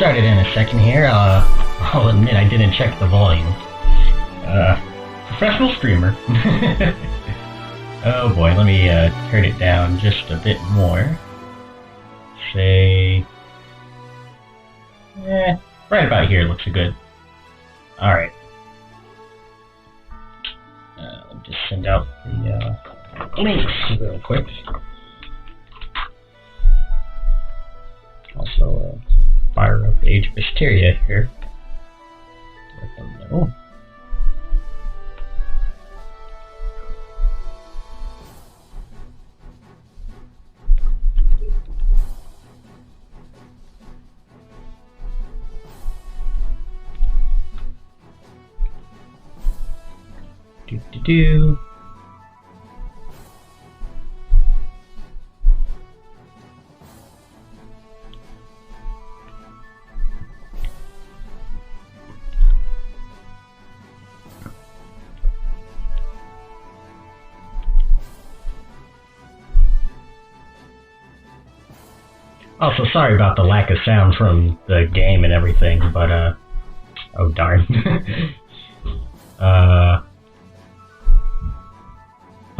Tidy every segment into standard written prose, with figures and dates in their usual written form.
started in a second here. I'll admit I didn't check the volume. Professional streamer. Oh boy, let me turn it down just a bit more. Say... right about here looks good. Alright. Let me just send out the links real quick. Also, fire up Age of Hysteria here. Let them know. Do. Also, sorry about the lack of sound from the game and everything, but, oh darn.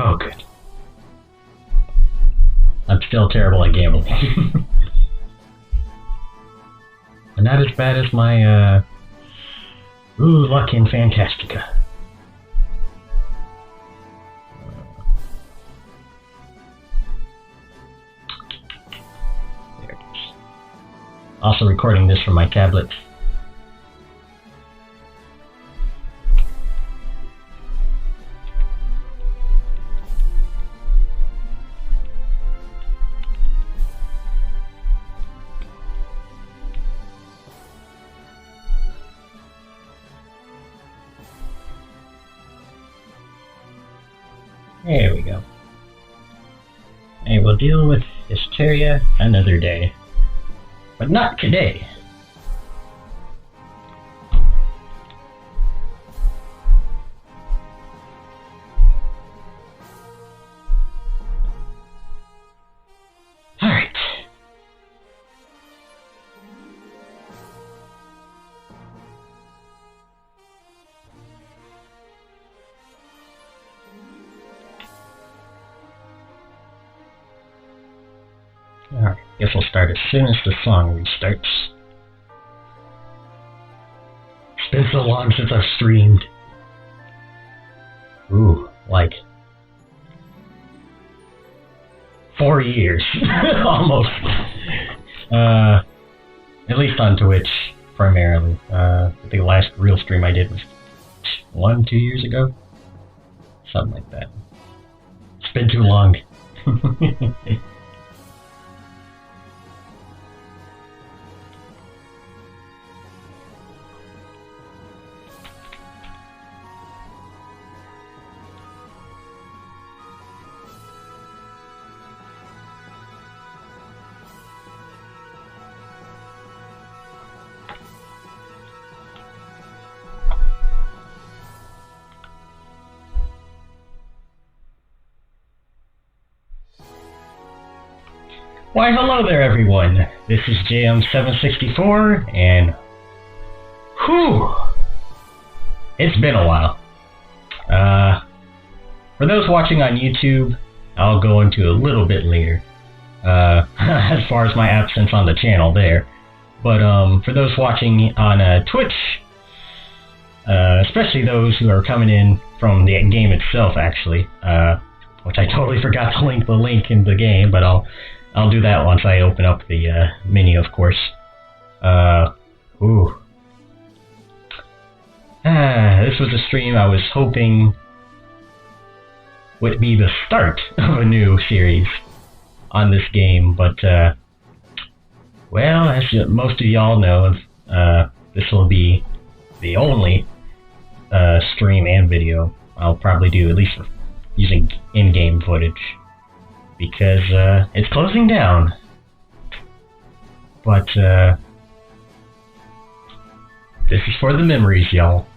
Oh good. I'm still terrible at gambling. And not as bad as my, luck in Fantasica. Also recording this from my tablet. There we go. And we'll deal with Hysteria another day. But not today. Alright. Alright, guess I'll start as soon as the song restarts. It's been so long since I've streamed. Ooh, like 4 years. Almost. At least on Twitch, primarily. I think the last real stream I did was 2 years ago? Something like that. It's been too long. Why, hello there, everyone. This is JM764, and whew, it's been a while. For those watching on YouTube, I'll go into a little bit later, as far as my absence on the channel there. But for those watching on Twitch, especially those who are coming in from the game itself, actually, which I totally forgot to link the link in the game, but I'll do that once I open up the menu, of course. This was a stream I was hoping would be the start of a new series on this game, but, well, as most of y'all know, this will be the only stream and video I'll probably do, at least using in-game footage. Because it's closing down. But this is for the memories, y'all.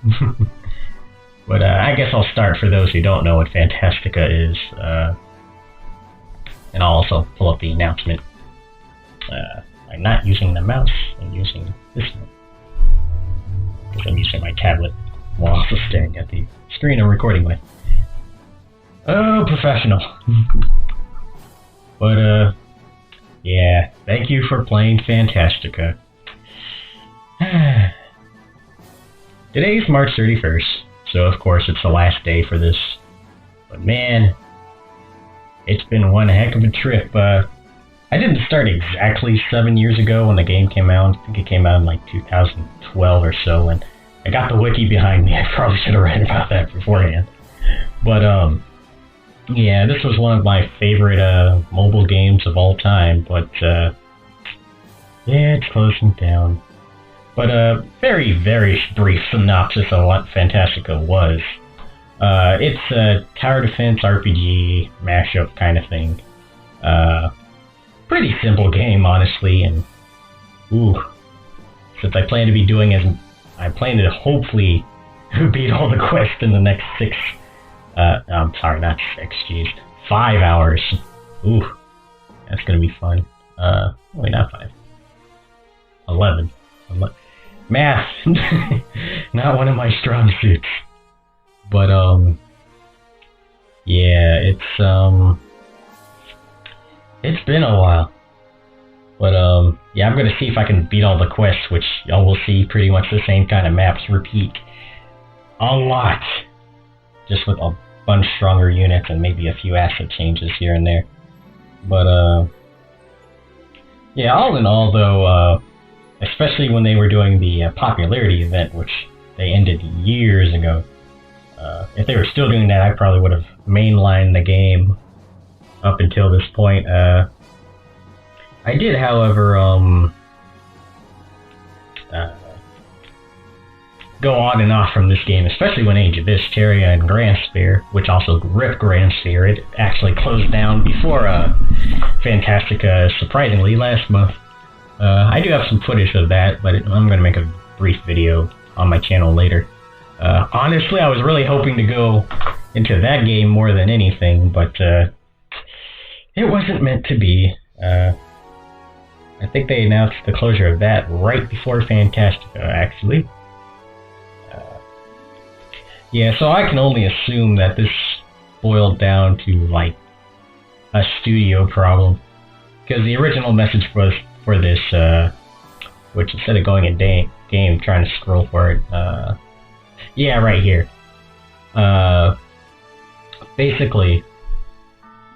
But I guess I'll start for those who don't know what Fantasica is. And I'll also pull up the announcement. by not using the mouse and using this one. Because I'm using my tablet while also staring at the screen I'm recording with. Oh, professional. But, yeah, thank you for playing Fantasica. Today's March 31st, so of course it's the last day for this. But man, it's been one heck of a trip. I didn't start exactly 7 years ago when the game came out. I think it came out in like 2012 or so, and I got the wiki behind me. I probably should have read about that beforehand. But, yeah, this was one of my favorite mobile games of all time, but yeah, it's closing down. But a very, very brief synopsis of what Fantasica was. It's a tower defense RPG mashup kind of thing. Pretty simple game, honestly, and since I plan to be doing I plan to hopefully beat all the quests in the next 6. I'm sorry, not 6, geez. 5 hours. Ooh, that's gonna be fun. Wait, not 5. 11. Math! Not one of my strong suits. But, yeah, it's been a while. But, yeah, I'm gonna see if I can beat all the quests, which y'all will see pretty much the same kind of maps repeat a lot. Just with a bunch stronger units and maybe a few asset changes here and there. But, yeah, all in all, though, especially when they were doing the popularity event, which they ended years ago, if they were still doing that, I probably would have mainlined the game up until this point. I did, however, go on and off from this game, especially when Age of Hysteria and Grand Sphere, which also ripped Grand Sphere. It actually closed down before Fantasica, surprisingly, last month. I do have some footage of that, but I'm going to make a brief video on my channel later. Honestly, I was really hoping to go into that game more than anything, but it wasn't meant to be. I think they announced the closure of that right before Fantasica, actually. Yeah, so I can only assume that this boiled down to, like, a studio problem. Because the original message was for this, which instead of going in game, trying to scroll for it, yeah, right here. Basically,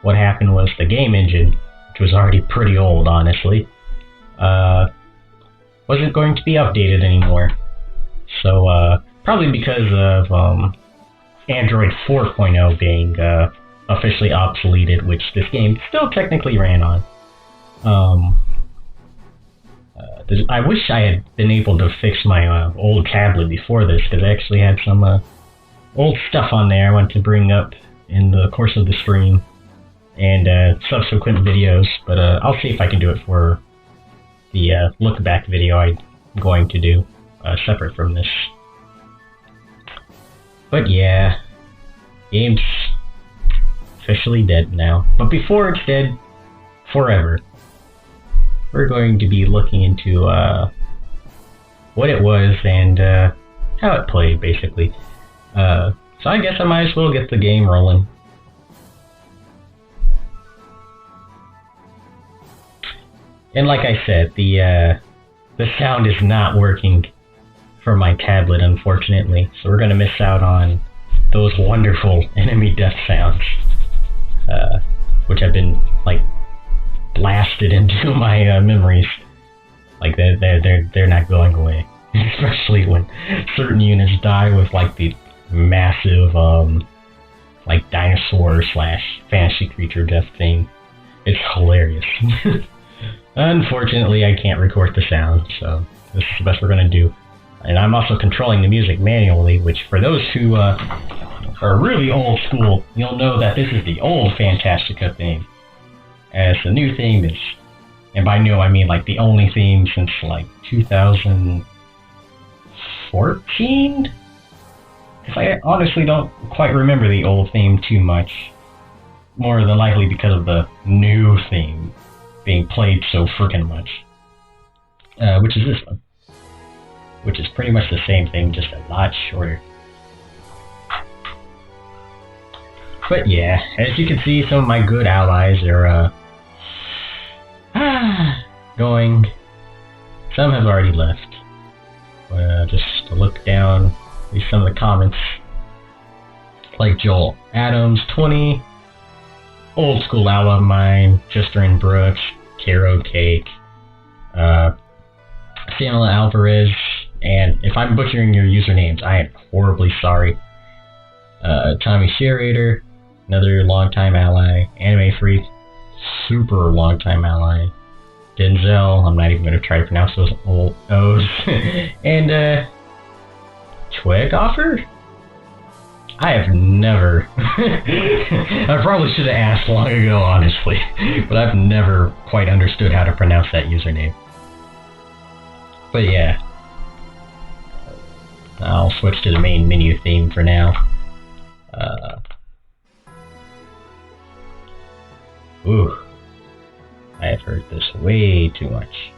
what happened was the game engine, which was already pretty old, honestly, wasn't going to be updated anymore. So, probably because of Android 4.0 being officially obsoleted, which this game still technically ran on. I wish I had been able to fix my old tablet before this, because I actually had some old stuff on there I want to bring up in the course of the stream and subsequent videos, but I'll see if I can do it for the look back video I'm going to do, separate from this. But yeah, game's officially dead now. But before it's dead forever, we're going to be looking into what it was and how it played, basically. So I guess I might as well get the game rolling. And like I said, the sound is not working for my tablet, unfortunately, so we're gonna miss out on those wonderful enemy death sounds, which have been like blasted into my memories. Like they're not going away, especially when certain units die with like the massive like dinosaur / fantasy creature death thing. It's hilarious. Unfortunately, I can't record the sound, so this is the best we're gonna do. And I'm also controlling the music manually, which for those who are really old school, you'll know that this is the old Fantasica theme. As the new theme is, and by new I mean like the only theme since like 2014? Because I honestly don't quite remember the old theme too much. More than likely because of the new theme being played so freaking much. which is this one, which is pretty much the same thing, just a lot shorter. But yeah, as you can see, some of my good allies are going. Some have already left. Just to look down, read some of the comments. Like Joel Adams, 20, old school ally of mine, Justrin Brooks, Caro Cake, Samuel Alvarez, and if I'm butchering your usernames, I am horribly sorry. Tommy Sherader, another longtime ally, Anime Freak, super longtime ally, Denzel, I'm not even going to try to pronounce those old O's, and Twegoffer? I have never, I probably should have asked long ago, honestly, but I've never quite understood how to pronounce that username. But yeah, I'll switch to the main menu theme for now. Ooh, I have heard this way too much.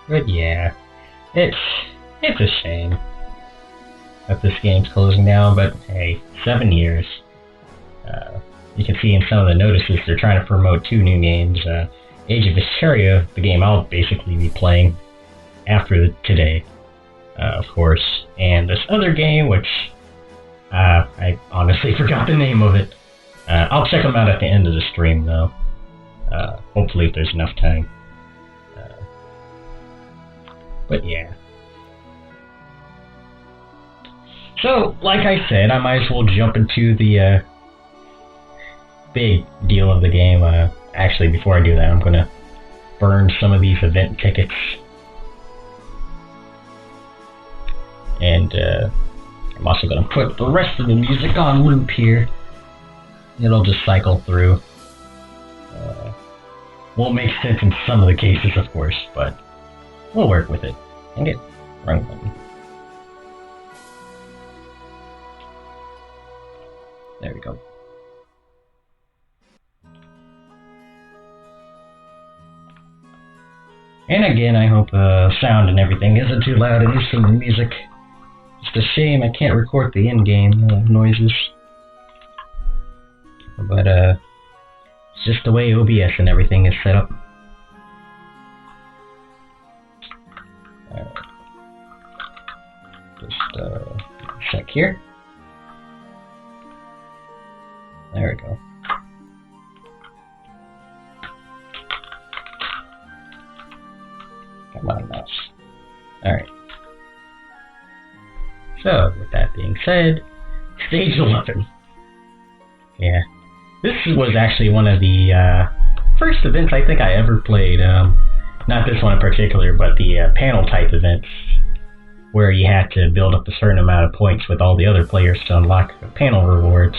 But yeah, it's a shame that this game's closing down, but hey, 7 years. You can see in some of the notices they're trying to promote 2 new games. Age of Hysteria, the game I'll basically be playing after today, of course, and this other game, which I honestly forgot the name of it. I'll check them out at the end of the stream, though. Hopefully if there's enough time. But yeah. So, like I said, I might as well jump into the big deal of the game. Actually, before I do that, I'm gonna burn some of these event tickets. And I'm also gonna put the rest of the music on loop here. It'll just cycle through. Won't make sense in some of the cases, of course, but we'll work with it and get wrong button. There we go. And again, I hope sound and everything isn't too loud, at least from the music. It's a shame I can't record the in-game noises. But it's just the way OBS and everything is set up. Just check here. There we go. Come on, mouse. Alright. So, with that being said, stage 11. Yeah. This was actually one of the first events I think I ever played. Not this one in particular, but the panel type events, where you had to build up a certain amount of points with all the other players to unlock the panel rewards.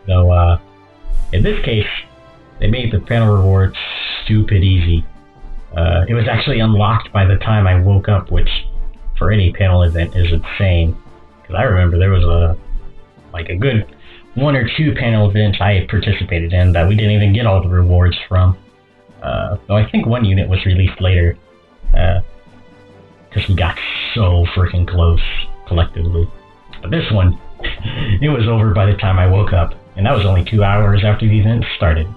Though, in this case, they made the panel rewards stupid easy. It was actually unlocked by the time I woke up, which for any panel event is insane. Because I remember there was a good 1 or 2 panel events I had participated in that we didn't even get all the rewards from. Though I think one unit was released later, because we got so freaking close collectively. But this one, it was over by the time I woke up, and that was only 2 hours after the event started.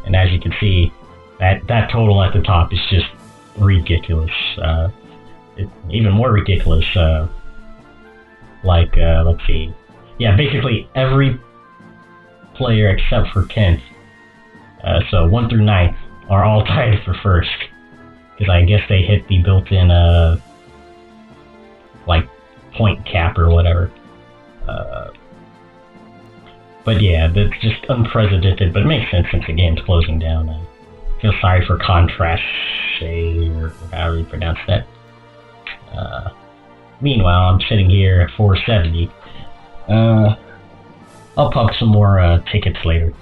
And as you can see, that total at the top is just ridiculous. Even more ridiculous. Let's see. Yeah, basically every player except for Kent, so 1 through 9, are all tied for first. Because I guess they hit the built-in, point cap or whatever. But yeah, that's just unprecedented, but it makes sense since the game's closing down. I feel sorry for Contrast, or however you pronounce that. Meanwhile, I'm sitting here at 470. I'll pump some more tickets later.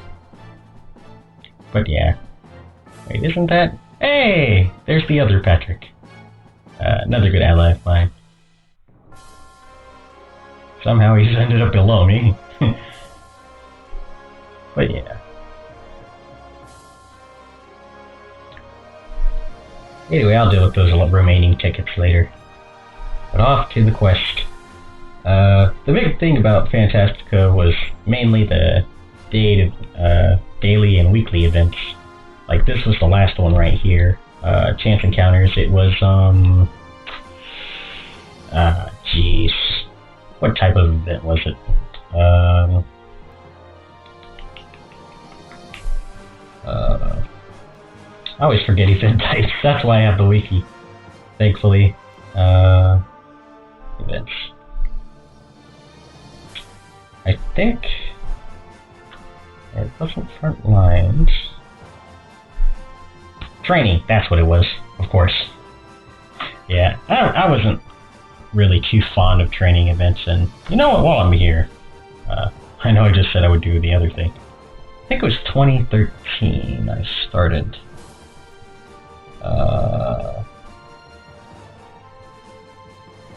But yeah. Wait, isn't that? Hey! There's the other Patrick. Another good ally of mine. Somehow he's ended up below me. But yeah. Anyway, I'll deal with those remaining tickets later. But off to the quest. The big thing about Fantasica was mainly the daily and weekly events. Like, this was the last one right here. Chance encounters. It was, jeez. What type of event was it? I always forget event types. That's why I have the wiki. Thankfully. Events. I think it wasn't front lines. Training, that's what it was, of course. Yeah, I wasn't really too fond of training events, and you know what, while I'm here, I know I just said I would do the other thing. I think it was 2013 I started.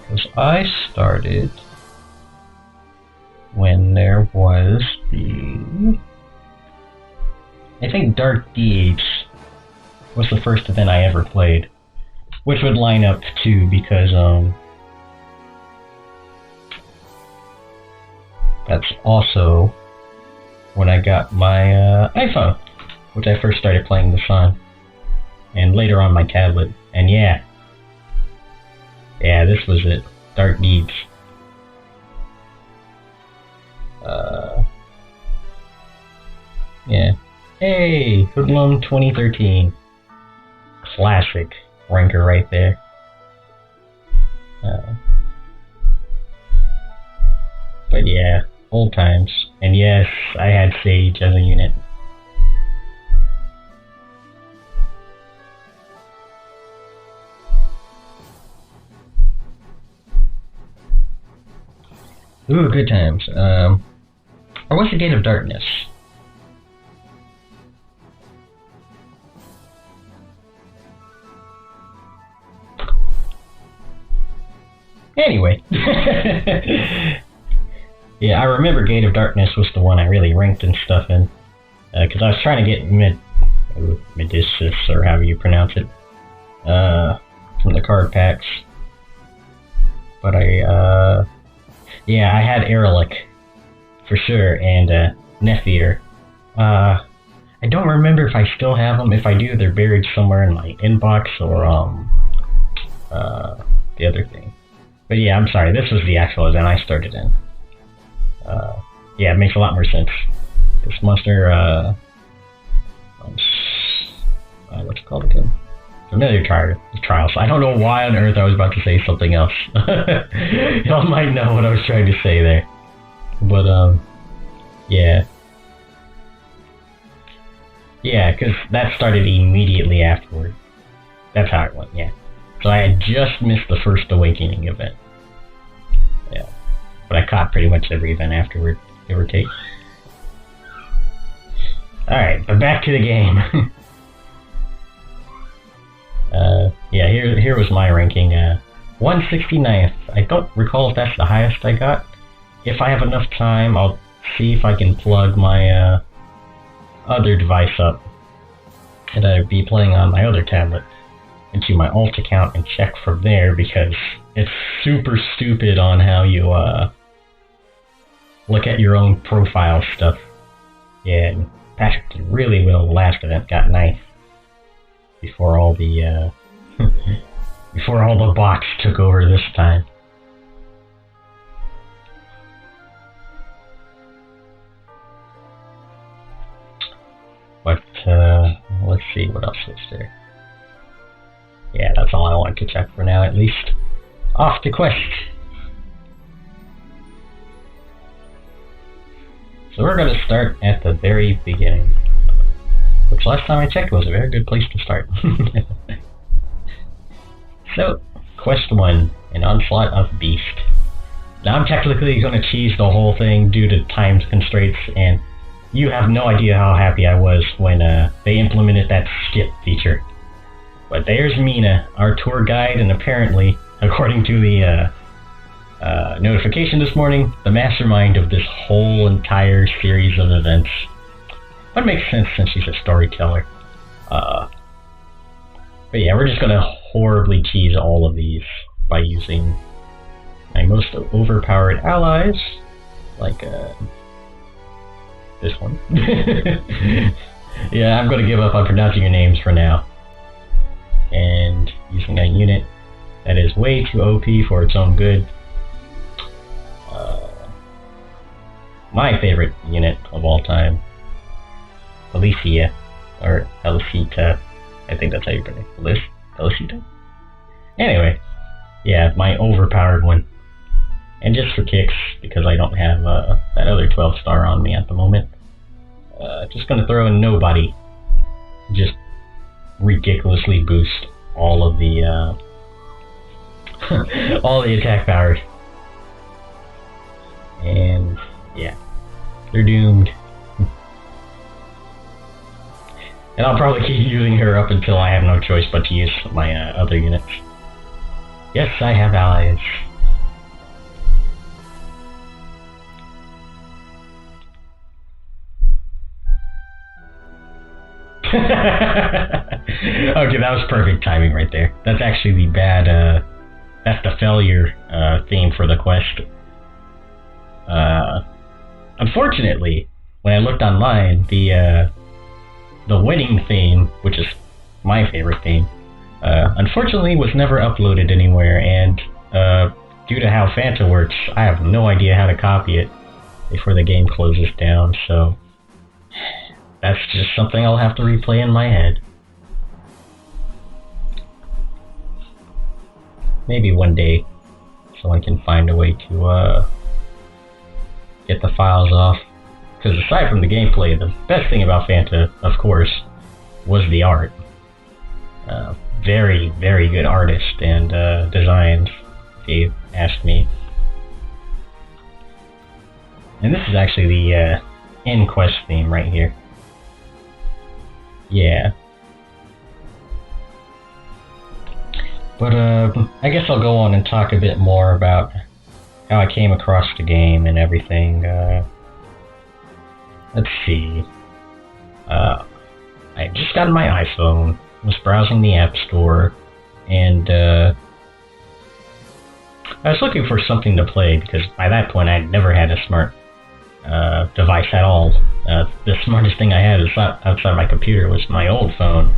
Because I started when there was the... I think Dark Deeds was the first event I ever played. Which would line up too, because, that's also when I got my, iPhone, which I first started playing this on. And later on my tablet. And yeah. Yeah, this was it. Dark Deeds. Yeah. Hey! Hoodlum 2013. Classic ranker right there. But yeah, old times. And yes, I had Sage as a unit. Ooh, good times. Or what's the Gate of Darkness? Anyway. Yeah, I remember Gate of Darkness was the one I really ranked and stuff in. Because I was trying to get Medicis, or however you pronounce it, from the card packs. But yeah, I had Erlich, for sure, and Nephier. I don't remember if I still have them. If I do, they're buried somewhere in my inbox, or the other thing. But yeah, I'm sorry, this was the actual event I started in. Yeah, it makes a lot more sense. This monster, what's it called again? Familiar Trials. I don't know why on earth I was about to say something else. Y'all might know what I was trying to say there. But, yeah. Yeah, because that started immediately afterward. That's how it went, yeah. So I had just missed the first Awakening event. Yeah. But I caught pretty much every event afterward, give or take. Alright, but back to the game. Yeah, here was my ranking. 169th. I don't recall if that's the highest I got. If I have enough time, I'll see if I can plug my other device up that I'd be playing on my other tablet into my alt account and check from there, because it's super stupid on how you look at your own profile stuff. Yeah, and Patrick did really well the last event, got 9th before all the before all the bots took over this time. But let's see what else is there. Yeah, that's all I want to check for now, at least. Off to quest. So we're going to start at the very beginning, which last time I checked was a very good place to start. So, quest 1, an onslaught of beast. Now I'm technically going to cheese the whole thing due to time constraints, and you have no idea how happy I was when they implemented that skip feature. But there's Mina, our tour guide, and apparently, according to the notification this morning, the mastermind of this whole entire series of events. But it makes sense since she's a storyteller. But yeah, we're just gonna horribly tease all of these by using my most overpowered allies, like this one. Yeah, I'm gonna give up on pronouncing your names for now. And using a unit that is way too OP for its own good. My favorite unit of all time, Alicia, or Felicita. I think that's how you pronounce it. Felicita? Anyway, yeah, my overpowered one. And just for kicks, because I don't have that other 12-star on me at the moment, just gonna throw in Nobody. Just ridiculously boost all of the all the attack powers. And yeah, they're doomed. And I'll probably keep using her up until I have no choice but to use my other units. Yes, I have allies. Okay, that was perfect timing right there. That's actually the bad, that's the failure theme for the quest. Unfortunately, when I looked online, the winning theme, which is my favorite theme, unfortunately was never uploaded anywhere, and due to how Fanta works, I have no idea how to copy it before the game closes down, so that's just something I'll have to replay in my head. Maybe one day someone can find a way to get the files off. Because aside from the gameplay, the best thing about Fanta, of course, was the art. Very, very good artist and designs, if you ask me. And this is actually the end quest theme right here. Yeah. But I guess I'll go on and talk a bit more about how I came across the game and everything. Let's see. I just got my iPhone, was browsing the App Store, and I was looking for something to play because by that point I'd never had a smart device at all. The smartest thing I had outside my computer was my old phone,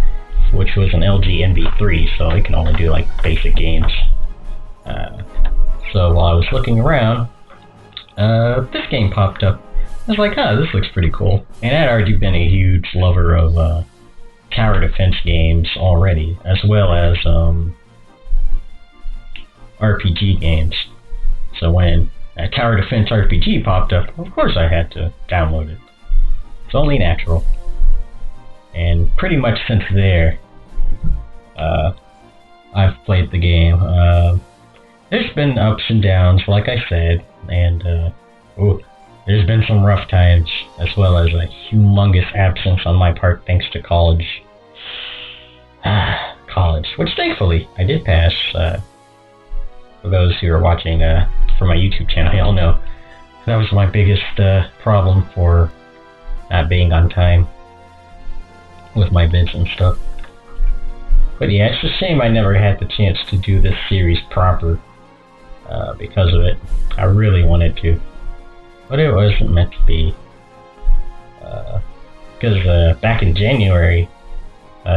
which was an LG NV3, so it can only do like basic games. So while I was looking around, this game popped up. I was like, oh, this looks pretty cool. And I'd already been a huge lover of tower defense games already, as well as RPG games. So when a tower defense RPG popped up, of course I had to download it. It's only natural. And pretty much since there, I've played the game. There's been ups and downs, like I said, and there's been some rough times, as well as a humongous absence on my part thanks to college. College, which thankfully I did pass. For those who are watching for my YouTube channel, y'all know that was my biggest problem for not being on time with my vids and stuff. But yeah, it's a shame I never had the chance to do this series proper because of it. I really wanted to, but it wasn't meant to be. Because back in January,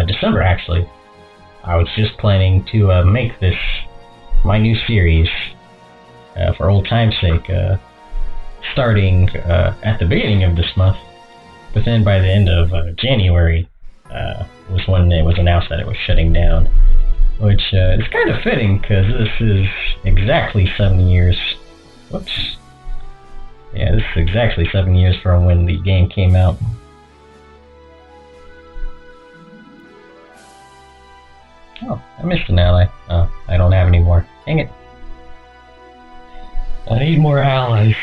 December actually, I was just planning to make this my new series for old time's sake, starting at the beginning of this month. But then by the end of January was when it was announced that it was shutting down, which is kind of fitting because this is exactly 7 years. Whoops. Yeah, this is exactly 7 years from when the game came out. Oh, I missed an ally. Oh, I don't have any more. Dang it. I need more allies.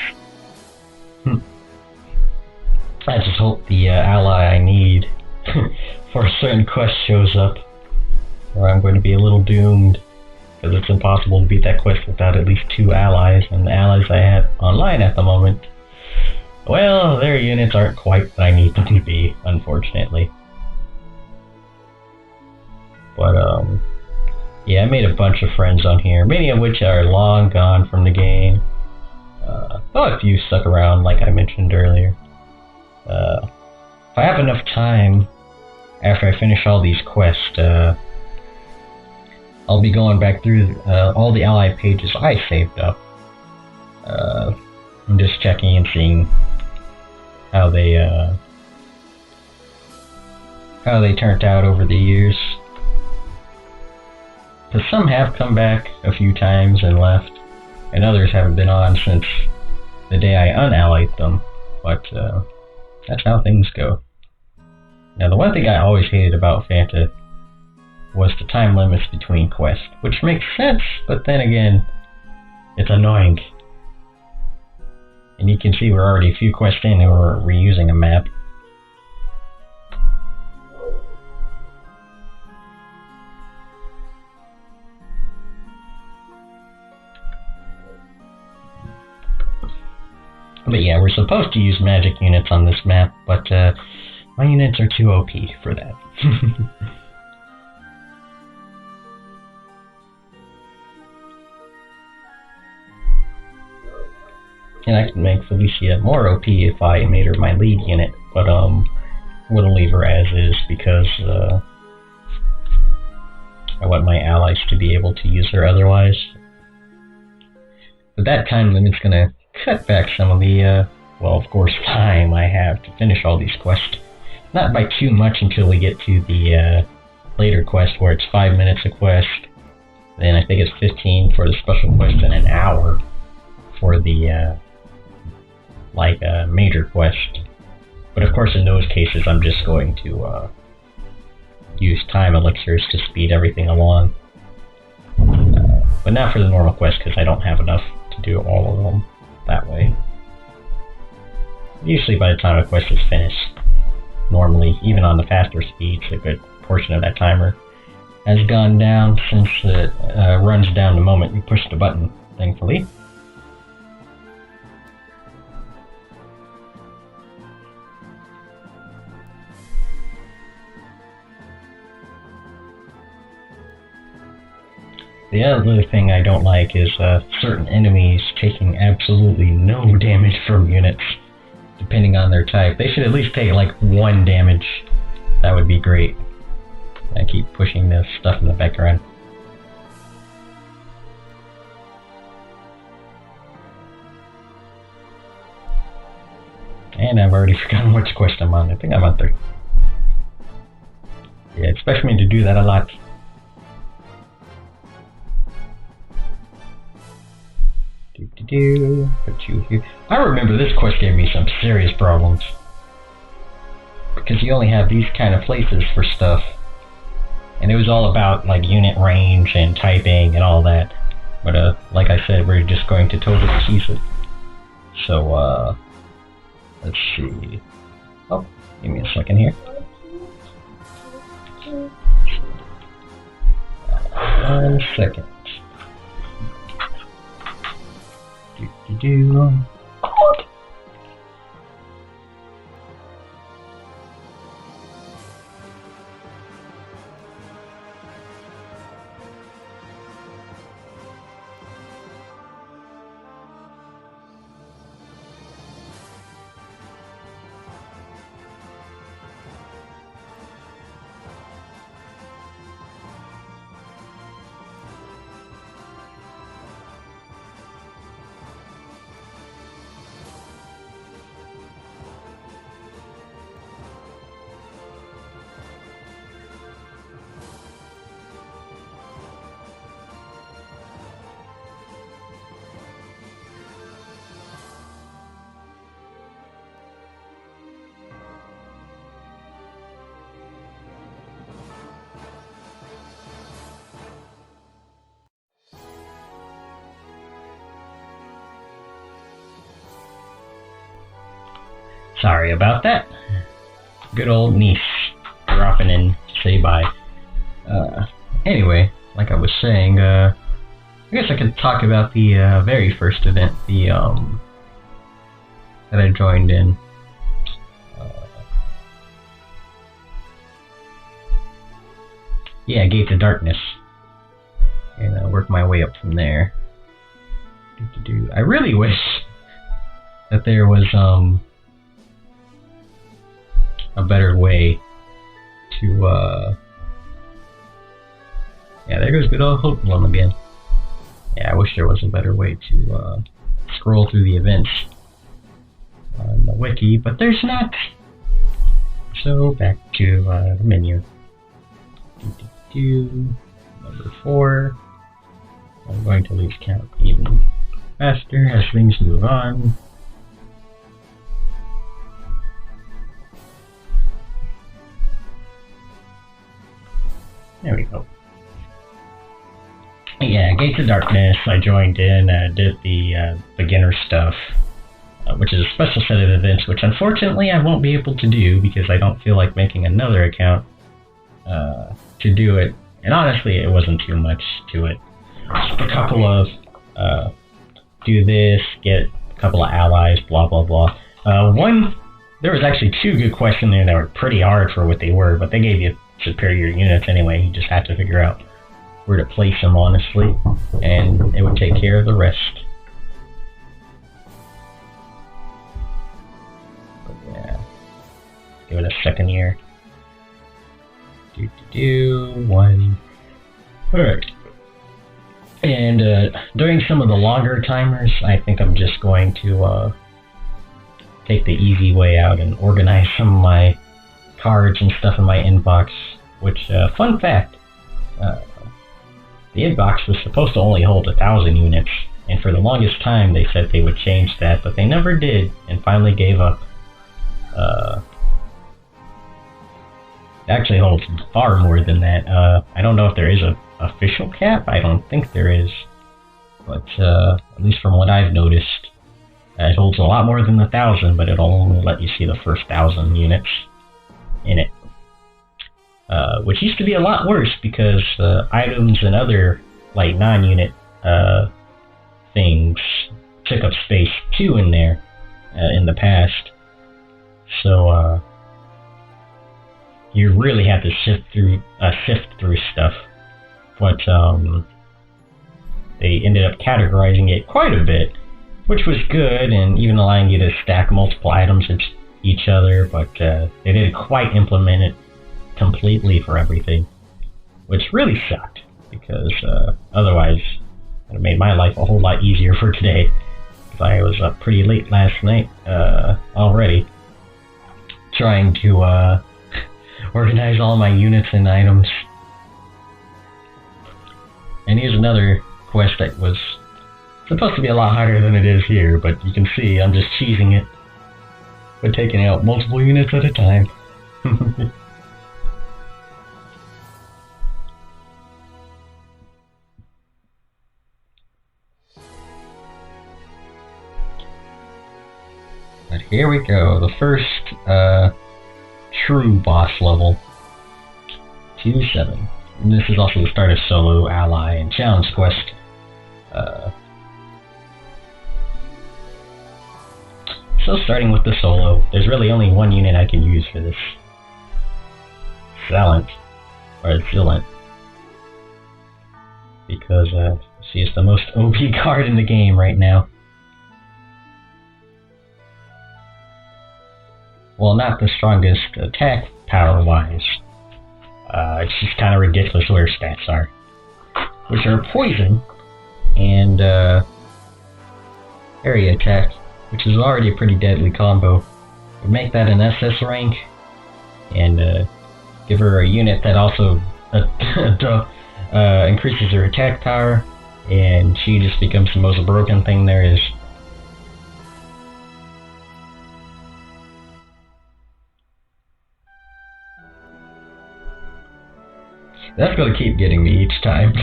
I just hope the ally I need for a certain quest shows up, or I'm going to be a little doomed. because it's impossible to beat that quest without at least 2 allies, and the allies I have online at the moment, well, their units aren't quite what I need them to be, unfortunately. But, yeah, I made a bunch of friends on here, many of which are long gone from the game. Though a few stuck around, like I mentioned earlier. If I have enough time, after I finish all these quests, I'll be going back through all the ally pages I saved up. I'm just checking and seeing how they turned out over the years. Because some have come back a few times and left, and others haven't been on since the day I unallied them, but that's how things go. Now, the one thing I always hated about Fanta was the time limits between quests, which makes sense, but then again, it's annoying. And you can see we're already a few quests in and we're reusing a map. But yeah, we're supposed to use magic units on this map, but my units are too OP for that. And I can make Felicia more OP if I made her my lead unit, but we'll leave her as is because I want my allies to be able to use her otherwise. But that time limit's gonna cut back some of the, well, of course, time I have to finish all these quests. Not by too much until we get to the later quest where it's 5 minutes a quest. Then I think it's 15 for the special quest and an hour for the major quest. But of course in those cases I'm just going to use time elixirs to speed everything along. But not for the normal quest because I don't have enough to do all of them that way. Usually by the time a quest is finished, normally even on the faster speeds, a good portion of that timer has gone down since it runs down the moment you push the button, thankfully. The other thing I don't like is certain enemies taking absolutely no damage from units, depending on their type. They should at least take like 1 damage. That would be great. I keep pushing this stuff in the background. And I've already forgotten which quest I'm on. I think I'm on 3. Yeah, expect me to do that a lot. Put you here. I remember this quest gave me some serious problems. Because you only have these kind of places for stuff. And it was all about like unit range and typing and all that. But like I said, we're just going to totally cheese it. So let's see. Oh, give me a second here. 1 second. Do. Sorry about that. Good old niece dropping in to say bye. Anyway, like I was saying, I guess I could talk about the very first event, the that I joined in. Yeah, Gate to Darkness, and work my way up from there. I really wish that there was a better way to yeah, there goes good old Hopeblum again. Yeah, I wish there was a better way to scroll through the events on the wiki, but there's not. So back to the menu. Number 4. I'm going to lose count even faster as things move on. There we go. Yeah, Gates of Darkness, I joined in, did the beginner stuff, which is a special set of events, which unfortunately I won't be able to do because I don't feel like making another account to do it. And honestly, it wasn't too much to it. Just a couple of, do this, get a couple of allies, blah blah blah. There was actually 2 good questions there that were pretty hard for what they were, but they gave you superior units anyway. You just had to figure out where to place them, honestly, and it would take care of the rest. But yeah, give it a second here. One. Alright. And during some of the longer timers, I think I'm just going to take the easy way out and organize some of my cards and stuff in my inbox. Which, fun fact, the inbox was supposed to only hold 1,000 units, and for the longest time they said they would change that, but they never did, and finally gave up. It actually holds far more than that. I don't know if there is an official cap. I don't think there is, but at least from what I've noticed, it holds a lot more than 1,000, but it'll only let you see the first 1,000 units in it. Which used to be a lot worse because items and other like non-unit things took up space too in there in the past. So you really have to sift through stuff. But they ended up categorizing it quite a bit, which was good, and even allowing you to stack multiple items at each other. But they didn't quite implement it completely for everything, which really sucked, because otherwise it would have made my life a whole lot easier for today, because I was up pretty late last night already trying to organize all my units and items. And here's another quest that was supposed to be a lot harder than it is here, but you can see I'm just cheesing it by taking out multiple units at a time. But here we go, the first true boss level, 2-7. And this is also the start of solo, ally, and challenge quest. So starting with the solo, there's really only one unit I can use for this. Silent, or Zillant. Because she is the most OP card in the game right now. Well, not the strongest attack power-wise. It's just kind of ridiculous what her stats are. Which are poison and area attack, which is already a pretty deadly combo. Would make that an SS rank, and give her a unit that also increases her attack power, and she just becomes the most broken thing there is. That's gonna keep getting me each time.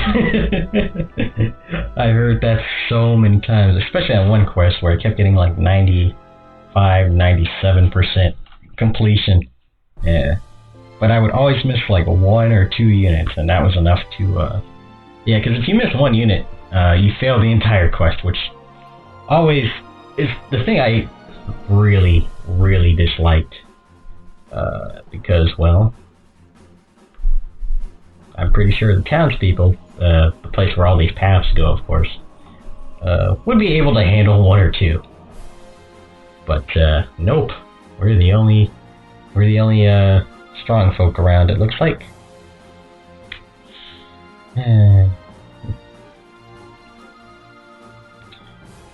I heard that so many times, especially on one quest where I kept getting like 95, 97% completion. Yeah. But I would always miss like 1 or 2 units, and that was enough to, yeah, because if you miss 1 unit, you fail the entire quest, which always is the thing I really, really disliked. Because, well, I'm pretty sure the townspeople, the place where all these paths go, of course, would be able to handle one or two. But, nope. We're the only strong folk around, it looks like.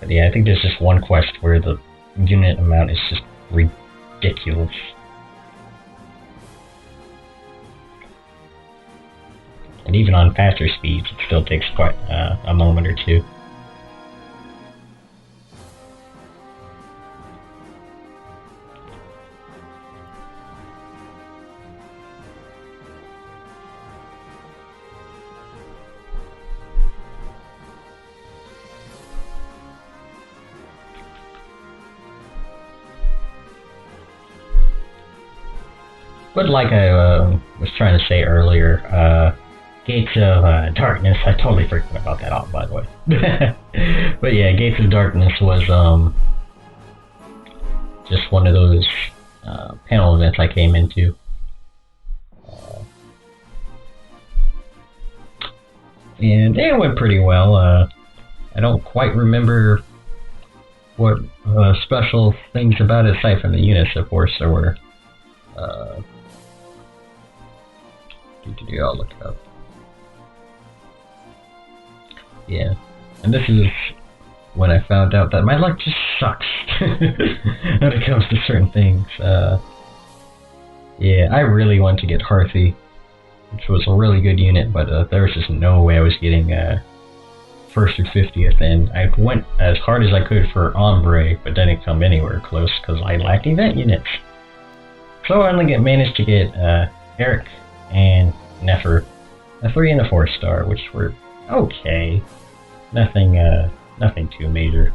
But yeah, I think there's just one quest where the unit amount is just ridiculous. And even on faster speeds, it still takes quite a moment or two. But like I was trying to say earlier, Gates of Darkness, I totally forgot about that by the way. But yeah, Gates of Darkness was just one of those panel events I came into. And it went pretty well. I don't quite remember what special things about it, aside from the units, of course, there were. I'll look it up. Yeah, and this is when I found out that my luck just sucks when it comes to certain things. Yeah, I really wanted to get Harthy, which was a really good unit, but there was just no way I was getting first or 50th, and I went as hard as I could for Ombre, but didn't come anywhere close because I lacked event units. So I only managed to get Eric and Nefer, a 3 and a 4 star, which were okay. Nothing too major.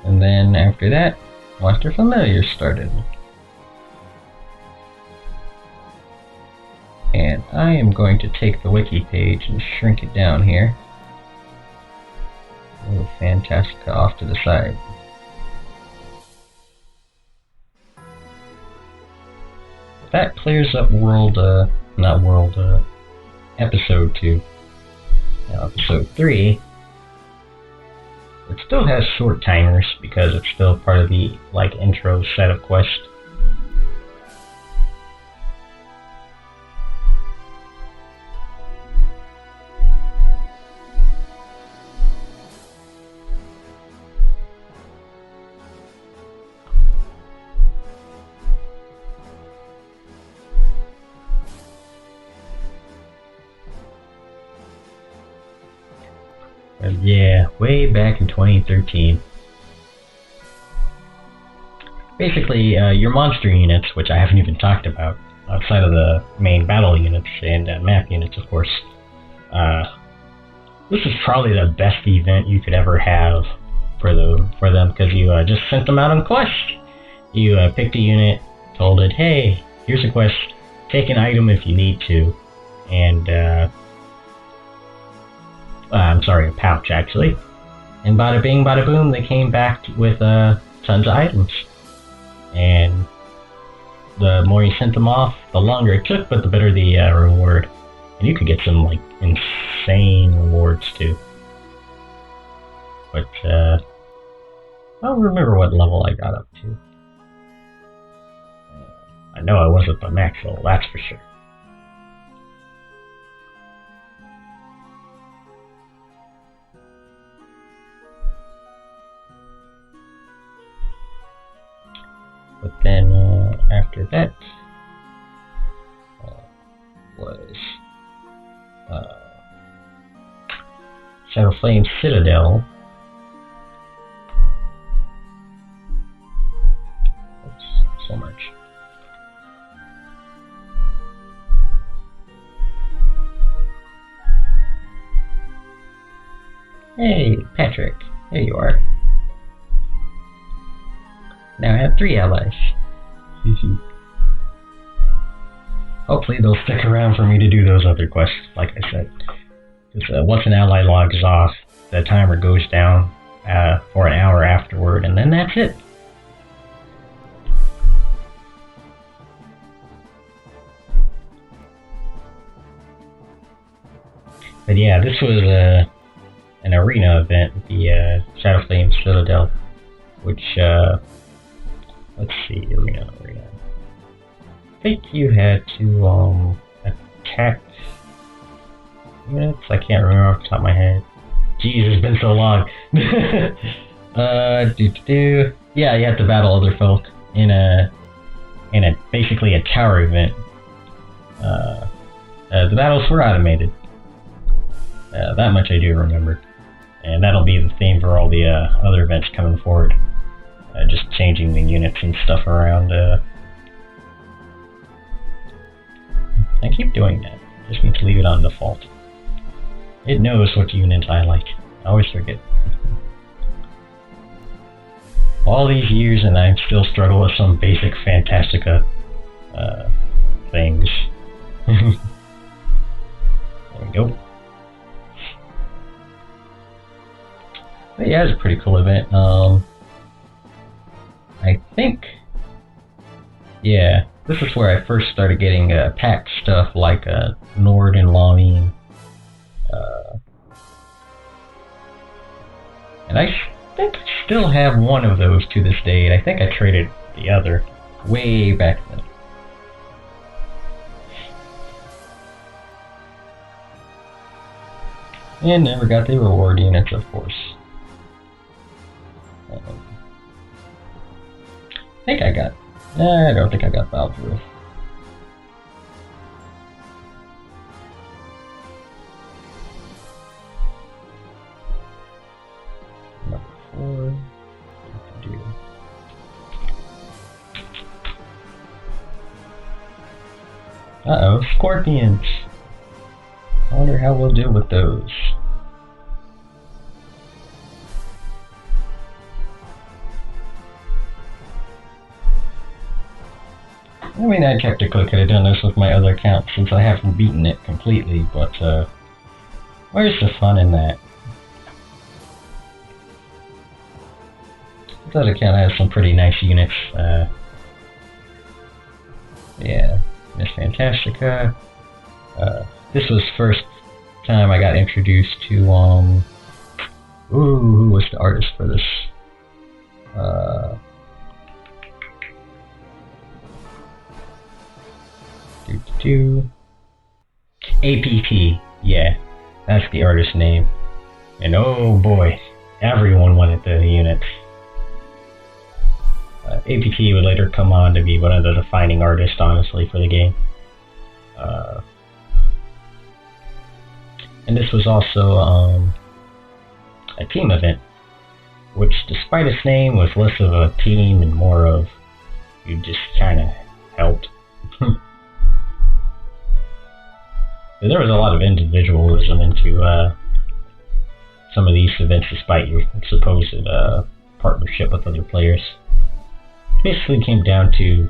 And then after that, Monster Familiar started. And I am going to take the wiki page and shrink it down here. Move Fantasica off to the side. That clears up episode 2. Now episode 3, it still has short timers because it's still part of the intro set of quests. Yeah, way back in 2013. Basically, your monster units, which I haven't even talked about, outside of the main battle units and map units, of course. This is probably the best event you could ever have for them, because you just sent them out on quest. You picked a unit, told it, hey, here's a quest, take an item if you need to, and I'm sorry, a pouch actually. And bada bing, bada boom, they came back with tons of items. And the more you sent them off, the longer it took, but the better the reward. And you could get some insane rewards too. But I don't remember what level I got up to. I know I wasn't the max level, that's for sure. But then after that was Shadow Flame Citadel. Oops, so much. Hey, Patrick, there you are. Now I have 3 allies. hopefully they'll stick around for me to do those other quests, like I said. Because once an ally logs off, the timer goes down for an hour afterward, and then that's it. But yeah, this was an arena event, the Shadow Flame Citadel, which, let's see, arena. I think you had to attack units. I can't remember off the top of my head. Jeez, it's been so long. Yeah, you have to battle other folk in a basically a tower event. The battles were automated. That much I do remember, and that'll be the theme for all the other events coming forward. Just changing the units and stuff around. I keep doing that. Just need to leave it on default. It knows what units I like. I always forget. All these years and I still struggle with some basic Fantasica things. There we go. But yeah, it's a pretty cool event. I think, yeah, this is where I first started getting pack stuff like Nord and Lamine. And I think I still have one of those to this day. I think I traded the other way back then. And never got the reward units, of course. I think I got... I don't think I got Valkyrie. Number 4. Uh-oh, scorpions! I wonder how we'll deal with those. I mean, I technically could have done this with my other account since I haven't beaten it completely, but where's the fun in that? That account has some pretty nice units. Yeah, Miss Fantasica. This was first time I got introduced to who was the artist for this? APT, yeah, that's the artist's name. And oh boy, everyone wanted the units. APT would later come on to be one of the defining artists, honestly, for the game. And this was also a team event, which, despite its name, was less of a team and more of you just kind of helped. There was a lot of individualism into some of these events, despite your supposed partnership with other players. Basically came down to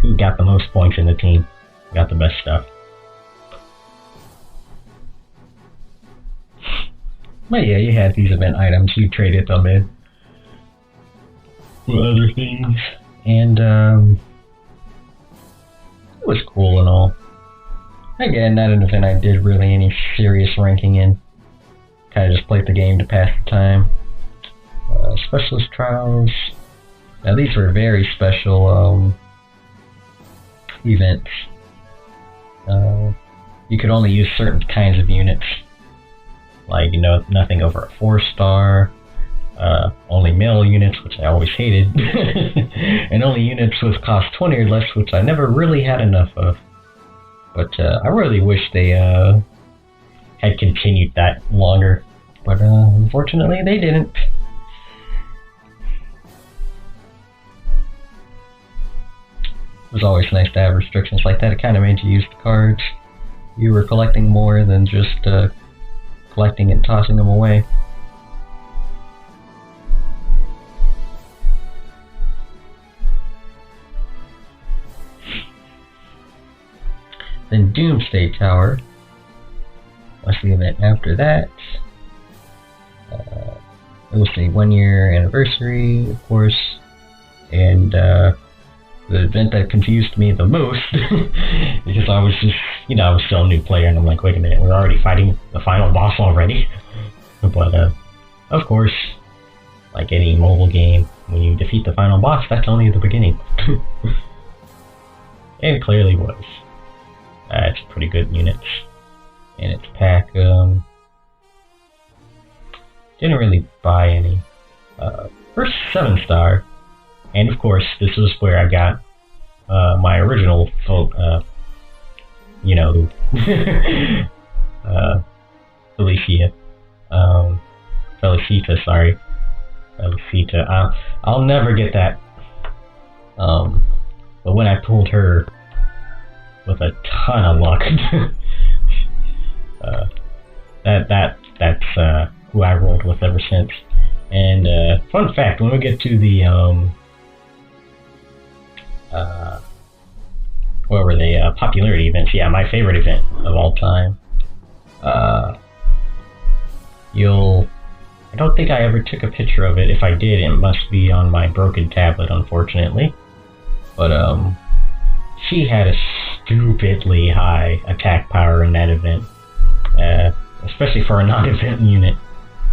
who got the most points in the team, got the best stuff. But yeah, you had these event items, you traded them in for other things, and it was cool and all. Again, not an event I did really any serious ranking in. Kind of just played the game to pass the time. Specialist trials. Now these were very special events. You could only use certain kinds of units. Like, you know, nothing over a 4-star. Only male units, which I always hated. And only units with cost 20 or less, which I never really had enough of. But I really wish they had continued that longer. But unfortunately they didn't. It was always nice to have restrictions like that. It kind of made you use the cards. You were collecting more than just collecting and tossing them away. Then Doomsday Tower was the event after that. It was the 1-year anniversary, of course, and the event that confused me the most, because I was just, I was still a new player, and I'm like, wait a minute, we're already fighting the final boss already? But, of course, like any mobile game, when you defeat the final boss, that's only the beginning. And it clearly was. It's pretty good units. And its pack, didn't really buy any. First 7-star, and of course, this was where I got my original Felicia. Felicita, sorry. Felicita. I'll never get that. But when I pulled her with a ton of luck, that's who I rolled with ever since. And fun fact, when we get to the what were they? Popularity events. Yeah, my favorite event of all time. I don't think I ever took a picture of it. If I did, it must be on my broken tablet, unfortunately. But she had a stupidly high attack power in that event, especially for a non-event unit.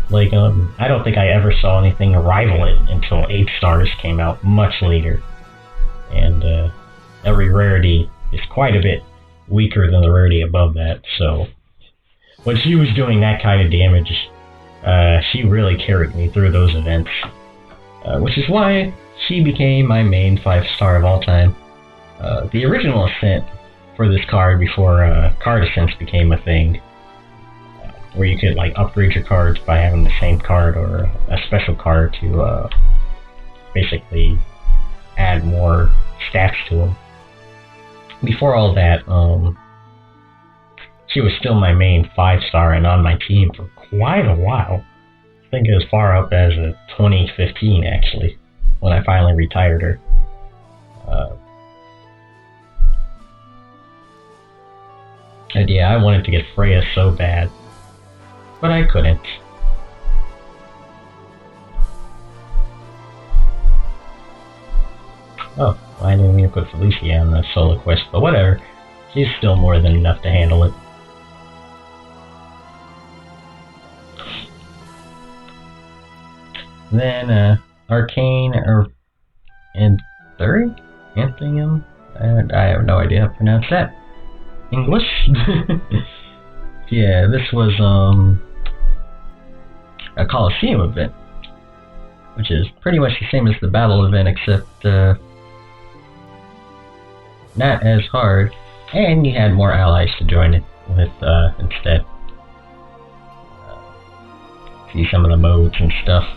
Like, I don't think I ever saw anything rival it until 8 stars came out much later. And every rarity is quite a bit weaker than the rarity above that, so when she was doing that kind of damage, she really carried me through those events. Which is why she became my main 5-star of all time. The original ascent for this card before card ascents became a thing, where you could like upgrade your cards by having the same card or a special card to basically add more stats to them. Before all that, she was still my main 5-star and on my team for quite a while. I think as far up as 2015 actually, when I finally retired her. And yeah, I wanted to get Freya so bad, but I couldn't. Oh, well, I didn't mean to put Felicia on the solo quest, but whatever. She's still more than enough to handle it. Then, Arcane, Anthemium? I have no idea how to pronounce that. English? Yeah, this was, a Coliseum event, which is pretty much the same as the battle event, except, not as hard, and you had more allies to join it with, instead. See some of the modes and stuff.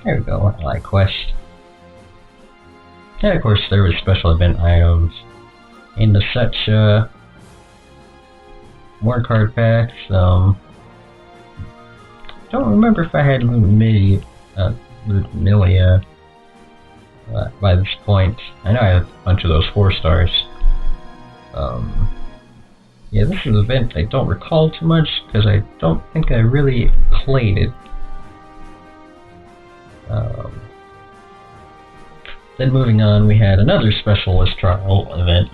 There we go, ally quest. And of course there was special event items and the such, more card packs. Don't remember if I had Lumilia by this point. I know I have a bunch of those 4-stars. Yeah, this is an event I don't recall too much because I don't think I really played it. Then moving on, we had another specialist trial event.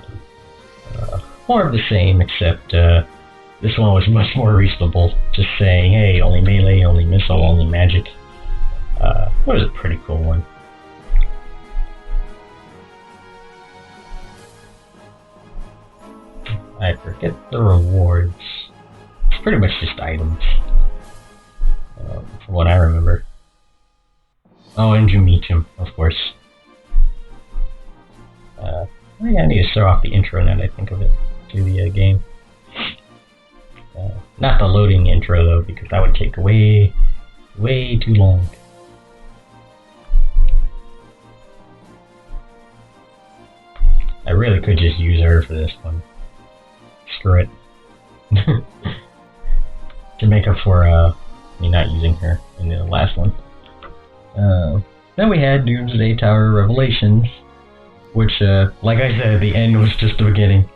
More of the same, except this one was much more reasonable. Just saying, hey, only melee, only missile, only magic. It was a pretty cool one. I forget the rewards. It's pretty much just items, from what I remember. Oh, and Jumichum, of course. I need to start off the intro now that I think of it, to the game. Not the loading intro though, because that would take way too long. I really could just use her for this one. Screw it. To make up for me not using her in the last one. Then we had Doomsday Tower Revelations, which, like I said, the end was just the beginning.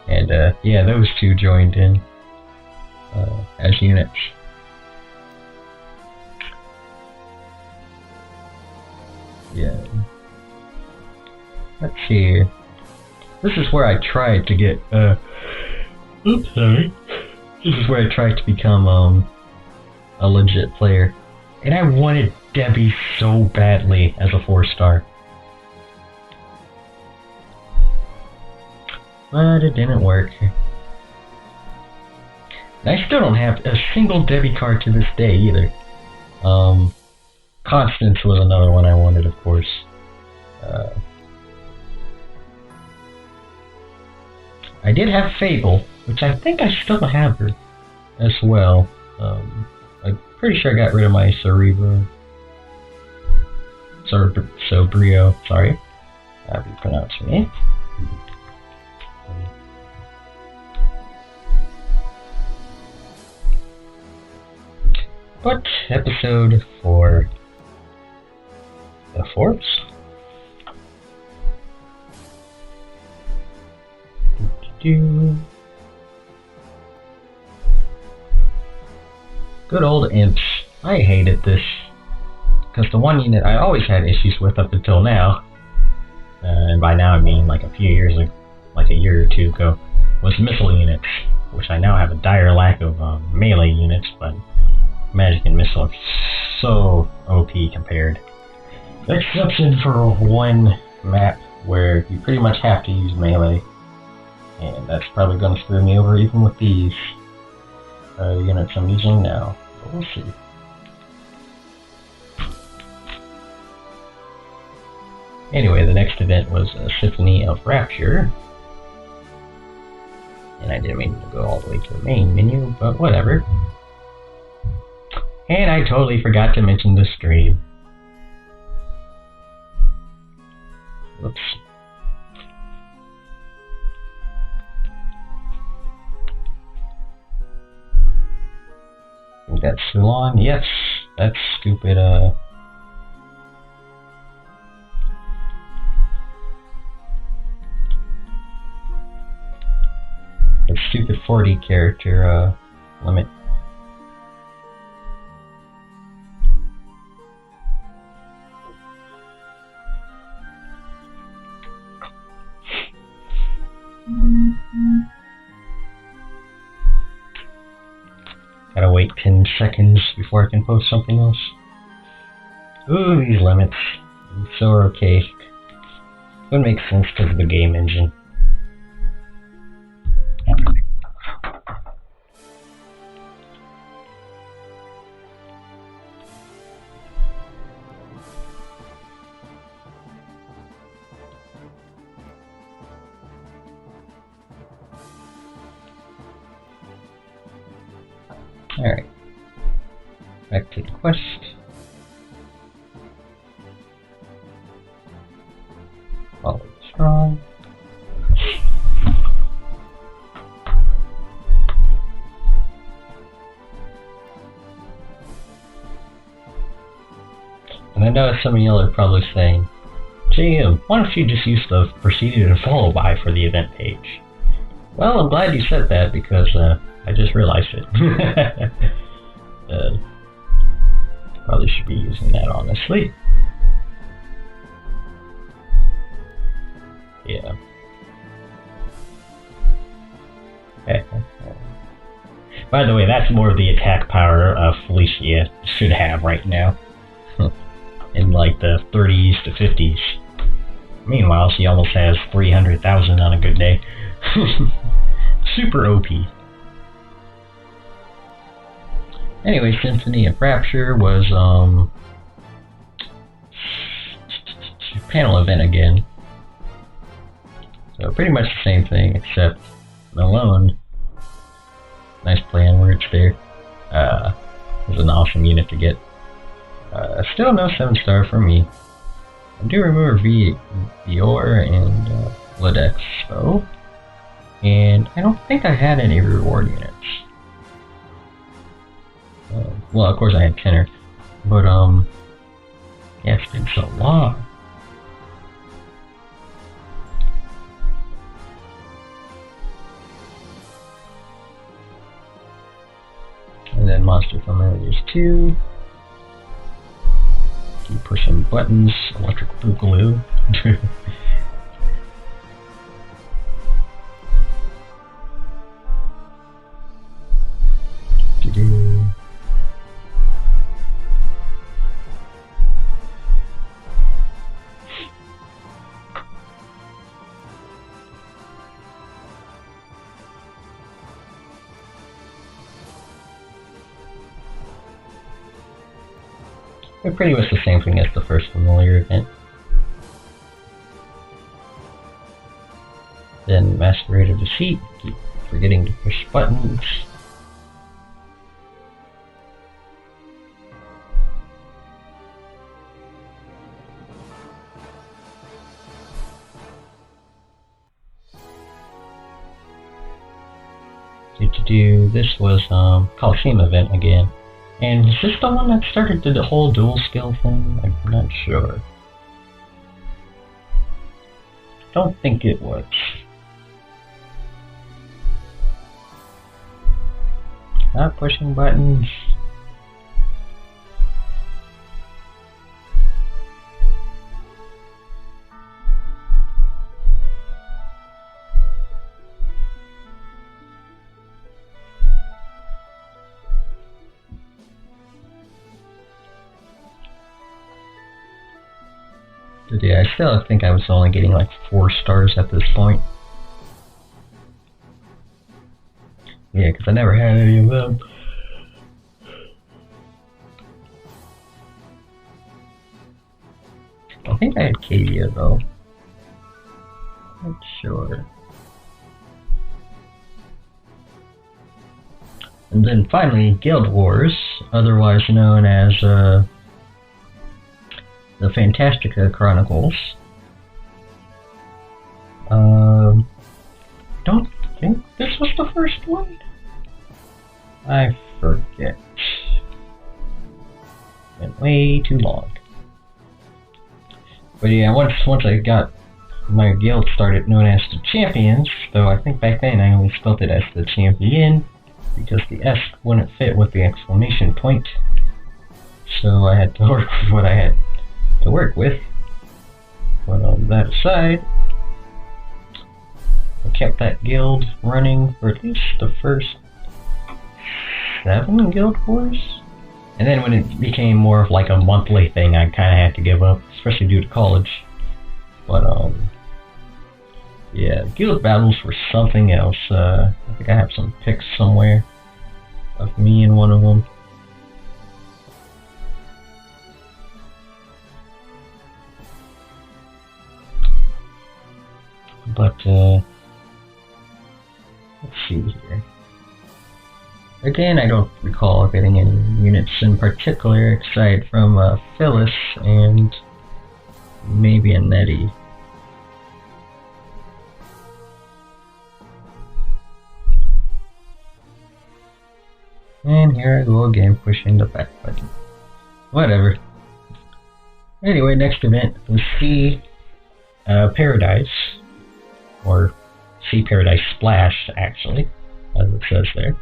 And yeah, those two joined in as units. Yeah. Let's see. This is where I tried to get, oops, sorry. This is where I tried to become, a legit player. And I wanted Debbie so badly as a 4-star. But it didn't work. And I still don't have a single Debbie card to this day either. Constance was another one I wanted, of course. I did have Fable, which I think I still have her as well. I'm pretty sure I got rid of my Cerebro. Sobrio, sorry. I'll be pronouncing it. But episode 4. The Force? Good old imps. I hated this. Because the one unit I always had issues with up until now, and by now I mean like a few years ago, like a year or two ago, was missile units, which I now have a dire lack of melee units, but magic and missile are so OP compared. Exception for one map where you pretty much have to use melee, and that's probably going to screw me over even with these units I'm using now. But we'll see. Anyway, the next event was a Symphony of Rapture. And I didn't mean to go all the way to the main menu, but whatever. And I totally forgot to mention the stream. Whoops. I think that's Sulon. Yes, that's stupid, the stupid 40 character, limit. Gotta wait 10 seconds before I can post something else. Ooh, these limits. So archaic. Would make sense because of the game engine. Alright. Back to the quest. Follow the strong. And I know some of y'all are probably saying, gee, why don't you just use the preceded and follow by for the event page? Well, I'm glad you said that because I just realized it. Probably should be using that, honestly. Yeah. By the way, that's more of the attack power Felicia should have right now. In like the 30s to 50s. Meanwhile, she almost has 300,000 on a good day. Super OP. Anyway, Symphony of Rapture was panel event again. So pretty much the same thing, except Malone. Nice play on words there. Was an awesome unit to get. Still no 7-star for me. I do remember Vior and Blood Expo. And I don't think I had any reward units. Well, of course I had Tenor. But, yeah, it's been so long. And then Monster Familiars 2. Keep pushing buttons. Electric Boogaloo. They're pretty much the same thing as the first familiar event. Then Masquerade of Deceit, keep forgetting to push buttons. This was Coliseum event again. And was this the one that started the whole dual skill thing? I'm not sure. Don't think it was. Not pushing buttons. But yeah, I still think I was only getting like 4 stars at this point. Yeah, because I never had any of them. I think I had Cadia though. Not sure. And then finally, Guild Wars, otherwise known as the Fantasica Chronicles. Don't think this was the first one? I forget. Been way too long. But yeah, once I got my guild started known as the Champions, though I think back then I only spelled it as the Champion, because the S wouldn't fit with the exclamation point. So I had to work with what I had to work with. But on that aside, I kept that guild running for at least the first 7 Guild Wars. And then when it became more of like a monthly thing, I kinda had to give up, especially due to college. But yeah, guild battles were something else. I think I have some pics somewhere of me in one of them. But let's see here. Again, I don't recall getting any units in particular, aside from Phyllis and maybe a Nettie. And here I go again, pushing the back button. Whatever. Anyway, next event was Sea Paradise, or Sea Paradise Splash, actually, as it says there.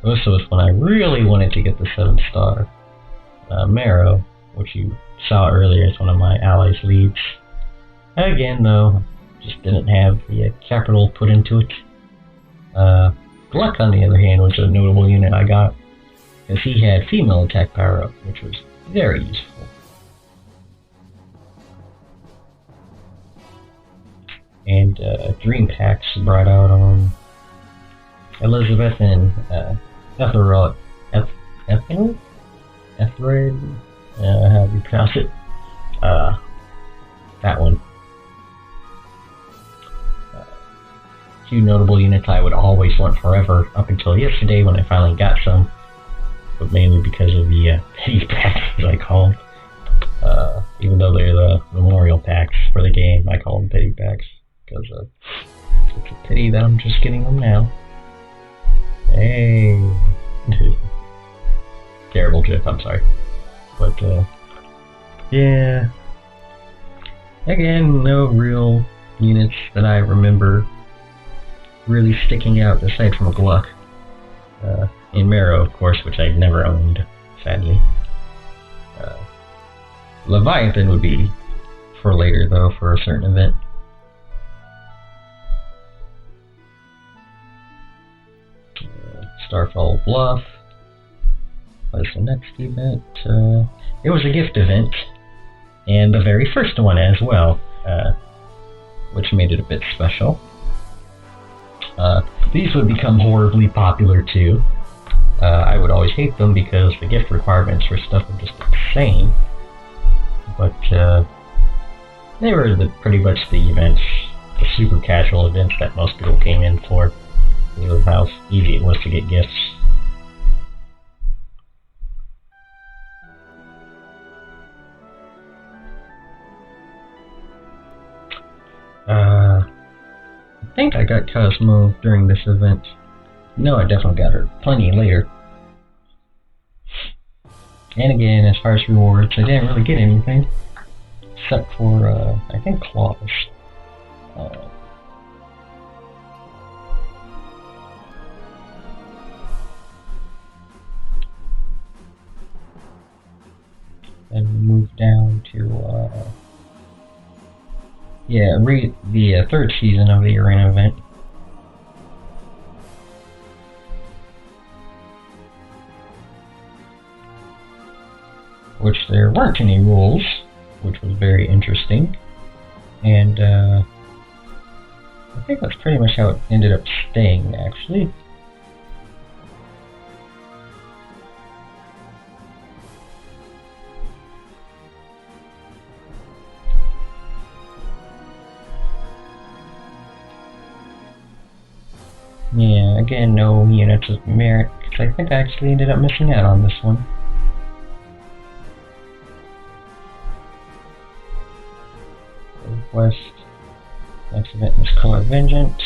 This was when I really wanted to get the 7-star Marrow, which you saw earlier as one of my allies' leads. Again, though, just didn't have the capital put into it. Gluck, on the other hand, was a notable unit I got, because he had female attack power-up, which was very useful. And Dream Packs brought out Elizabeth and Ethered, how do you pronounce it? That one. Two notable units I would always want forever, up until yesterday when I finally got some, but mainly because of the petty packs, as I call them. Even though they're the memorial packs for the game, I call them pity packs because it's a pity that I'm just getting them now. Hey, terrible GIF. I'm sorry, but yeah. Again, no real units that I remember really sticking out aside from Gluck. In Marrow, of course, which I never owned, sadly. Leviathan would be for later, though, for a certain event. Starfall Bluff was the next event. It was a gift event, and the very first one as well, which made it a bit special. These would become horribly popular too. I would always hate them because the gift requirements for stuff were just insane. But they were pretty much the events, the super casual events that most people came in for, because of how easy it was to get gifts. I think I got Cosmo during this event. No, I definitely got her plenty later. And again, as far as rewards, I didn't really get anything. Except for, I think claws. And we move down to, yeah, the third season of the arena event. Which there weren't any rules, which was very interesting. And I think that's pretty much how it ended up staying, actually. Yeah, again, no units of merit, because I think I actually ended up missing out on this one. West. Next event was Color Vengeance.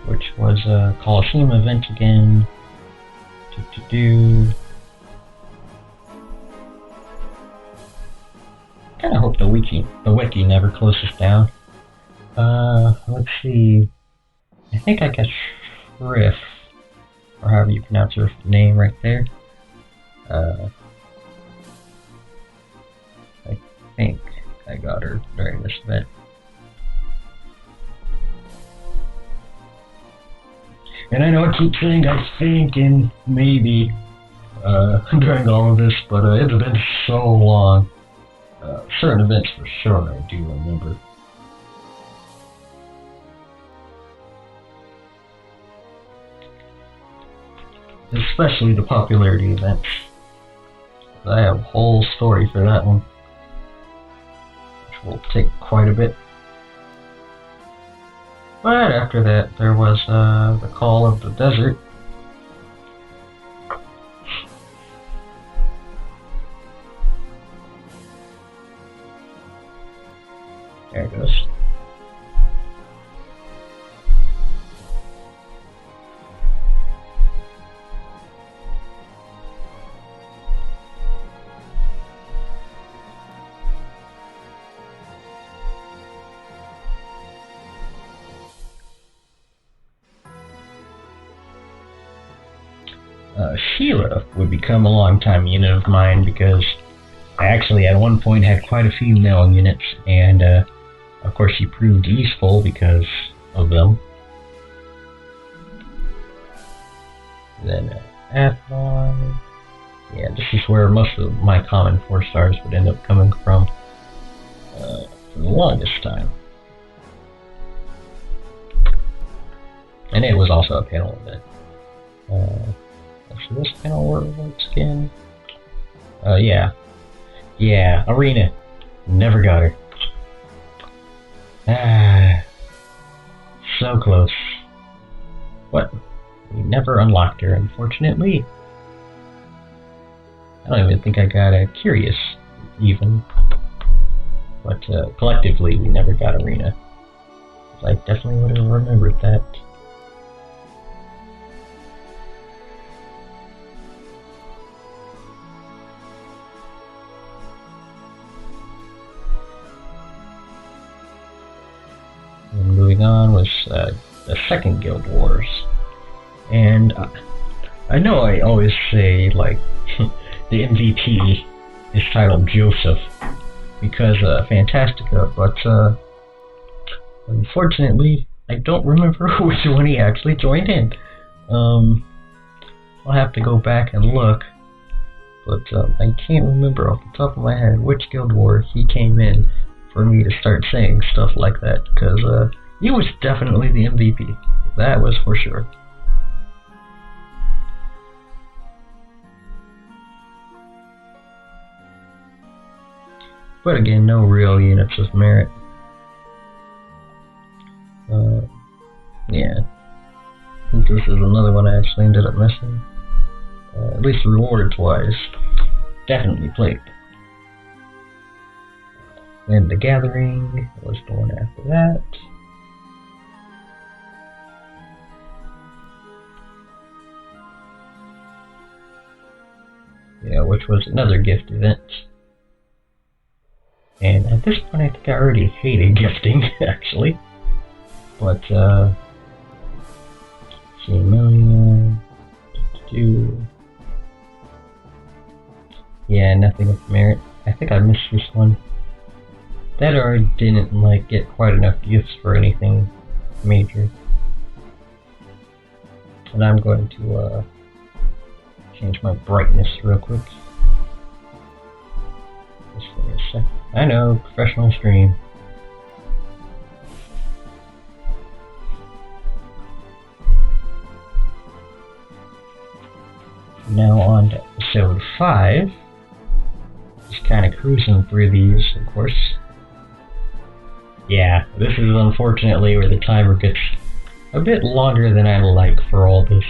Which was a Coliseum event again. Kinda hope the wiki never closes down. Let's see. I think I got Shrift, or however you pronounce her name right there. I think I got her during this event. And I know I keep saying I think and maybe during all of this, but it's been so long. Certain events for sure I do remember. Especially the popularity events. I have a whole story for that one, which will take quite a bit. But after that, there was the Call of the Desert. There it goes. Sheila would become a long-time unit of mine because I actually at one point had quite a few male units, and of course she proved useful because of them. Then Athlon. Yeah, this is where most of my common 4 stars would end up coming from for the longest time. And it was also a panel event. So this panel once again. Yeah, Arena. Never got her. Ah, so close. never unlocked her, unfortunately. I don't even think I got a Curious, even. But collectively, we never got Arena. I definitely would have remembered that. And moving on was the second Guild Wars. And I know I always say, like, the MVP is titled Joseph because Fantasica, but unfortunately, I don't remember which one he actually joined in. I'll have to go back and look, but I can't remember off the top of my head which Guild War he came in for me to start saying stuff like that, because he was definitely the MVP. That was for sure. But again, no real units of merit. Yeah. I think this is another one I actually ended up missing. At least rewards-wise. Definitely played. Then The Gathering was the one after that. Yeah, which was another gift event. And at this point, I think I already hated gifting, actually. But, see, million, yeah, nothing of merit. I think I missed this one. That or I didn't, like, get quite enough gifts for anything major. And I'm going to, change my brightness real quick. Just give me a sec. I know, professional stream. Now on to episode 5. Just kind of cruising through these, of course. Yeah, this is unfortunately where the timer gets a bit longer than I like for all this.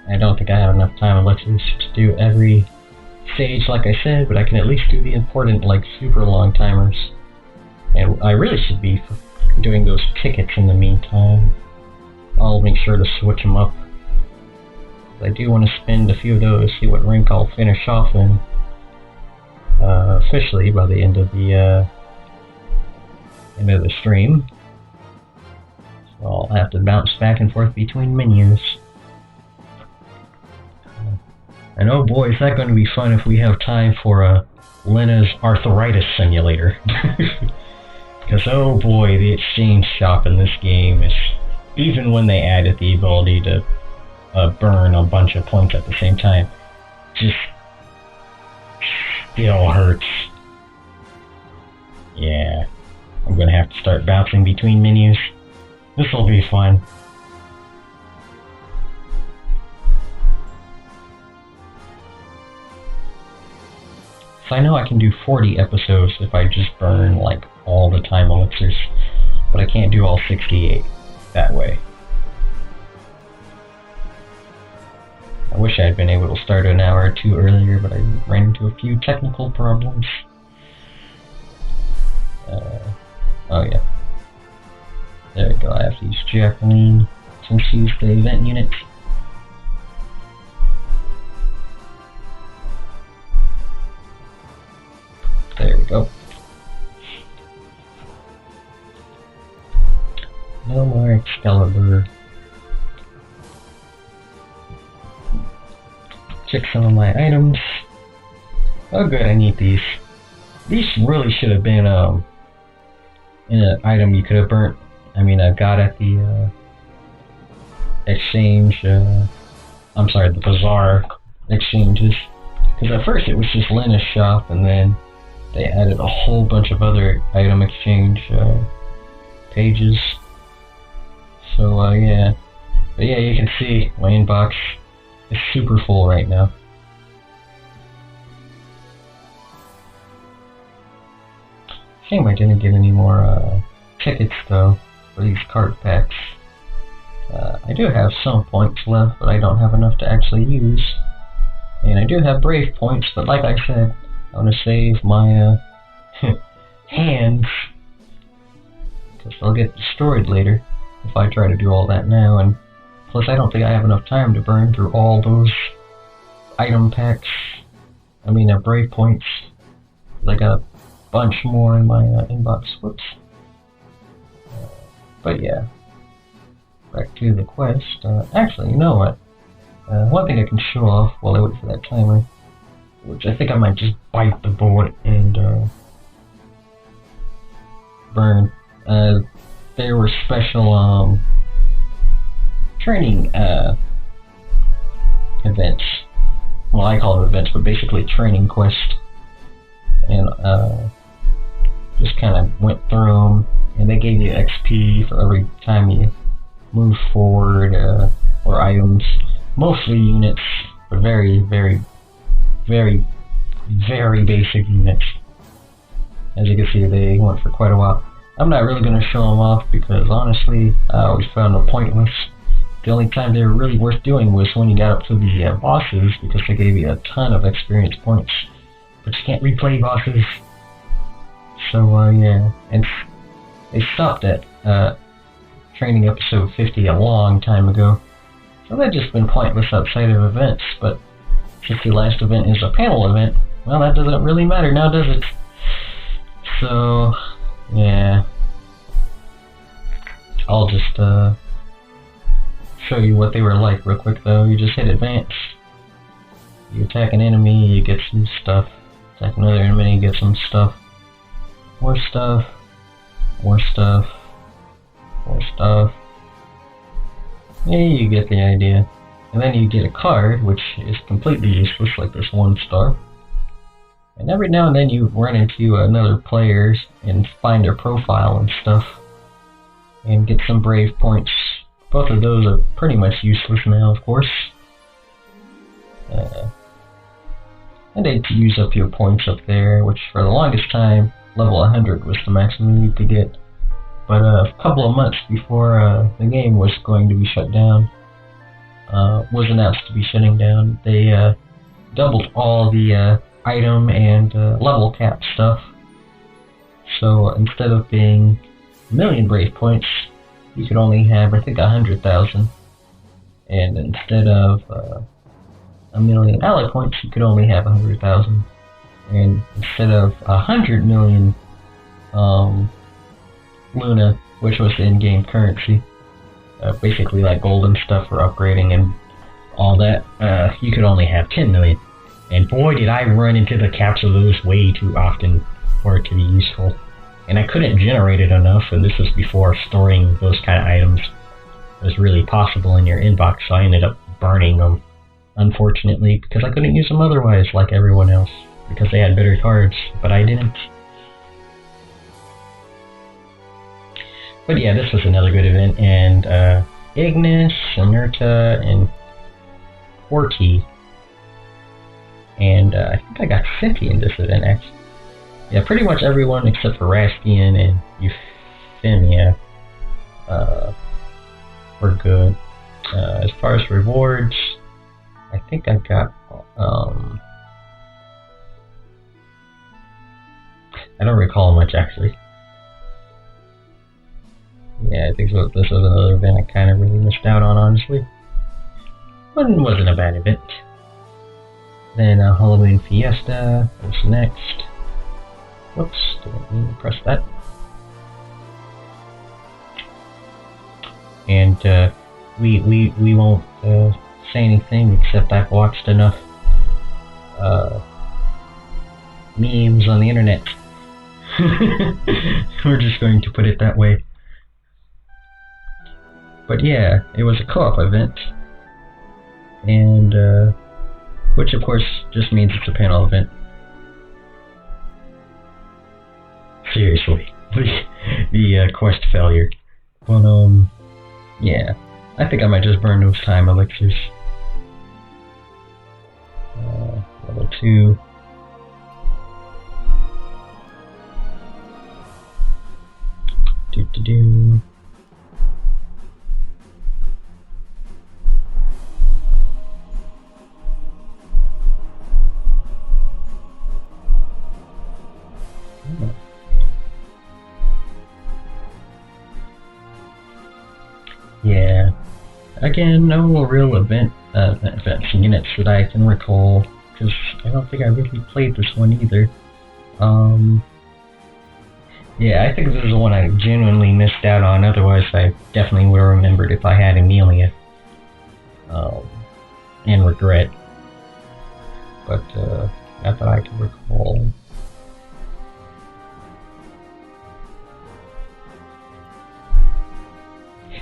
I don't think I have enough time on Lexus to do every stage like I said, but I can at least do the important, like, super long timers. And I really should be doing those tickets in the meantime. I'll make sure to switch them up. I do want to spend a few of those, see what rank I'll finish off in. Officially by the end of the stream. So I'll have to bounce back and forth between menus. And oh boy, is that going to be fun if we have time for Lena's arthritis simulator. Because oh boy, the exchange shop in this game is, even when they added the ability to burn a bunch of points at the same time, just still hurts. Yeah, I'm gonna have to start bouncing between menus. This'll be fun. So I know I can do 40 episodes if I just burn, like, all the time elixirs, but I can't do all 68 that way. I wish I had been able to start an hour or two earlier, but I ran into a few technical problems. Oh yeah. There we go, I have to use Jacqueline since she's the event unit. There we go. No more Excalibur. Check some of my items. Oh good, I need these. These really should have been in an item you could have burnt. I mean, I got at the exchange. I'm sorry, the bazaar exchanges. Because at first it was just Lena's shop, and then they added a whole bunch of other item exchange pages. So yeah, but yeah, you can see my inbox is super full right now. Shame I didn't get any more tickets though for these card packs. I do have some points left, but I don't have enough to actually use. And I do have brave points, but like I said, I want to save my hands, because they'll get destroyed later if I try to do all that now. And plus, I don't think I have enough time to burn through all those item packs. I mean, brave points. I got a bunch more in my inbox. Whoops. But yeah, back to the quest. Actually, you know what? One thing I can show off while I wait for that timer, which I think I might just bite the bullet and burn. There were special training events. Well, I call them events, but basically training quests. And just kind of went through them, and they gave you XP for every time you move forward, or items. Mostly units, but very, very, very, very basic units. As you can see, they went for quite a while. I'm not really going to show them off because honestly, I always found them pointless. The only time they were really worth doing was when you got up to the bosses, because they gave you a ton of experience points. But you can't replay bosses. So yeah, and they stopped at training episode 50 a long time ago. So they've just been pointless outside of events, but since the last event is a panel event, well, that doesn't really matter now, does it? So, yeah. I'll just show you what they were like real quick though. You just hit advance. You attack an enemy, you get some stuff. Attack another enemy, you get some stuff. More stuff. More stuff. More stuff. Yeah, you get the idea. And then you get a card, which is completely useless, like this 1 star. And every now and then you run into another player and find their profile and stuff. And get some brave points. Both of those are pretty much useless now, of course. And they use up your points up there, which for the longest time, level 100 was the maximum you could get. But a couple of months before the game was going to be shut down, was announced to be shutting down, they doubled all the item and level cap stuff. So instead of being 1 million brave points, you could only have, I think, 100,000. And instead of 1 million ally points, you could only have 100,000. And instead of 100 million Luna, which was the in-game currency, basically like gold and stuff for upgrading and all that, you could only have 10 million. And boy, did I run into the caps of those way too often for it to be useful. And I couldn't generate it enough, and this was before storing those kind of items was really possible in your inbox, so I ended up burning them, unfortunately, because I couldn't use them otherwise like everyone else, because they had better cards, but I didn't. But yeah, this was another good event, and Ignis, Anerta, and Corky, and I think I got Seti in this event, actually. Yeah, pretty much everyone except for Rastian and Euphemia were good. As far as rewards, I think I got, I don't recall much actually. Yeah, I think this was another event I kind of really missed out on, honestly. But it wasn't a bad event. Then Halloween Fiesta was next. Whoops, didn't mean to press that. And we won't say anything except I've watched enough memes on the internet. We're just going to put it that way. But yeah, it was a co-op event, and which of course just means it's a panel event. Seriously, the quest failure. But yeah, I think I might just burn those time elixirs. Level 2. Again, no real events units that I can recall, because I don't think I really played this one either. Yeah, I think this is the one I genuinely missed out on, otherwise I definitely would have remembered if I had Amelia. And regret. But, not that I can recall.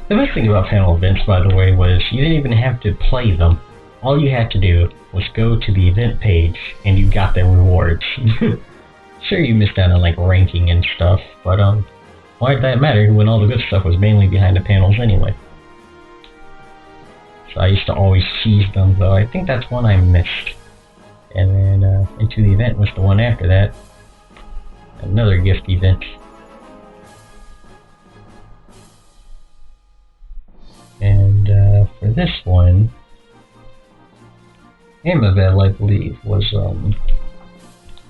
The best thing about panel events, by the way, was you didn't even have to play them. All you had to do was go to the event page, and you got the rewards. Sure, you missed out on, like, ranking and stuff, but, why'd that matter when all the good stuff was mainly behind the panels anyway? So I used to always seize them, though. I think that's one I missed. And then, Into the Event was the one after that. Another gift event. And, for this one, Amabel, I believe, was,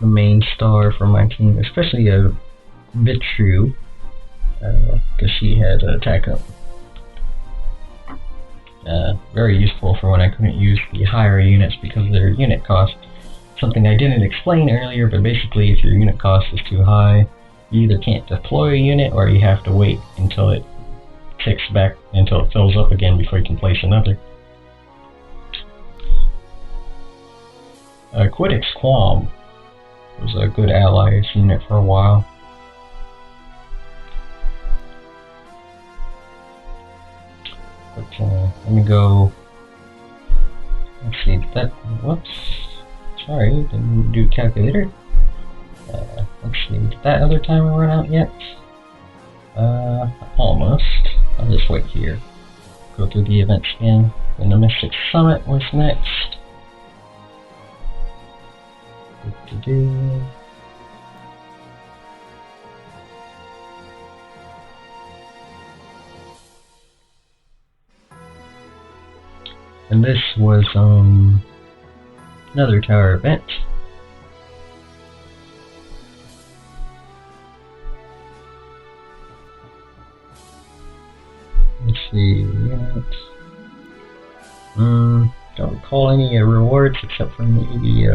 the main star for my team, especially a bit true, because she had attack up. Very useful for when I couldn't use the higher units because of their unit cost. Something I didn't explain earlier, but basically if your unit cost is too high, you either can't deploy a unit or you have to wait until it ticks back, until it fills up again before you can place another. Quiddix Qualm was a good allies unit for a while. But let me go. Let's see, whoops. Sorry, didn't do calculator. Let's see, did that other timer run out yet? Almost. I'll just wait here. Go through the events again. Then the Mystic Summit was next. And this was another tower event. Let's see, units. Don't recall any rewards except for maybe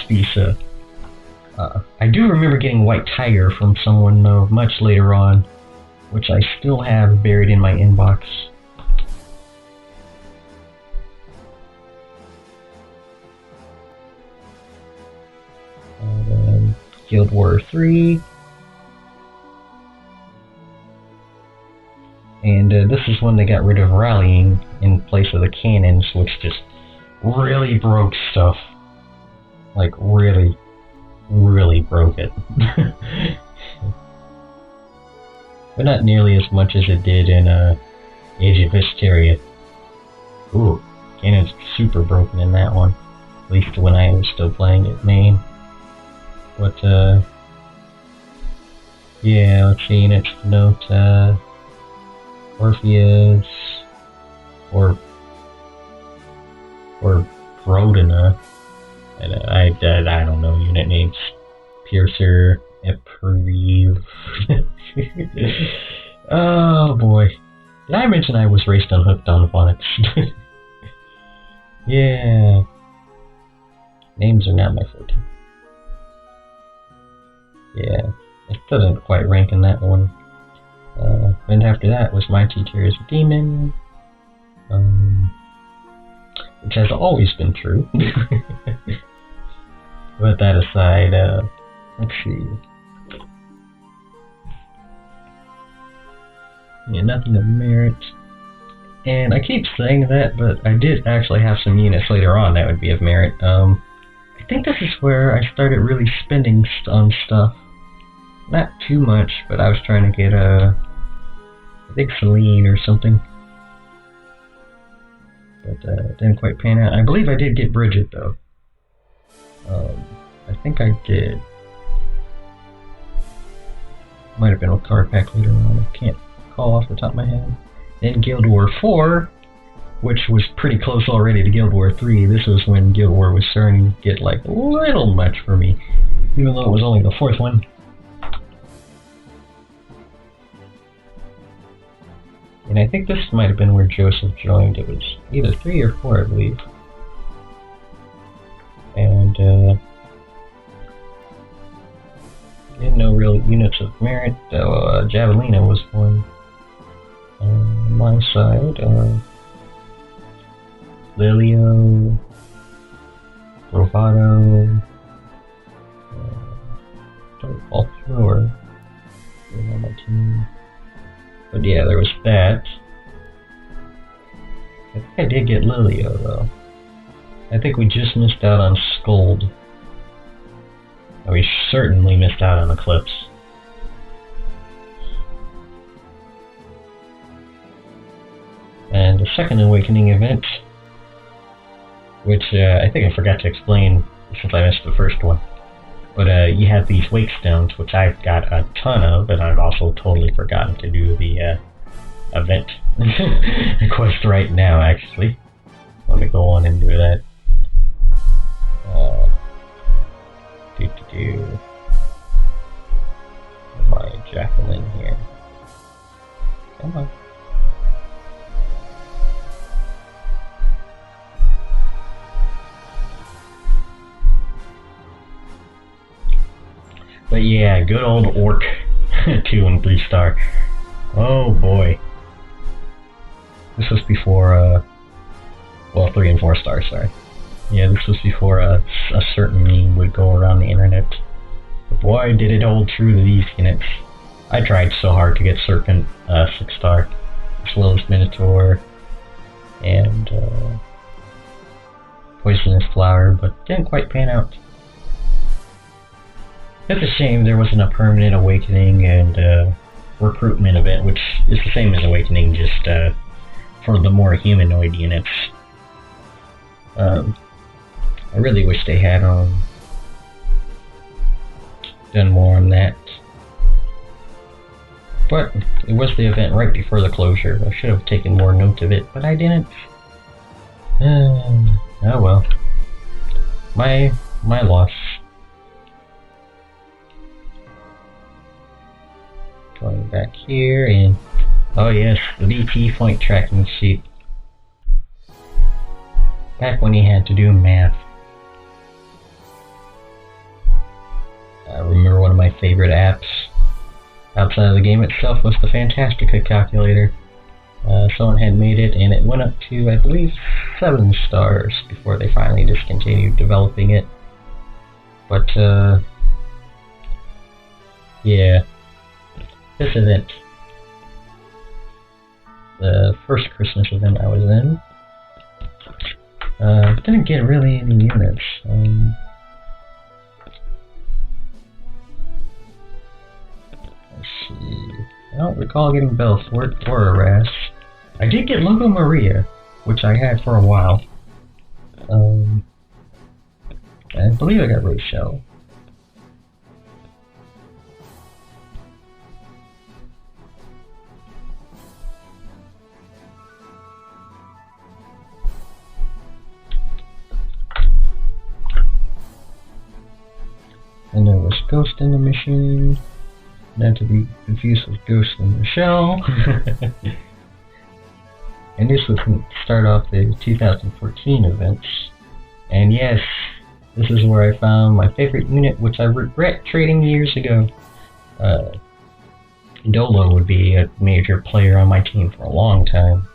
Spisa. I do remember getting White Tiger from someone though much later on, which I still have buried in my inbox. And then Guild War 3. And this is when they got rid of rallying in place of the cannons, which just really broke stuff. Like, really, really broke it. But not nearly as much as it did in Age of Hysteria. Ooh, cannon's super broken in that one. At least when I was still playing it main. But, yeah, let's see, next note, Orpheus, or Brodina, and I don't know unit names. Piercer, Eprive. Oh boy. Did I mention I was raced unhooked on phonics? Yeah. Names are not my forte. Yeah. I still didn't quite rank in that one. And after that was my teacher is a demon. Which has always been true. But that aside, let's see. Yeah, nothing of merit. And I keep saying that, but I did actually have some units later on that would be of merit. I think this is where I started really spending on stuff. Not too much, but I was trying to get I think Celine or something. But it didn't quite pan out. I believe I did get Bridget though. I think I did. Might have been a card pack later on. I can't call off the top of my head. Then Guild War 4, which was pretty close already to Guild War 3. This was when Guild War was starting to get like a little much for me, even though it was only the fourth one. And I think this might have been where Joseph joined. It was either 3 or 4, I believe. And, no real units of merit, though Javelina was one. On my side, Lilio, Bravado, all thrower on my team. But yeah, there was that. I think I did get Lilio though. I think we just missed out on Scold. And we certainly missed out on Eclipse. And the second Awakening event, which I think I forgot to explain since I missed the first one. But you have these wake stones, which I've got a ton of, and I've also totally forgotten to do the event quest right now, actually. Let me go on and do that. My Jacqueline here. Come on. But yeah, good old Orc 2 and 3 star. Oh boy. This was before, well, 3 and 4 stars, sorry. Yeah, this was before a certain meme would go around the internet. But boy, did it hold true to these units. I tried so hard to get Serpent 6 star, as well as Minotaur, and Poisonous Flower, but didn't quite pan out. It's a shame there wasn't a permanent Awakening and recruitment event, which is the same as Awakening, just for the more humanoid units. I really wish they had done more on that. But it was the event right before the closure. I should have taken more note of it, but I didn't. Oh well. My loss. Going back here and oh yes, the VT flight tracking sheet. Back when he had to do math. I remember one of my favorite apps outside of the game itself was the Fantasica calculator. Someone had made it and it went up to, I believe, 7 stars before they finally discontinued developing it. But, yeah. This event, the first Christmas event I was in, didn't get really any units. Let's see. I don't recall getting Belfort or Arras. I did get Logo Maria, which I had for a while. I believe I got Rochelle. And there was Ghost in the Machine, not to be confused with Ghost in the Shell. And this was to start off the 2014 events. And yes, this is where I found my favorite unit, which I regret trading years ago. Dolo would be a major player on my team for a long time.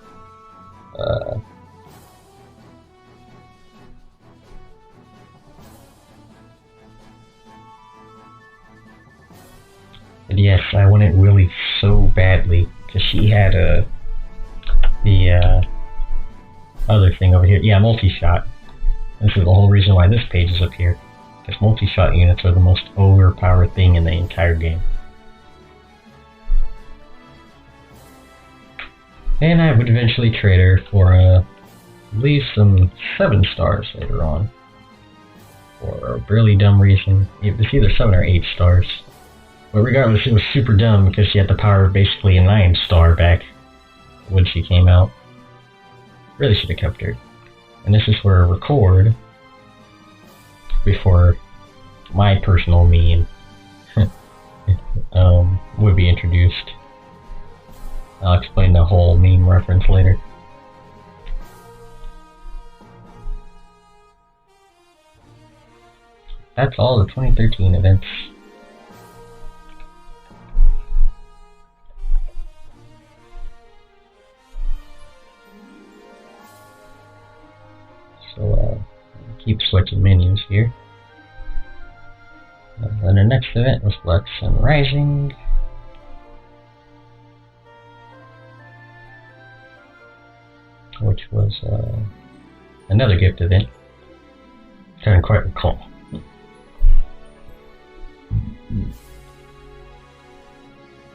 But yes, I wanted Willie so badly, because she had the other thing over here. Yeah, multi-shot. This is the whole reason why this page is up here. Because multi-shot units are the most overpowered thing in the entire game. And I would eventually trade her for, I believe, some 7 stars later on. For a really dumb reason. It was either 7 or 8 stars. But regardless, it was super dumb because she had the power of basically a 9 star back when she came out. Really should have kept her. And this is where record, before my personal meme would be introduced. I'll explain the whole meme reference later. That's all the 2013 events. So, keep switching menus here. Then the next event was Black Sun Rising. Which was another gift event. Couldn't quite recall.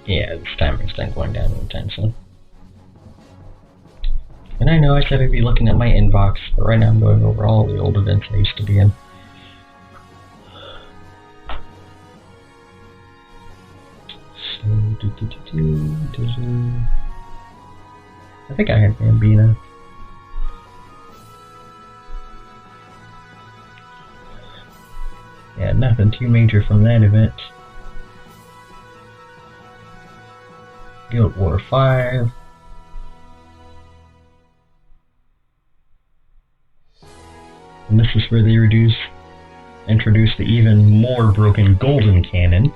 Yeah, this timer's not going down anytime soon. And I know I said I'd be looking at my inbox, but right now I'm going over all the old events I used to be in. I think I had Bambina. Yeah, nothing too major from that event. Guild War 5. And this is where they introduce the even more broken golden cannon.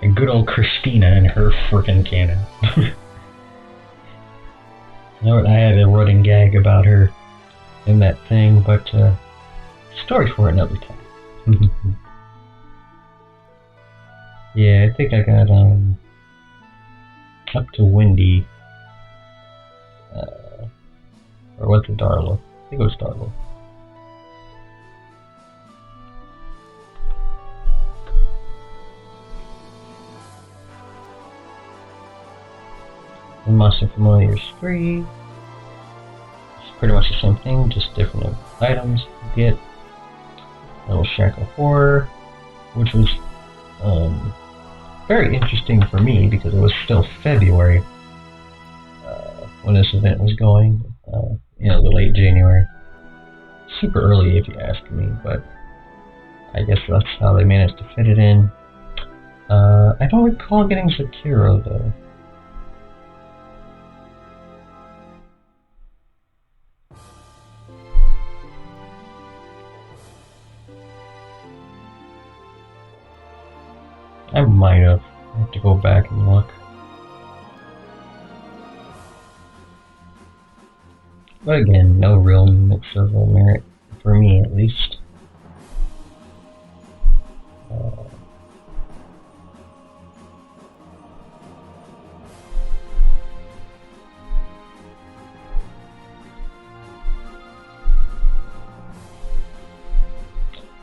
And good old Christina and her frickin' cannon. I had a running gag about her in that thing, but story for another time. Yeah, I think I got up to Windy, or what's it, Darla? I think it was Darla. And Monster Familiars 3. It's pretty much the same thing, just different items you get. Little Shack of Horror, which was very interesting for me because it was still February when this event was going, the late January. Super early if you ask me, but I guess that's how they managed to fit it in. I don't recall getting Zakiro though. I might have. I have to go back and look. But again, no real mix of merit, for me at least.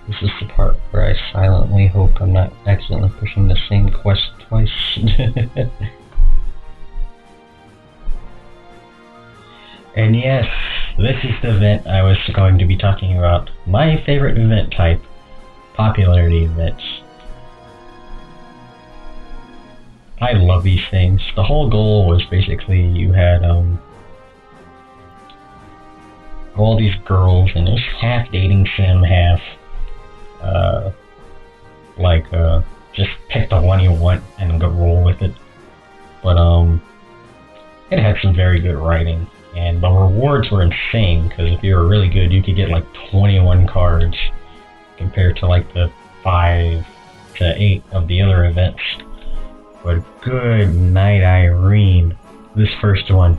This is the part where I silently hope I'm not accidentally pushing the same quest twice. And yes, this is the event I was going to be talking about. My favorite event type, popularity events. I love these things. The whole goal was basically you had all these girls, and it was half dating sim, half just pick the one you want and go roll with it. But it had some very good writing, and the rewards were insane, because if you were really good you could get like 21 cards compared to like the 5 to 8 of the other events. But good night, Irene. This first one,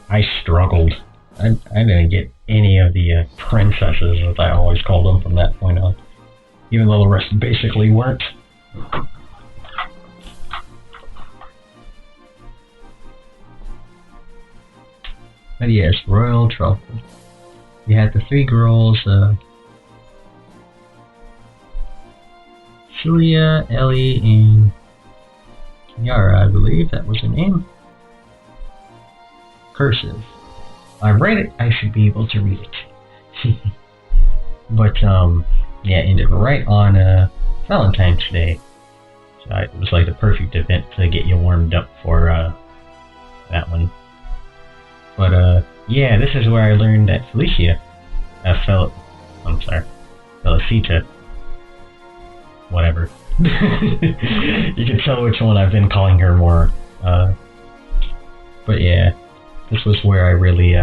I struggled. I didn't get any of the princesses, as I always called them from that point on, even though the rest basically weren't. But yes, Royal Truffle. You had the 3 girls, Celia, Ellie, and Yara, I believe that was her name. Cursive. I read it, I should be able to read it. But, yeah, it ended right on Valentine's Day. So it was like the perfect event to get you warmed up for that one. But, yeah, this is where I learned that Felicia fell I'm sorry. Felicita. Whatever. You can tell which one I've been calling her more. But yeah, this was where I really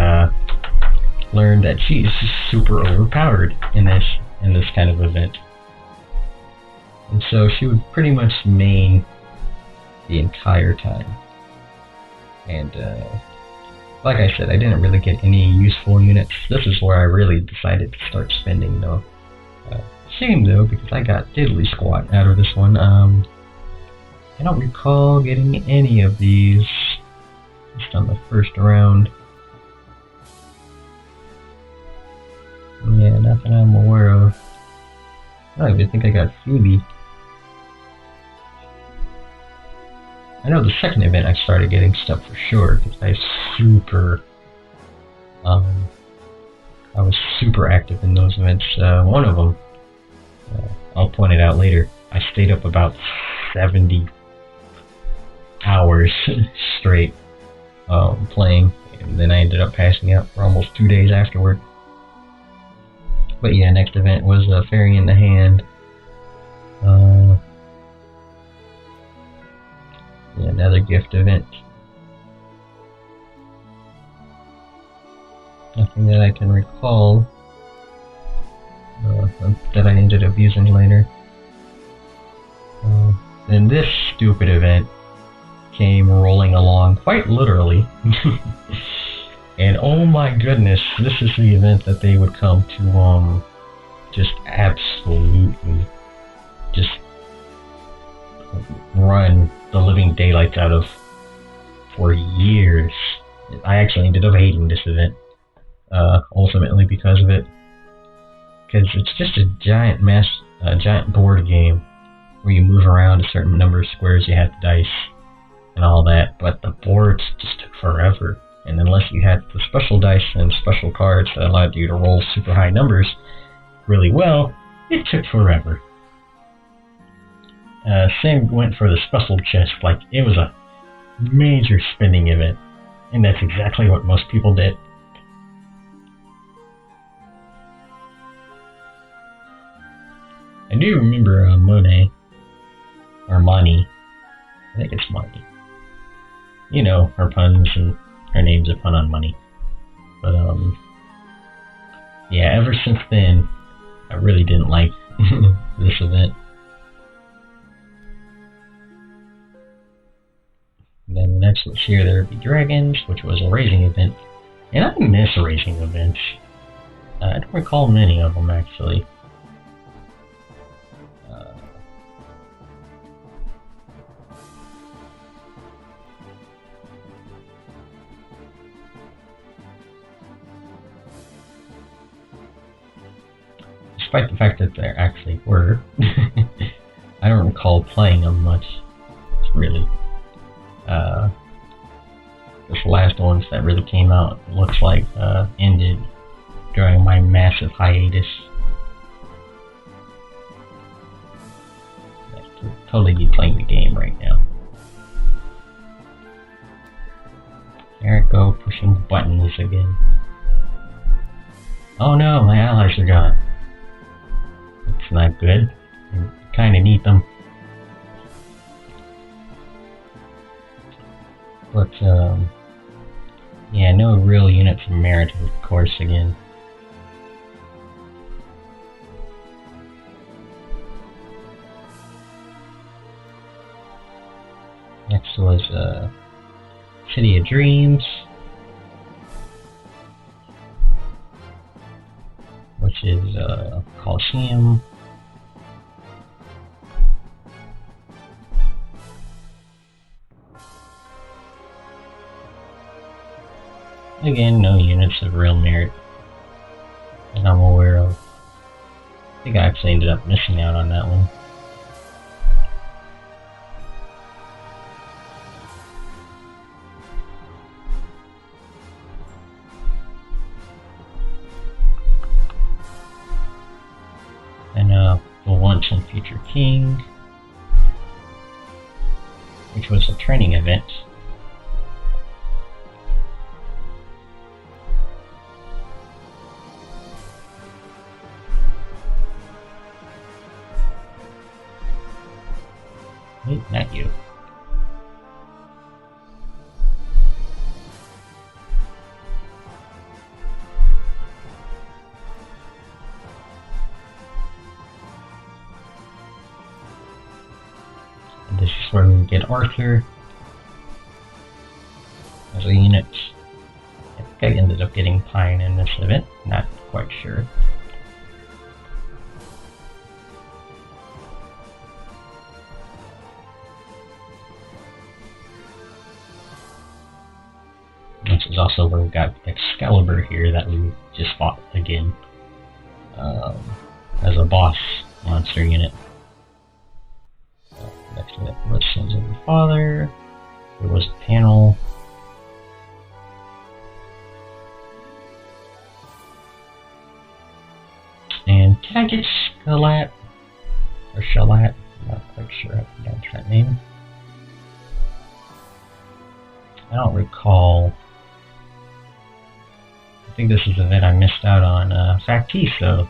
learned that she's super overpowered in this kind of event. And so she would pretty much main the entire time. And like I said, I didn't really get any useful units. This is where I really decided to start spending though. Shame though, because I got diddly squat out of this one. I don't recall getting any of these just on the first round. Yeah, nothing I'm aware of. I don't even think I got Phoebe. I know the second event I started getting stuff for sure, because I was super active in those events. One of them, I'll point it out later, I stayed up about 70 hours straight playing, and then I ended up passing out for almost 2 days afterward. But yeah, next event was Fairy in the Hand. Yeah, another gift event. Nothing that I can recall that I ended up using later. Then this stupid event came rolling along, quite literally. And oh my goodness, this is the event that they would come to just absolutely just run the living daylights out of for years. I actually ended up hating this event, ultimately because of it. Because it's just a giant giant board game where you move around a certain number of squares, you have the dice and all that, but the boards just took forever. And unless you had the special dice and special cards that allowed you to roll super high numbers really well, it took forever. Same went for the special chest. Like, it was a major spending event, and that's exactly what most people did. I do remember Monet, or Money. I think it's Money. You know, her puns, and her name's a pun on money. But yeah, ever since then, I really didn't like this event. And then next, let's hear There Be Dragons, which was a racing event. And I miss racing events. I don't recall many of them, actually. Despite the fact that there actually were. I don't recall playing them much, really. This last ones that really came out looks like ended during my massive hiatus. I could totally be playing the game right now. There I go, pushing buttons again. Oh no, my allies are gone. It's not good. I kinda need them. But, yeah, no real units of merit, of course, again. Next was, City of Dreams, which is, Coliseum. Again, no units of real merit that I'm aware of. I think I actually ended up missing out on that one. And the Once and Future King, which was a training event. get Arthur as a unit. I think I ended up getting Pine in this event, not quite sure. This is also where we got Excalibur here that we just fought again as a boss monster unit. Next unit was Sins of the Father. There was a panel. And can I get Shalat? Or Shalat? I'm not quite sure how to pronounce that name. I don't recall. I think this is an event I missed out on. Fantasica,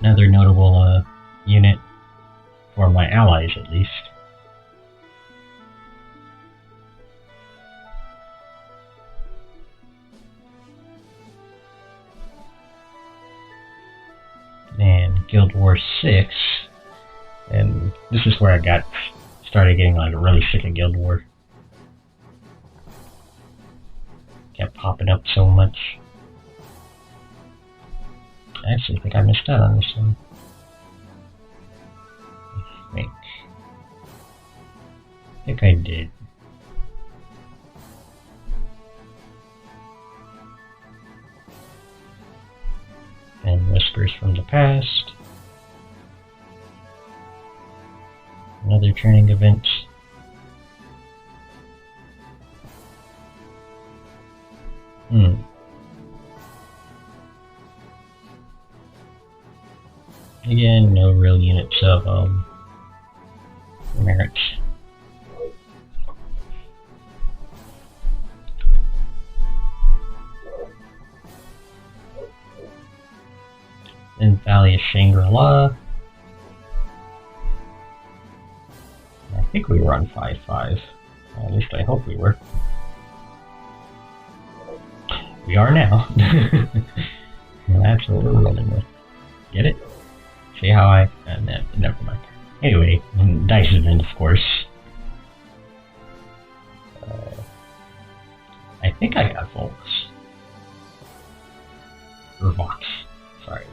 another notable unit for my allies, at least. And Guild Wars 6, and this is where I started getting like really sick of Guild War. Kept popping up so much. I actually think I missed out on this one. I think I did. And Whispers from the Past. Another training event. Again, no real units of merit. Then Valley of Shangri-La. I think we were on 5-5. At least I hope we were. We are now. That's what we're rolling with. Get it? See how I... never mind. Anyway, Dice event, of course. I think I got Volks. Or Vox. Sorry.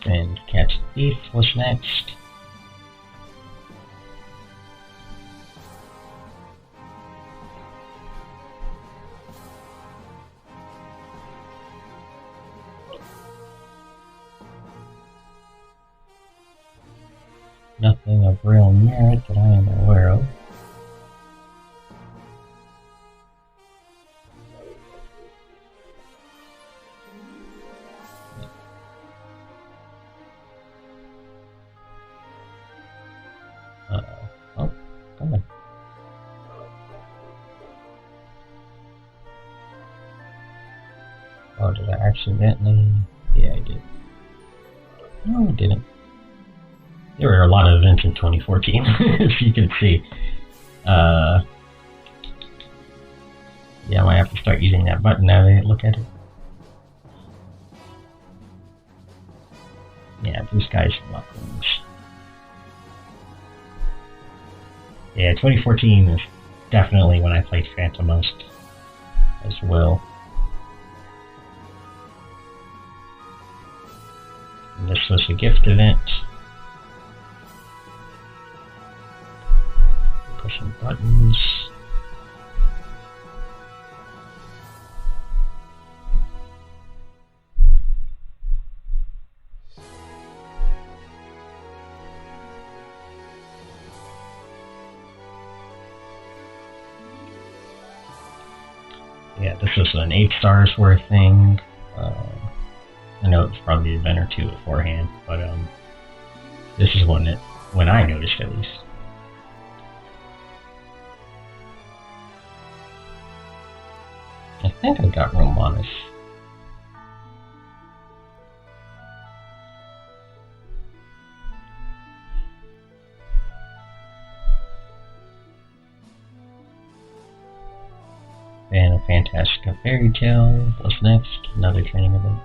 And Cat's Thief was next. Nothing of real merit that I am aware of. Oh, come on. Oh, did I accidentally? Yeah, I did. No, I didn't. There were a lot of events in 2014, as you can see. Yeah, I might have to start using that button now that I look at it. Yeah, blue skies and weapons. Yeah, 2014 is definitely when I played Fanta most as well. And this was a gift event. Pushing buttons. Yeah, this was an 8 stars worth thing. I know it was probably an event or two beforehand, but this is when I noticed at least. I think I got Romanus. And a Fantasica Fairy Tale was next, another training event.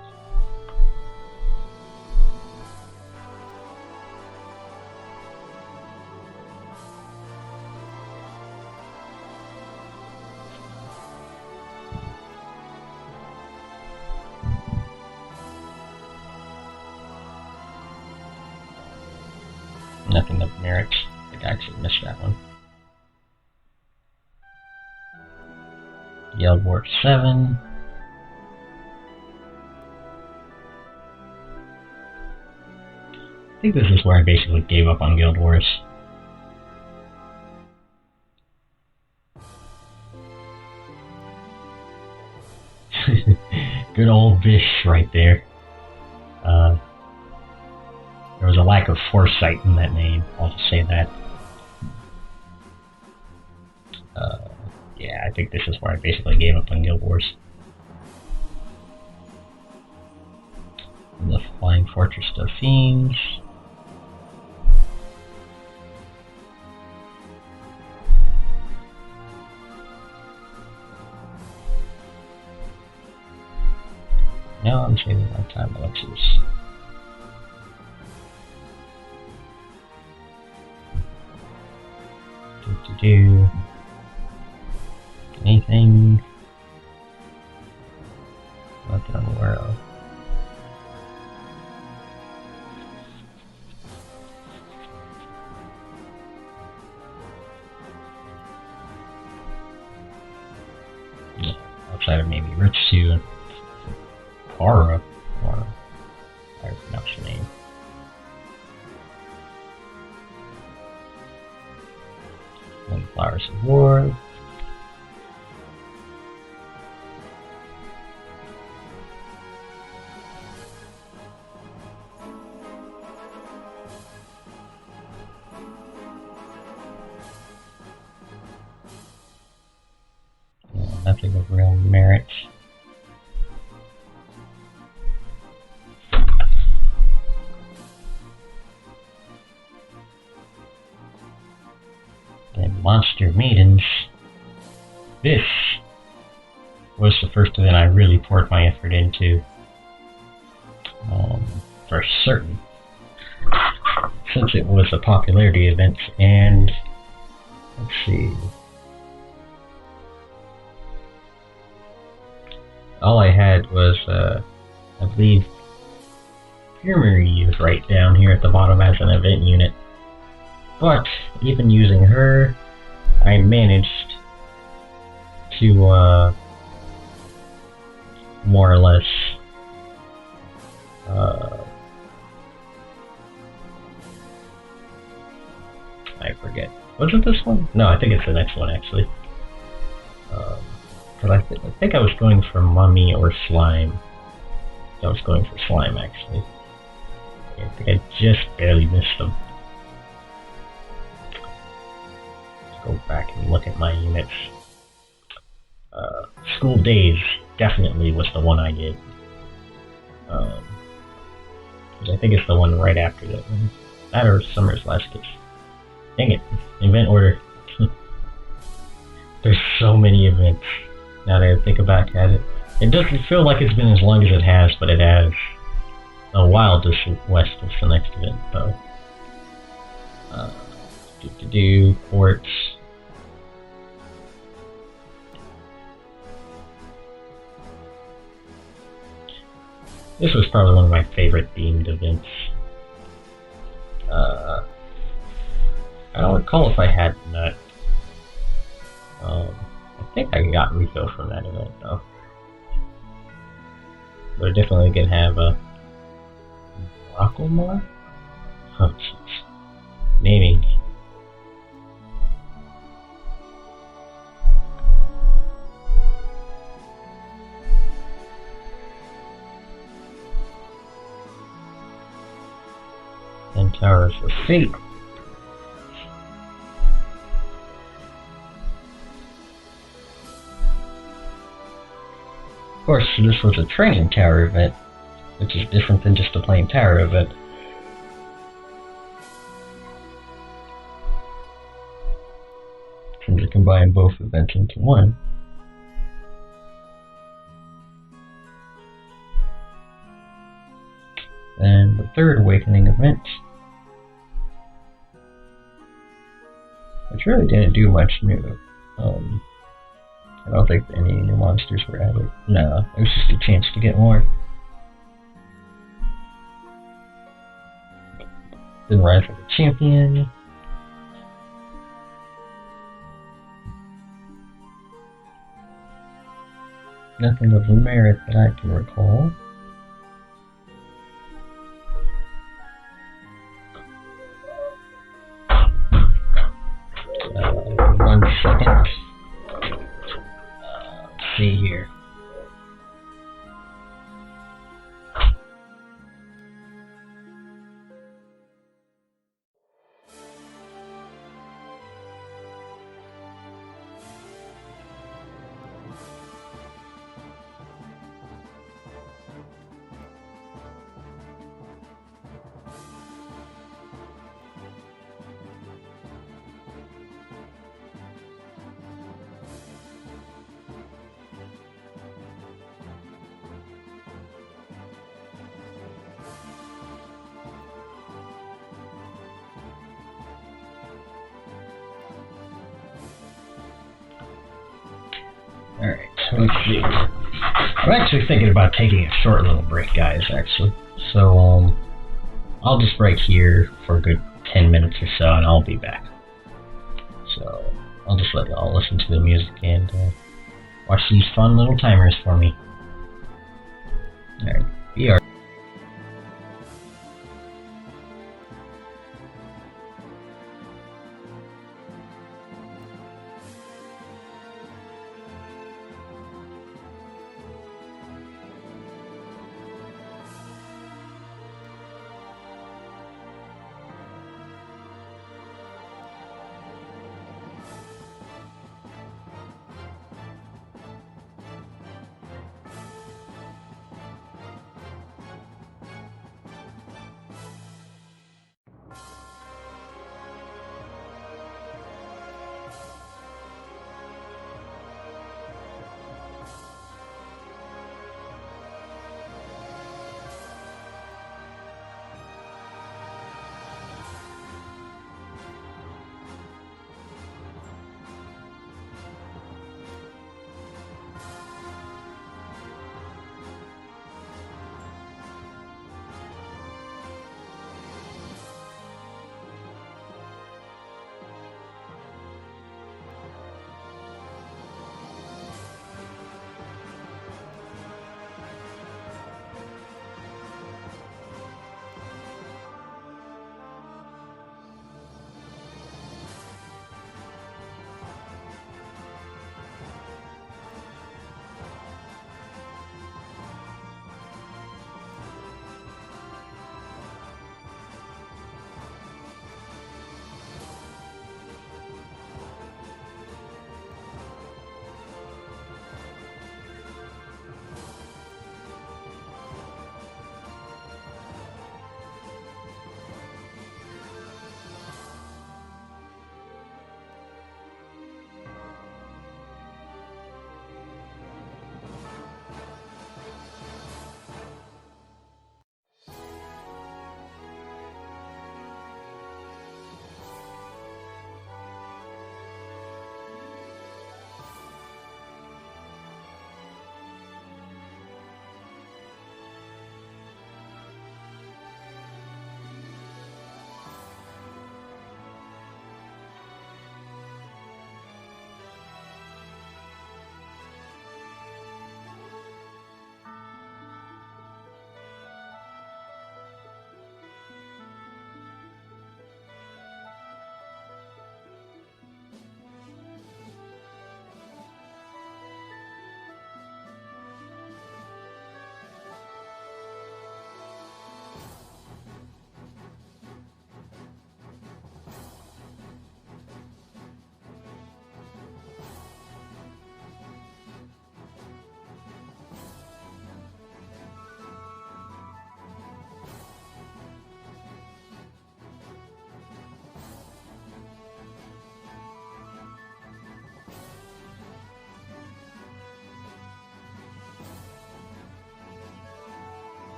nothing of merit. I think I actually missed that one. Guild Wars 7. I think this is where I basically gave up on Guild Wars. Good old Bish right there. There was a lack of foresight in that name, I'll just say that. Yeah, I think this is where I basically gave up on Guild Wars. And the Flying Fortress of Fiends. Now I'm saving my time elixirs. Do anything not that I'm aware of. Yeah, outside of maybe Ritsu and Aura, or I pronounce the name. And Flowers of War. Nothing of real merit. And Monster Maidens. This was the first event I really poured my effort into. For certain. Since it was a popularity event, and let's see. All I had was, I believe, Fury is right down here at the bottom as an event unit. But, even using her, I managed to, more or less, I forget. Was it this one? No, I think it's the next one, actually. Because I think I was going for Mummy or Slime. I was going for Slime, actually. I think I just barely missed them. Let's go back and look at my units. School Days definitely was the one I did. I think it's the one right after that one. That or Summer's Last Kiss. Dang it. Event order. There's so many events. Now that I think back at it. It doesn't feel like it's been as long as it has, but it has. The Wildest West was the next event, though. Forts. This was probably one of my favorite themed events. I don't recall if I had Nut. I think I got refill from that event, though. But I definitely can have a Rocklemore? Oh, jeez. Naming. And Towers of Fate. Of course, this was a training tower event, which is different than just a plain tower event. Since you combine both events into one. And the third Awakening event, which really didn't do much new. I don't think any new monsters were added. No, it was just a chance to get more. Then rise like a champion. Nothing of merit that I can recall. One second. Let's see here. Alright, so let's see. I'm actually thinking about taking a short little break, guys, actually. So, I'll just break here for a good 10 minutes or so, and I'll be back. So, I'll just let y'all listen to the music and watch these fun little timers for me. Alright, be right.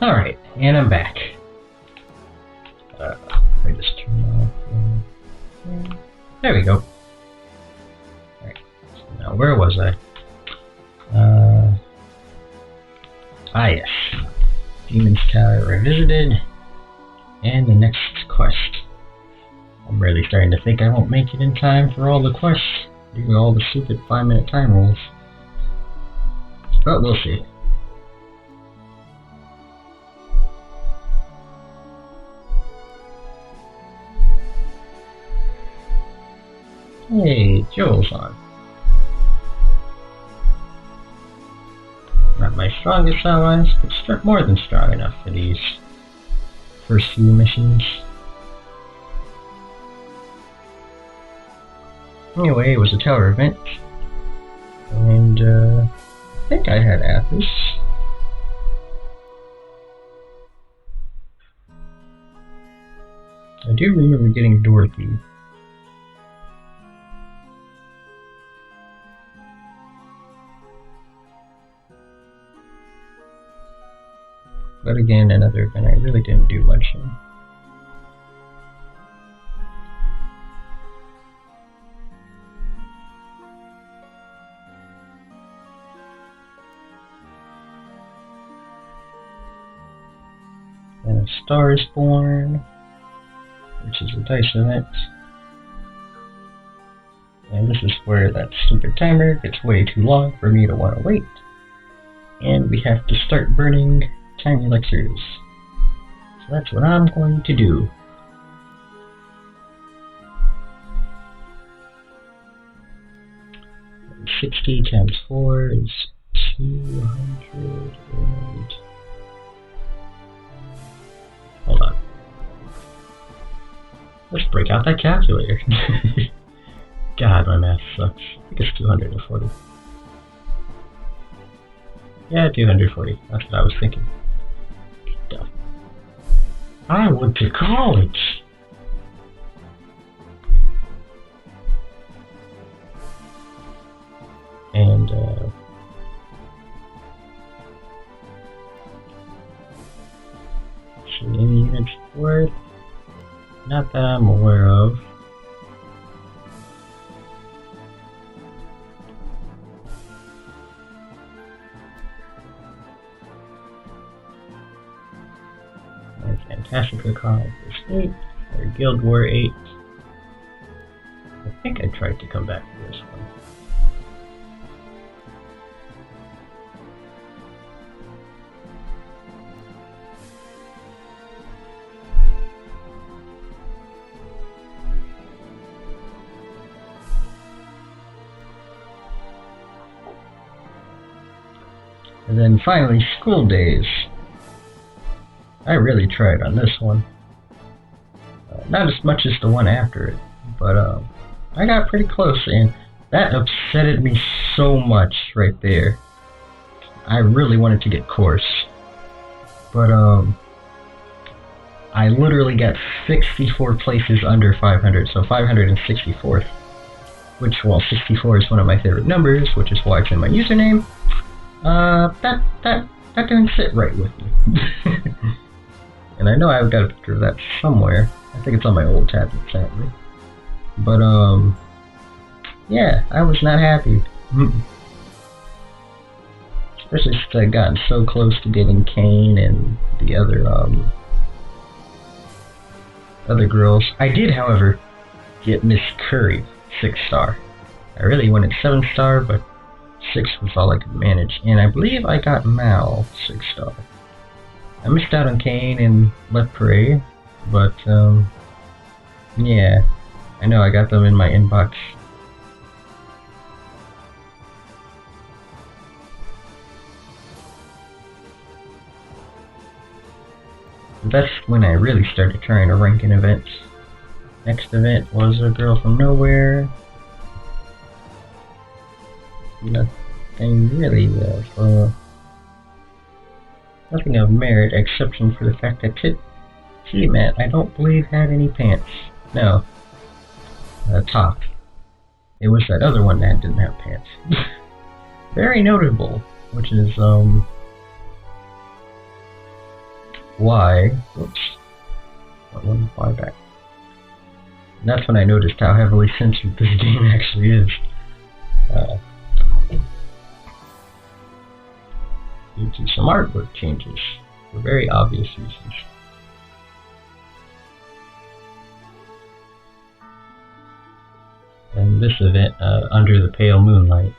Alright, and I'm back. Let me just turn off. There we go. Alright, so now where was I? Yes. Demon's Tower Revisited. And the next quest. I'm really starting to think I won't make it in time for all the quests due to all the stupid 5-minute time rules. But we'll see. Hey, Joel's on. Not my strongest allies, but more than strong enough for these first few missions. Anyway, it was a tower event, and I think I had Athos. I do remember getting Dorothy. But again, another event I really didn't do much in. And A Star is Born, which is a dice event. And this is where that stupid timer gets way too long for me to want to wait. And we have to start burning time elixirs. So that's what I'm going to do. And 60 times 4 is 200 and... Hold on. Let's break out that calculator. God, my math sucks. I think it's 240. Yeah, 240. That's what I was thinking. Stuff. I went to college! And, see any units for it? Not that I'm aware of. Fantasica Con for 8, or Guild War 8. I think I tried to come back to this one. And then finally, School Days. I really tried on this one. Not as much as the one after it, but I got pretty close, and that upsetted me so much right there. I really wanted to get course, but I literally got 64 places under 500, so 564th. Which, well, 64 is one of my favorite numbers, which is why it's in my username. That didn't sit right with me. And I know I've got a picture of that somewhere. I think it's on my old tablet, sadly. But, yeah, I was not happy. Especially since I'd gotten so close to getting Kane and the other, other girls. I did, however, get Miss Curry, 6-star. I really wanted 7-star, but 6 was all I could manage. And I believe I got Mal, 6-star. I missed out on Kane and Let Pray, but, yeah, I know I got them in my inbox. That's when I really started trying to rank in events. Next event was a girl from nowhere. Nothing really nothing of merit, exception for the fact that T-Mat, I don't believe, had any pants. No. Top. It was that other one that didn't have pants. Very notable, which is, Y. Whoops. One Y back. And that's when I noticed how heavily censored this game actually is. Due to some artwork changes for very obvious reasons. And this event, Under the Pale Moonlight,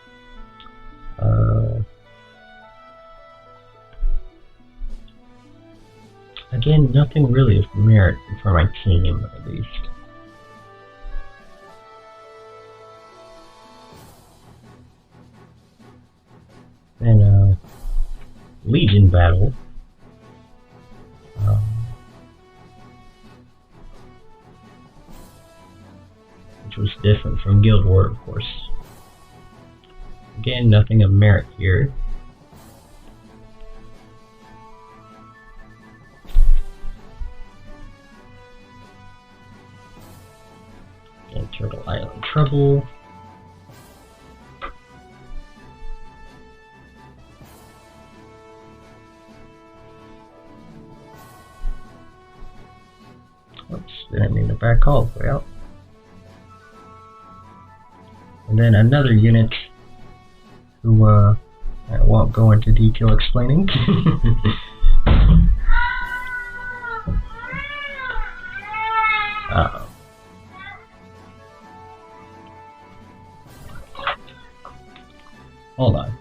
again, nothing really of merit for my team, at least. Then, Legion Battle. Which was different from Guild War, of course. Again, nothing of merit here. Again, Turtle Island Trouble. Oops, didn't mean to back all the way out. And then another unit who I won't go into detail explaining. Hold on.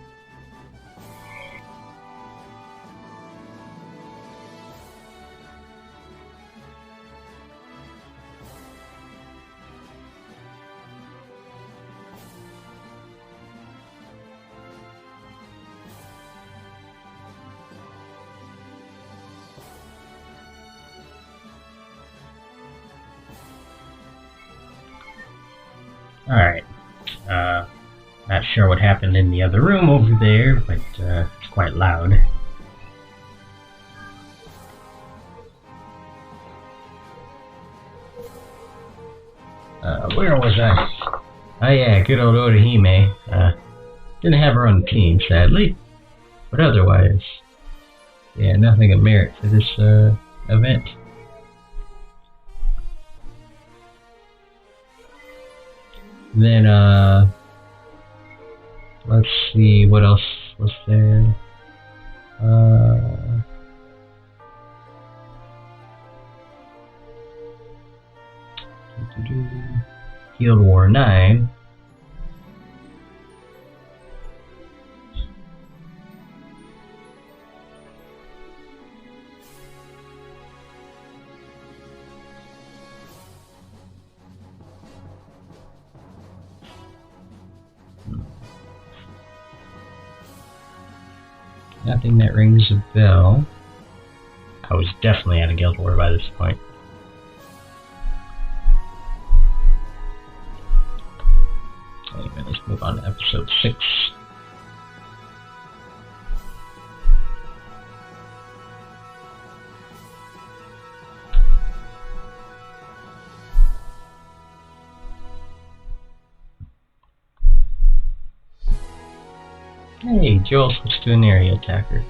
Alright, not sure what happened in the other room over there, but it's quite loud. Where was I? Oh yeah, good old Orihime. Didn't have her on the team, sadly, but otherwise, yeah, nothing of merit for this event. Then, let's see, what else was there? Guild War 9. Nothing that rings a bell. I was definitely at a Guild War by this point. Anyway, let's move on to episode 6. Hey, Joel switched to an area attacker.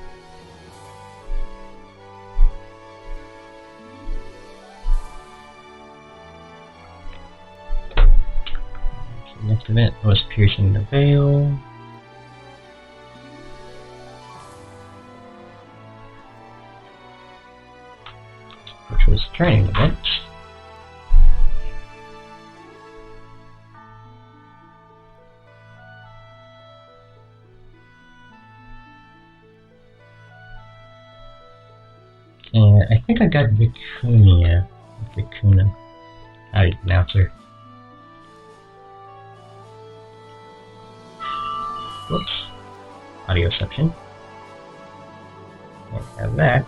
The next event was Piercing the Veil. Which was a training event. And I think I got Vicuna. How do you pronounce her? Whoops. Audio section. Can't have that.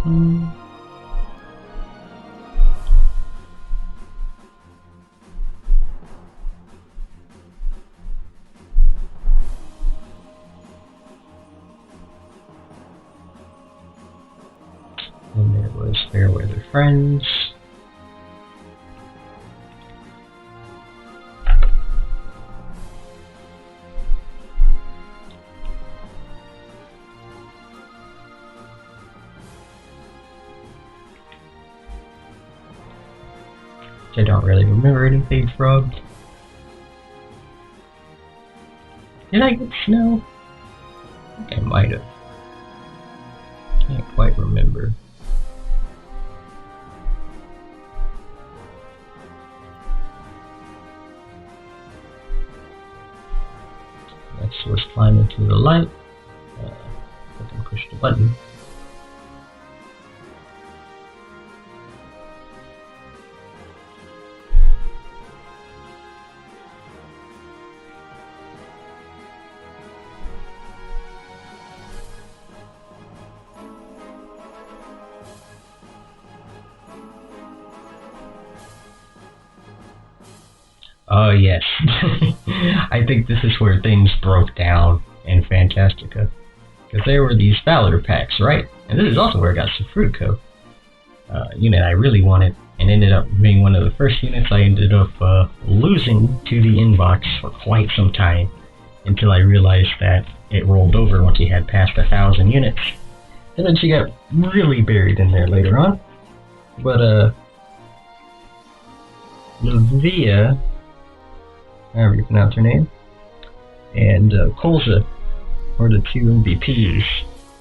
And there was Fair Weather Friends. I don't really remember anything from. Did I get snow? I think I might have. Can't quite remember. Next was climb into the light. I can push the button. Oh yes, I think this is where things broke down in Fantastica. Because there were these Valor packs, right? And this is also where I got some Fruitco. Unit I really wanted, and ended up being one of the first units I ended up losing to the inbox for quite some time. Until I realized that it rolled over once you had passed 1,000 units. And then she got really buried in there later on. But, Livia, however you pronounce her name, and Kolza were the two MVPs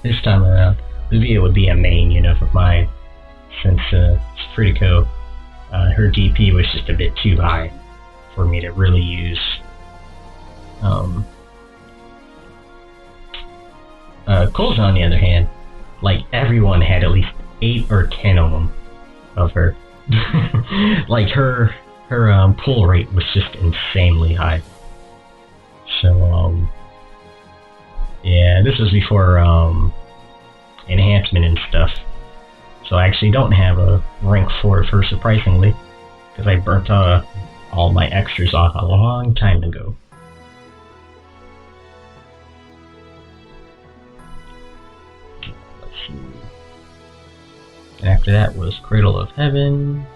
this time around. Livia would be a main unit of mine, since Fritico, her DP was just a bit too high for me to really use. Kolza, on the other hand, like everyone had at least 8 or 10 of them of her. Like her pull rate was just insanely high. So yeah, this was before enhancement and stuff. So I actually don't have a rank 4 of her, surprisingly, because I burnt all my extras off a long time ago. Let's see. And after that was Cradle of Heaven.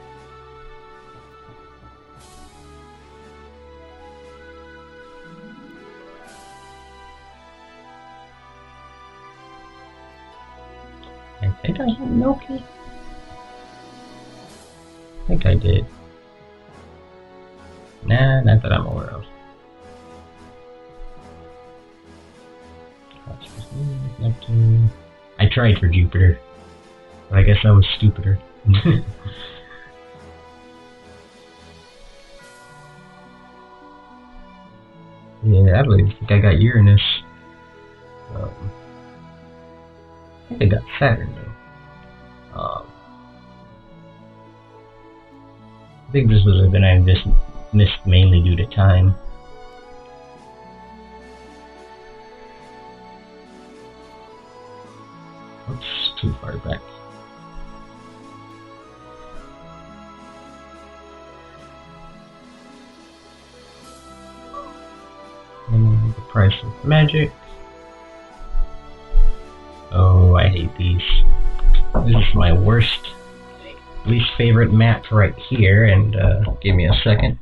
I think I hit Milky. I think I did. Nah, not that I'm aware of. Neptune. I tried for Jupiter, but I guess I was stupider. Yeah, I think I got Uranus. I think I got Saturn though. I think this was a event I missed mainly due to time. Oops, too far back. And the price of magic. Oh, I hate these. This is my least favorite map right here, and give me a second.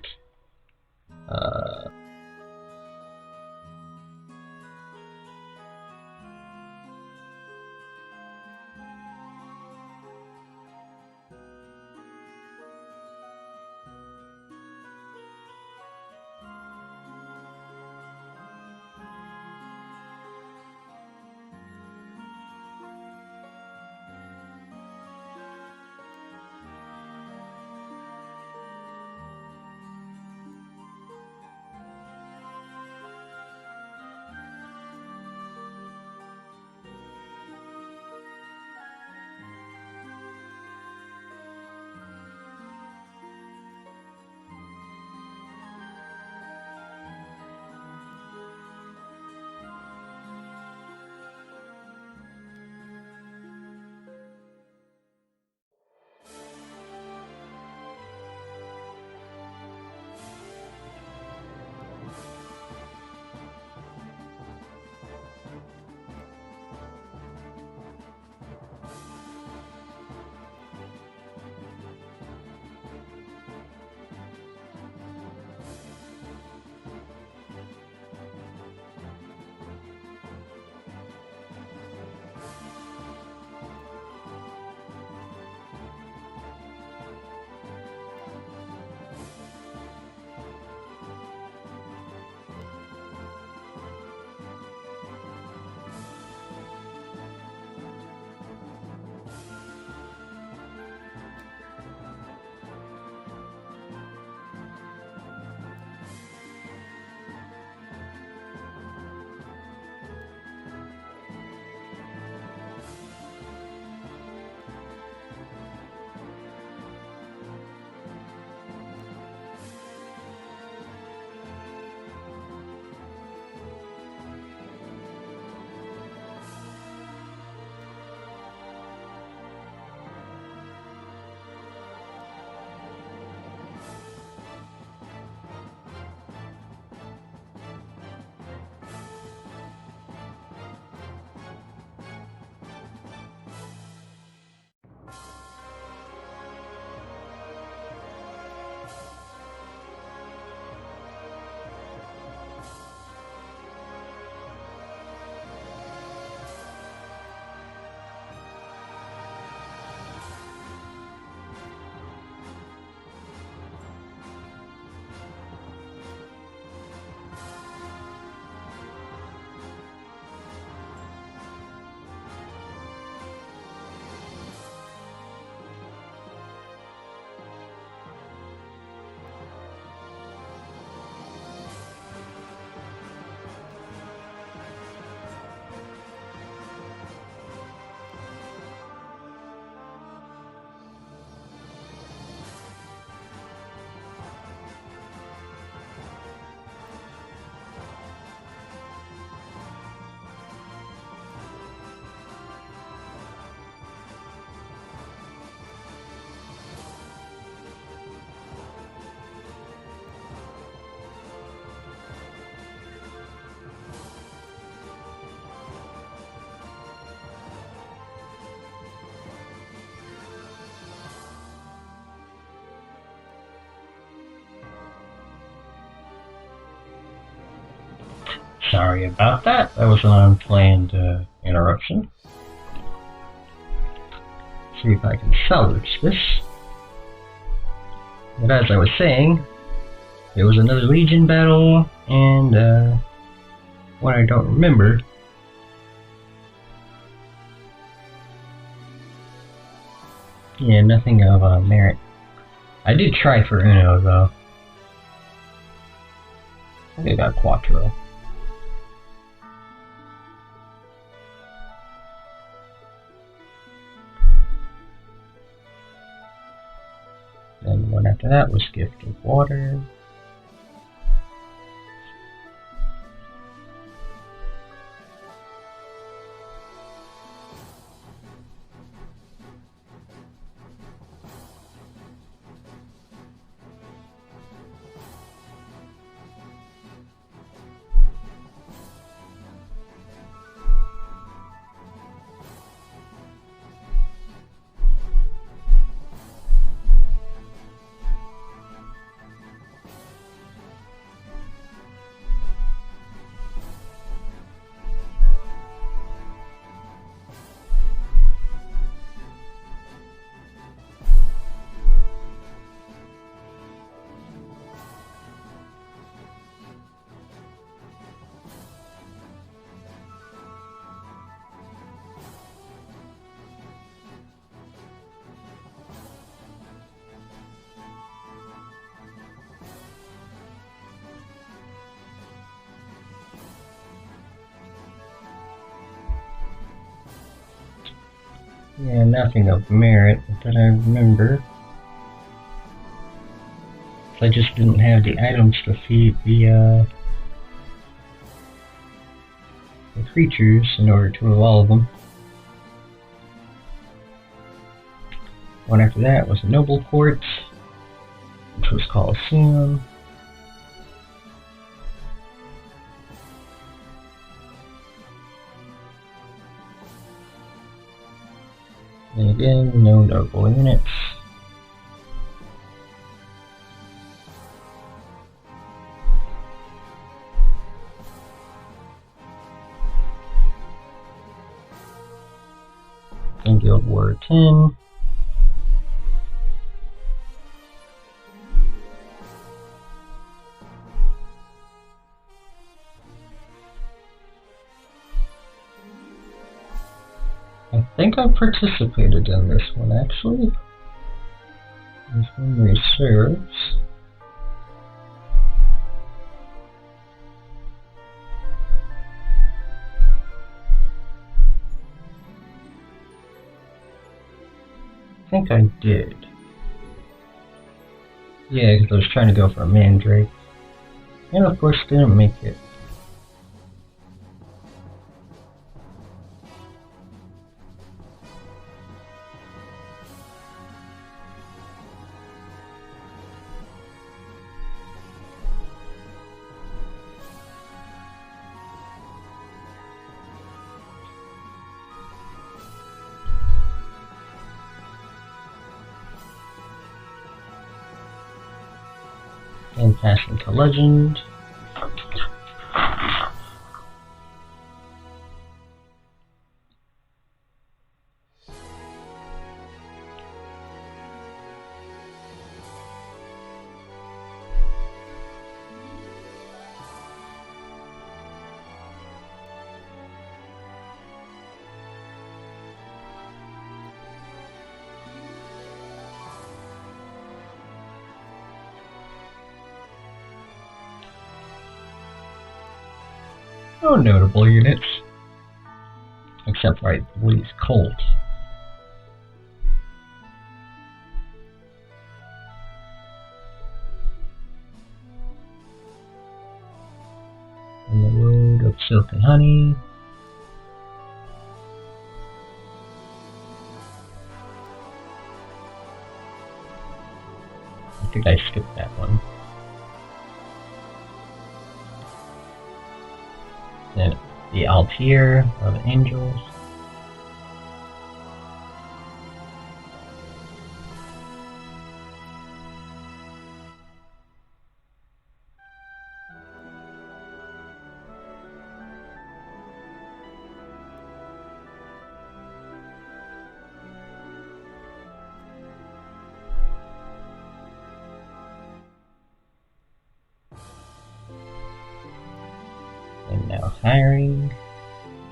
Sorry about that. That was an unplanned interruption. See if I can salvage this. But as I was saying, there was another Legion battle, and one I don't remember. Yeah, nothing of merit. I did try for Uno though. I think I got Quattro. Then the one after that was Gift of Water. Yeah, nothing of merit that I remember. I just didn't have the items to feed the creatures in order to evolve them. One after that was Noble Court, which was Colosseum. And again, no notable units. And Guild War 10. I think I participated in this one actually. If memory serves. I think I did. Yeah, because I was trying to go for a Mandrake. And of course didn't make it. And passing to Legend. No notable units, except for I believe Colt. On the Road of Silk and Honey. I think I skipped that one. Then the Altair of Angels. Now hiring.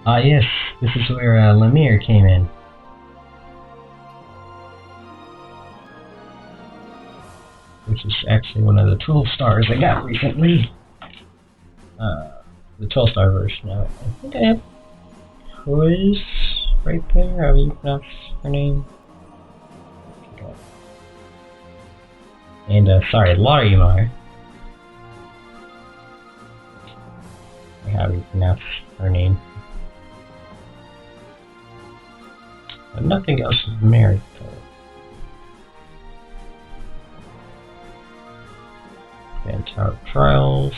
Ah yes, this is where Lemire came in. Which is actually one of the 12 stars I got recently. The 12-star version of it. I think I have Quiz right there. How do you pronounce her name? And sorry, Larimar. How do you pronounce her name? But nothing else is married though. Tower Trials.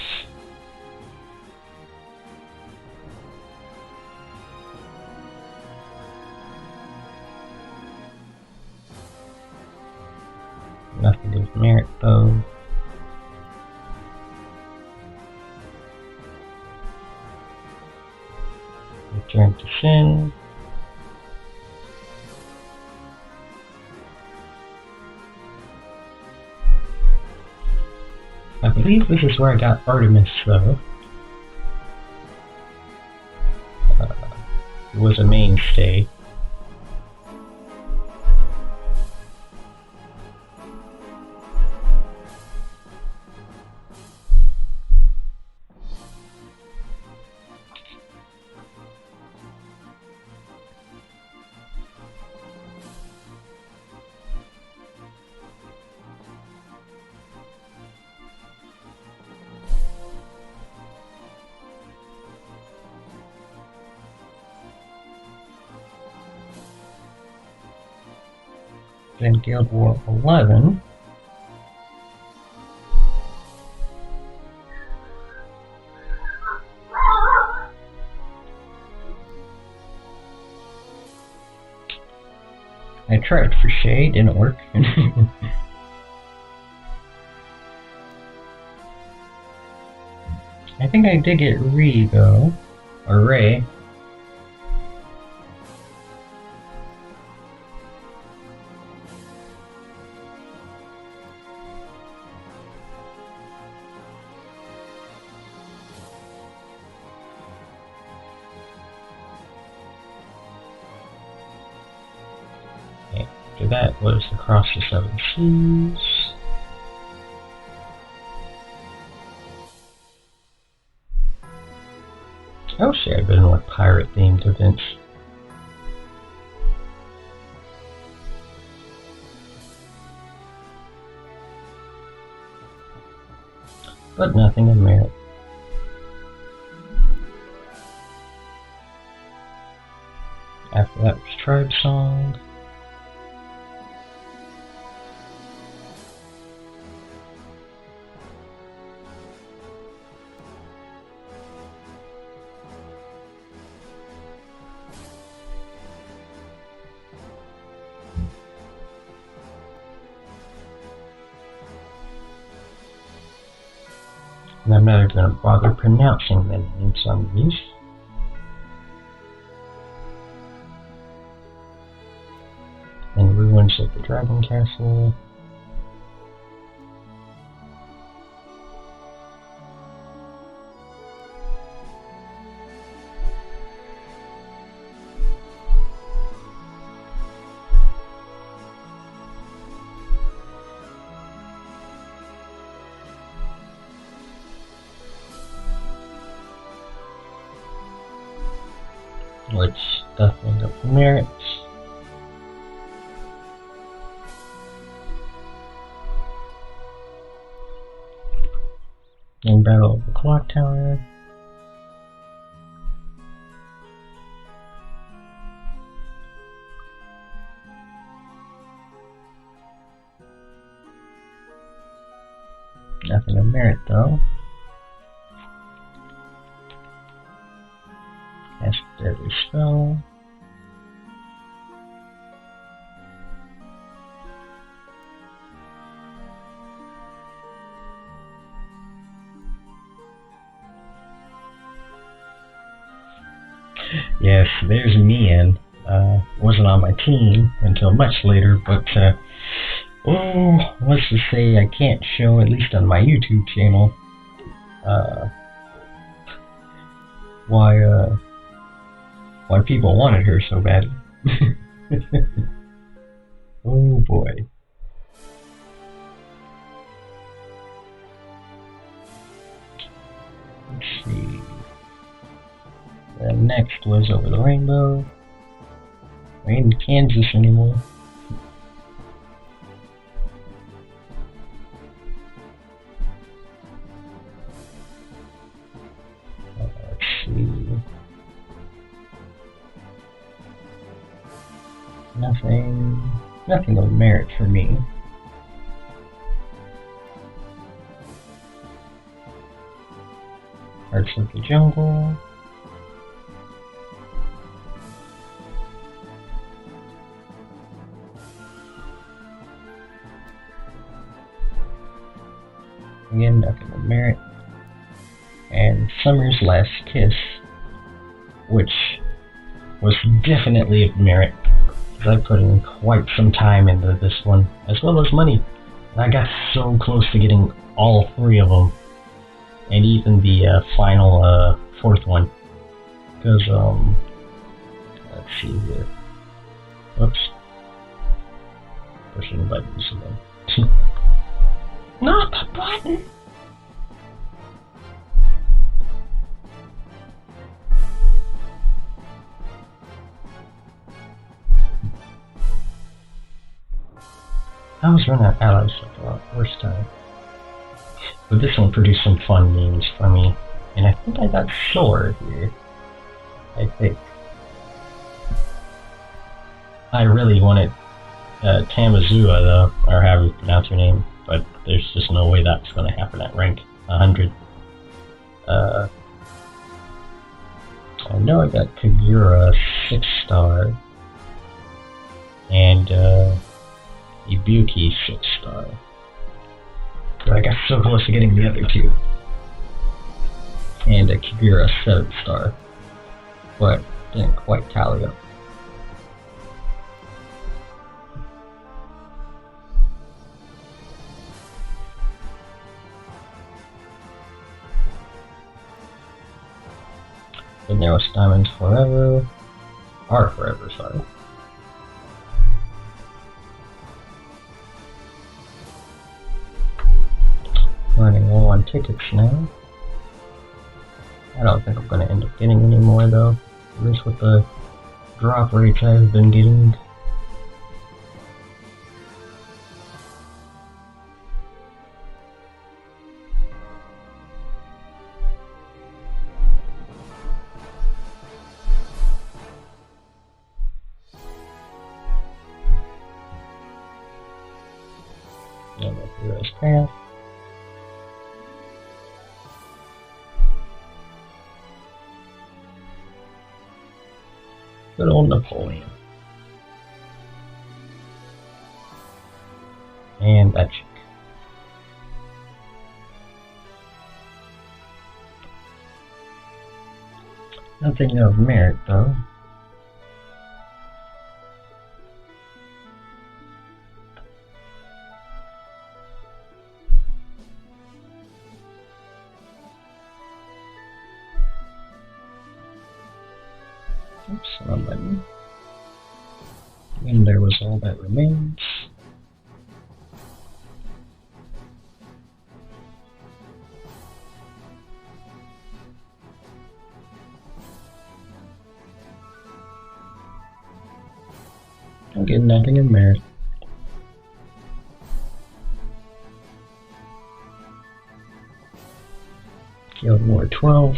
Nothing is merit though. Return to Sin. I believe this is where I got Artemis though. It was a mainstay. Then Guild War 11. I tried for shade, didn't work. I think I did get Ree though, or Ray. After that was Across the Seven Seas. I wish there had been more pirate-themed events. But nothing of merit. After that was Tribe Song. And I'm not going to bother pronouncing the names on these. And Ruins of the Dragon Castle. Which nothing of merit. In Battle of the Clock Tower. Nothing of merit though. Cast Deadly Spell. Yes, there's Mian. Wasn't on my team until much later, but let's just say I can't show, at least on my YouTube channel, why people wanted her so badly. Oh boy. Let's see. The next was Over the Rainbow. We ain't in Kansas anymore. Let's see. Nothing of merit for me. Hearts of the Jungle. Again, nothing of merit. And Summer's Last Kiss, which was definitely of merit. I put in quite some time into this one, as well as money. And I got so close to getting all three of them, and even the final fourth one. Because let's see here. Whoops, pushing buttons again. Not the button. I was running out of allies like a lot worse time. But this one produced some fun memes for me. And I think I got Shore here. I think. I really wanted Tamazua though, or however you pronounce her name, but there's just no way that's gonna happen at rank 100. I know I got Kagura 6-star. And Ibuki 6-star. But I got so close to getting the other two. And a Kagura 7-star. But didn't quite tally up. Then there was Diamonds Forever. Are Forever, sorry. Running low on tickets now. I don't think I'm going to end up getting any more though, at least with the drop rates I've been getting. And the Hero's Path. Good old Napoleon. And that chick. Nothing of merit though. Oops, wrong button. And there was All That Remains. I'll get nothing in merit. Guild War 12.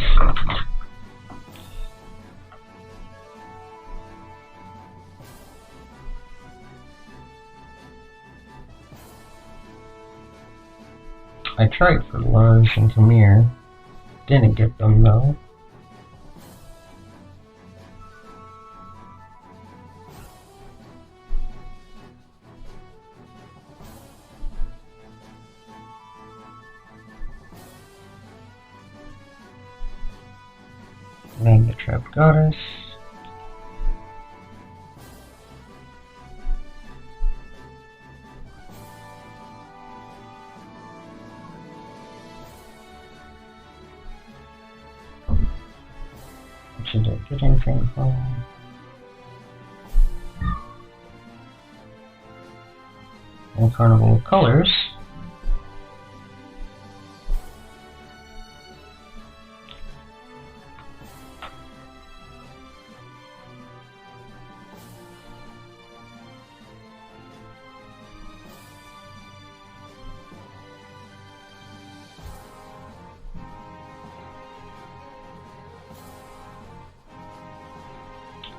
I tried for Luz and Khmer. Didn't get them though. And the Trapped Goddess. Did I get anything from? And Carnival Colors.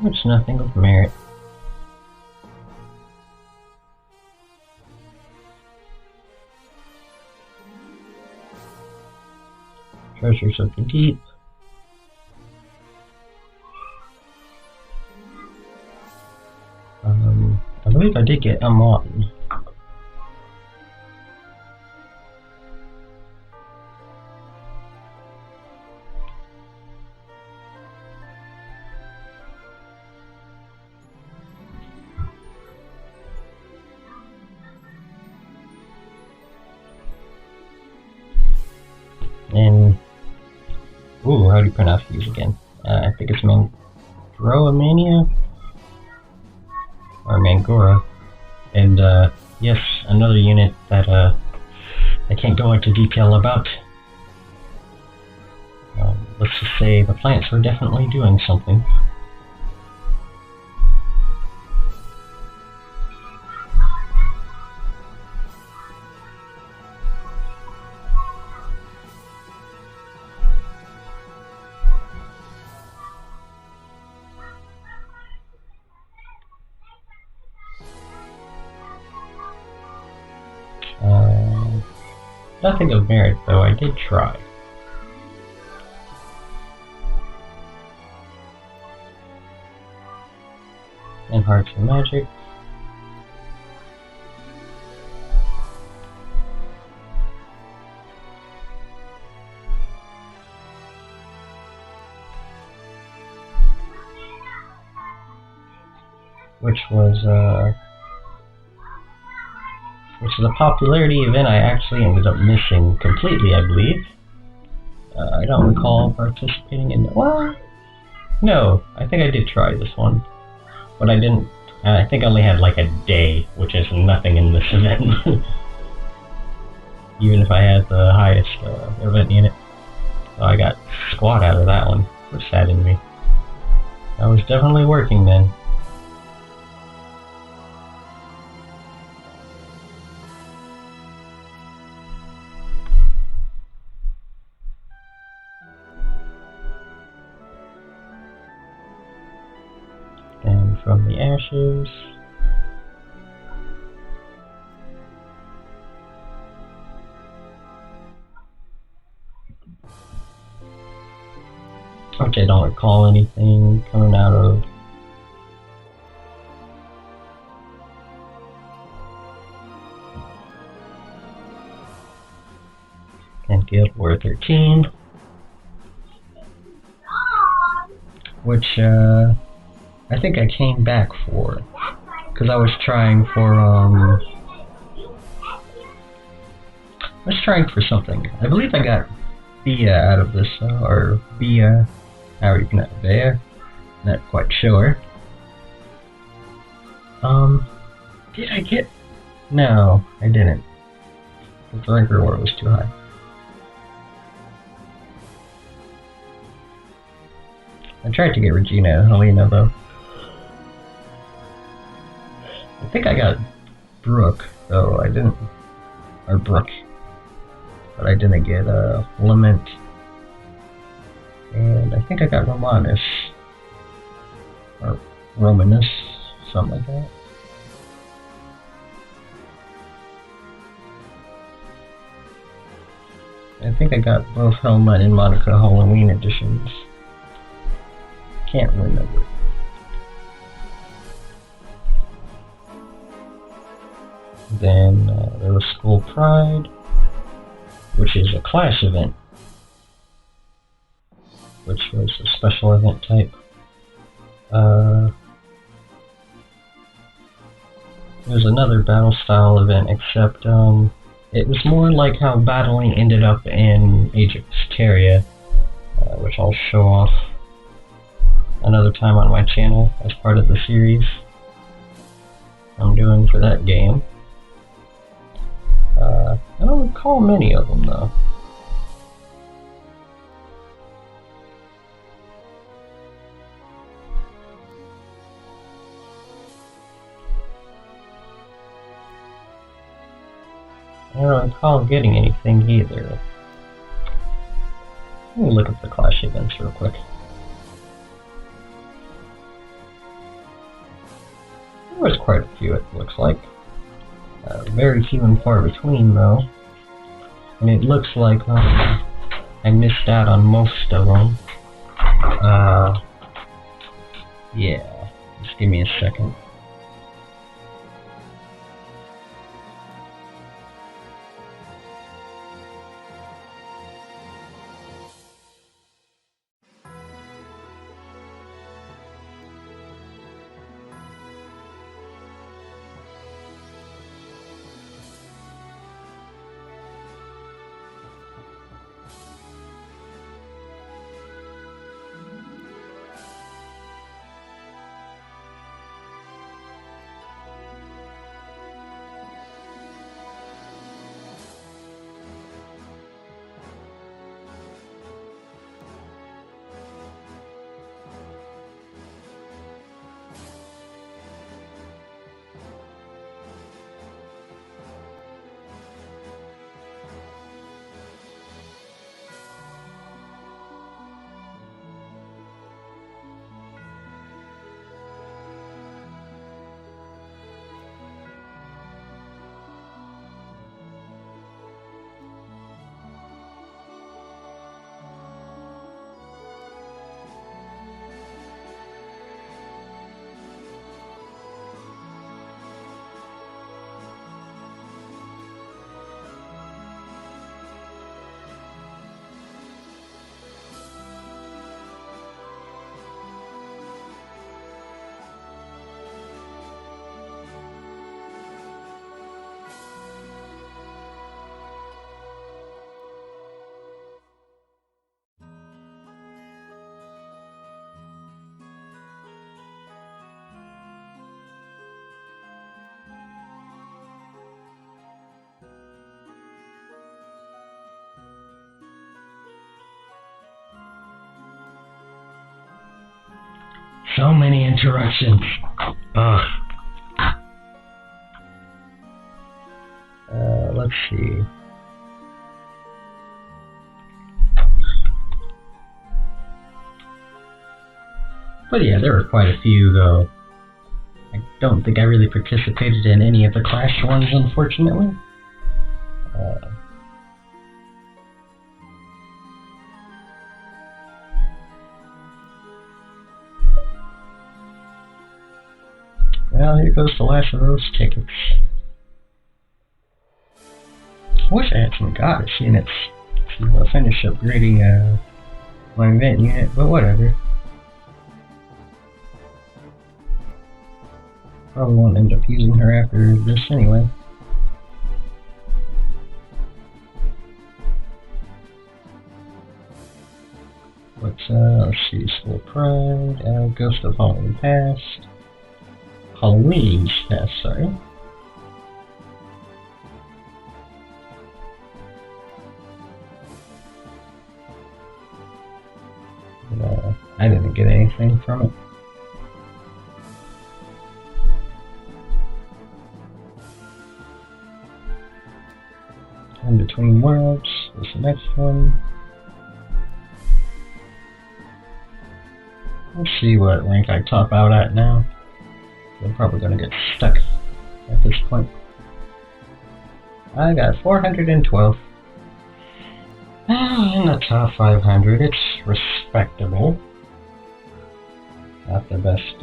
It's nothing of merit. Treasures of the Deep. I believe I did get a Martin. And ooh, how do you pronounce these again? I think it's Mangroamania or Mangora. And yes, another unit that I can't go into detail about. Let's just say the plants were definitely doing something. Nothing of merit, though. I did try. And Hearts and Magic. Which was a popularity event I actually ended up missing completely, I believe. I don't recall participating in it. Well, no, I think I did try this one. But I didn't, I think I only had like a day, which is nothing in this event. Even if I had the highest event in it. So I got squat out of that one, which saddened me. I was definitely working then. And from the ashes, which I don't recall anything coming out of. And Guild War 13, which I think I came back for, because I was trying for something. I believe I got Bia out of this, or Bia, how you pronounce it, Bia? Not quite sure. Did I get? No, I didn't. The rank reward was too high. I tried to get Regina Helena though. I think I got Brooke, though I didn't, or Brooke, but I didn't get Lament, and I think I got Romanus, or Romanus, something like that. I think I got both Helma and Monica Halloween editions. Can't remember. Then there was School Pride, which is a class event, which was a special event type. There's another battle style event, except it was more like how battling ended up in Age of Hysteria, which I'll show off. another time on my channel as part of the series I'm doing for that game. I don't recall many of them though. I don't recall getting anything either. Let me look at the Clash events real quick. There was quite a few, it looks like. Very few and far between, though. And it looks like I missed out on most of them. Yeah. Just give me a second. So many interruptions. Ugh. Let's see. But yeah, there were quite a few, though. I don't think I really participated in any of the Clash ones, unfortunately. Well, here goes the last of those tickets. I wish I had some goddess units to finish upgrading my event unit, but whatever. Probably won't end up using her after this anyway. But let's see, School Pride, Ghost of Halloween Past. Halloween's Past, sorry. But, I didn't get anything from it. In Between Worlds is the next one. Let's see what rank I top out at now. I'm probably gonna get stuck at this point. I got 412. In the top 500, it's respectable. Not the best,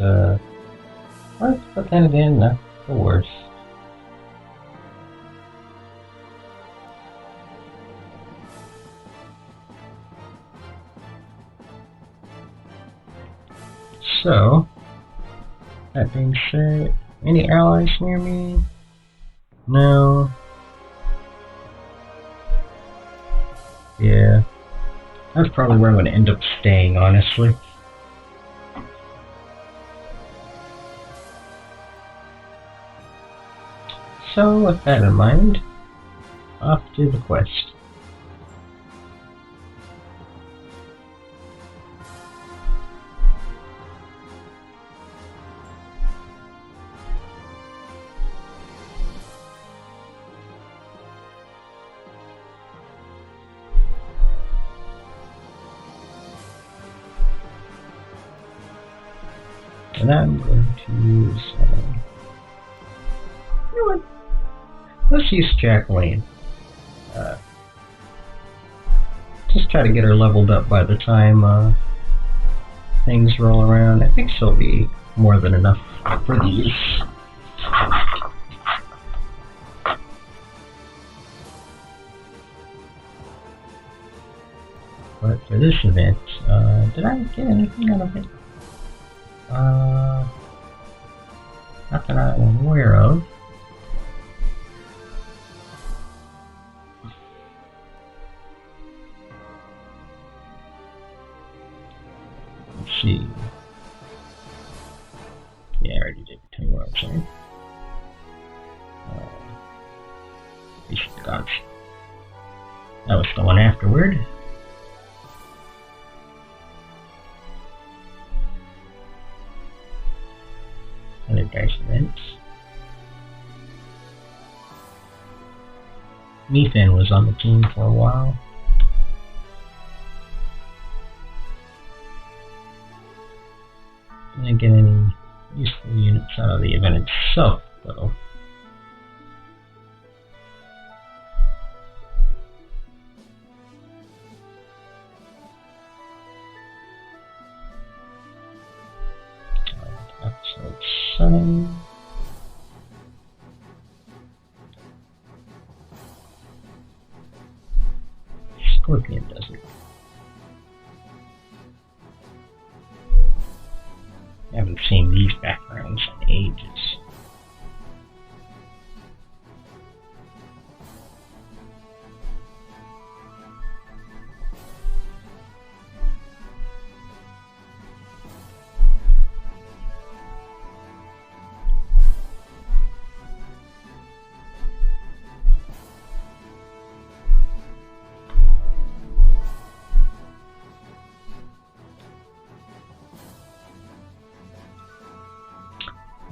but then again, not the worst. So, that being said, any allies near me? No. Yeah. That's probably where I'm going to end up staying, honestly. So, with that in mind, off to the quest. And I'm going to use, you know what? Let's use Jacqueline. Just try to get her leveled up by the time things roll around. I think she'll be more than enough for these. But for this event, did I get anything out of it? Not that I'm aware of. Let's see. Yeah, I already did. Tell you what I'm saying. Beast of the Gods. That was the one afterward. Other dice events. Methan was on the team for a while. Didn't get any useful units out of the event itself, though. Episode 7. Scorpion Desert. I haven't seen these backgrounds in ages.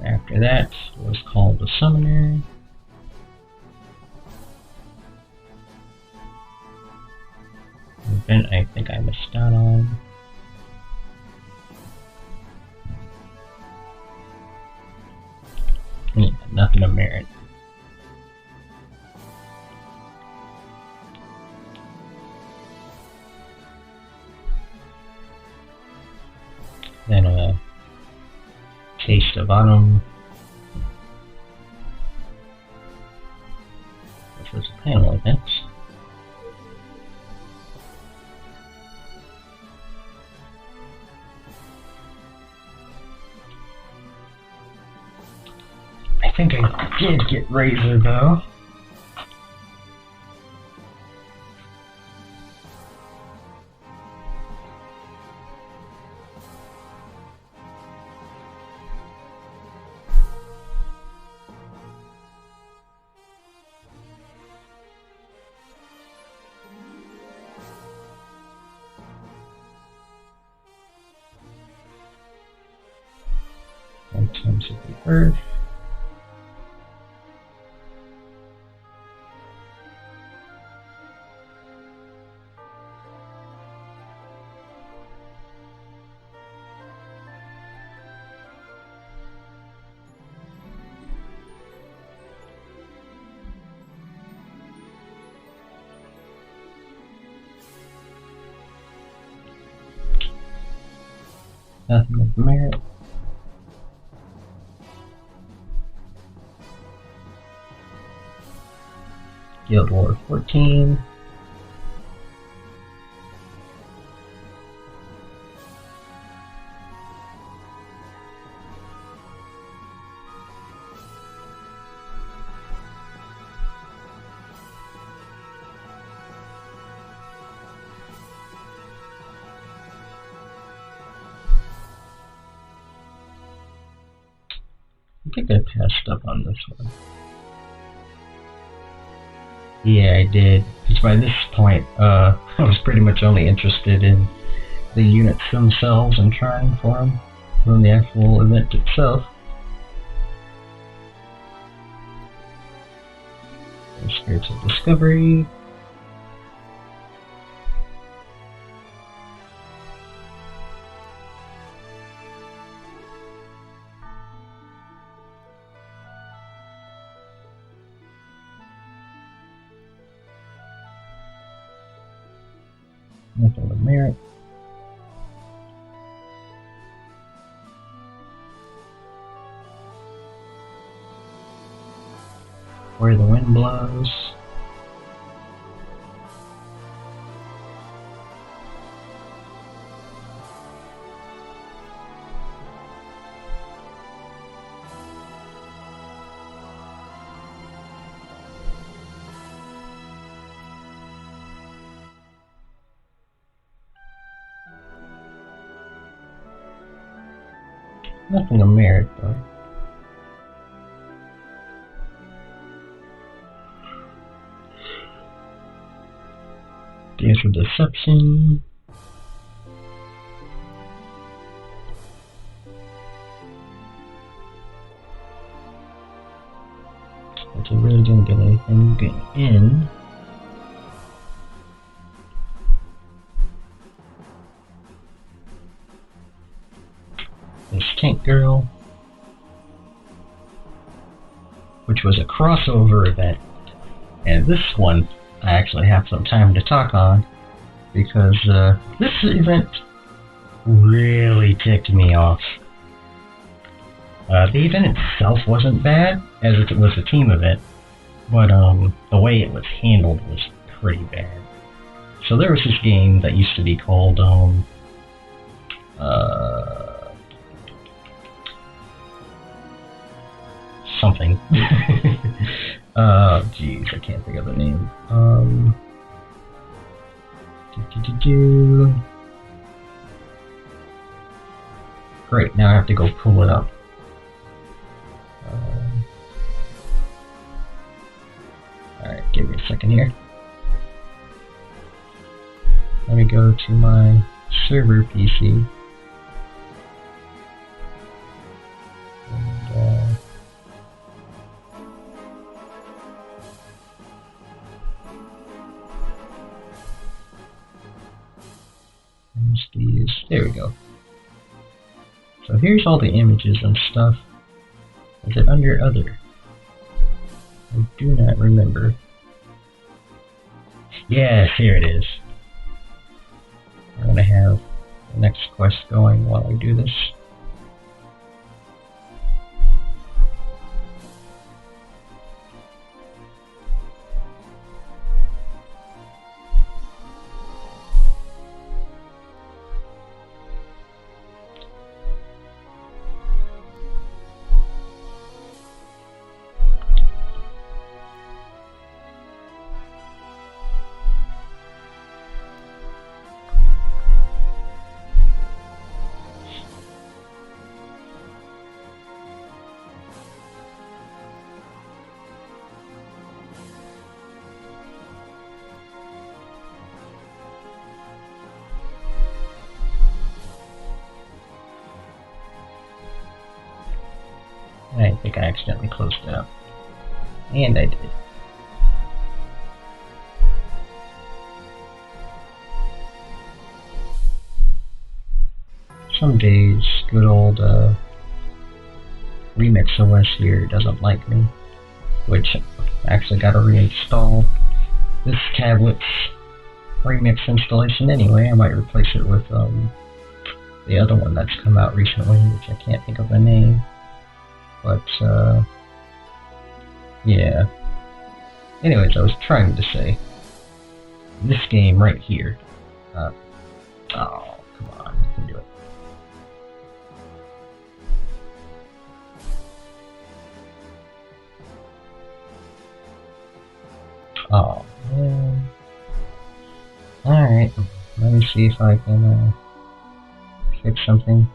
After that was called the Summoner. Event I think I missed out on. Yeah, nothing of merit. Then Taste of Autumn. This was a panel event. I think I did get Razor though. Times of the Earth. Nothing of merit. Guild War 14. I think I passed up on this one. Yeah, I did. Because by this point, I was pretty much only interested in the units themselves and trying for them than the actual event itself. Spirits of Discovery. Nothing of merit. Where the wind blows. Nothing of merit though. Dance of Deception. But you really didn't get anything in. This Tank Girl, which was a crossover event, and this one I actually have some time to talk on because this event really ticked me off. The event itself wasn't bad, as it was a team event, but the way it was handled was pretty bad. So there was this game that used to be called something. Jeez, I can't think of the name. Great, now I have to go pull it up. Alright, give me a second here. Let me go to my server PC. And, these. There we go. So here's all the images and stuff. Is it under other? I do not remember. Yes, here it is. I'm gonna have the next quest going while I do this. I think I accidentally closed it up. And I did. Some days, good old Remix OS here doesn't like me, which I actually gotta reinstall this tablet's Remix installation anyway. I might replace it with the other one that's come out recently, which I can't think of the name. But, yeah. Anyways, I was trying to say, this game right here, oh, come on, you can do it. Oh, man. Alright, let me see if I can, fix something.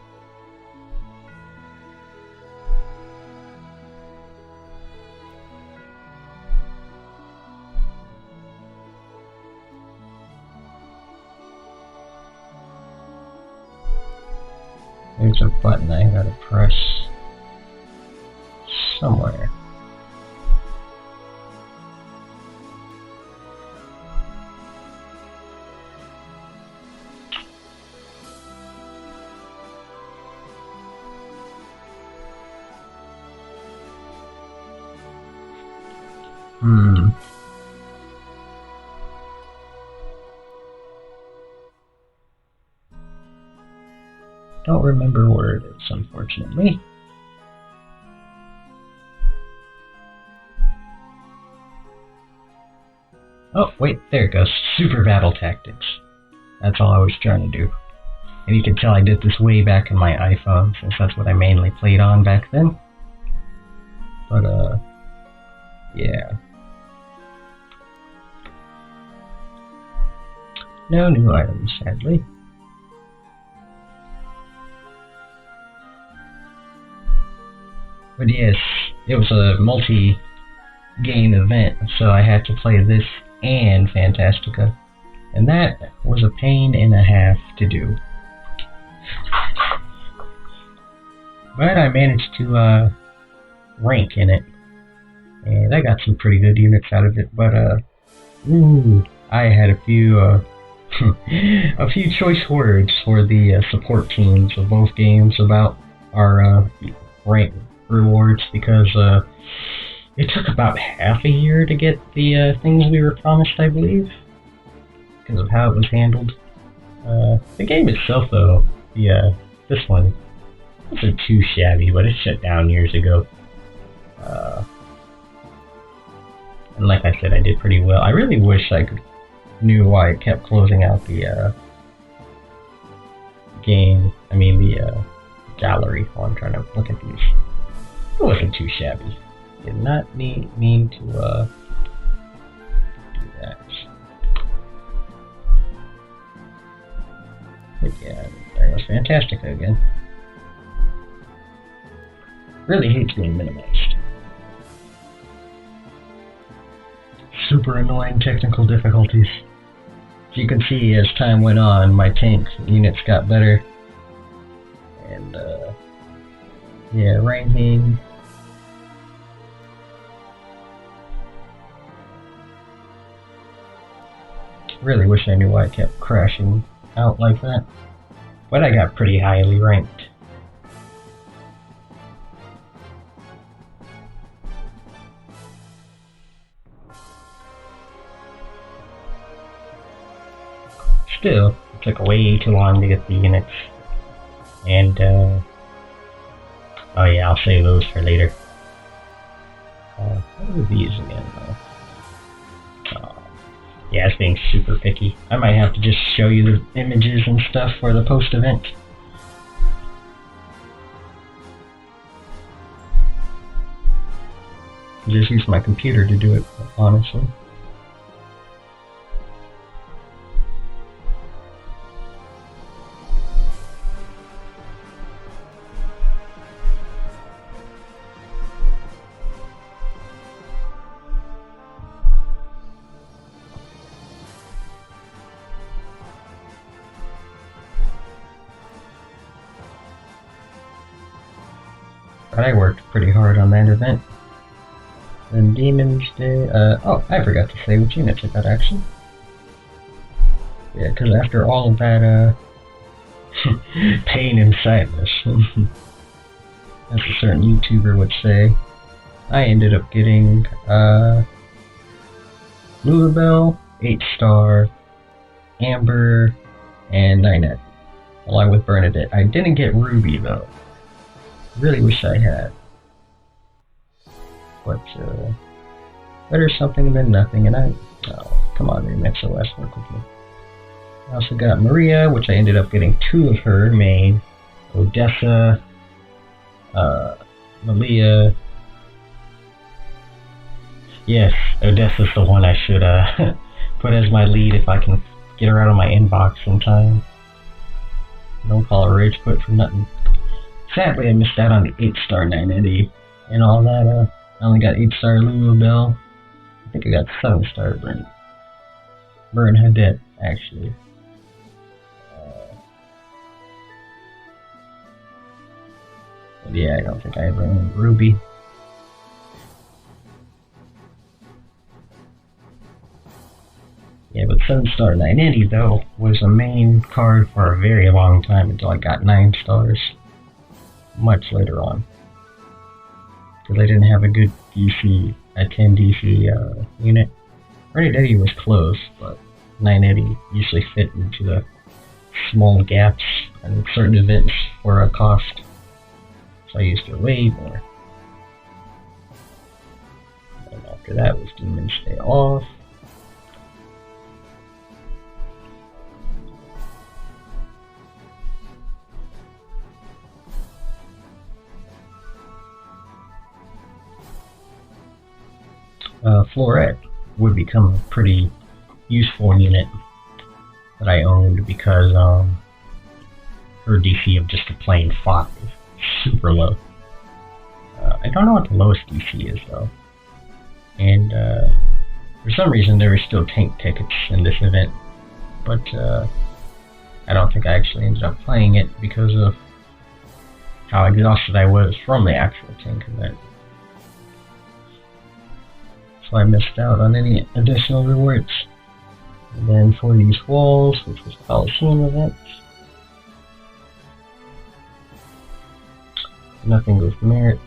There's a button I gotta press somewhere. Don't remember where it is, unfortunately. Oh, wait, there it goes. Super Battle Tactics. That's all I was trying to do. And you can tell I did this way back in my iPhone, since that's what I mainly played on back then. But, yeah. No new items, sadly. But yes, it was a multi-game event, so I had to play this and Fantasica. And that was a pain and a half to do. But I managed to rank in it. And I got some pretty good units out of it, but I had a few a few choice words for the support teams of both games about our rank rewards, because it took about half a year to get the things we were promised, I believe, because of how it was handled. The game itself, though, this one wasn't too shabby, but it shut down years ago. And like I said, I did pretty well. I really wish I knew why it kept closing out the game. I mean the gallery. While I'm trying to look at these. It wasn't too shabby. Did not mean to do that. But yeah, there goes Fantasica again. Really hates being minimized. Super annoying technical difficulties. As you can see, as time went on, my tank units got better. And yeah, ranking. Really wish I knew why it kept crashing out like that. But I got pretty highly ranked. Still, it took way too long to get the units. And, oh yeah, I'll save those for later. What are these again, though? Yeah, it's being super picky. I might have to just show you the images and stuff for the post-event. Just use my computer to do it, honestly. But I worked pretty hard on that event. Then Demons Day, oh, I forgot to say which units I got, actually. Yeah, because after all of that, pain and sadness, as a certain YouTuber would say, I ended up getting, Louisville, 8-star, Amber, and Ninette, along with Bernadette. I didn't get Ruby, though. Really wish I had. But, better something than nothing, and oh, come on, Remix OS, work with me. I also got Maria, which I ended up getting 2 of her made. Odessa, Malia. Yes, Odessa's the one I should, put as my lead if I can get her out of my inbox in time. Don't call her rage quit for nothing. Sadly, I missed out on the 8-star 980 and all that. I only got 8-star Louisville. I think I got 7-star Bernadette, actually. But yeah, I don't think I ever owned Ruby. Yeah, but 7-star 980 though was a main card for a very long time until I got 9 stars. Much later on. Because I didn't have a good DC, a 10 DC unit. 880 was close, but 980 usually fit into the small gaps and certain events for a cost. So I used it way more. And after that was Demon Stay Off. Florette would become a pretty useful unit that I owned because her DC of just a plain 5 is super low. I don't know what the lowest DC is though. And for some reason there are still tank tickets in this event, but I don't think I actually ended up playing it because of how exhausted I was from the actual tank event. So I missed out on any additional rewards. And then for these walls, which was the Coliseum event, nothing with merits.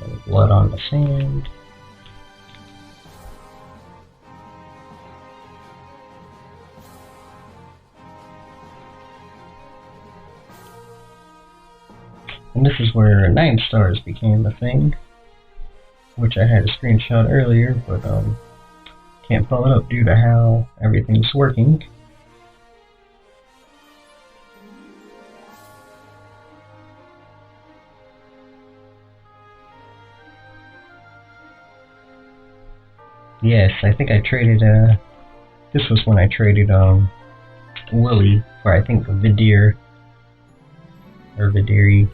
And blood on the sand. And this is where 9 stars became the thing, which I had a screenshot earlier, but can't pull it up due to how everything's working. Yes, I think I traded, this was when I traded Willie for I think Vidir, or Vidiri.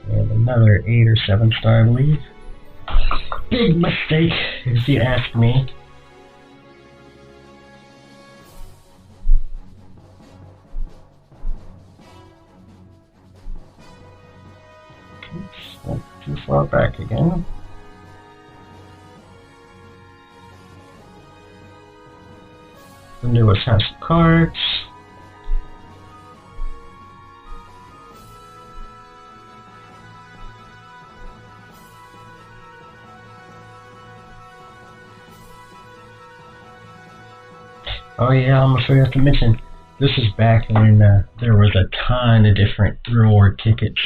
And another 8 or 7 star, I believe. Big mistake, if you ask me. Oops, went too far back again. Then there was House of Cards. Oh yeah, I almost forgot to mention, this is back when there was a ton of different reward tickets,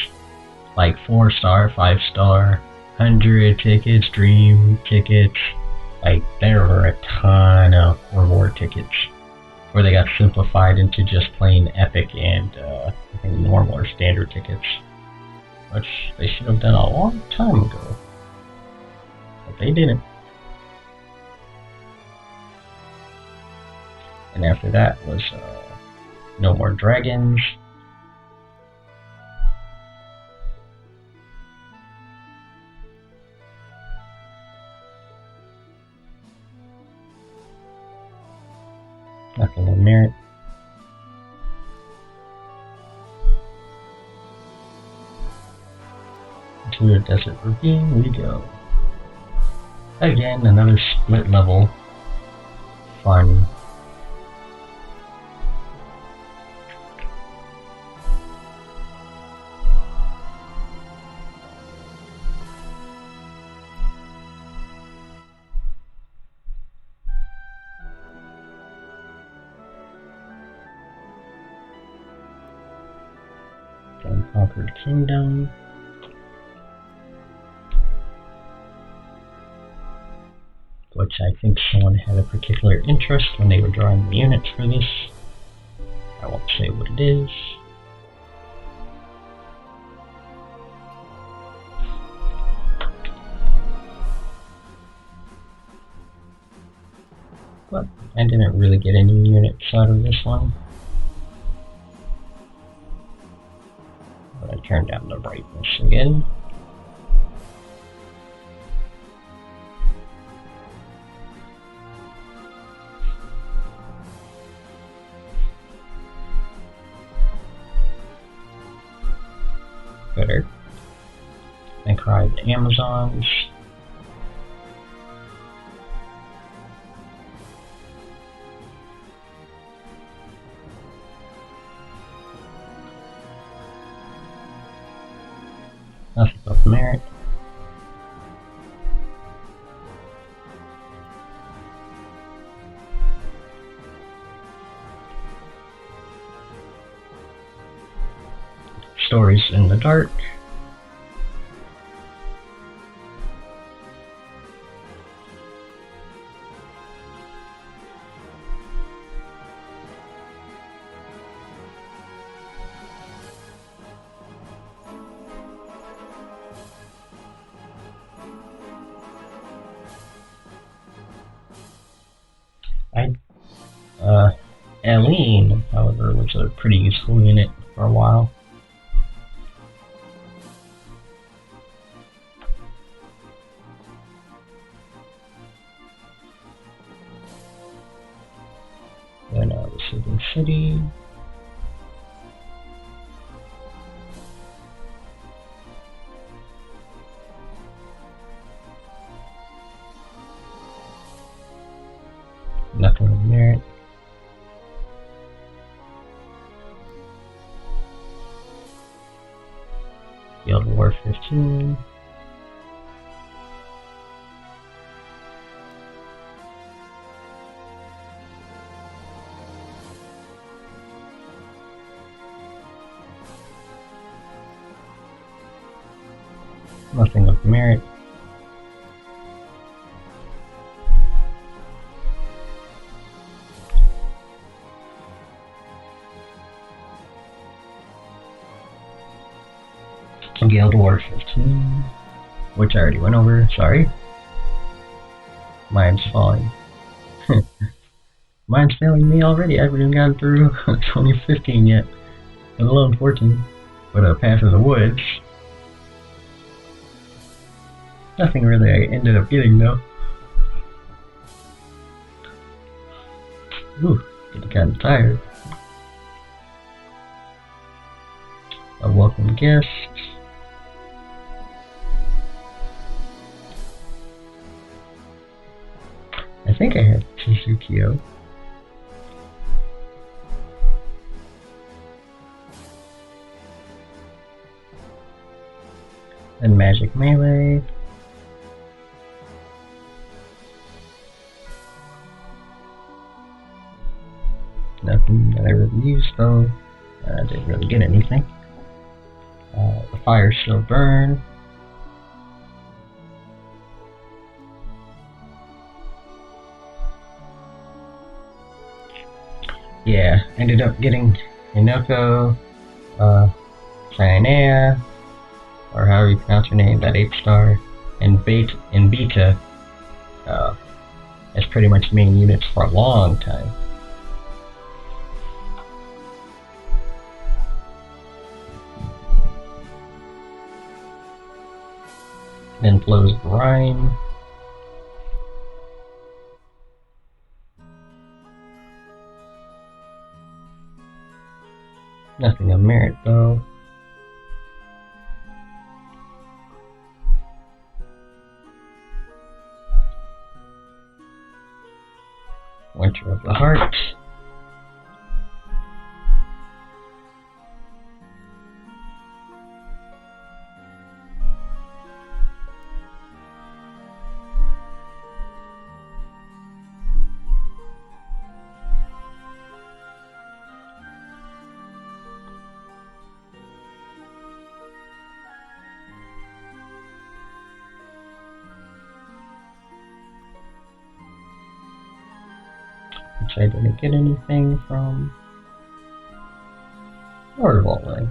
like 4-star, 5-star, 100 tickets, dream tickets, like there were a ton of reward tickets, where they got simplified into just plain epic and I think normal or standard tickets, which they should have done a long time ago, but they didn't. And after that was No More Dragons. Nothing of merit. To the Desert Ravine we go. Again, another split level. Fun. Conquered Kingdom. Which I think someone had a particular interest when they were drawing the units for this. I won't say what it is. But I didn't really get any units out of this one. But I turned down the brightness again. Amazons. Nothing of merit. Stories in the dark. Aline, however, was a pretty useful unit for a while. Then the Sleeping City. Nothing of merit. Guild War 15. Nothing of merit. Guild War 15, which I already went over, sorry. Mine's falling. Mine's failing me already, I haven't even gotten through 2015 yet, let alone 14. But Path of the Woods. Nothing really I ended up getting though. Ooh, getting kind of tired. A welcome guest. I think I have Tsuzukio. And Magic Melee. Nothing that I really used though. I didn't really get anything. The Fire Still Burn. Yeah, ended up getting Inoko, Cyanea, or however you pronounce her name, that 8-star, and Beta as pretty much main units for a long time. Then Flows of Rhyme. Nothing of merit though. Winter of the Heart. Which I didn't get anything from. Or Vault-Ray.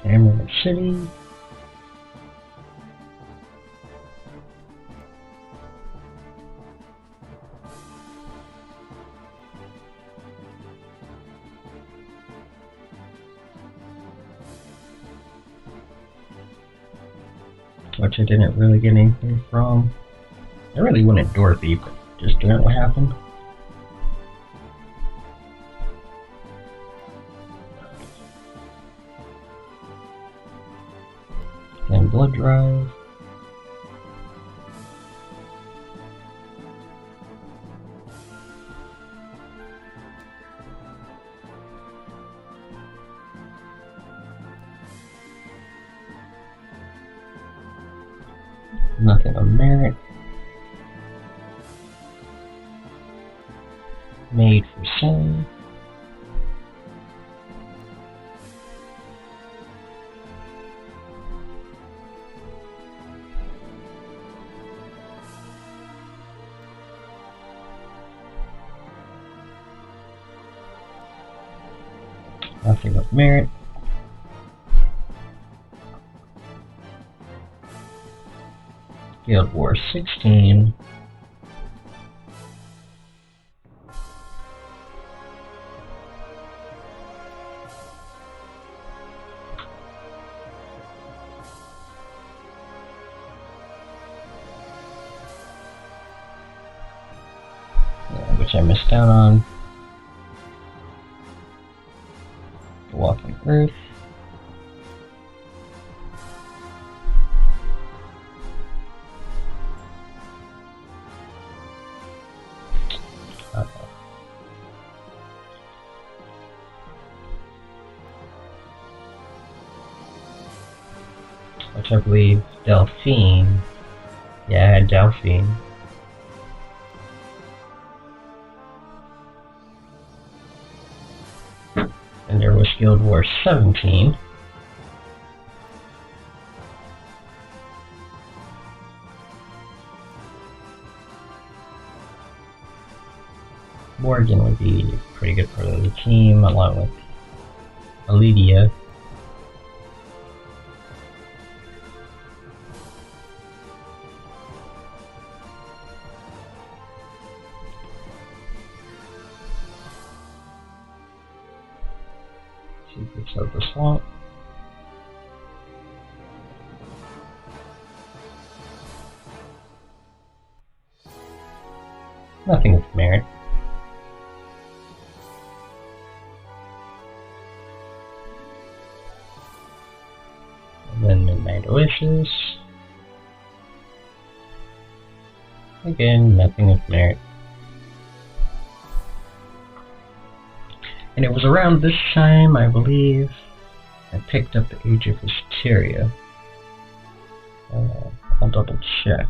Emerald City. Which I didn't really get anything from. I really wanted Dorothy, but just didn't know what happened. blood drive. Nothing of merit. Made for sale. Nothing of merit. Guild War 16. Which I missed out on. The Walking Earth. Which I believe Delphine. Yeah, I had Delphine. And there was Guild War 17. Morgan would be a pretty good part of the team, along with Lydia. Secrets of the Swamp. Nothing of merit. And then Midnight Oasis. Again, nothing of merit. And it was around this time, I believe, I picked up the Age of Hysteria. I'll double check.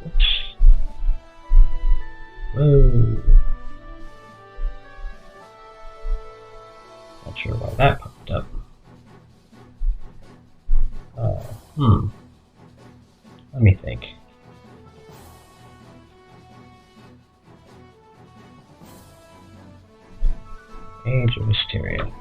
Oops. Whoa. Not sure why that popped up. Let me think. Age of Hysteria.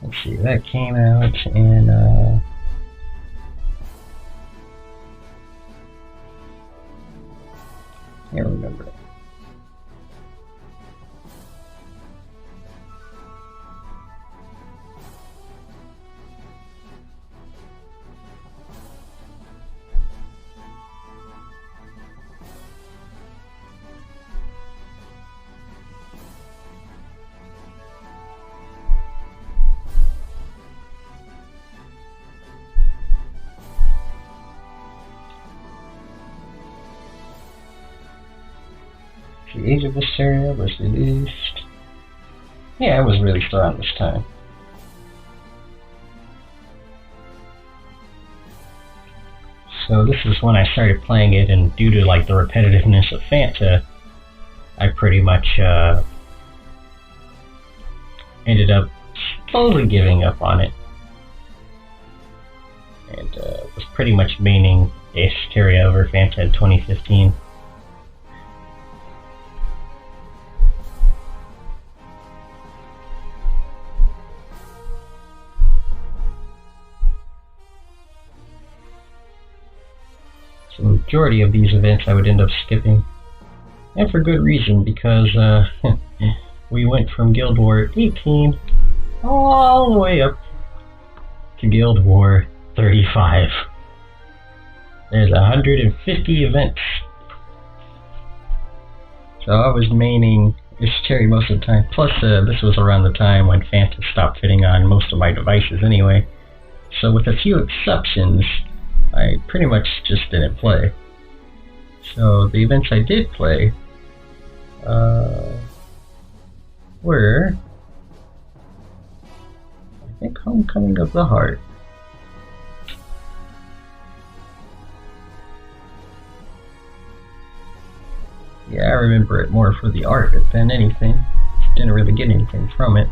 Let's see, that came out in can't remember it. The Age of Hysteria was released. Yeah, it was released around this time. So this is when I started playing it, and due to like the repetitiveness of Fanta, I pretty much ended up slowly giving up on it, and was pretty much maining Hysteria over Fanta in 2015. So the majority of these events I would end up skipping. And for good reason, because we went from Guild War 18 all the way up to Guild War 35. There's 150 events. So I was maining Cherry most of the time. Plus, this was around the time when Fanta stopped fitting on most of my devices anyway. So with a few exceptions, I pretty much just didn't play. So the events I did play were, I think, Homecoming of the Heart. Yeah, I remember it more for the art than anything. Didn't really get anything from it.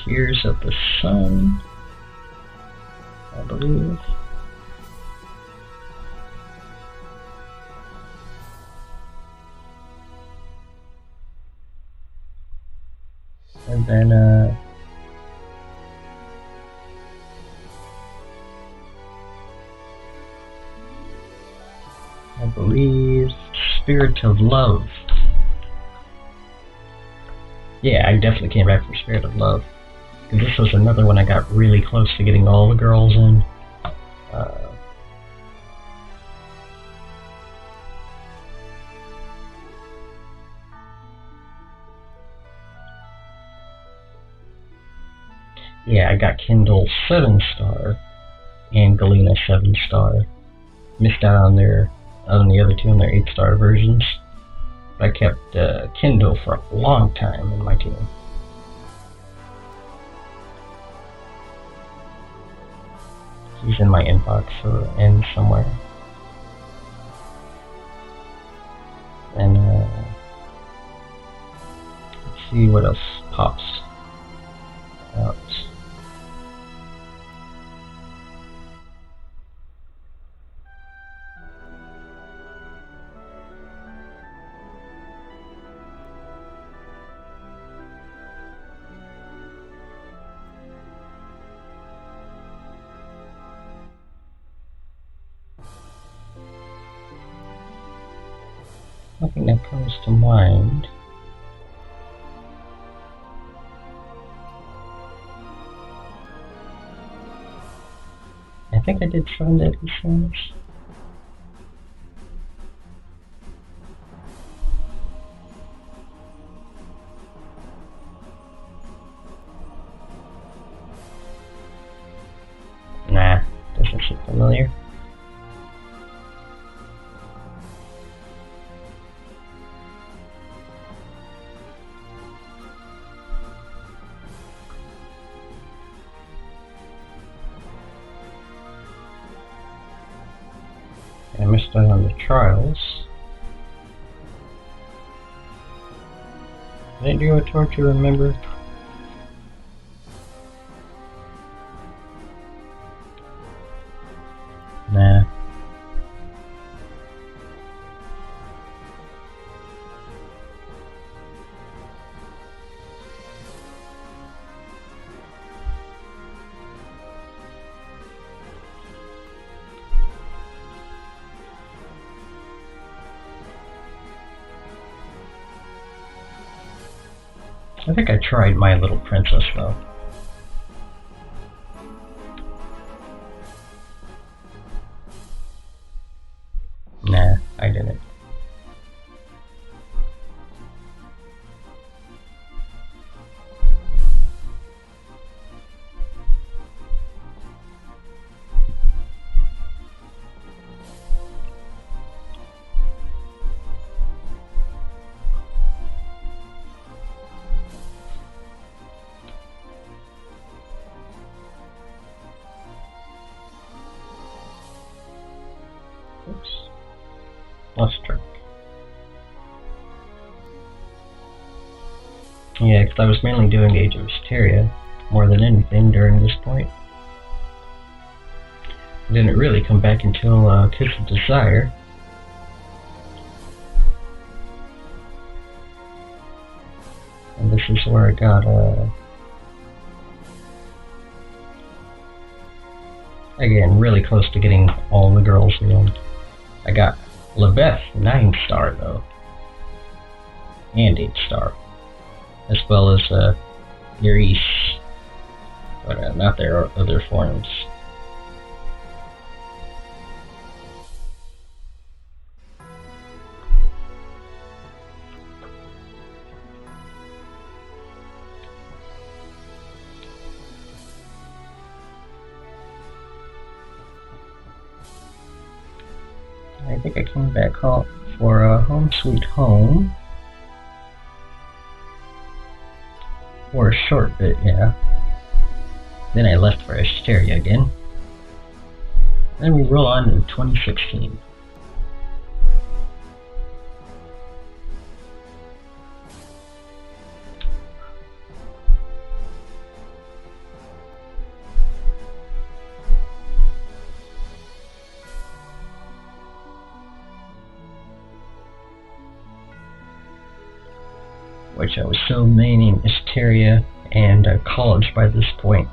Tears of the Sun, I believe. And then, I believe Spirit of Love. Yeah, I definitely came back for Spirit of Love. Because this was another one I got really close to getting all the girls in. Yeah, I got Kindle 7-star and Galena 7-star. Missed out on the other two on their 8-star versions. But I kept Kindle for a long time in my team. He's in my inbox or in somewhere. And let's see what else pops out. Nothing that comes to mind. I think I did 7 Deadly Sins. Nah, doesn't seem familiar. I missed out on the trials. Didn't do a torture, remember? Nah. I think I tried My Little Princess though. Nah, I didn't. Oops. Lost track. Yeah, because I was mainly doing Age of Hysteria more than anything during this point. I didn't really come back until Kiss of Desire. And this is where I got again, really close to getting all the girls in. I got Lebeth 9-star though, and 8-star, as well as Iris, but not their other forms. I think I came back home for Home Sweet Home. For a short bit, yeah. Then I left for Hysteria again. Then we roll on to 2016. Which I was still maining Hysteria and College by this point.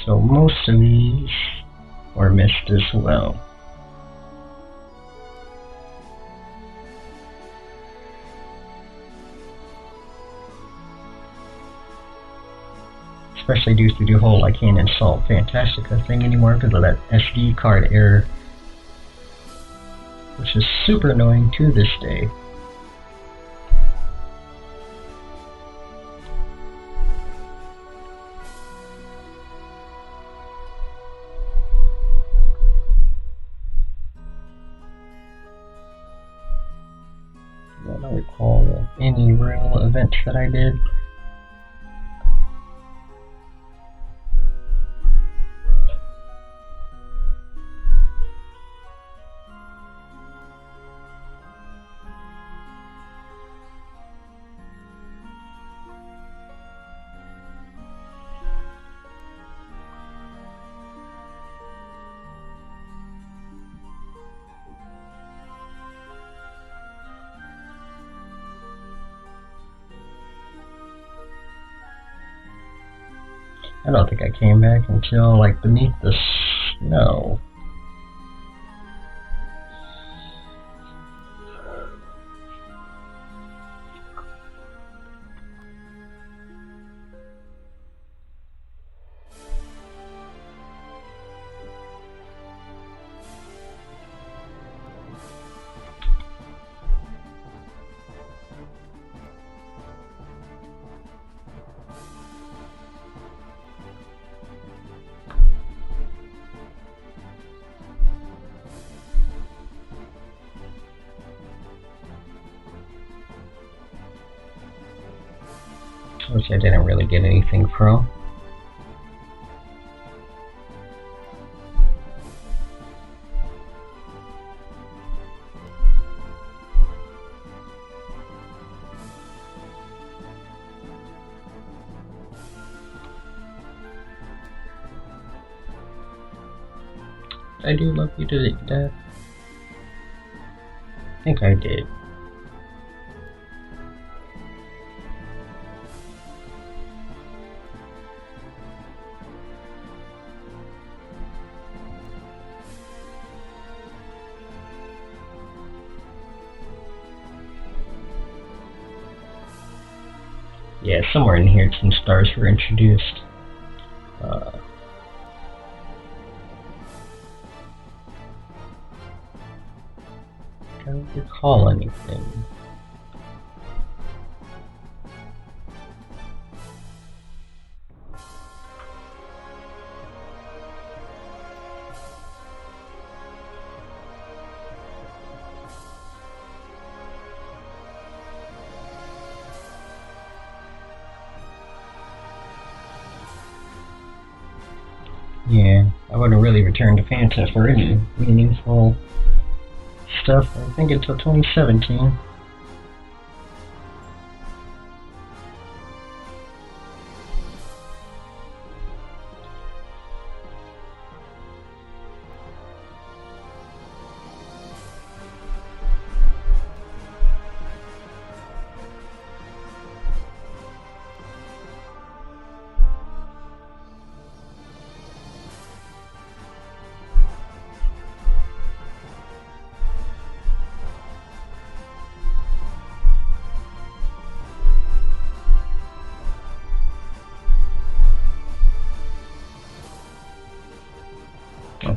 So most of these were missed as well. Especially due to the whole I can't install Fantasica thing anymore because of that SD card error. Which is super annoying to this day. I don't recall any real events that I did. I don't think I came back until like beneath the snow. Which I didn't really get anything from. I do love you to death. I think I did. Yeah, somewhere in here some stars were introduced. Can't recall anything. Yeah, I wouldn't really return to Fanta for any meaningful stuff, I think, until 2017.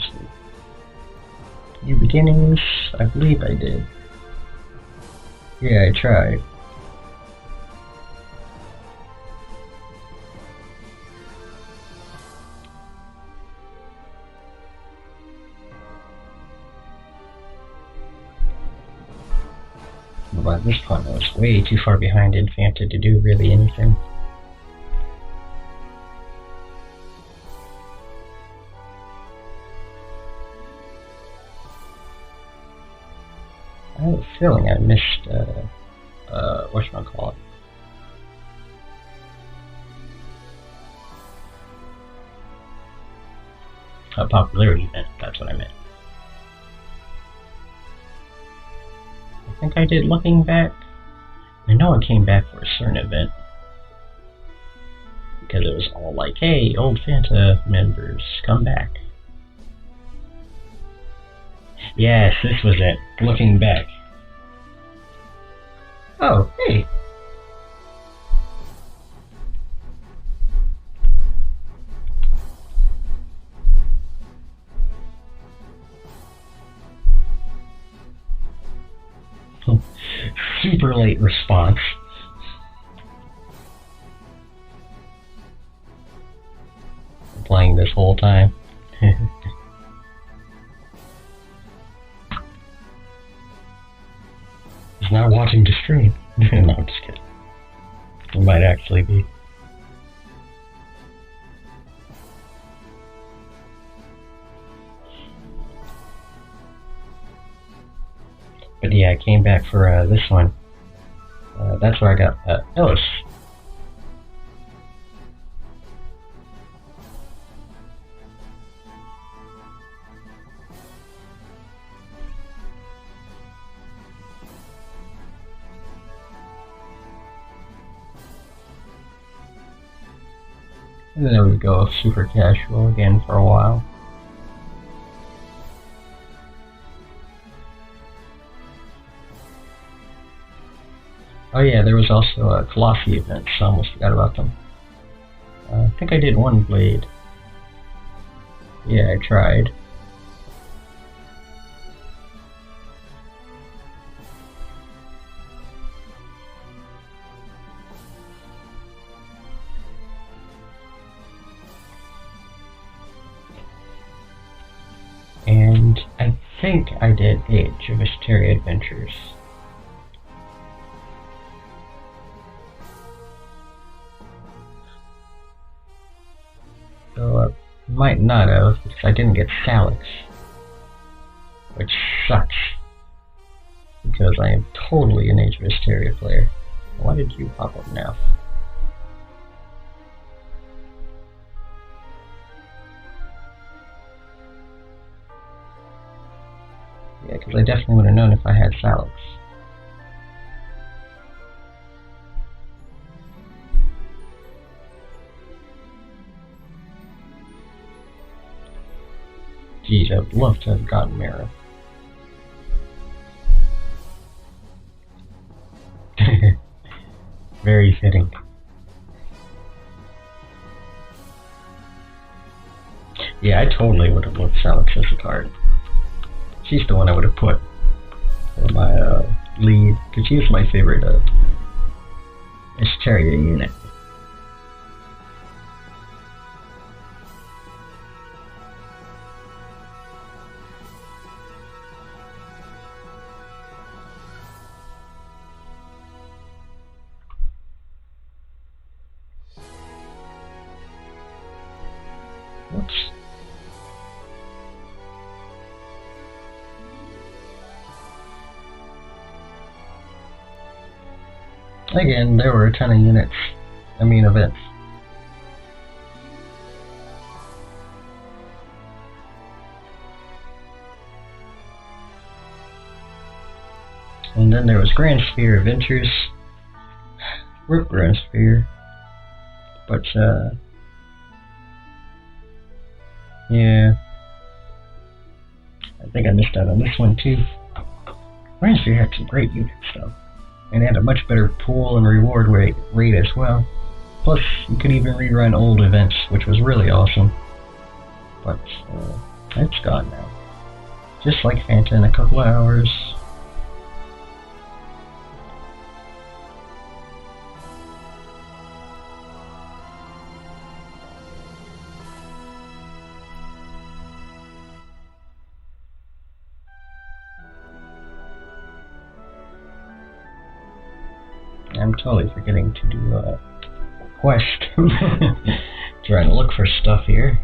let's see. New beginnings? I believe I did. Yeah, I tried. But at this point, I was way too far behind in Fanta to do really anything. I have a feeling I missed, whatchamacallit. A popularity event, that's what I meant. I think I did looking back. I know I came back for a certain event. Because it was all like, hey, old Fanta members, come back. Yes, this was it. Looking back. Oh, hey. Super late response. I'm playing this whole time. He's not watching the stream. No, I'm just kidding. He might actually be. But yeah, I came back for this one. That's where I got Ellis. And then there we go, super casual again for a while. Oh yeah, there was also a Colossi event, so I almost forgot about them. I think I did one blade. Yeah, I tried. And I think I did Age of Mysteria Adventures. So I might not have, because I didn't get Salix. Which sucks. Because I am totally an Age of Mysteria player. Why did you pop up now? Yeah, because I definitely would have known if I had Salix. Geez, I'd love to have gotten Mara. Very fitting. Yeah, I totally would have looked Salix as a card. She's the one I would have put for my lead, because she was my favorite Mysteria unit. Whoops. Again, there were a ton of units. I mean, events. And then there was Grand Sphere Adventures. Rip Grand Sphere. But, yeah. I think I missed out on this one too. Grand Sphere had some great units though. And had a much better pool and reward rate as well. Plus, you could even rerun old events, which was really awesome. But, It's gone now. Just like Fanta in a couple of hours. I'm totally forgetting to do a quest. Trying to look for stuff here.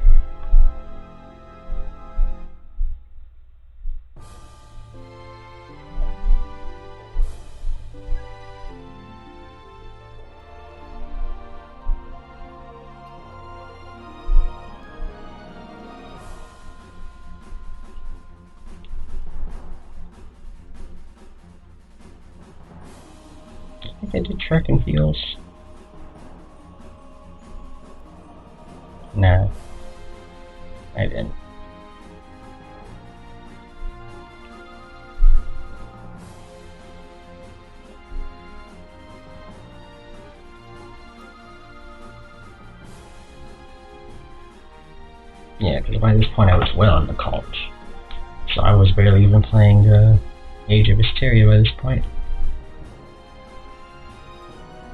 I think I did track and fields. Nah, I didn't. Yeah, because by this point I was well into college. So I was barely even playing Age of Hysteria by this point.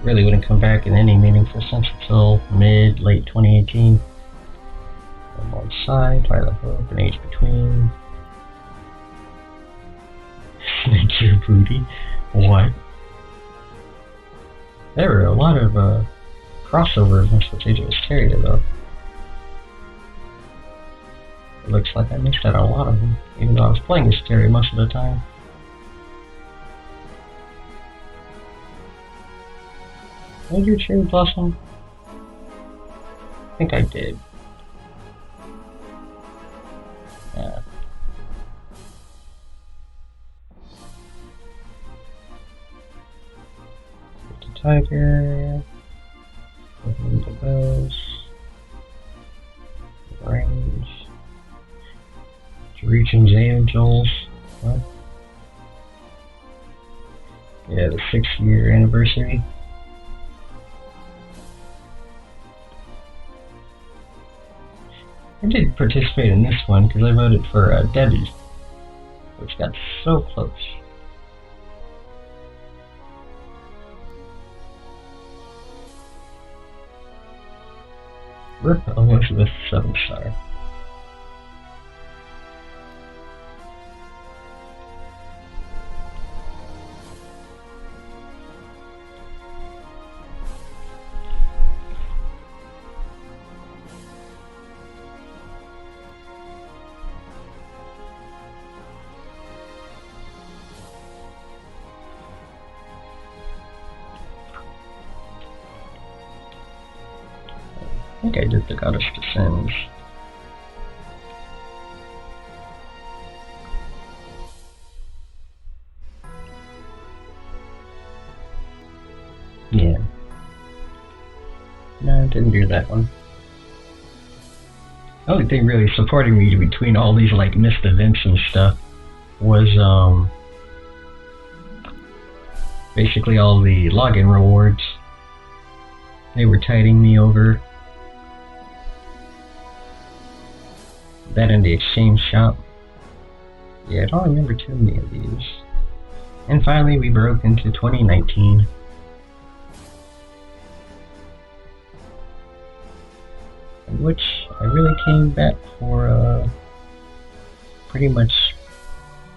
Really wouldn't come back in any meaningful sense until late 2018. Alongside Twilight Hope and Age Between. Snake Your Booty. What? There were a lot of crossover events with Age of Hysteria though. It looks like I missed out on a lot of them, even though I was playing Hysteria most of the time. Did I do Cherry Blossom? I think I did. Yeah. The Tiger. The Bells. The Range. Reaching Angels. What? Yeah, the 6-year anniversary. I did participate in this one because I voted for Debbie, which got so close. Rip Elizabeth 7-star. I think I did the Goddess Descends. Yeah. No, I didn't do that one. The only thing really supporting me between all these like missed events and stuff was basically all the login rewards. They were tiding me over. That in the exchange shop. Yeah, I don't remember too many of these. And finally we broke into 2019. In which I really came back for pretty much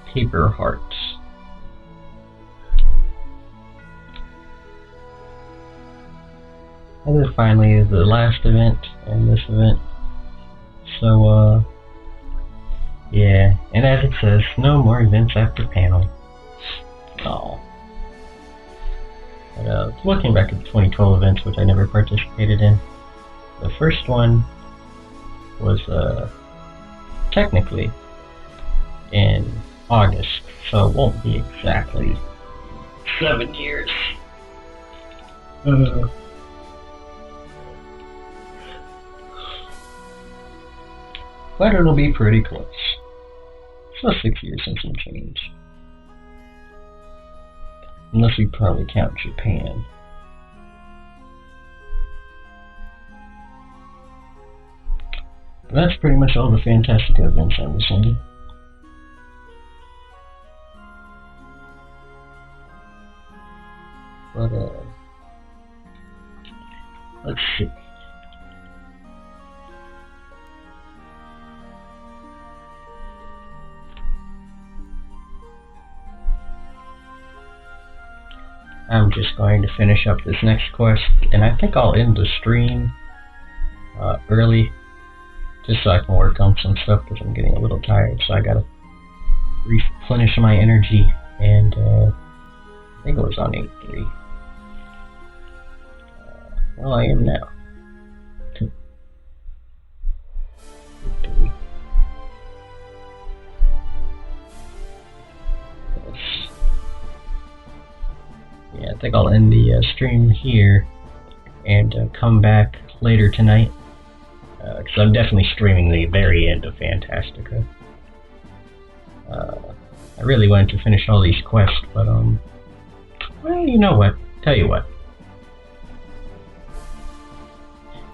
paper hearts. And then finally is the last event and this event. So yeah, and as it says, no more events after panel. Oh. But looking back at the 2012 events, which I never participated in, the first one was technically in August, so it won't be exactly 7 years. But it'll be pretty close. So 6 years and some change. Unless we probably count Japan. That's pretty much all the Fantasica events I was in. But, let's see. I'm just going to finish up this next quest, and I think I'll end the stream early, just so I can work on some stuff, because I'm getting a little tired, so I gotta replenish my energy, and I think it was on 8-3. Well, I am now. 8-3. Yeah, I think I'll end the stream here and come back later tonight, because I'm definitely streaming the very end of Fantasica. I really wanted to finish all these quests, but well, you know what? Tell you what.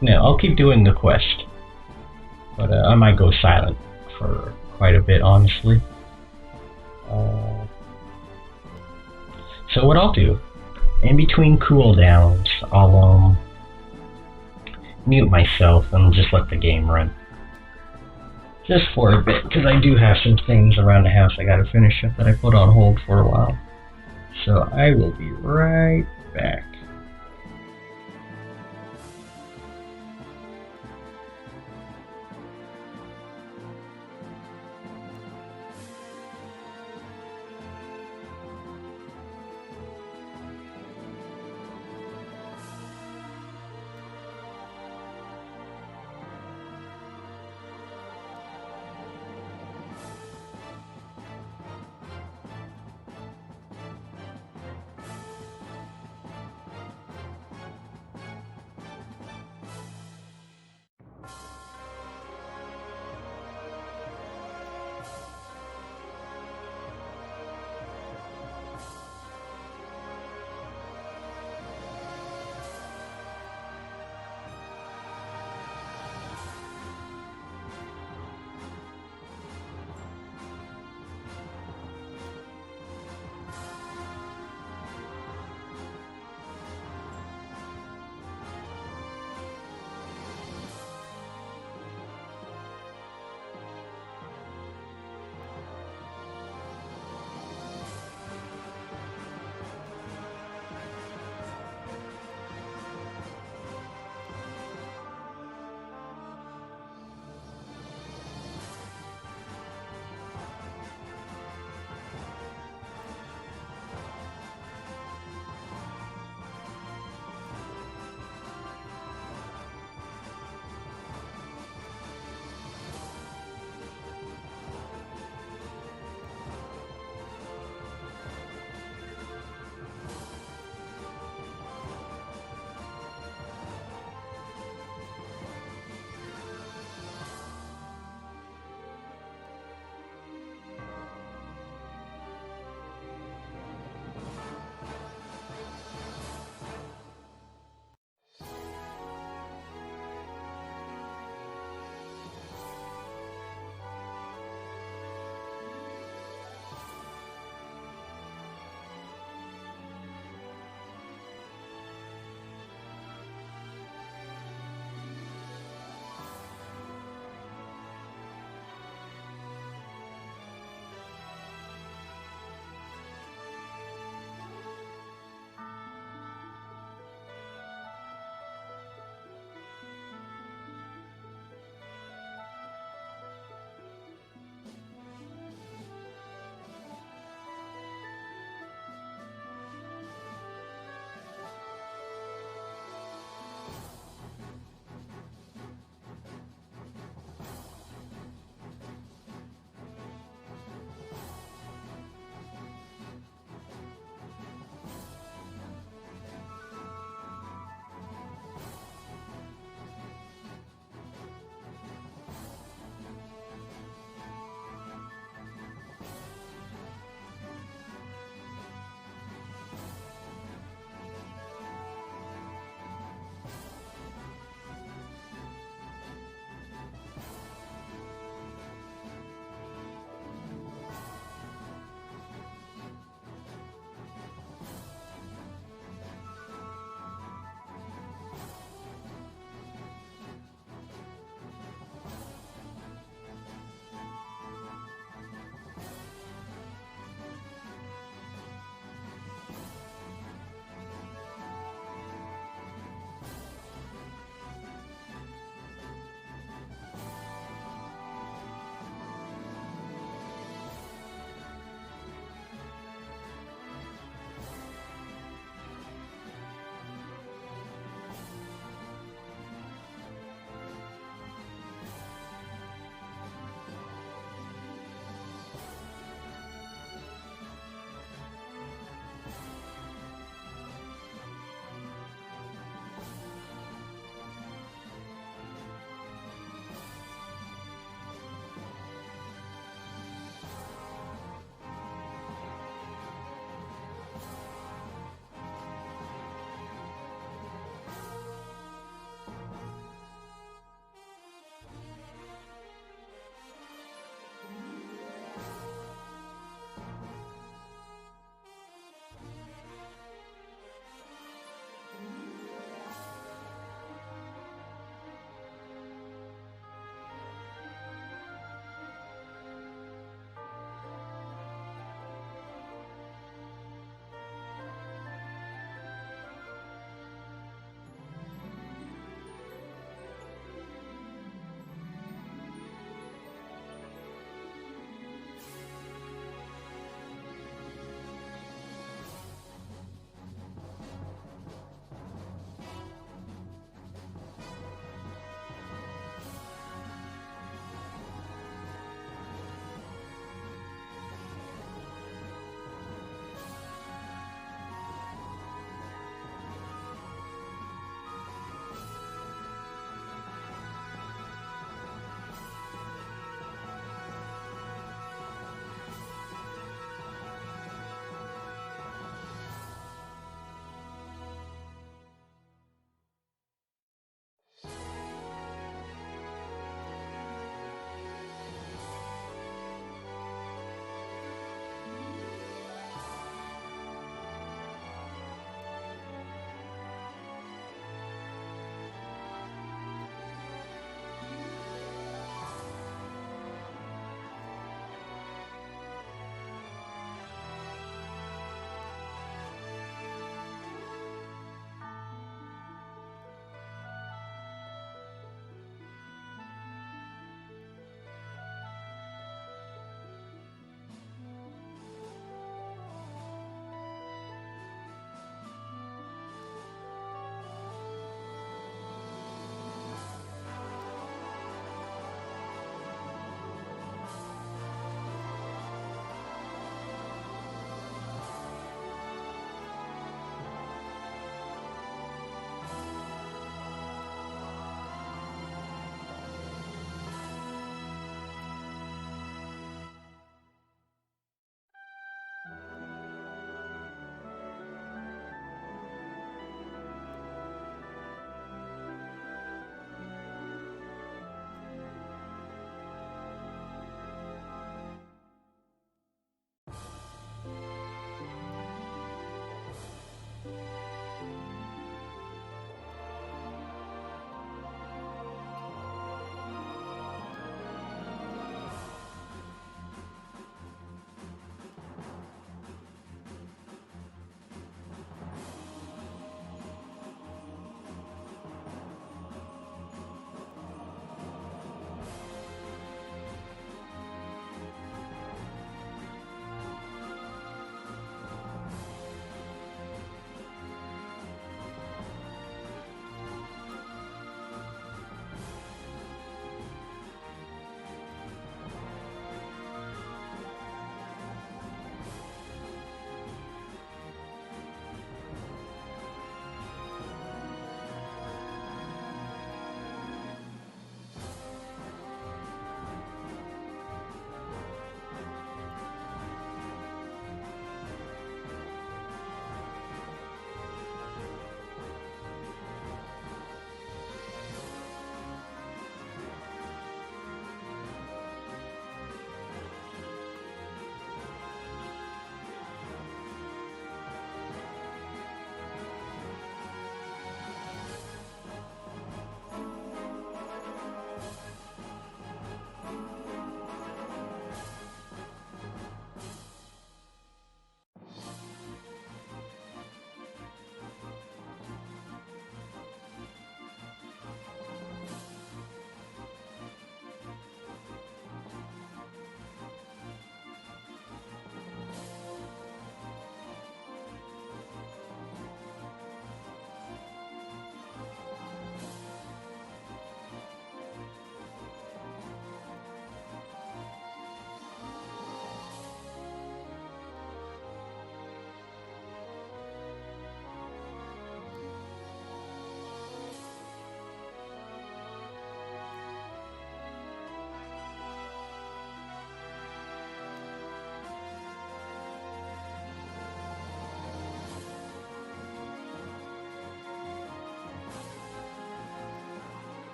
No, I'll keep doing the quest, but I might go silent for quite a bit, honestly. So what I'll do, in between cooldowns, I'll mute myself and just let the game run. Just for a bit, because I do have some things around the house I gotta finish up that I put on hold for a while. So I will be right back.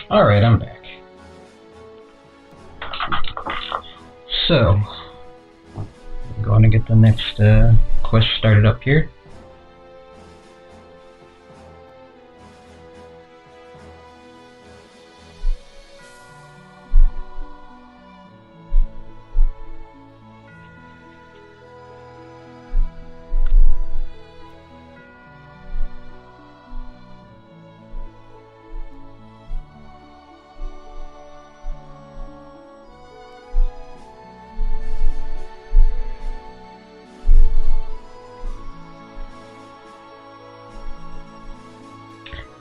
Alright, I'm back. So, I'm going to get the next quest started up here.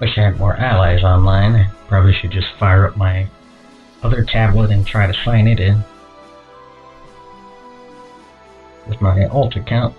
Wish I had more allies online. I probably should just fire up my other tablet and try to sign it in with my alt account.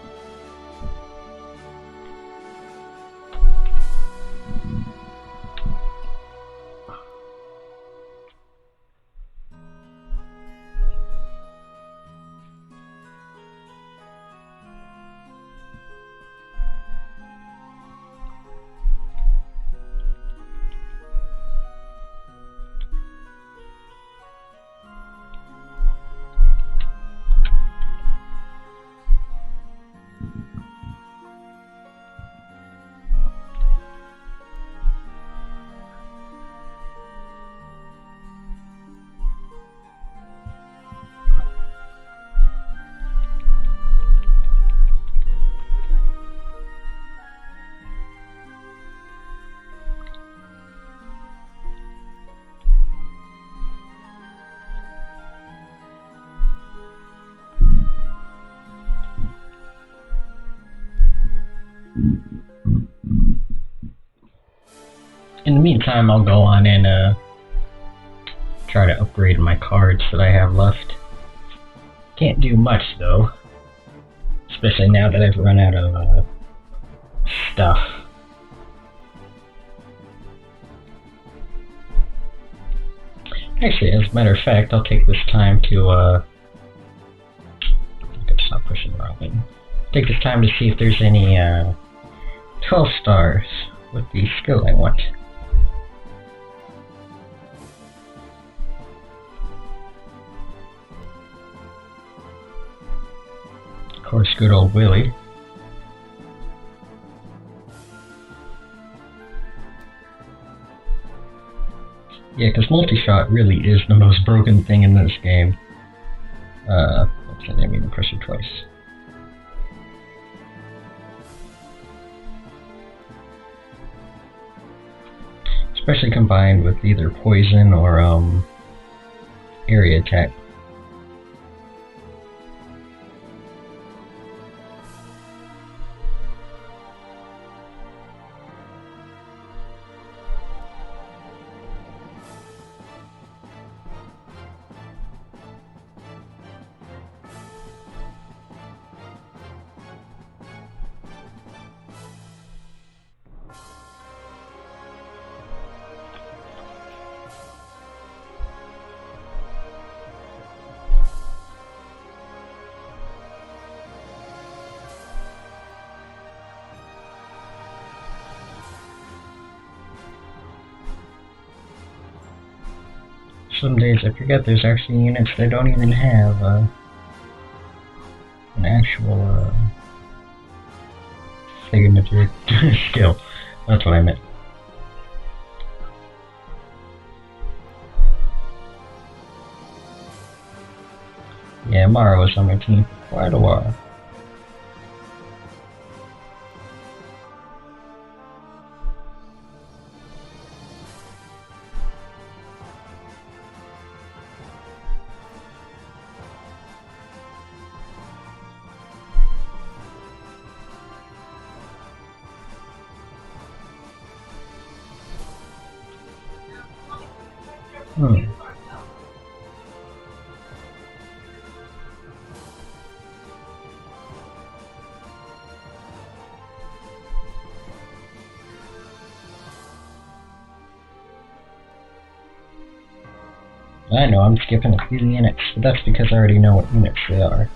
meantime, I'll go on and try to upgrade my cards that I have left. Can't do much though, especially now that I've run out of stuff. Actually, as a matter of fact, I'll take this time to I gotta stop pushing the wrong thing. Take this time to see if there's any 12 stars with the skill I want. Of course, good old Willie. Yeah, because multi-shot really is the most broken thing in this game. What's the name? Even press it twice. Especially combined with either poison or area attack. Some days I forget there's actually units that don't even have an actual signature skill. That's what I meant. Yeah, Mara was on my team for quite a while. I know, I'm skipping a few units, but that's because I already know what units they are.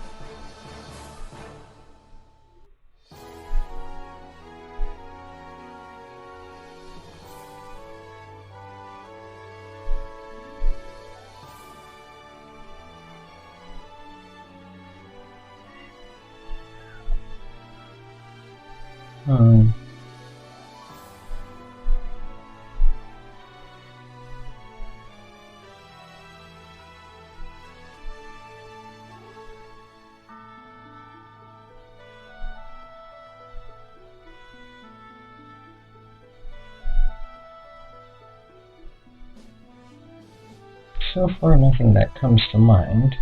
So far, nothing that comes to mind.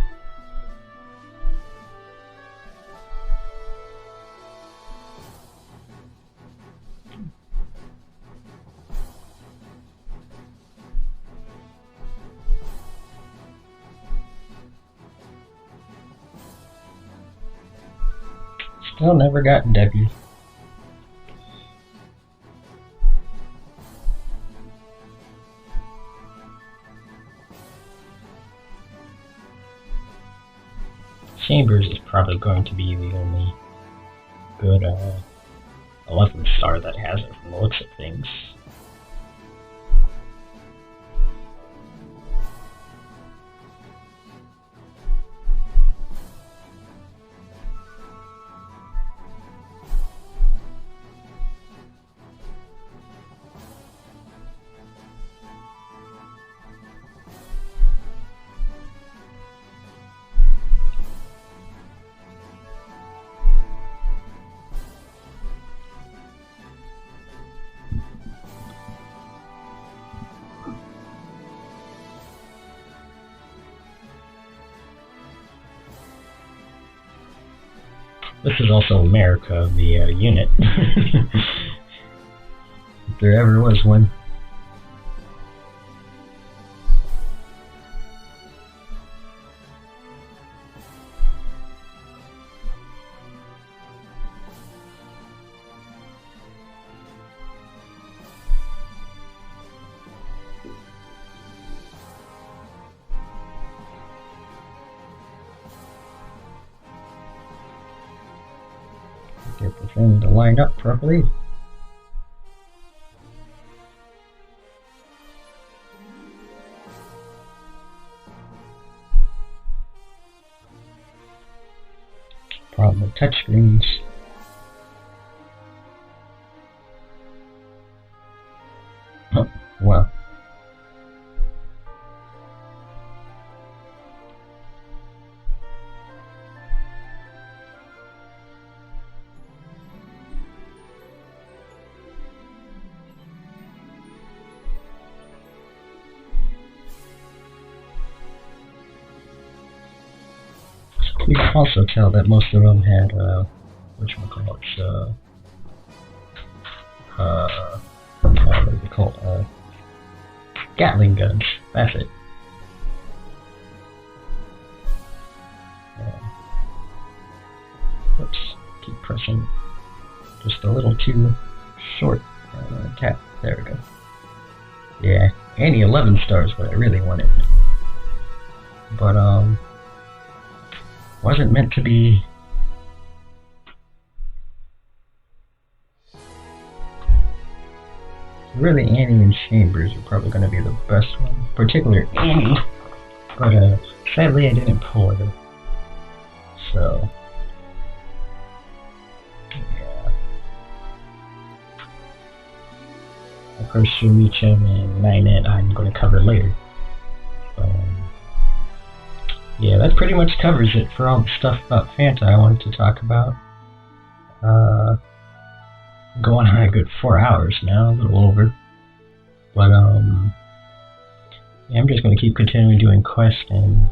Still never got Debbie. Chambers is probably going to be the only good 11th star that has it from the looks of things. This is also America, the unit. If there ever was one. everything to line up properly. Problem with touchscreens. Oh, well. You can also tell that most of them had, whatchamacallit, what is it called? Gatling guns. That's it. Oops, keep pressing just a little too short. Tap. There we go. Yeah, any 11 stars what I really wanted. But, wasn't meant to be. Really, Annie and Chambers are probably going to be the best one, particularly Annie. But sadly, I didn't pull her. So, yeah. Of course, Shumicham and Ninette I'm going to cover later. Yeah, that pretty much covers it for all the stuff about Fanta I wanted to talk about. Going on a good 4 hours now, a little over. But, yeah, I'm just going to keep continuing doing quests and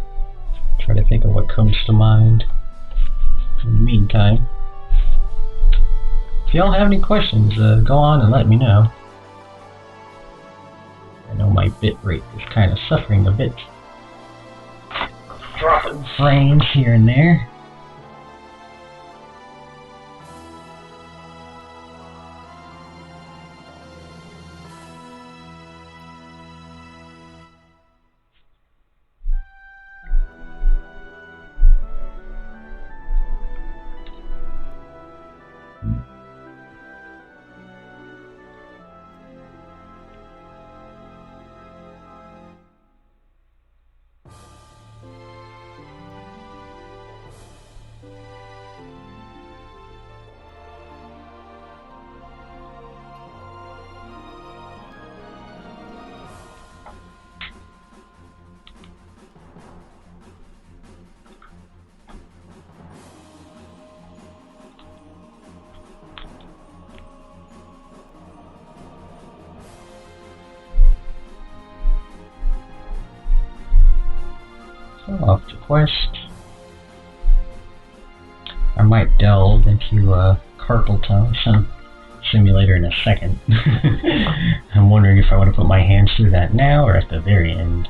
try to think of what comes to mind in the meantime. If y'all have any questions, go on and let me know. I know my bit rate is kind of suffering a bit. Dropping frames here and there. Off to quest. I might delve into carpal tunnel simulator in a second. I'm wondering if I want to put my hands through that now or at the very end.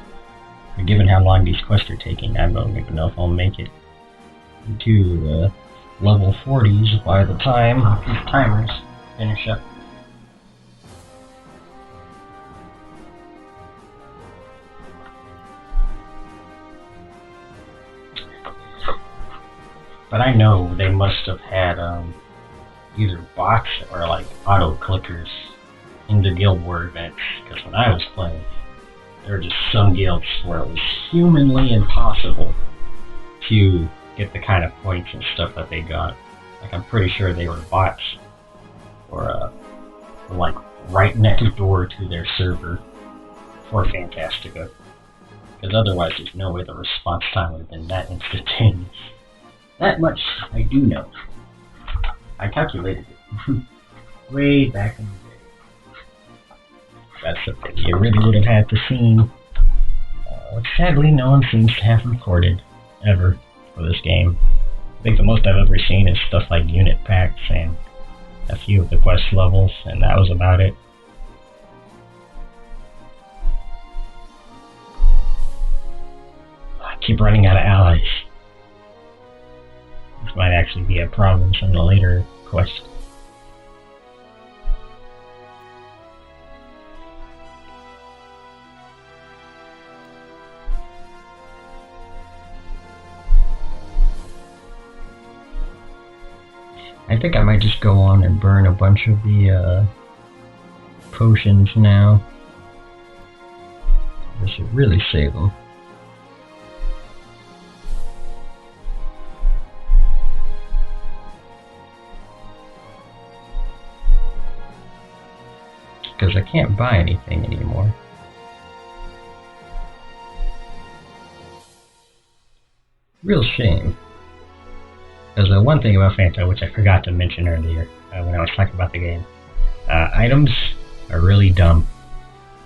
But given how long these quests are taking, I don't even know if I'll make it into the level 40s by the time these timers finish up. But I know they must have had either bots or like auto clickers in the guild war events, because when I was playing, there were just some guilds where it was humanly impossible to get the kind of points and stuff that they got. Like, I'm pretty sure they were bots or like right next door to their server for Fantastica, because otherwise there's no way the response time would have been that instantaneous. That much I do know. I calculated it way back in the day. That's something you really would have had to seen. Which sadly no one seems to have recorded ever for this game. I think the most I've ever seen is stuff like unit packs and a few of the quest levels, and that was about it. I keep running out of allies. This might actually be a problem in some of the later quests. I think I might just go on and burn a bunch of the potions now. I should really save them. Because I can't buy anything anymore. Real shame. Because one thing about Fanta, which I forgot to mention earlier when I was talking about the game, items are really dumb.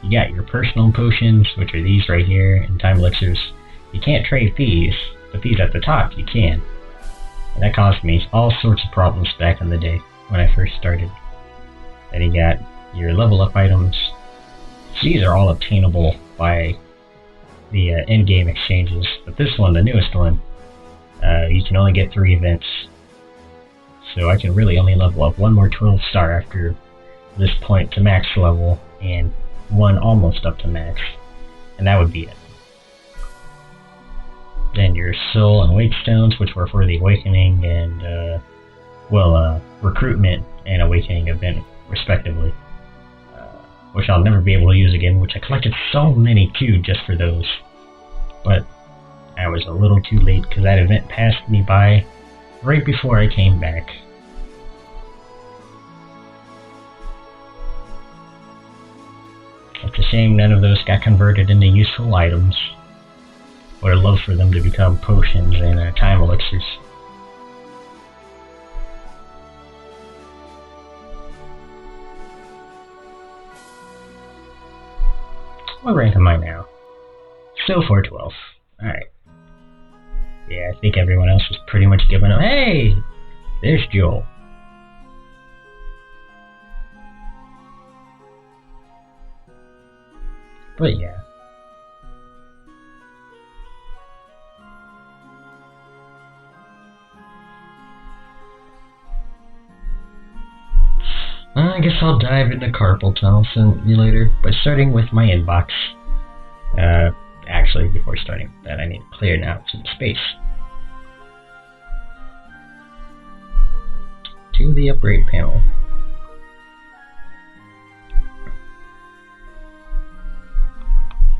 You got your personal potions, which are these right here, and time elixirs. You can't trade these, but these at the top you can. And that caused me all sorts of problems back in the day when I first started. Then you got your level up items. These are all obtainable by the in-game exchanges, but this one, the newest one, you can only get 3 events. So I can really only level up 1 more 12-star after this point to max level, and 1 almost up to max, and that would be it. Then your soul and wake stones, which were for the awakening and recruitment and awakening event respectively, which I'll never be able to use again, which I collected so many too just for those. But I was a little too late because that event passed me by right before I came back. It's a shame none of those got converted into useful items. Would have loved for them to become potions and time elixirs. What rank am I now? Still 412. Alright. Yeah, I think everyone else was pretty much giving up. Hey! There's Joel. But yeah. I guess I'll dive into carpal tunnel simulator by starting with my inbox. Actually, before starting that, I need to clear now some space. To the upgrade panel.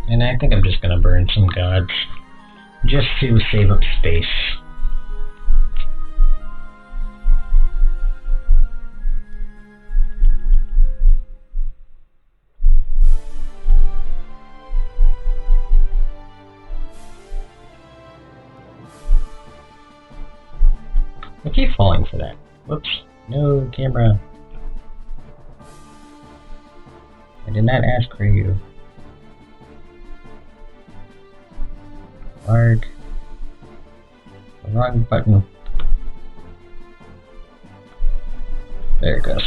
And I think I'm just gonna burn some gods just to save up space. I keep falling for that. Whoops. No, camera. I did not ask for you. Hard. Wrong button. There it goes.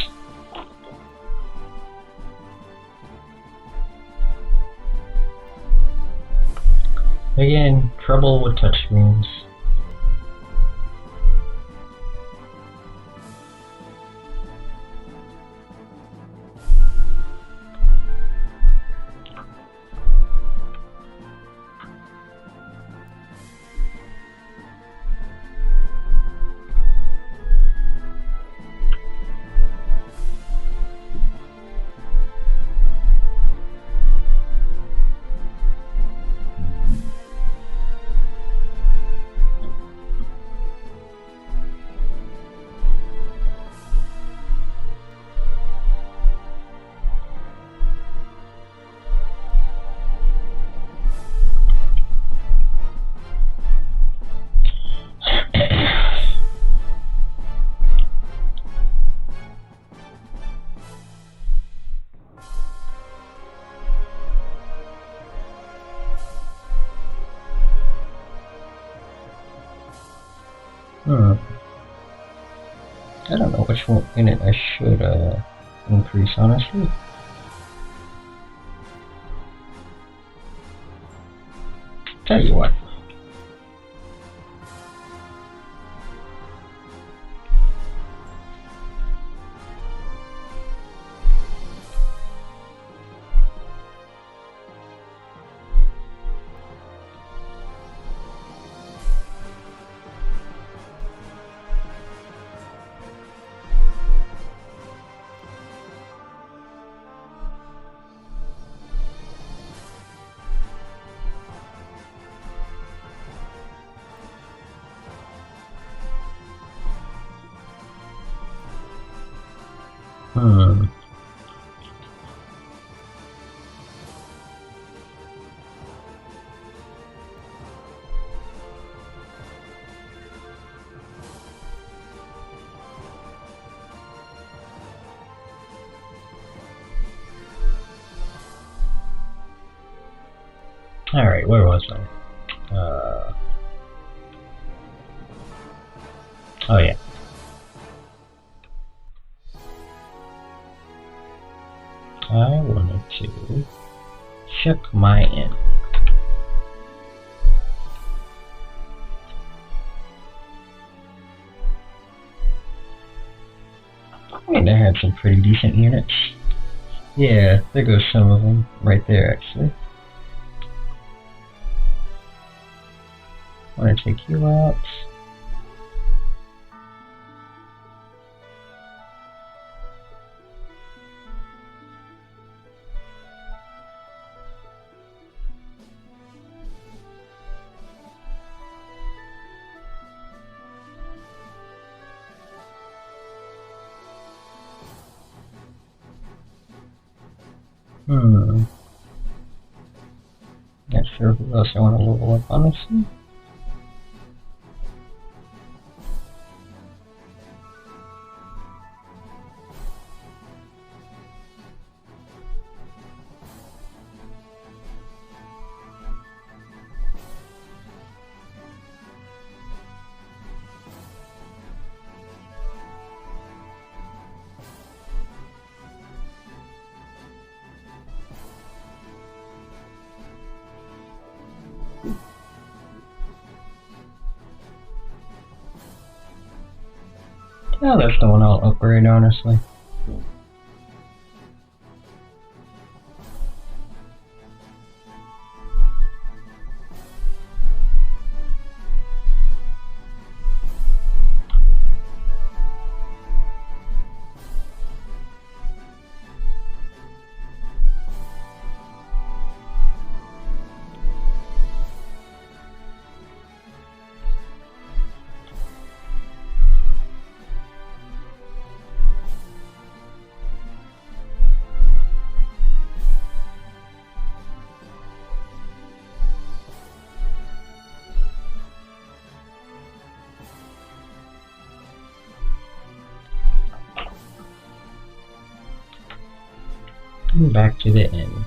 Again, trouble with touchscreens. I don't know which one in it I should increase, honestly. Tell you what. Hmm. Alright, where was I? Oh yeah. I wanted to check my in. I mean, they had some pretty decent units. Yeah, there goes some of them right there, actually. I want to take you out. Not sure who else I want to level up, honestly. Yeah, that's the one I'll upgrade, honestly. Back to the inn.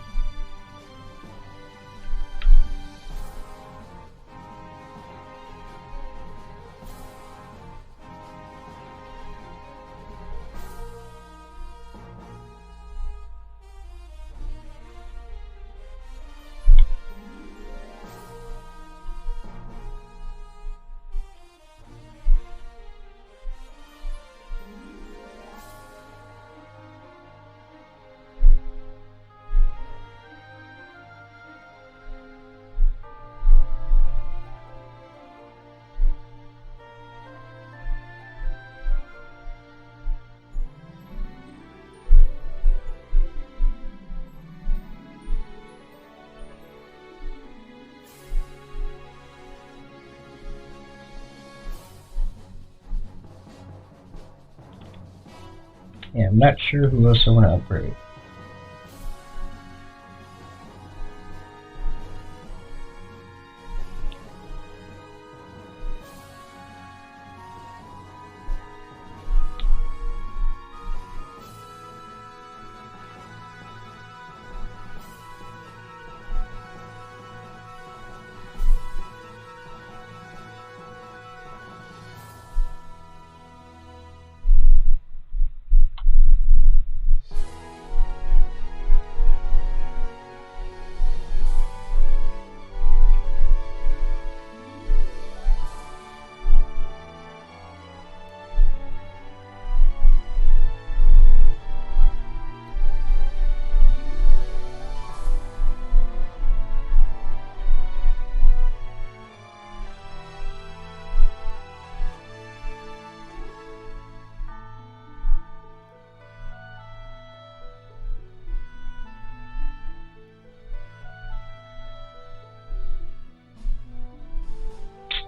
Yeah, I'm not sure who else I want to upgrade.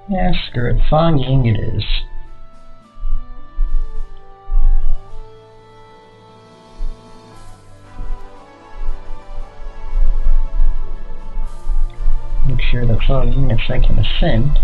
Yeah, screw it. Fang Ying it is. sure that's all the units I can ascend.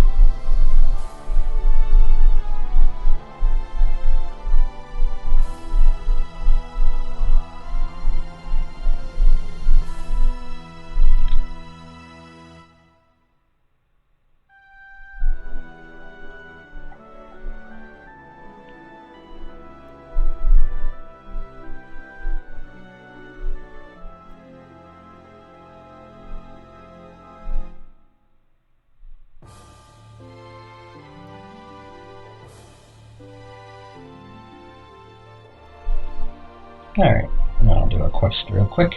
Alright, now I'll do a quest real quick.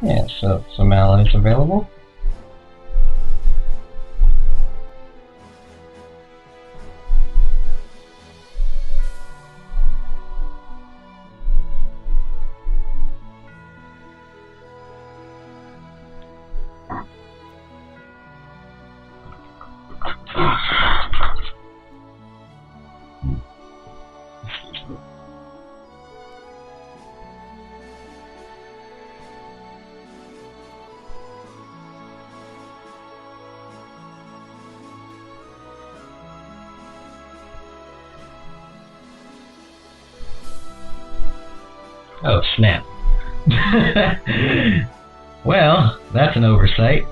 Yeah, so some allies available. Oh, snap. Well, that's an oversight.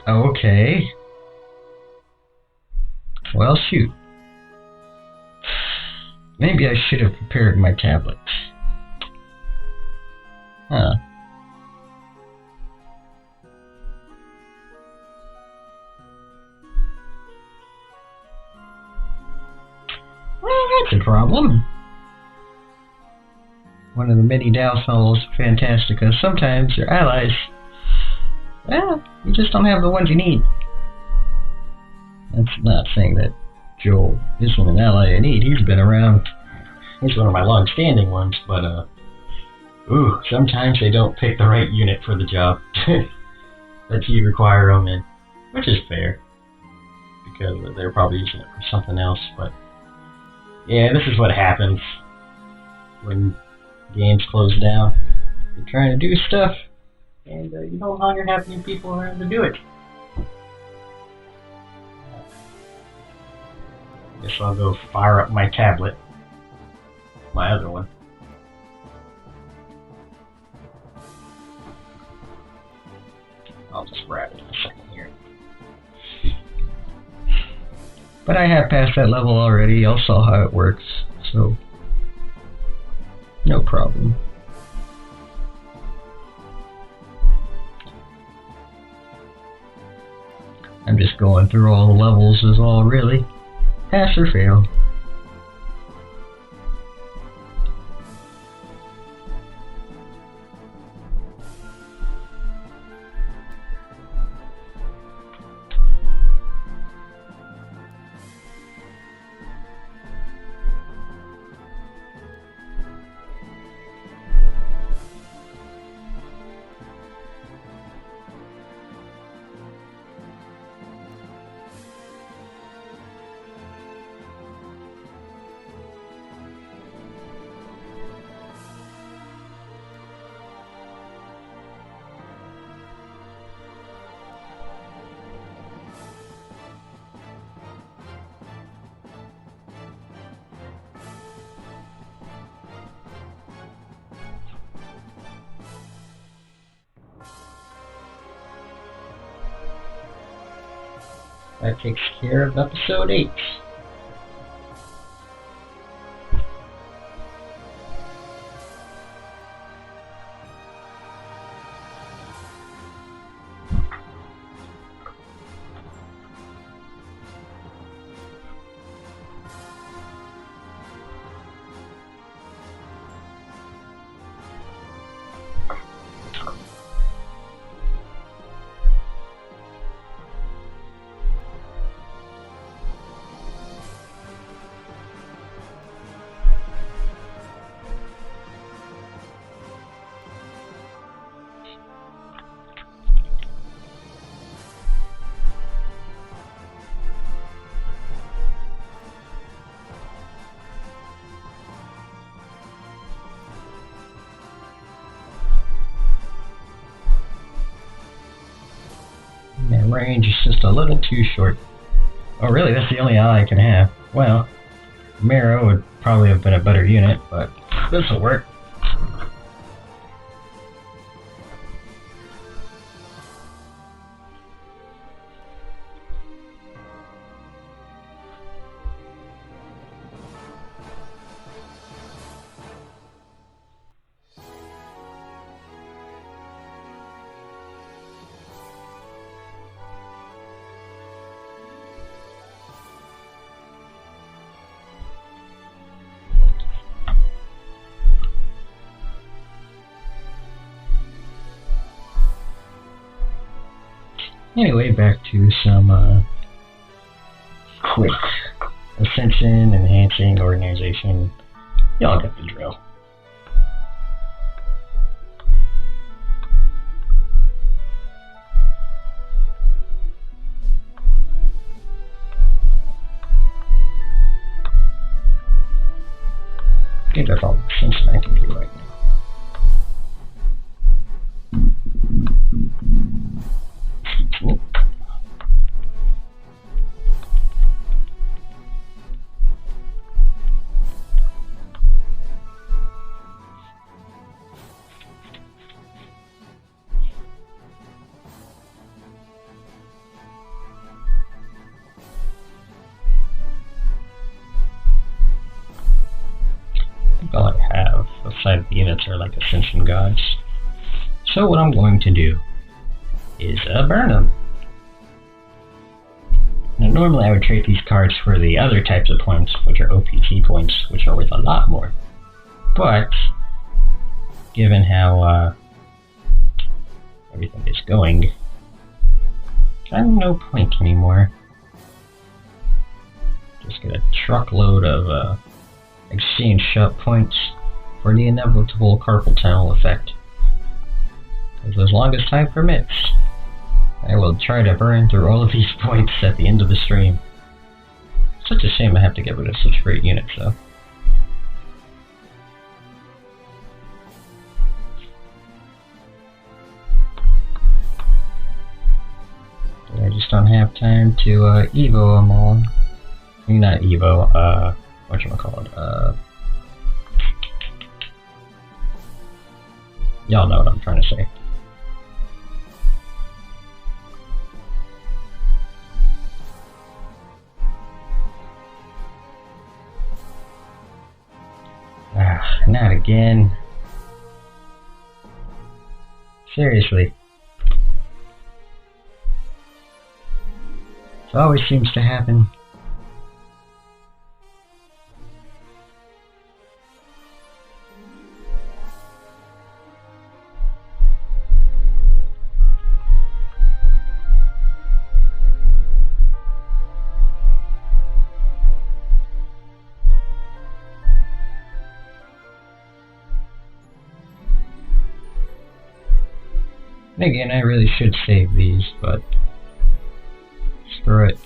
Okay. Well, shoot. Maybe I should have prepared my tablets. Huh. that's a problem. One of the many downfalls of Fantastica. Sometimes your allies, well, you just don't have the ones you need. That's not saying that Joel isn't an ally I need. He's been around. He's one of my long-standing ones, but, sometimes they don't pick the right unit for the job that you require them in, which is fair, because they're probably using it for something else, but yeah, this is what happens when games close down. You're trying to do stuff, and you no longer have any people around to do it. Guess I'll go fire up my tablet. My other one. I'll just grab it in a second here. But I have passed that level already. Y'all saw how it works, so no problem. I'm just going through all the levels is all really. Pass or fail. That takes care of episode 8. And range is just a little too short. Oh really, that's the only ally I can have. Well, Marrow would probably have been a better unit, but this'll work. Anyway, back to some quick ascension, enhancing, organization. Y'all get the drill. I think that's all the ascension I can do right now. All I have outside of the units are like ascension gods. So what I'm going to do is burn them. And Normally I would trade these cards for the other types of points, which are OPT points, which are worth a lot more. But, given how everything is going, kind of no point anymore. Just get a truckload of exchange shop points for the inevitable carpal tunnel effect. Because as long as time permits, I will try to burn through all of these points at the end of the stream. Such a shame I have to get rid of such great units, though. But I just don't have time to Evo them all. I mean, not Evo, whatchamacallit, y'all know what I'm trying to say. Not again. Seriously. It always seems to happen. And again, I really should save these, but screw it.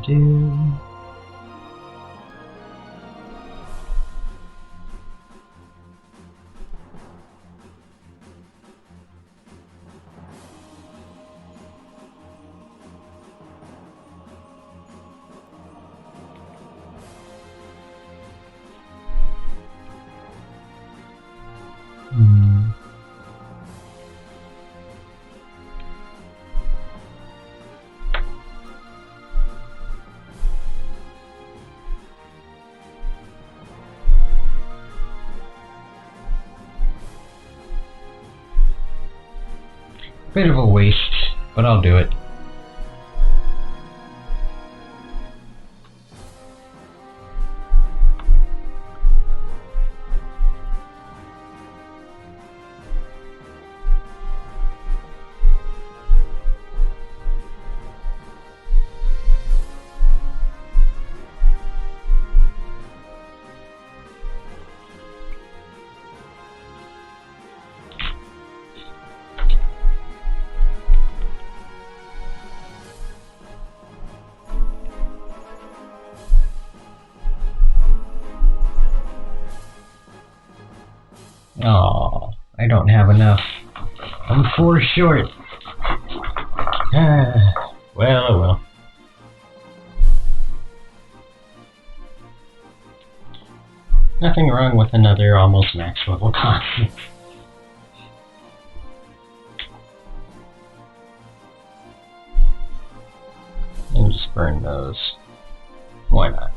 Do. Bit of a waste, but I'll do it. Oh, I don't have enough. I'm 4 short. Well, oh well. Nothing wrong with another almost max level constant. And just burn those. Why not?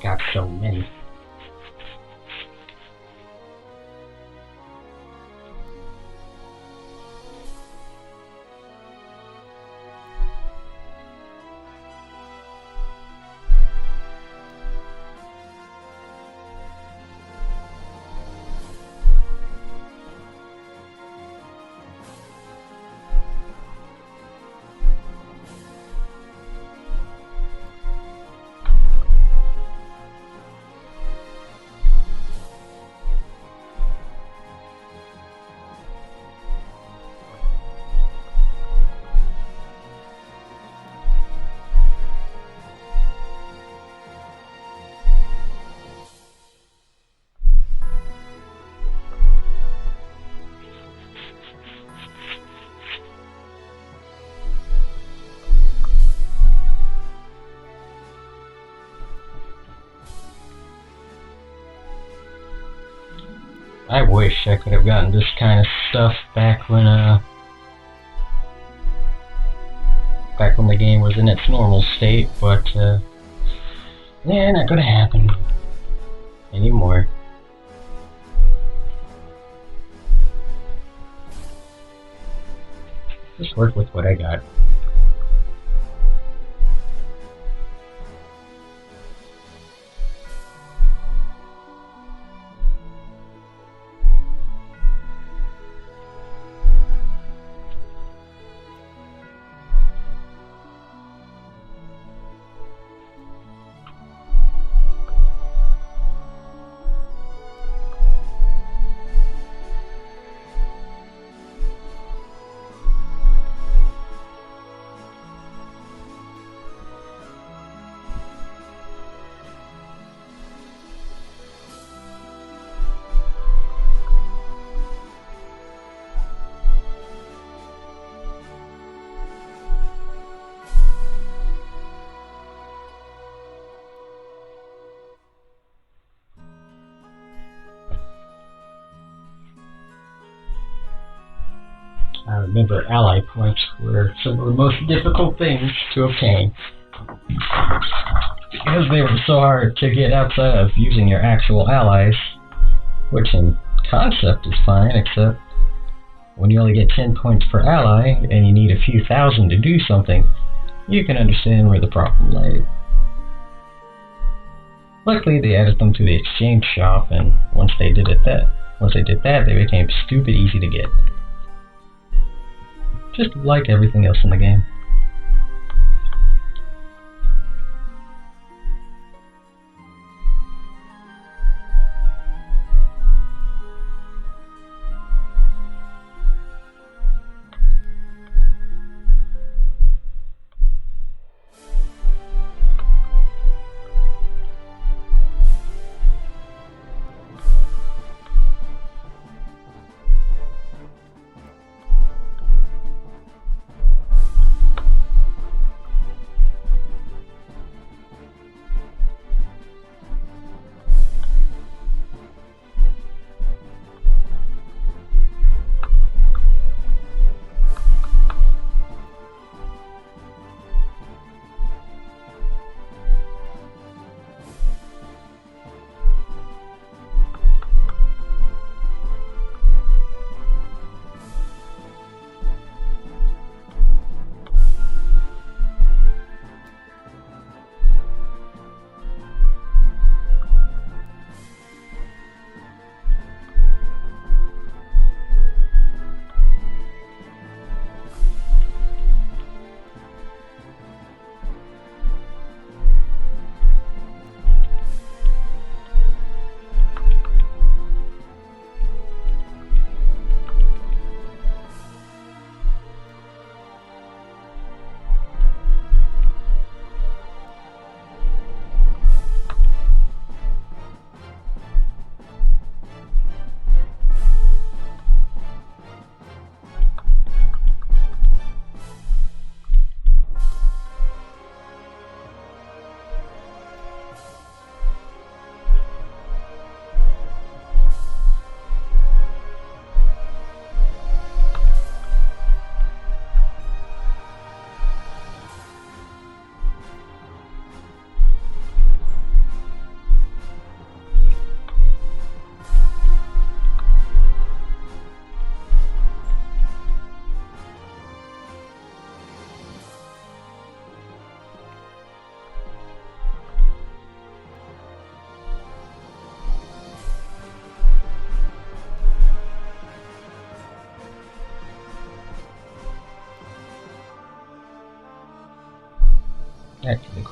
Got so many. I wish I could have gotten this kind of stuff back when the game was in its normal state, but yeah, not gonna happen anymore. Just work with what I got. I remember ally points were some of the most difficult things to obtain, because they were so hard to get outside of using your actual allies, which in concept is fine, except when you only get 10 points per ally and you need a few thousand to do something, you can understand where the problem lay. Luckily, they added them to the exchange shop, and once they did that, they became stupid easy to get. Just like everything else in the game.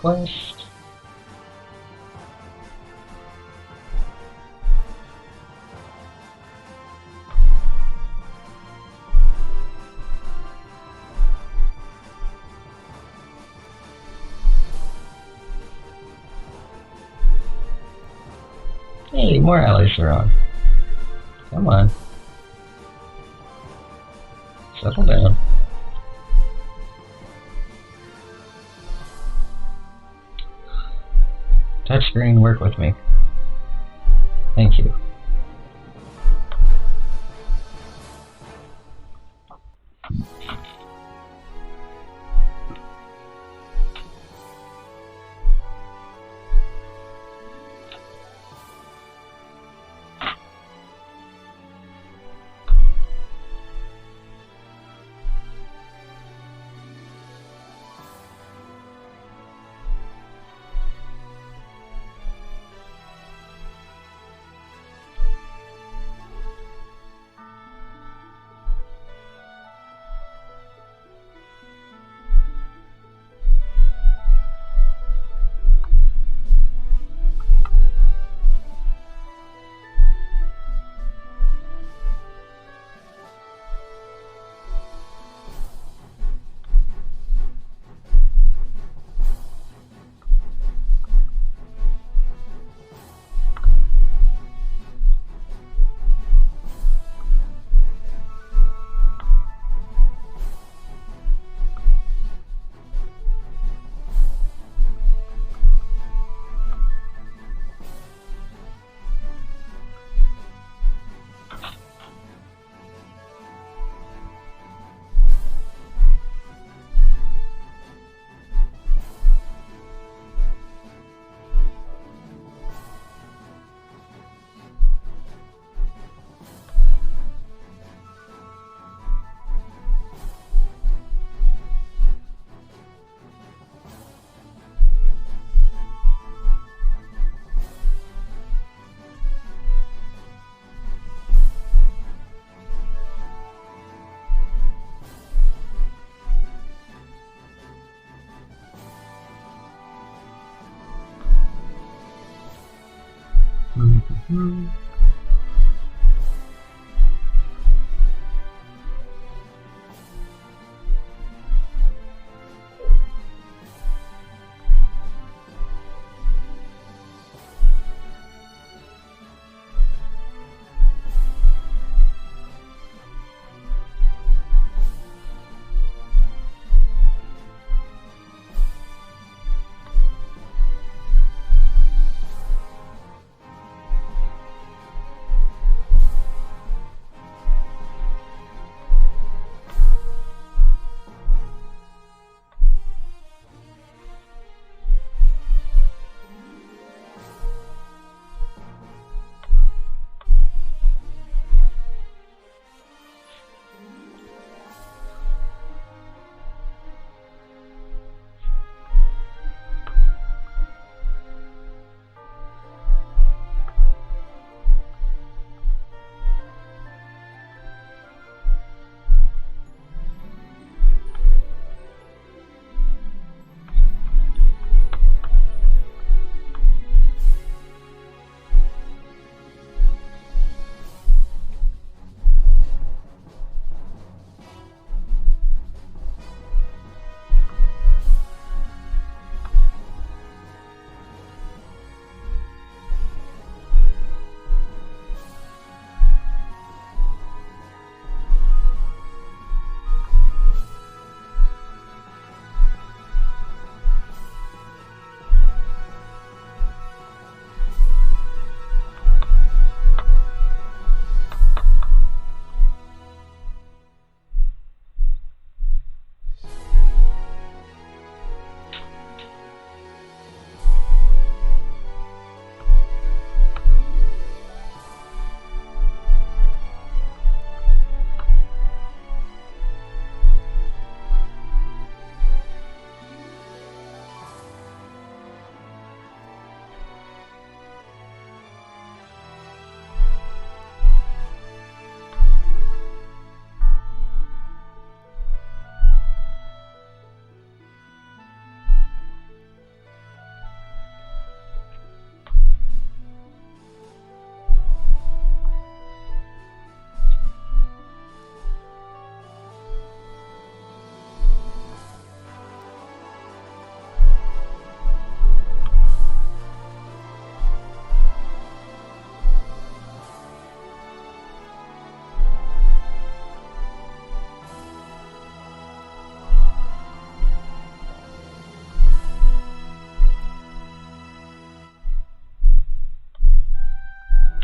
quest. Hey, more allies are on. Come on. Settle down. Touchscreen, work with me. Thank you.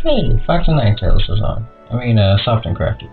Hey, Fox and Ninetales is on. I mean, Soft and Crafty.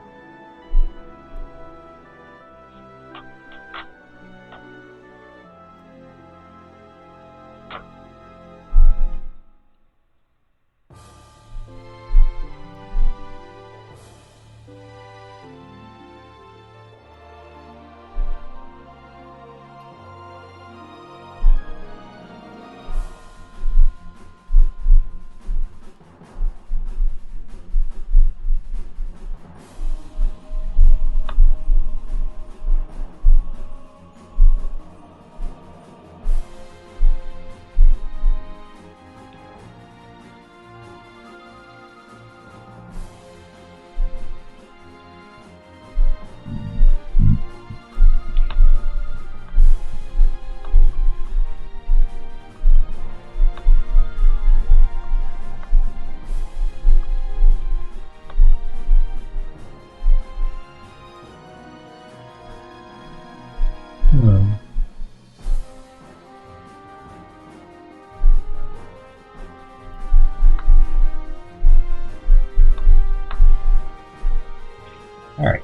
Alright.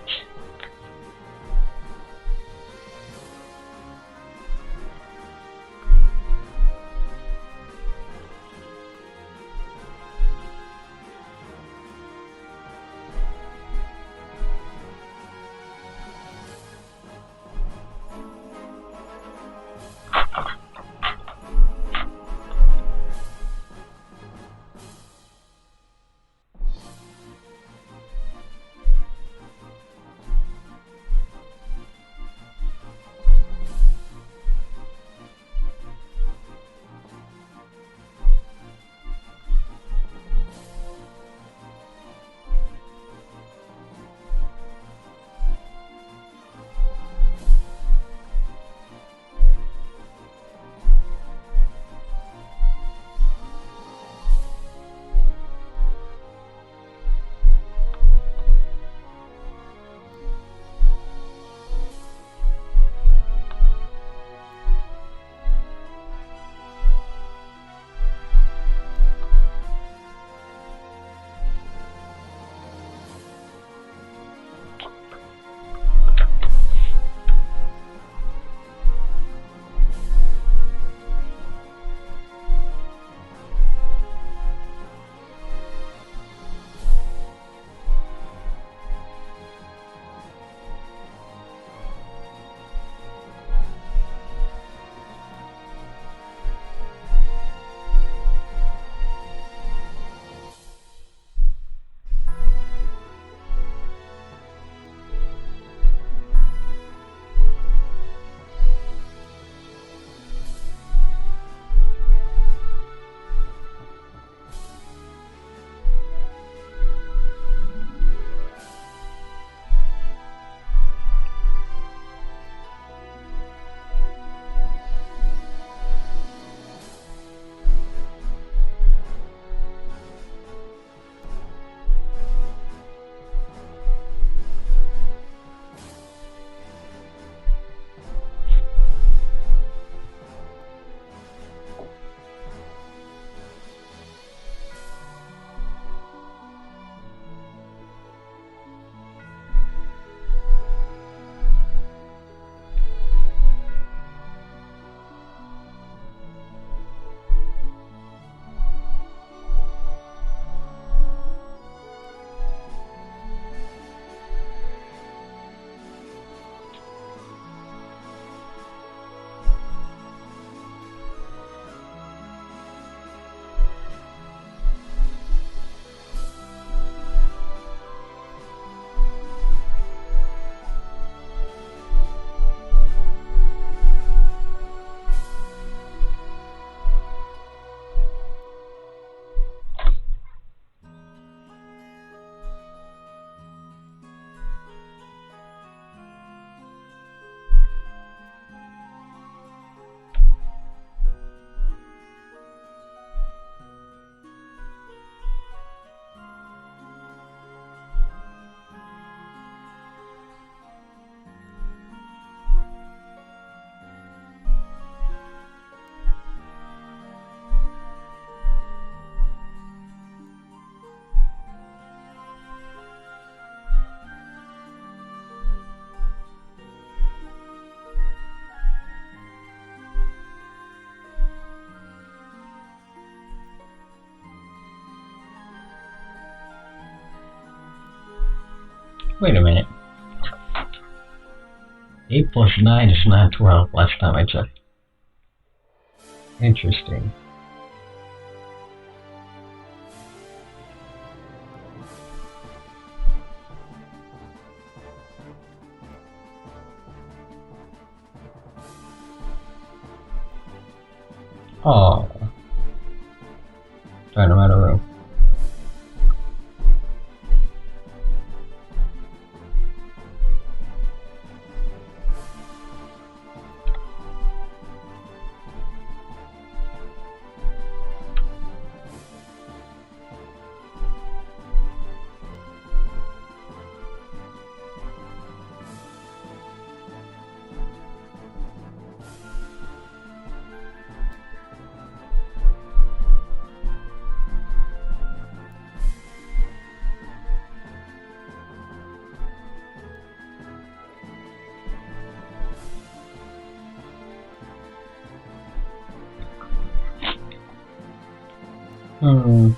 Wait a minute. 8 plus 9 is not 12, last time I checked. Interesting. Oh. Trying to run a room. Hmm.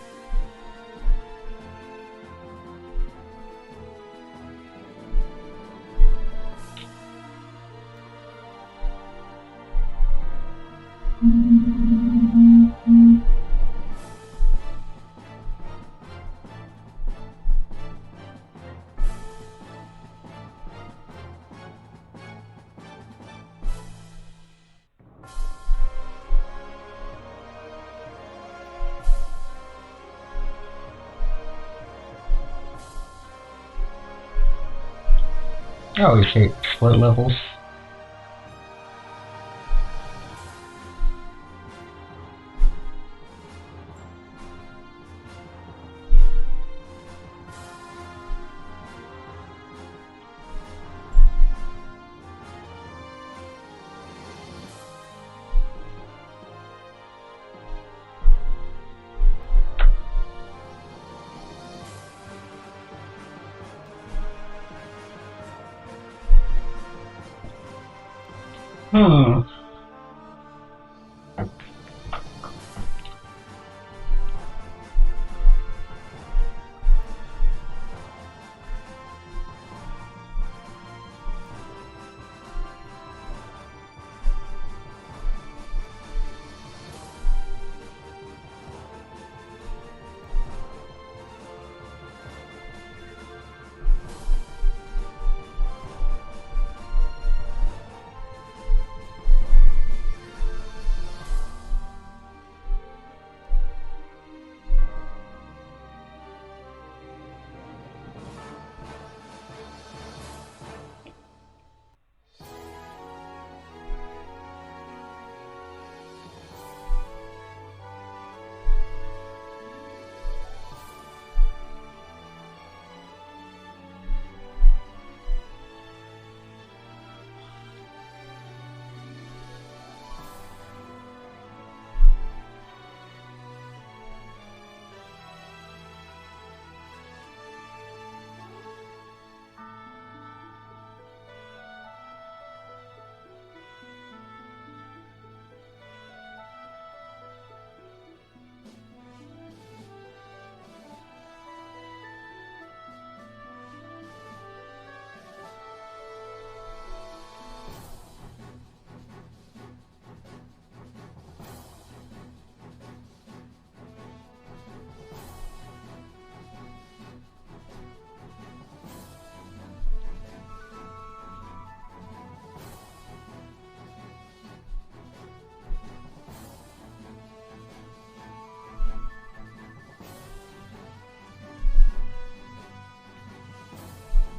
I always hate split levels. Hmm.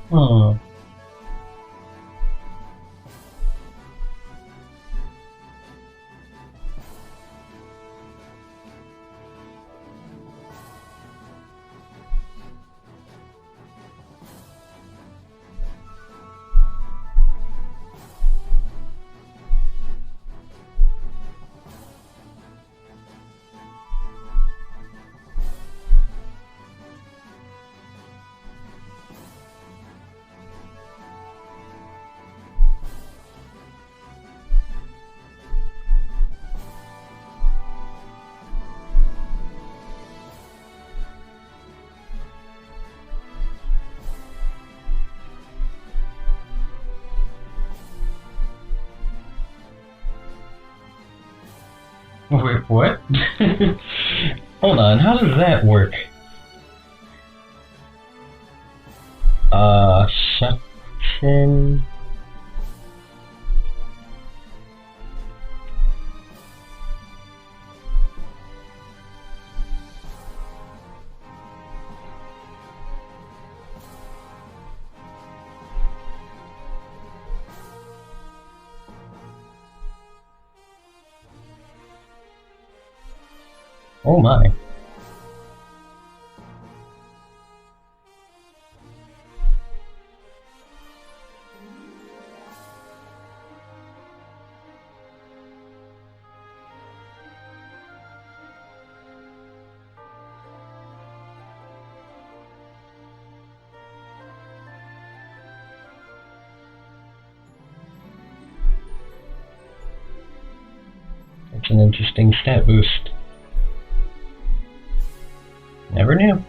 Hmm. Wait, what? Hold on, how does that work? Shut-in... Oh my. That's an interesting stat boost. Never knew.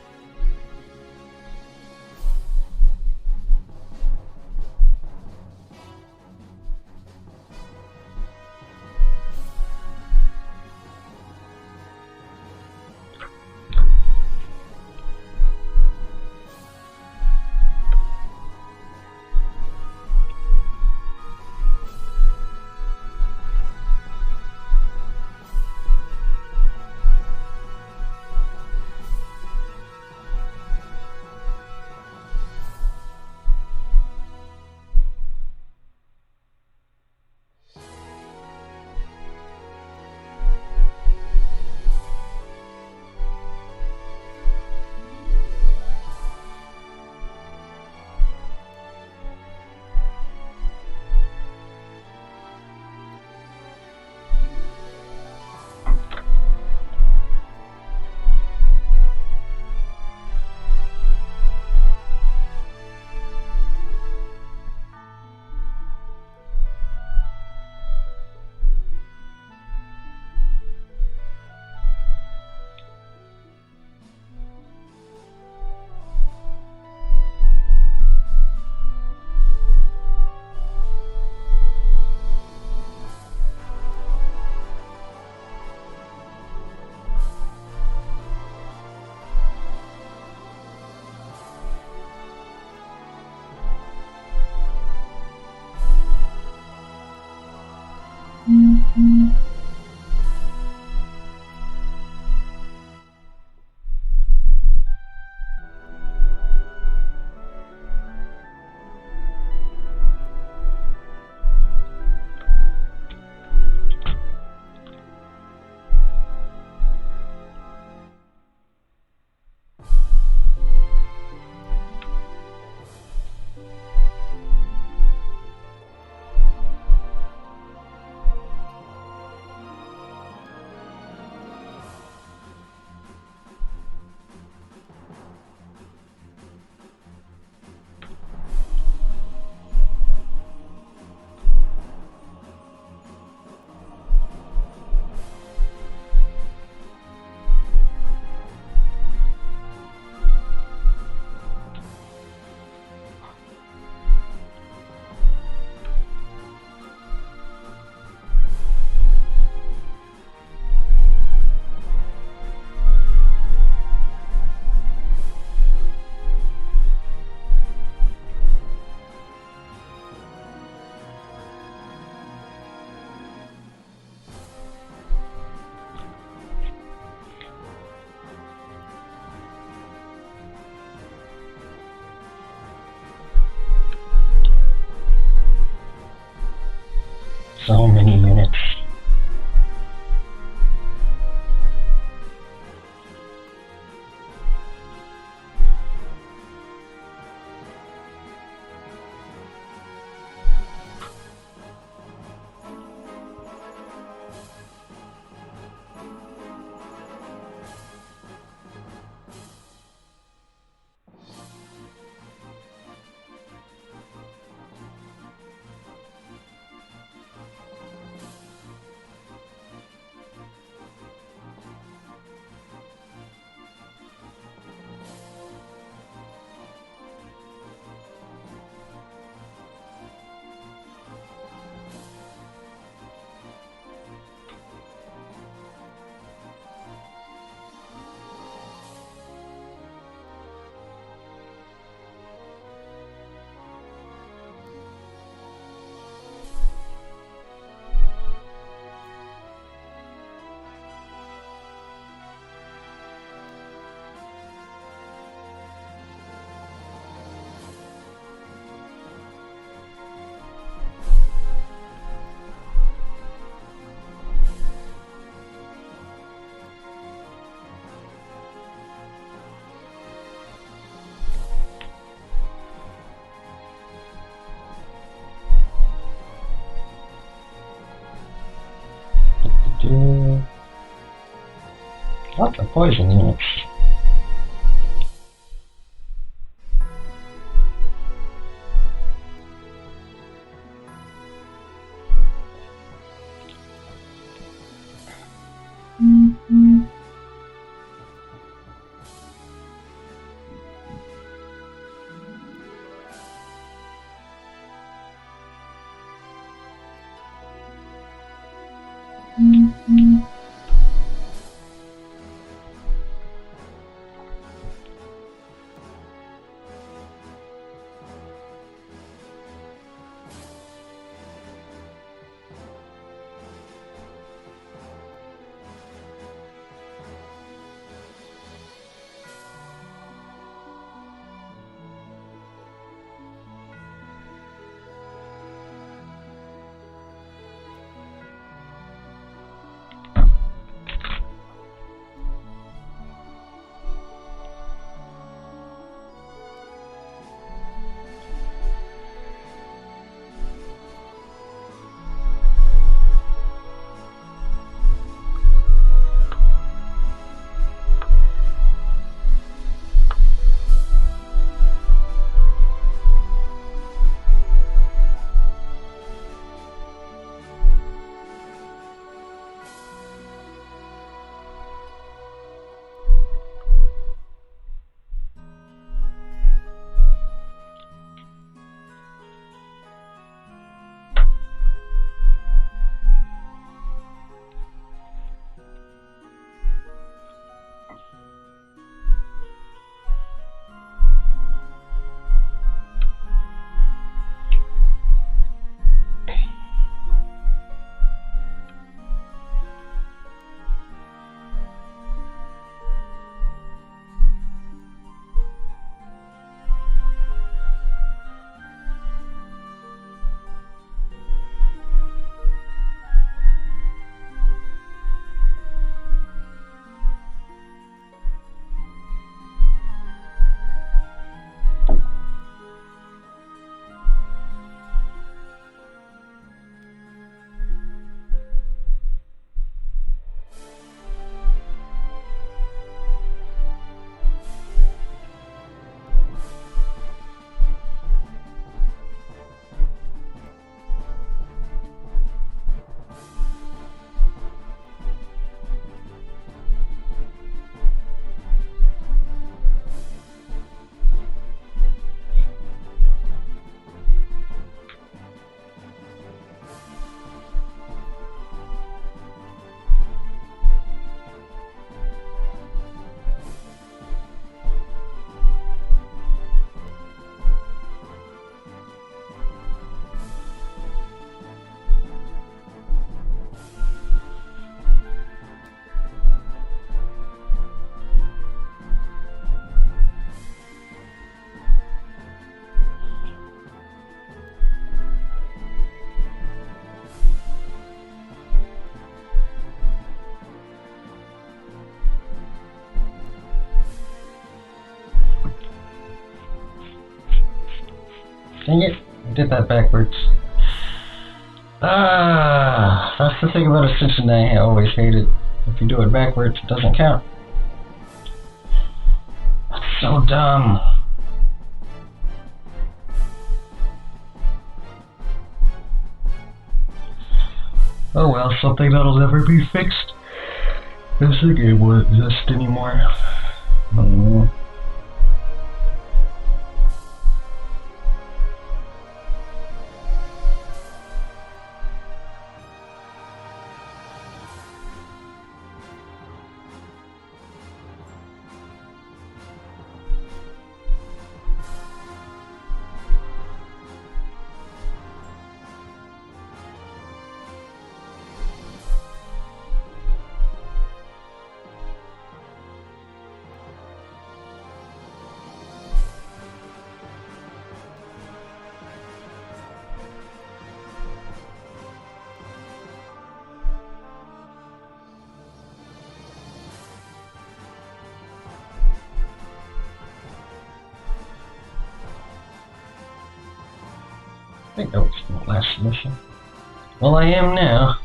So many units. What the poison units? Dang it, I did that backwards. That's the thing about Ascension I always hate it. If you do it backwards, it doesn't count. That's so dumb. Oh well, something that'll never be fixed. This game won't exist anymore. Oh. I think that was the last mission. Well, I am now.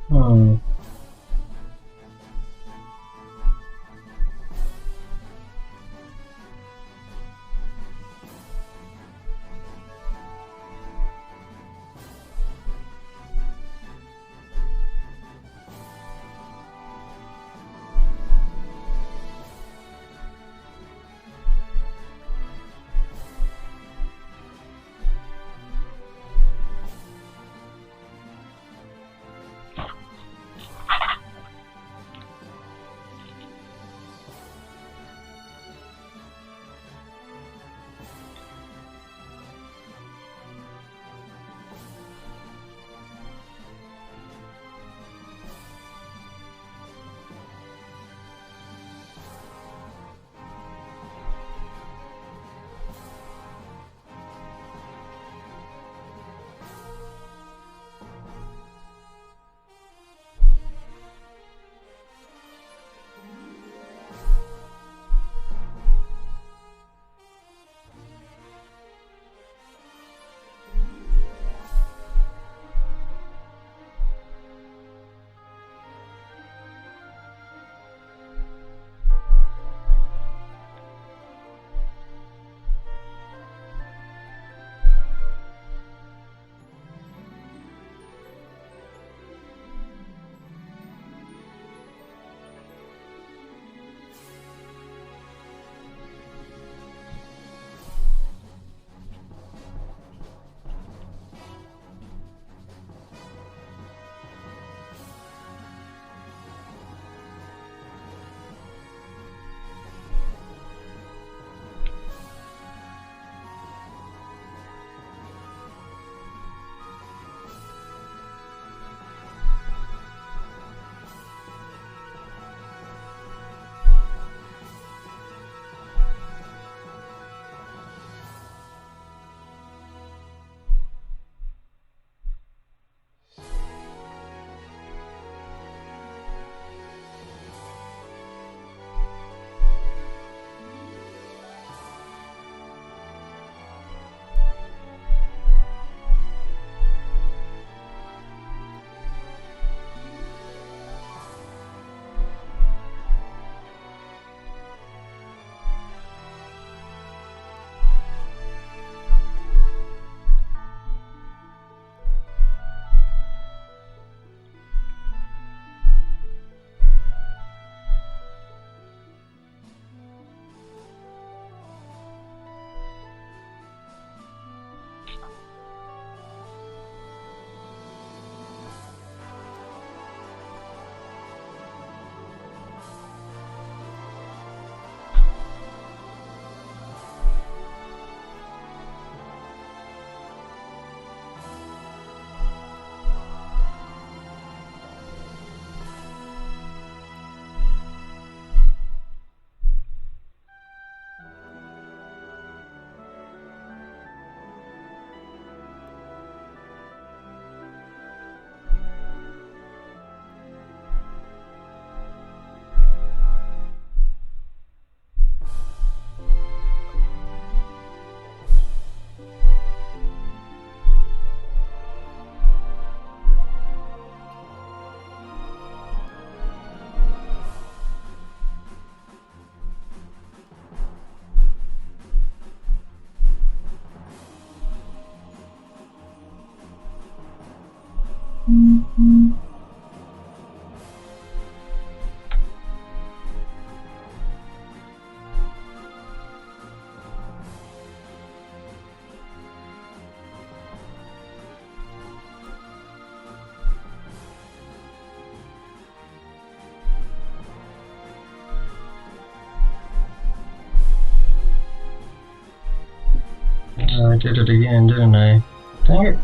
Hmm. I did it again, didn't I? Dang it.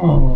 Oh.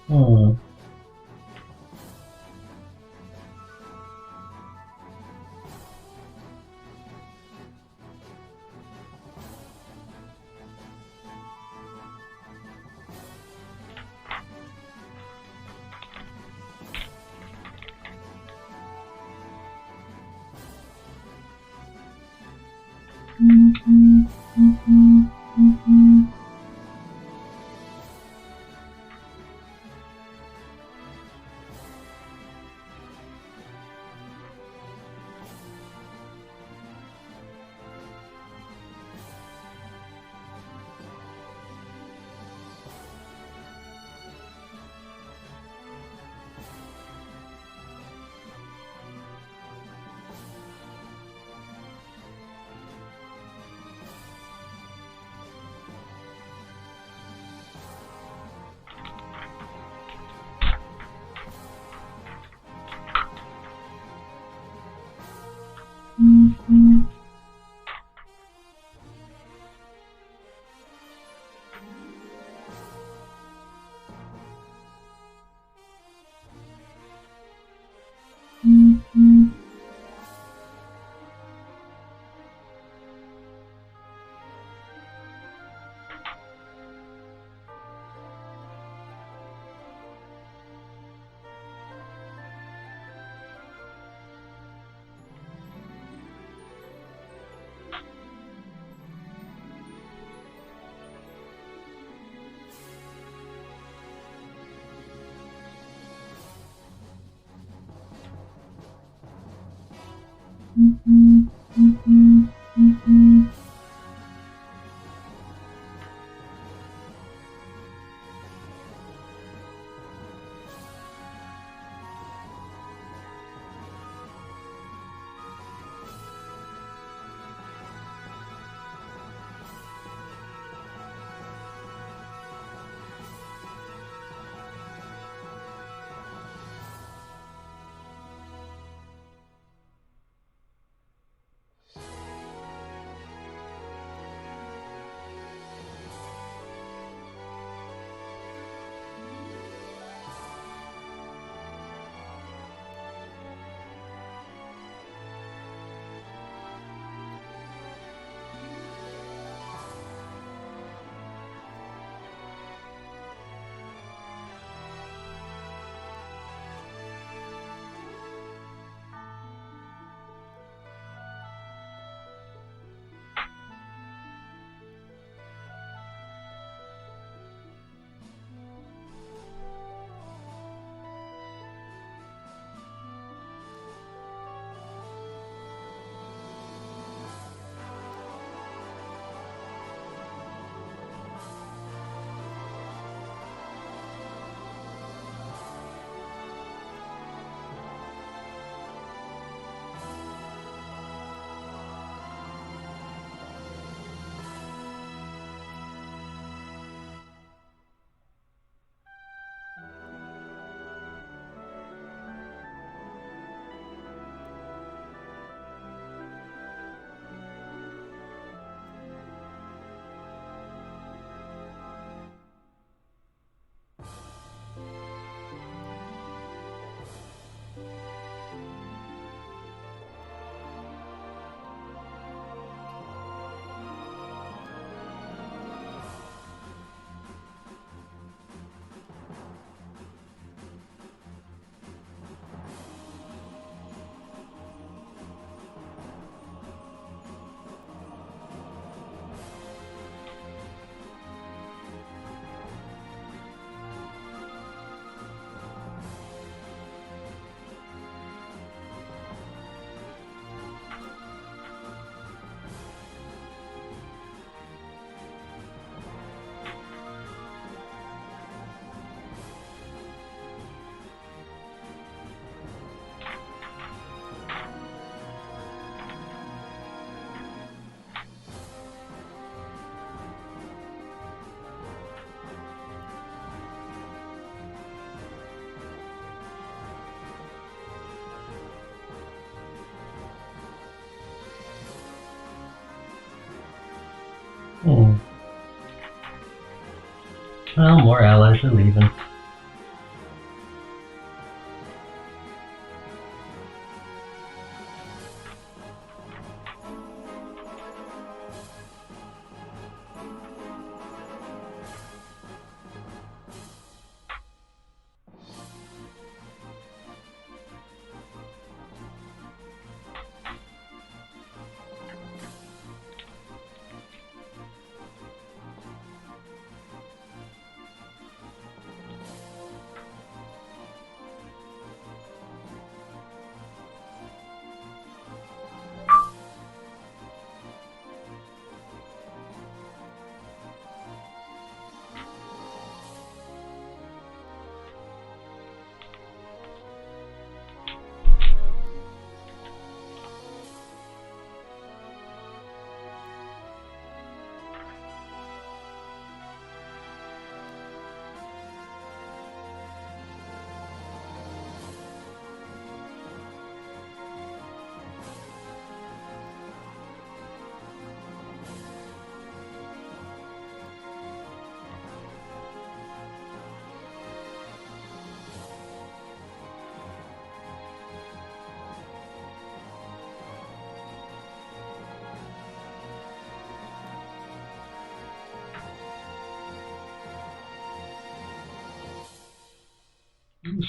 Hmm. Well, more allies are leaving.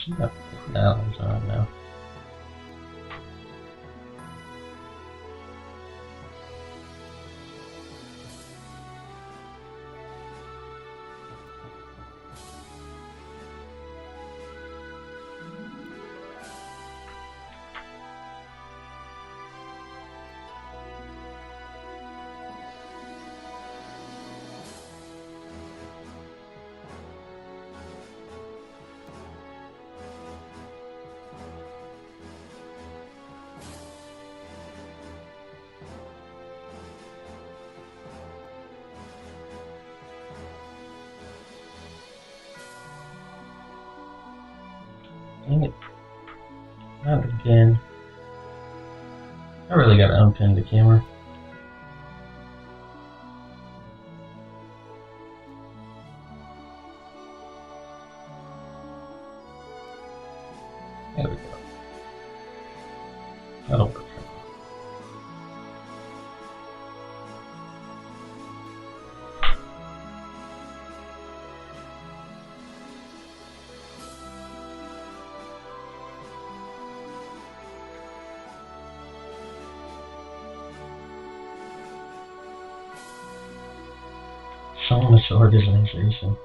She got 4 allies on now. Dang it. Not again. I really gotta unpin the camera. There we go. That'll work. So much organization.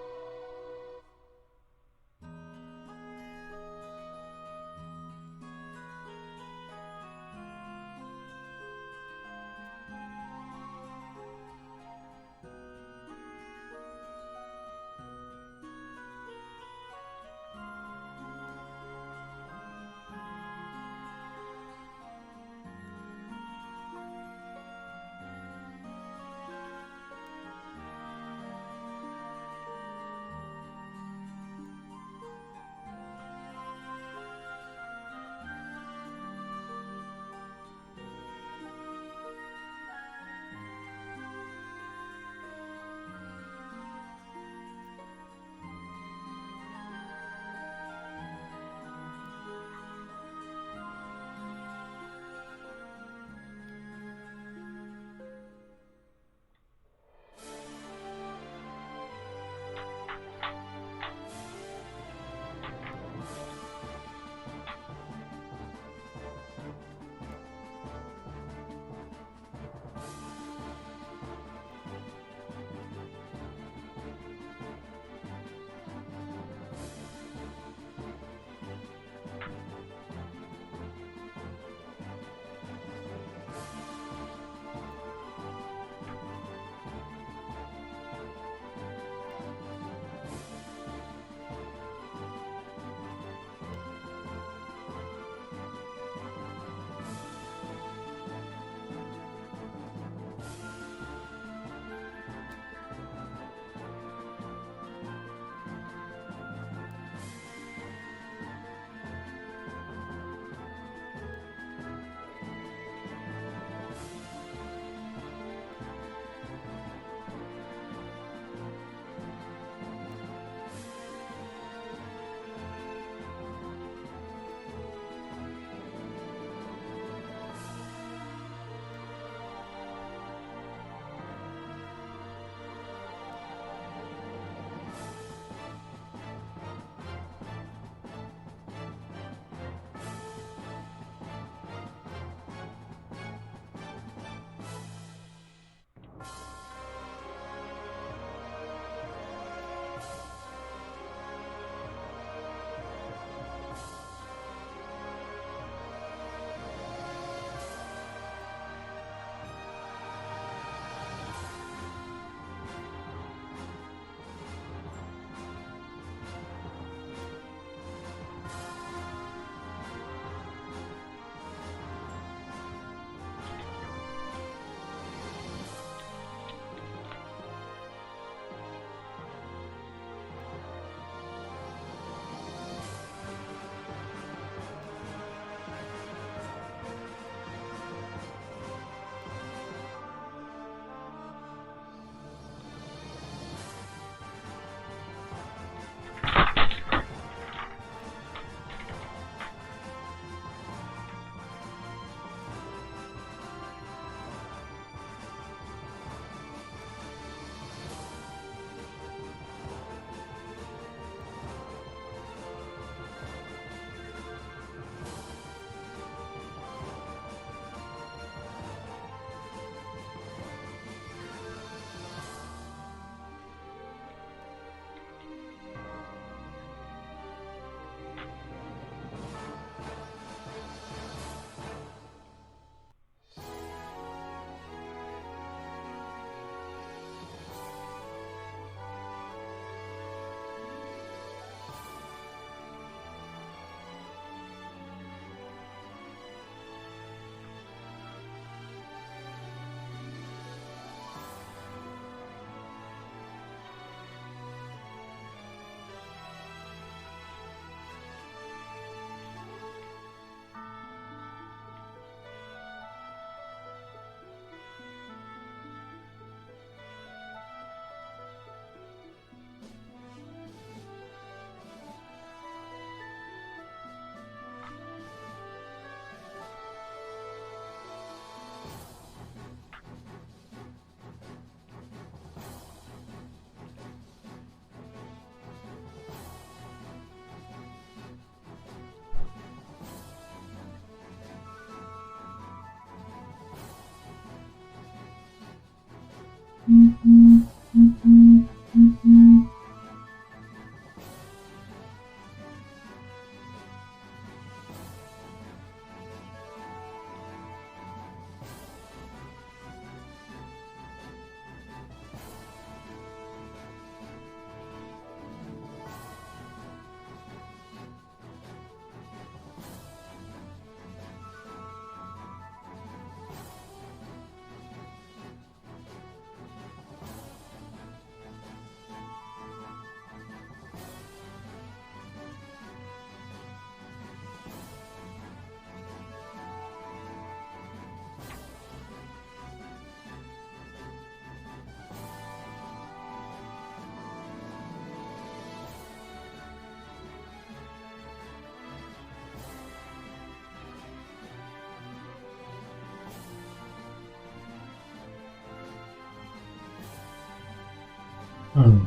Hmm.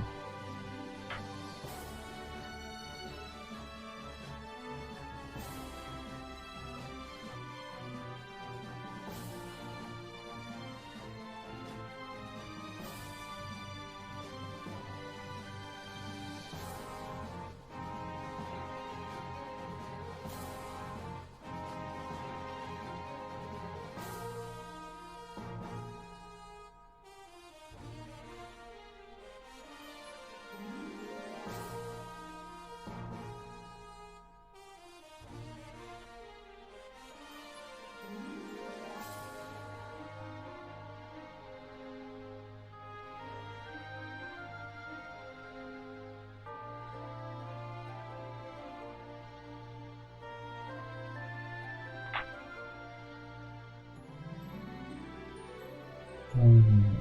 Hmm.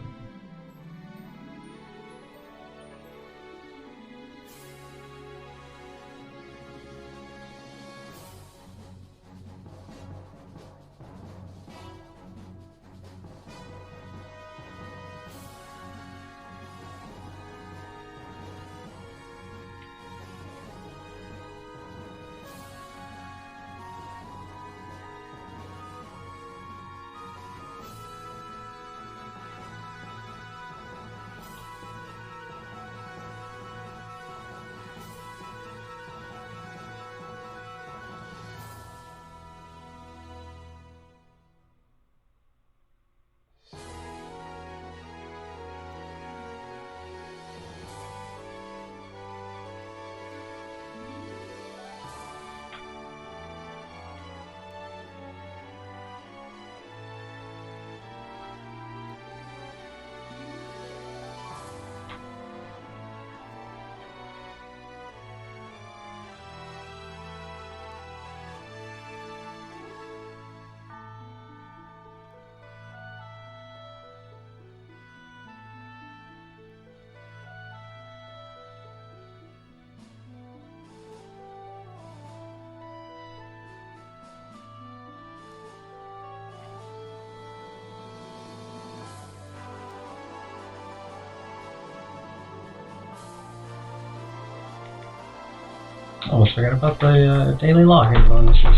Almost forgot about the daily login bonuses.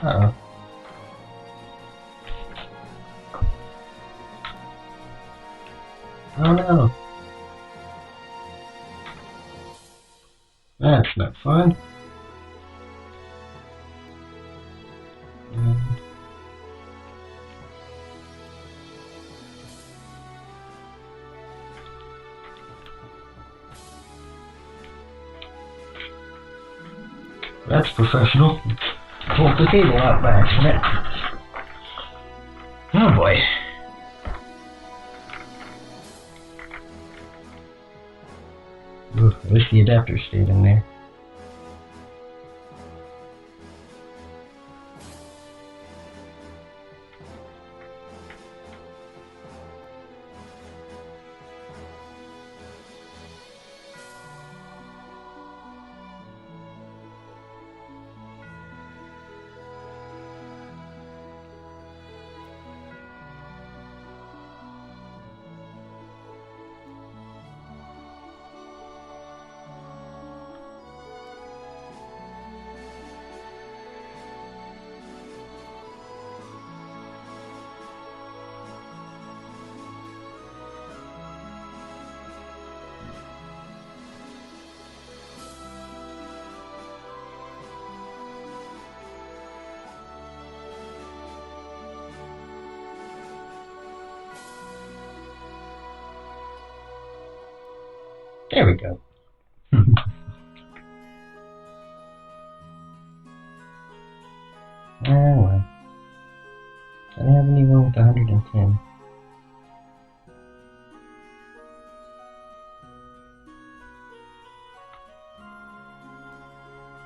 Uh-oh. Oh no. That's not fun. That's professional. Pulled the table out by accident. Oh boy. Ooh, I wish the adapter stayed in there. There we go. Oh well. I don't have anyone with 110.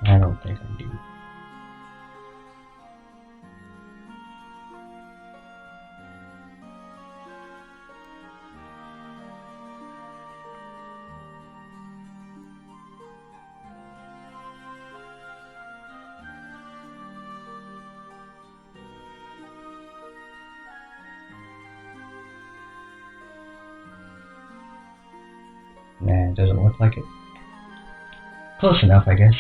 I don't think I do. Nah, it doesn't look like it. Close enough, I guess.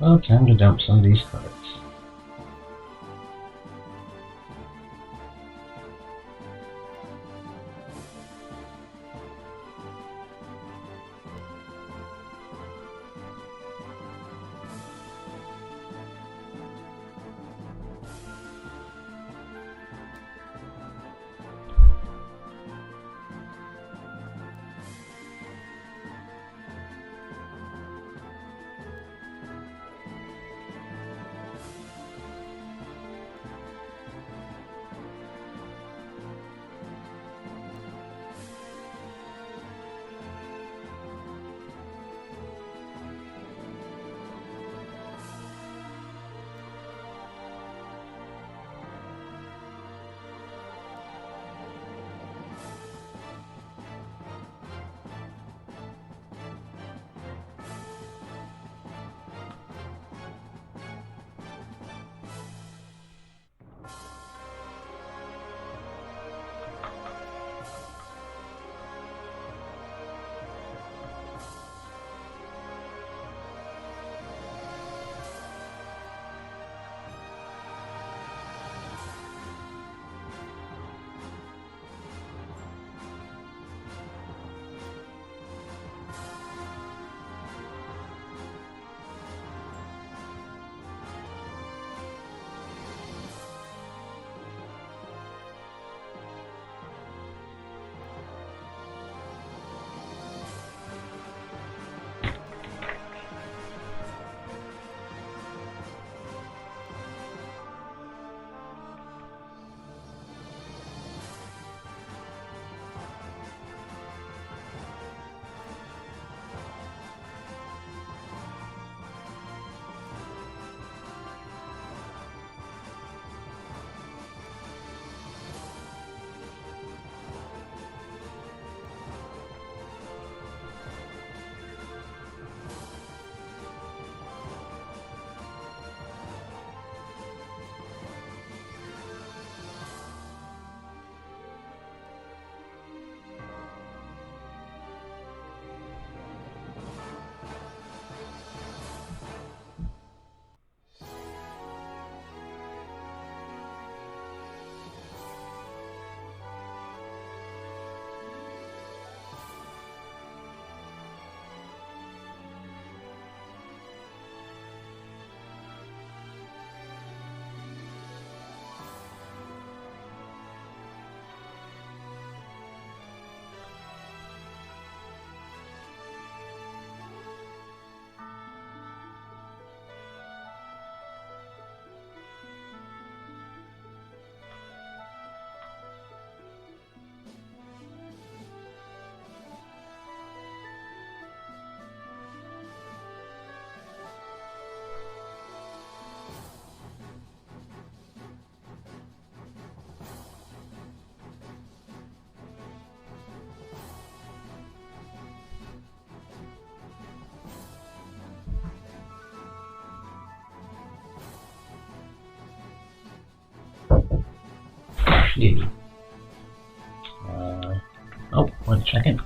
Well, time to dump some of these cards. see. Oh, 1 second.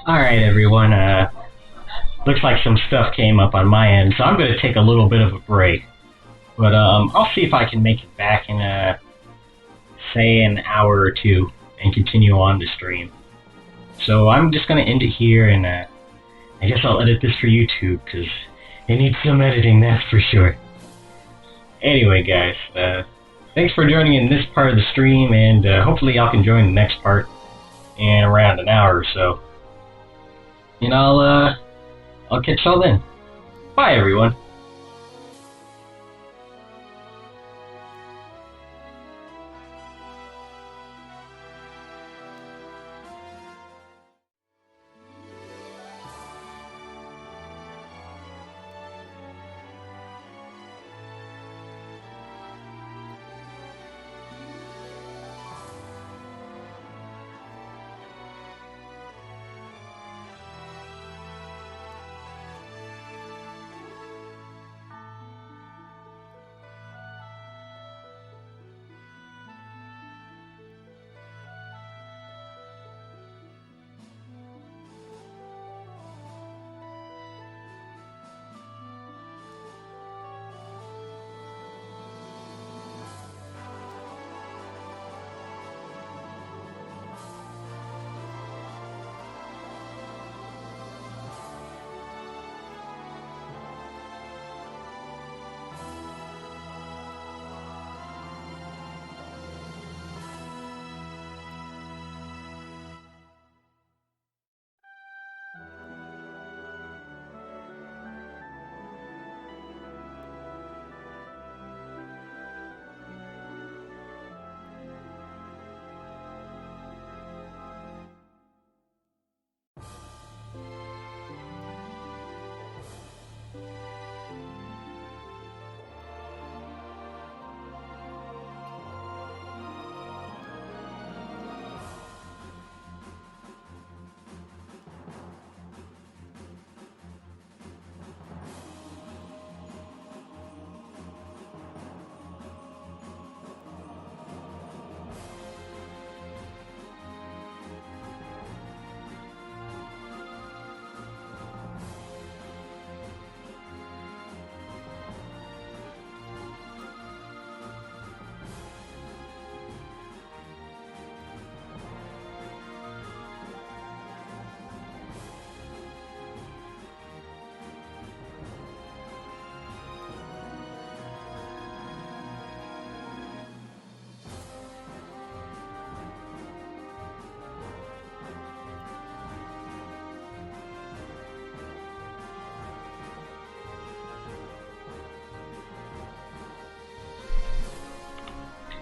Alright, everyone, looks like some stuff came up on my end, so I'm going to take a little bit of a break. But, I'll see if I can make it back in, say, an hour or two, and continue on the stream. So I'm just going to end it here, and, I guess I'll edit this for YouTube, because it needs some editing, that's for sure. Anyway, guys, thanks for joining in this part of the stream, and hopefully y'all can join the next part in around an hour or so. And I'll catch y'all then. Bye, everyone.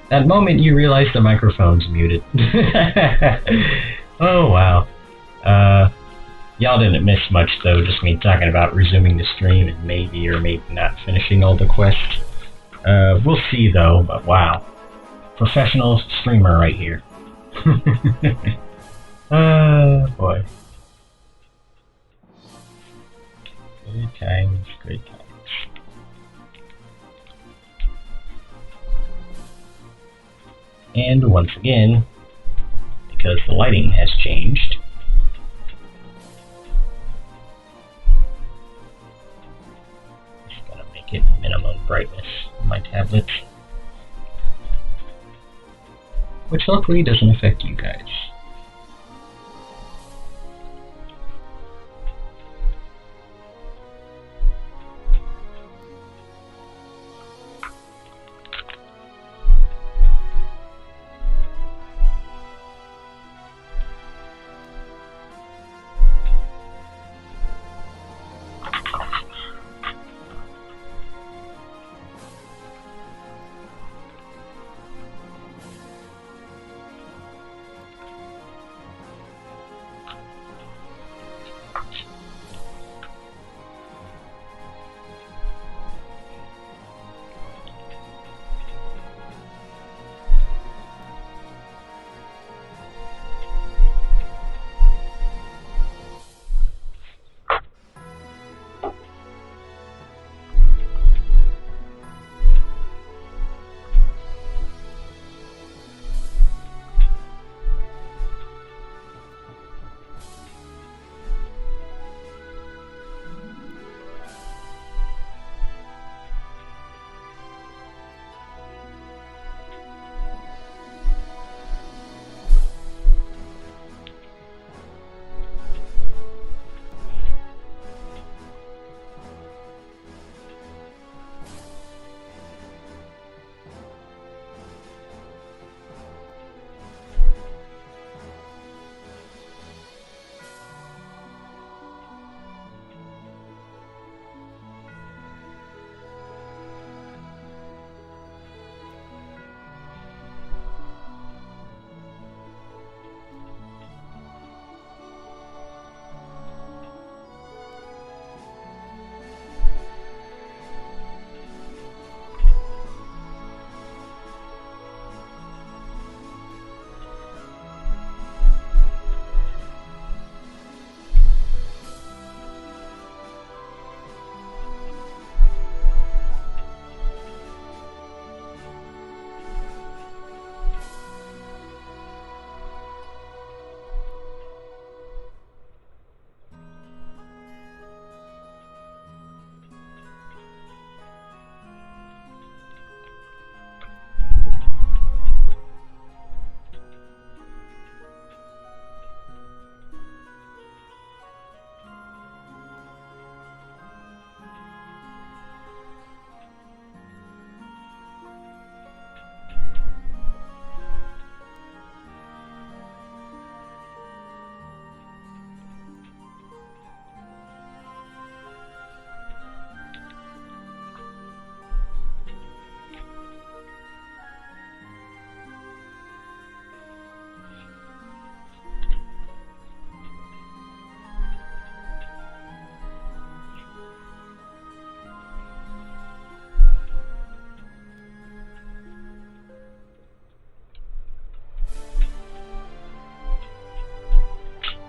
That moment you realize the microphone's muted. Oh, wow. Y'all didn't miss much, though, just me talking about resuming the stream and maybe or maybe not finishing all the quests. We'll see, though, but wow. Professional streamer right here. Boy. Good times, good times. And once again, because the lighting has changed, just gotta make it minimum brightness on my tablet, which luckily doesn't affect you guys.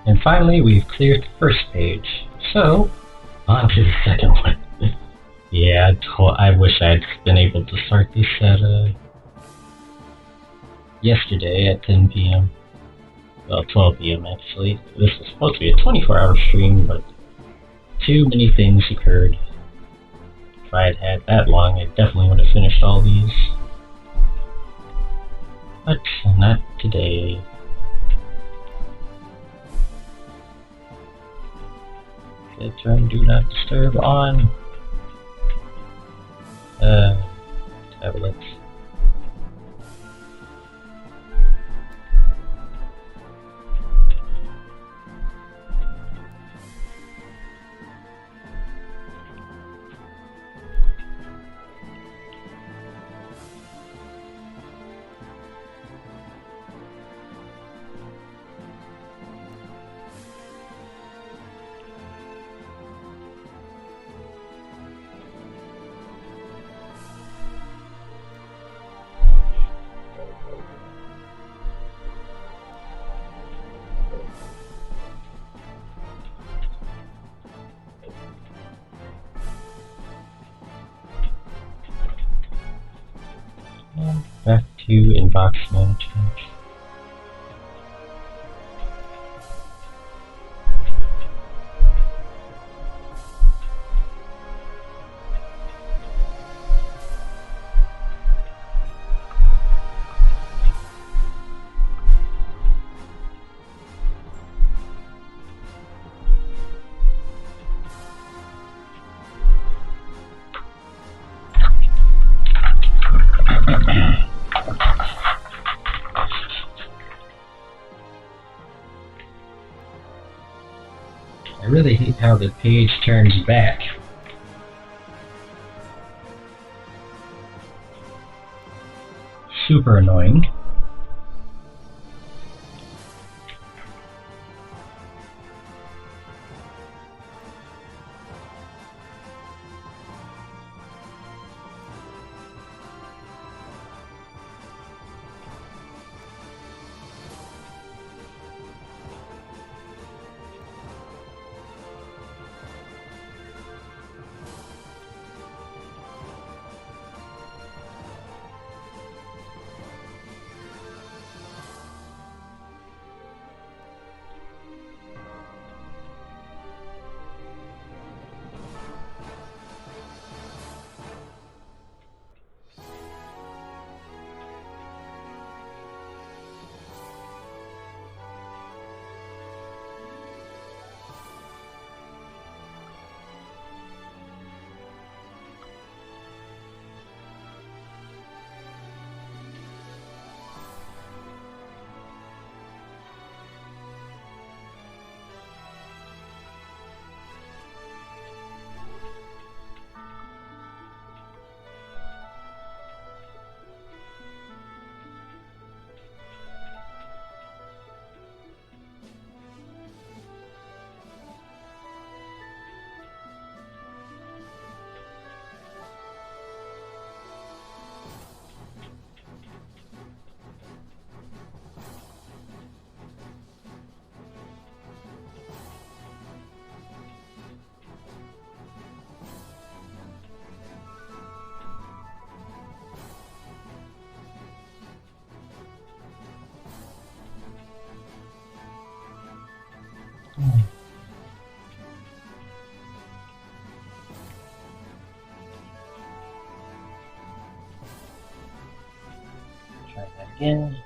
And finally, we've cleared the first page. So, on to the second one. Yeah, I wish I'd been able to start this at yesterday at 10 p.m. Well, 12 p.m. actually. This was supposed to be a 24-hour stream, but too many things occurred. If I had had that long, I definitely would have finished all these. But not today. Turn do not disturb on tablets. And back to inbox management. I really hate how the page turns back. Super annoying. Try that again.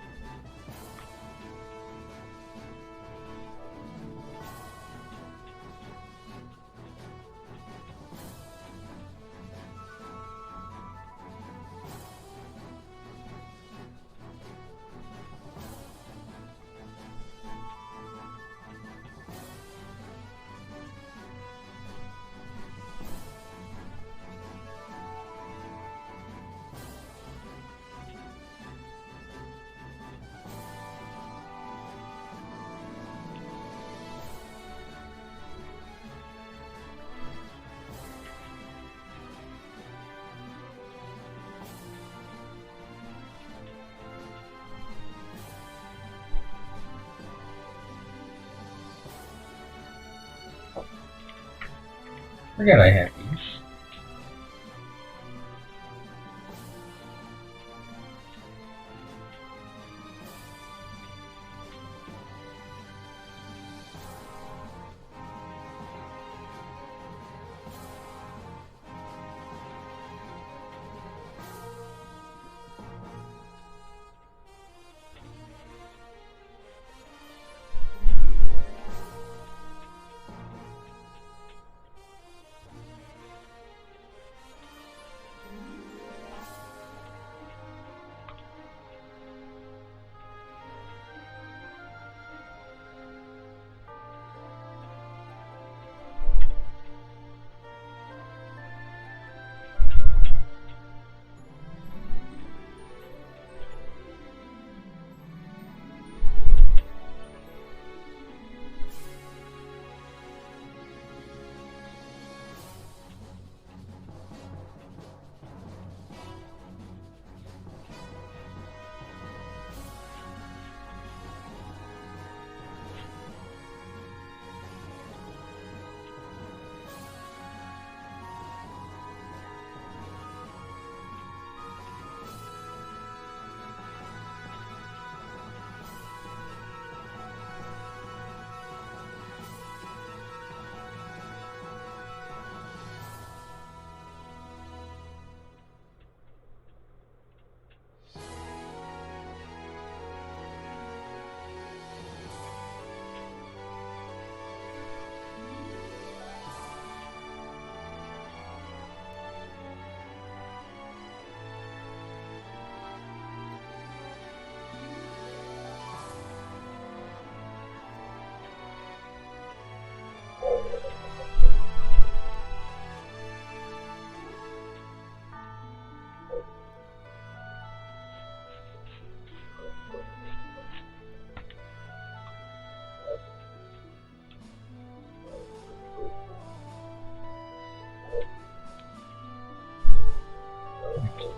Forget I have these.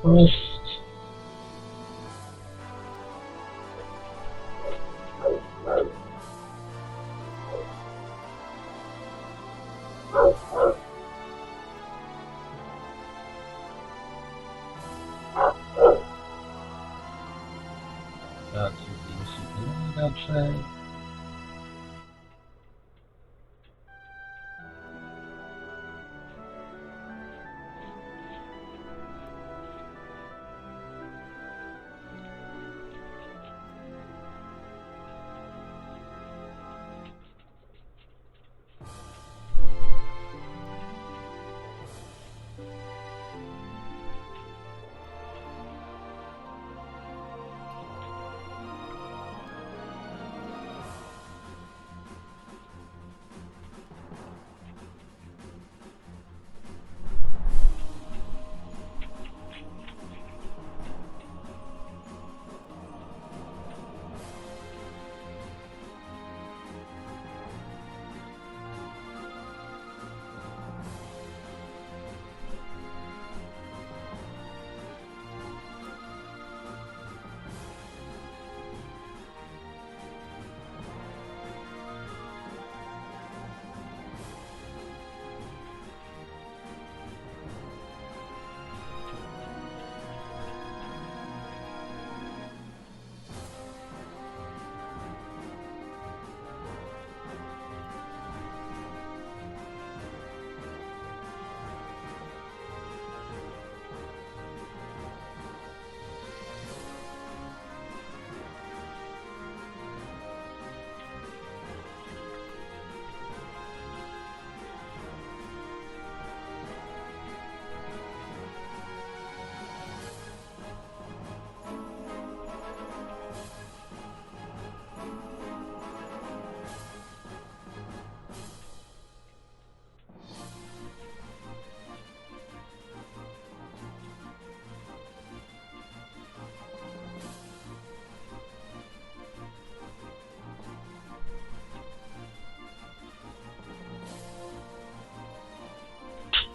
First, that's the outside.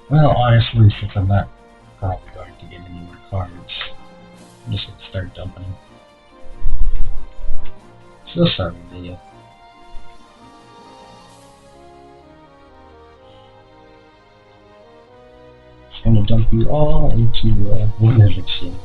Well, honestly, since I'm not probably going to get any more cards, I'm just gonna start dumping them. So start the video. take you all into winners exchange.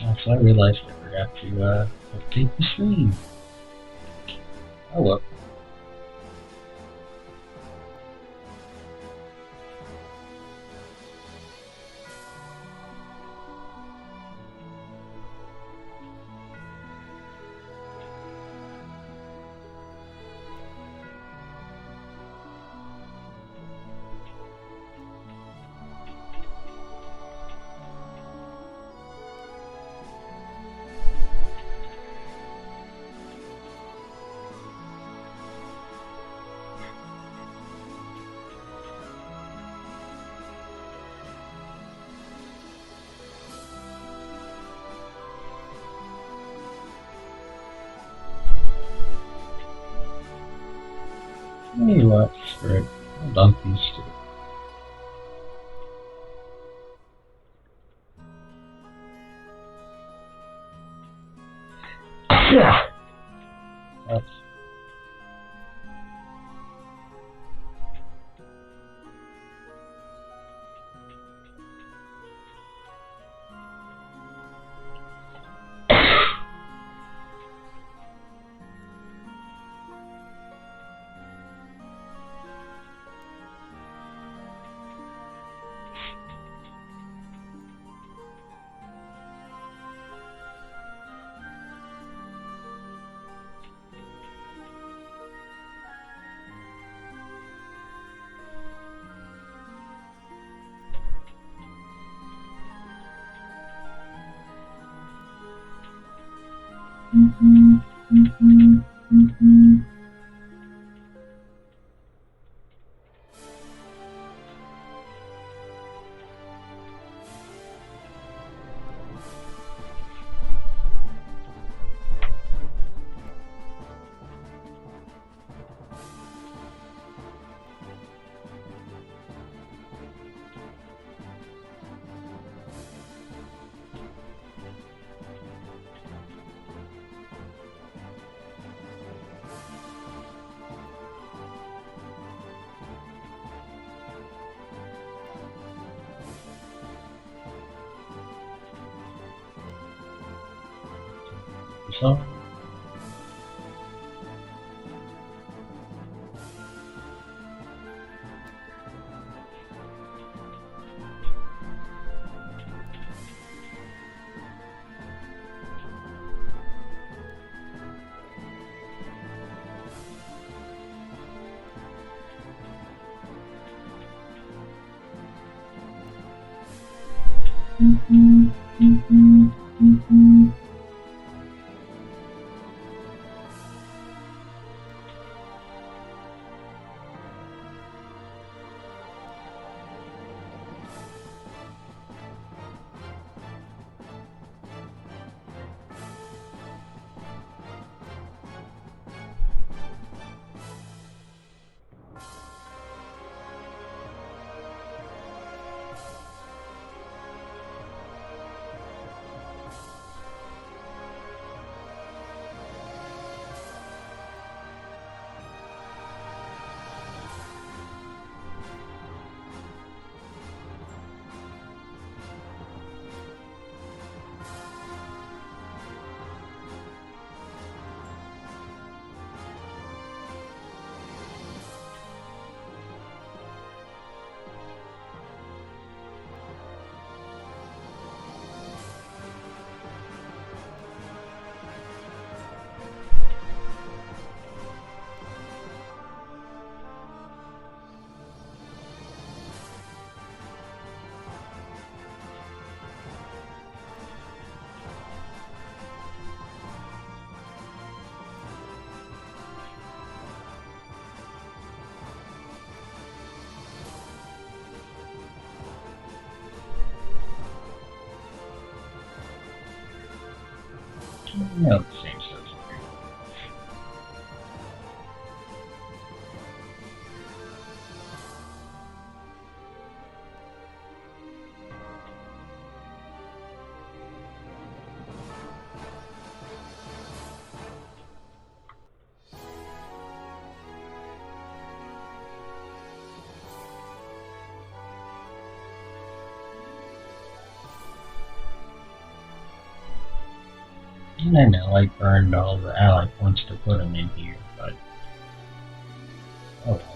Also, I realized I forgot to update the stream. Oh well. Hey, what? Screw it. I'll dump these two. That's so. No, the same stuff. And I know I burned all the ally points to put them in here, but oh well.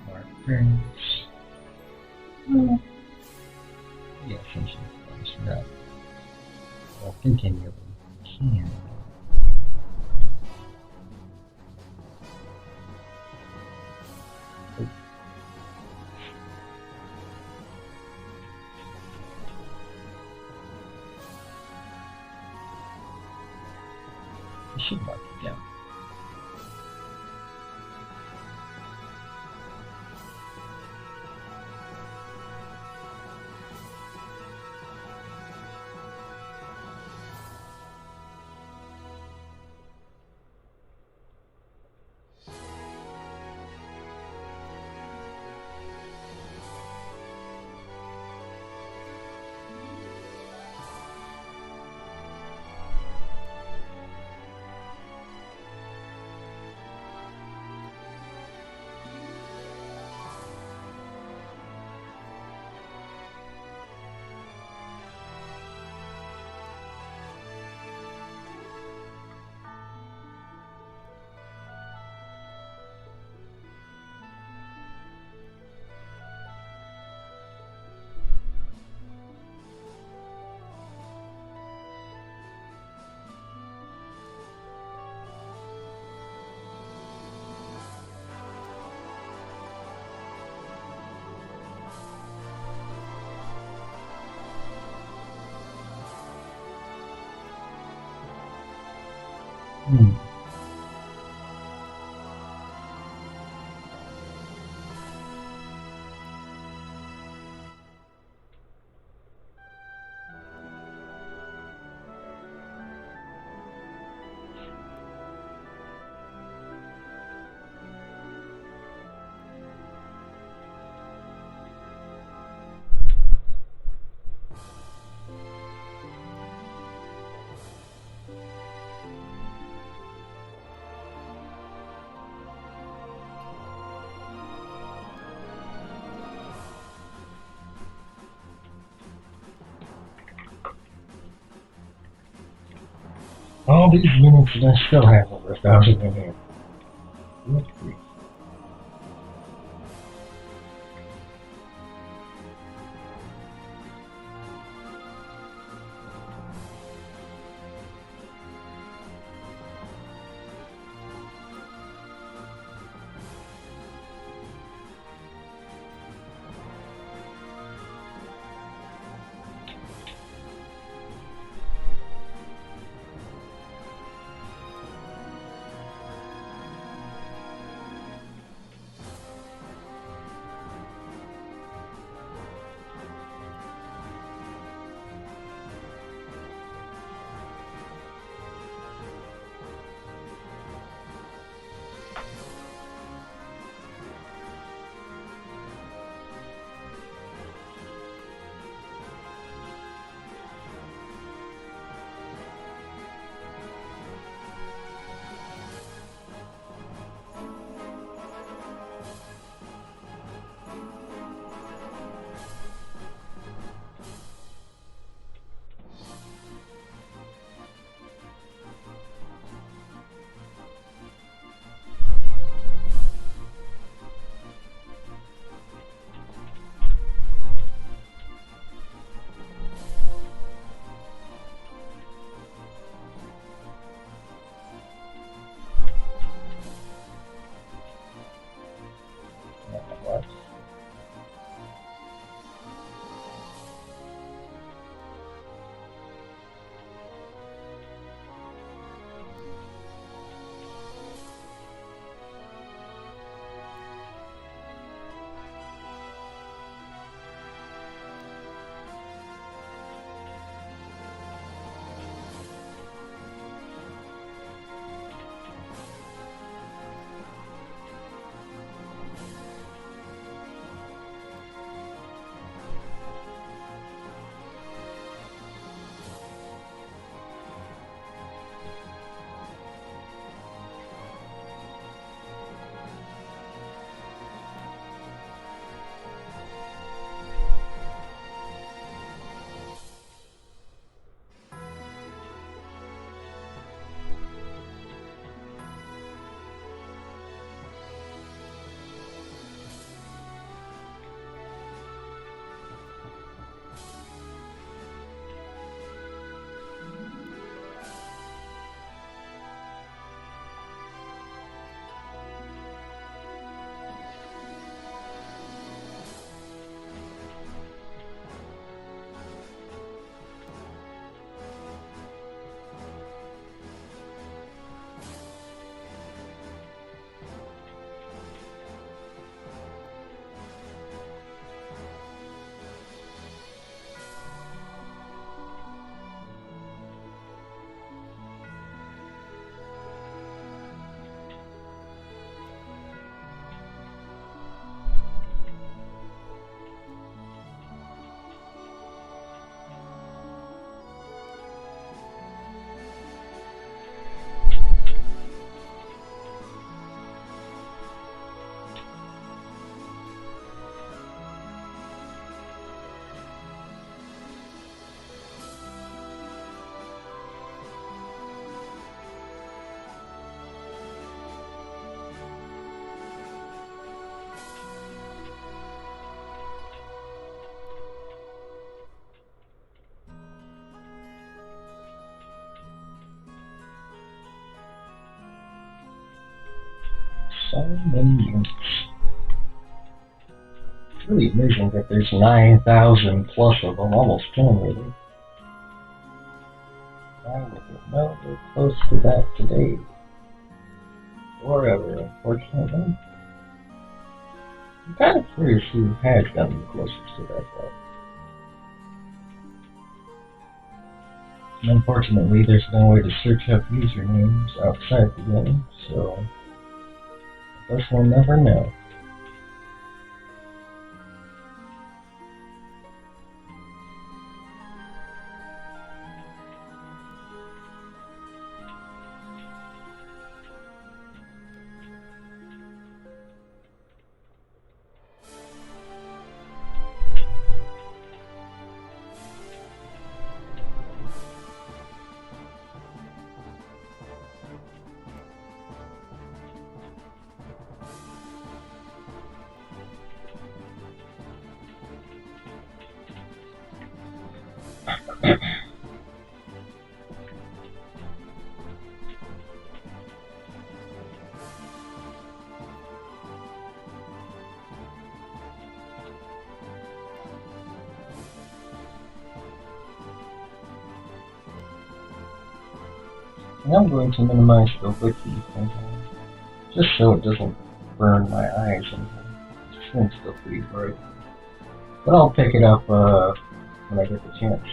Markers. Yeah, finishing this route. We'll continue. Can. I should mark it down. All these units and I still have over 1,000 in here. Let's see. So many units. It's really amazing that there's 9,000 plus of them, almost 10 really. I will get nowhere close to that today. Or ever, unfortunately. I'm kind of curious who has gotten the closest to that though. And unfortunately, there's no way to search up usernames outside the game, so I guess we'll never know. And I'm going to minimize the wiki sometimes, just so it doesn't burn my eyes sometimes. This thing's still pretty bright. But I'll pick it up when I get the chance.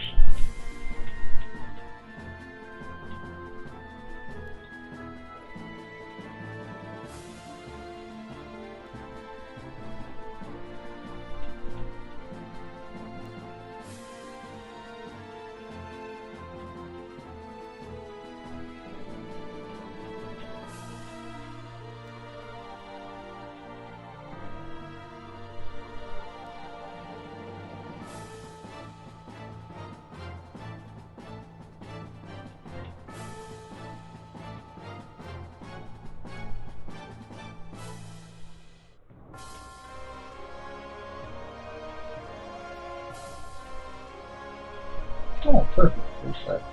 Oh, perfect. Reset.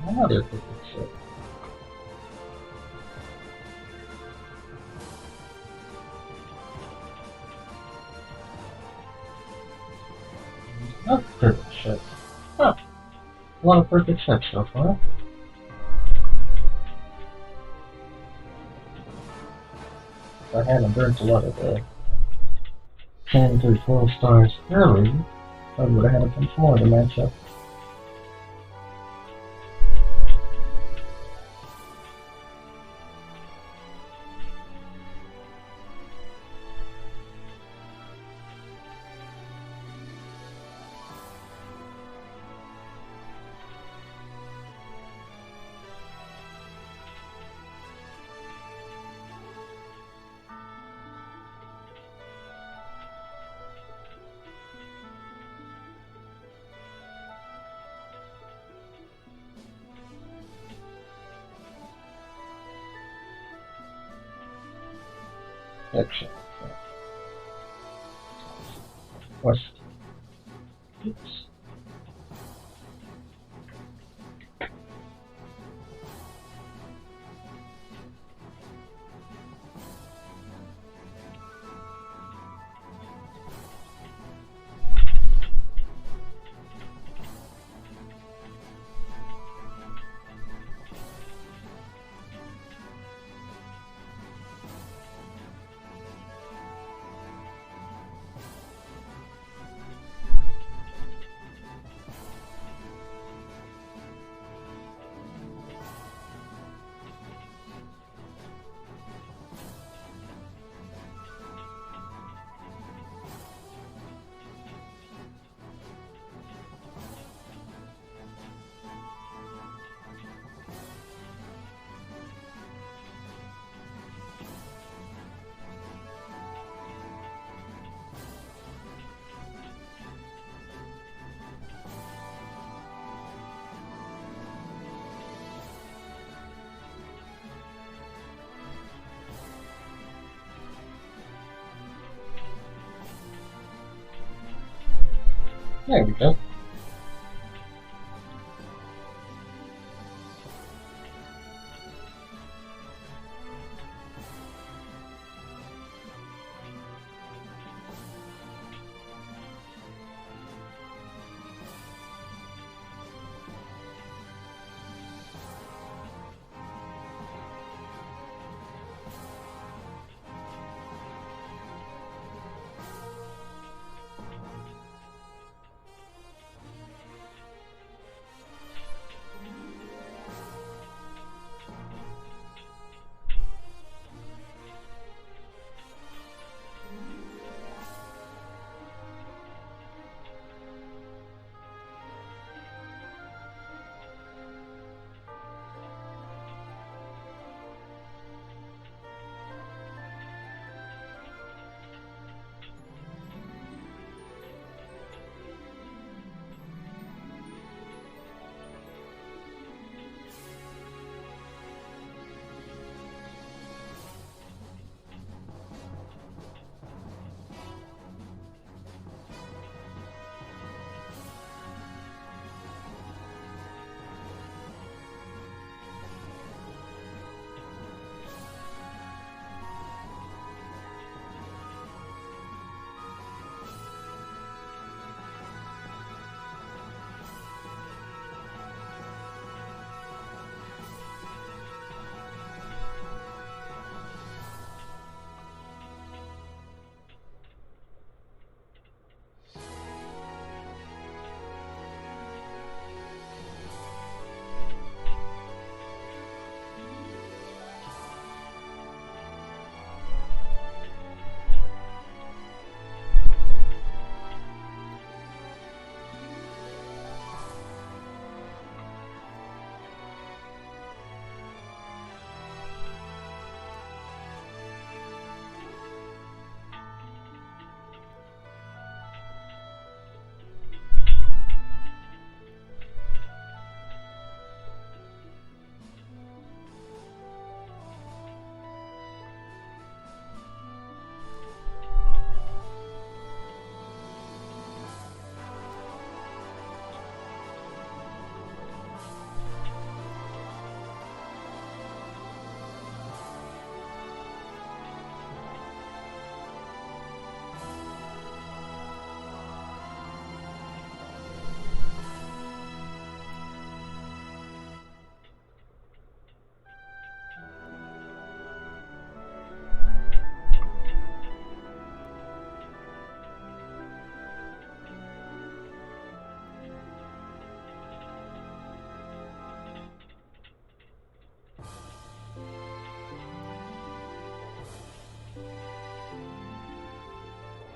Another perfect set. Another perfect set. Huh. A lot of perfect sets so far. If I hadn't burnt a lot of the 10 to 12 stars early, I would have had a bunch more to match up. Excellent. What's oops. There we go.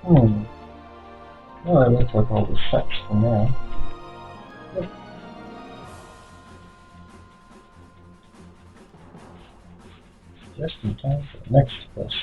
Hmm. Well, it looks like all the sets for now. Yep. Just in time for the next quest.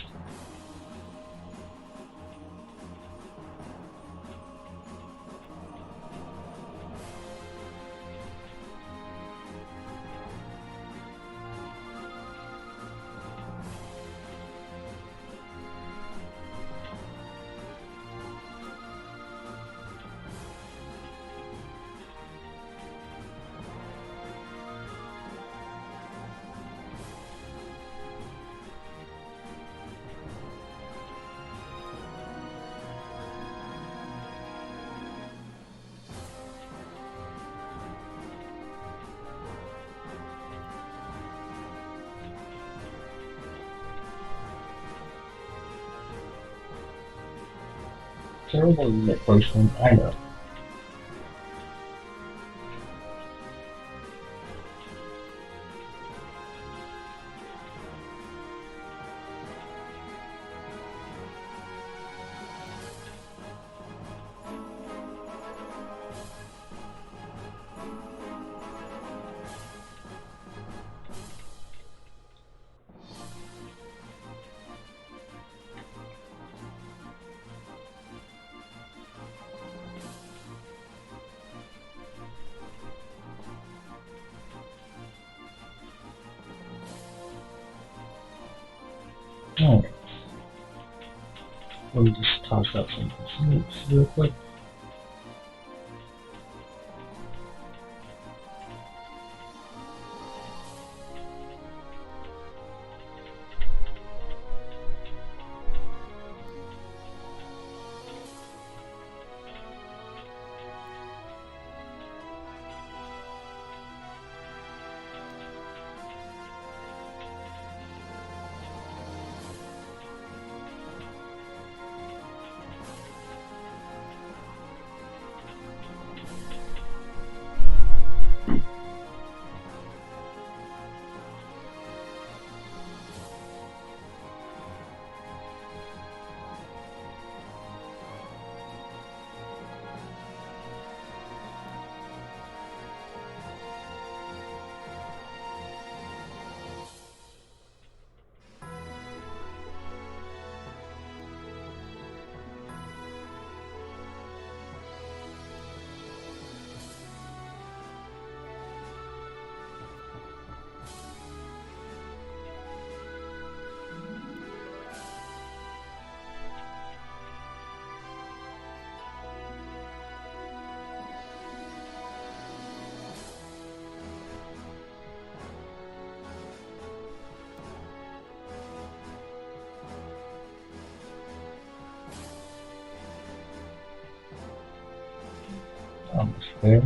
Terrible unit placement, I know. Alright. Let me just toss out some pursuits real quick. Almost there.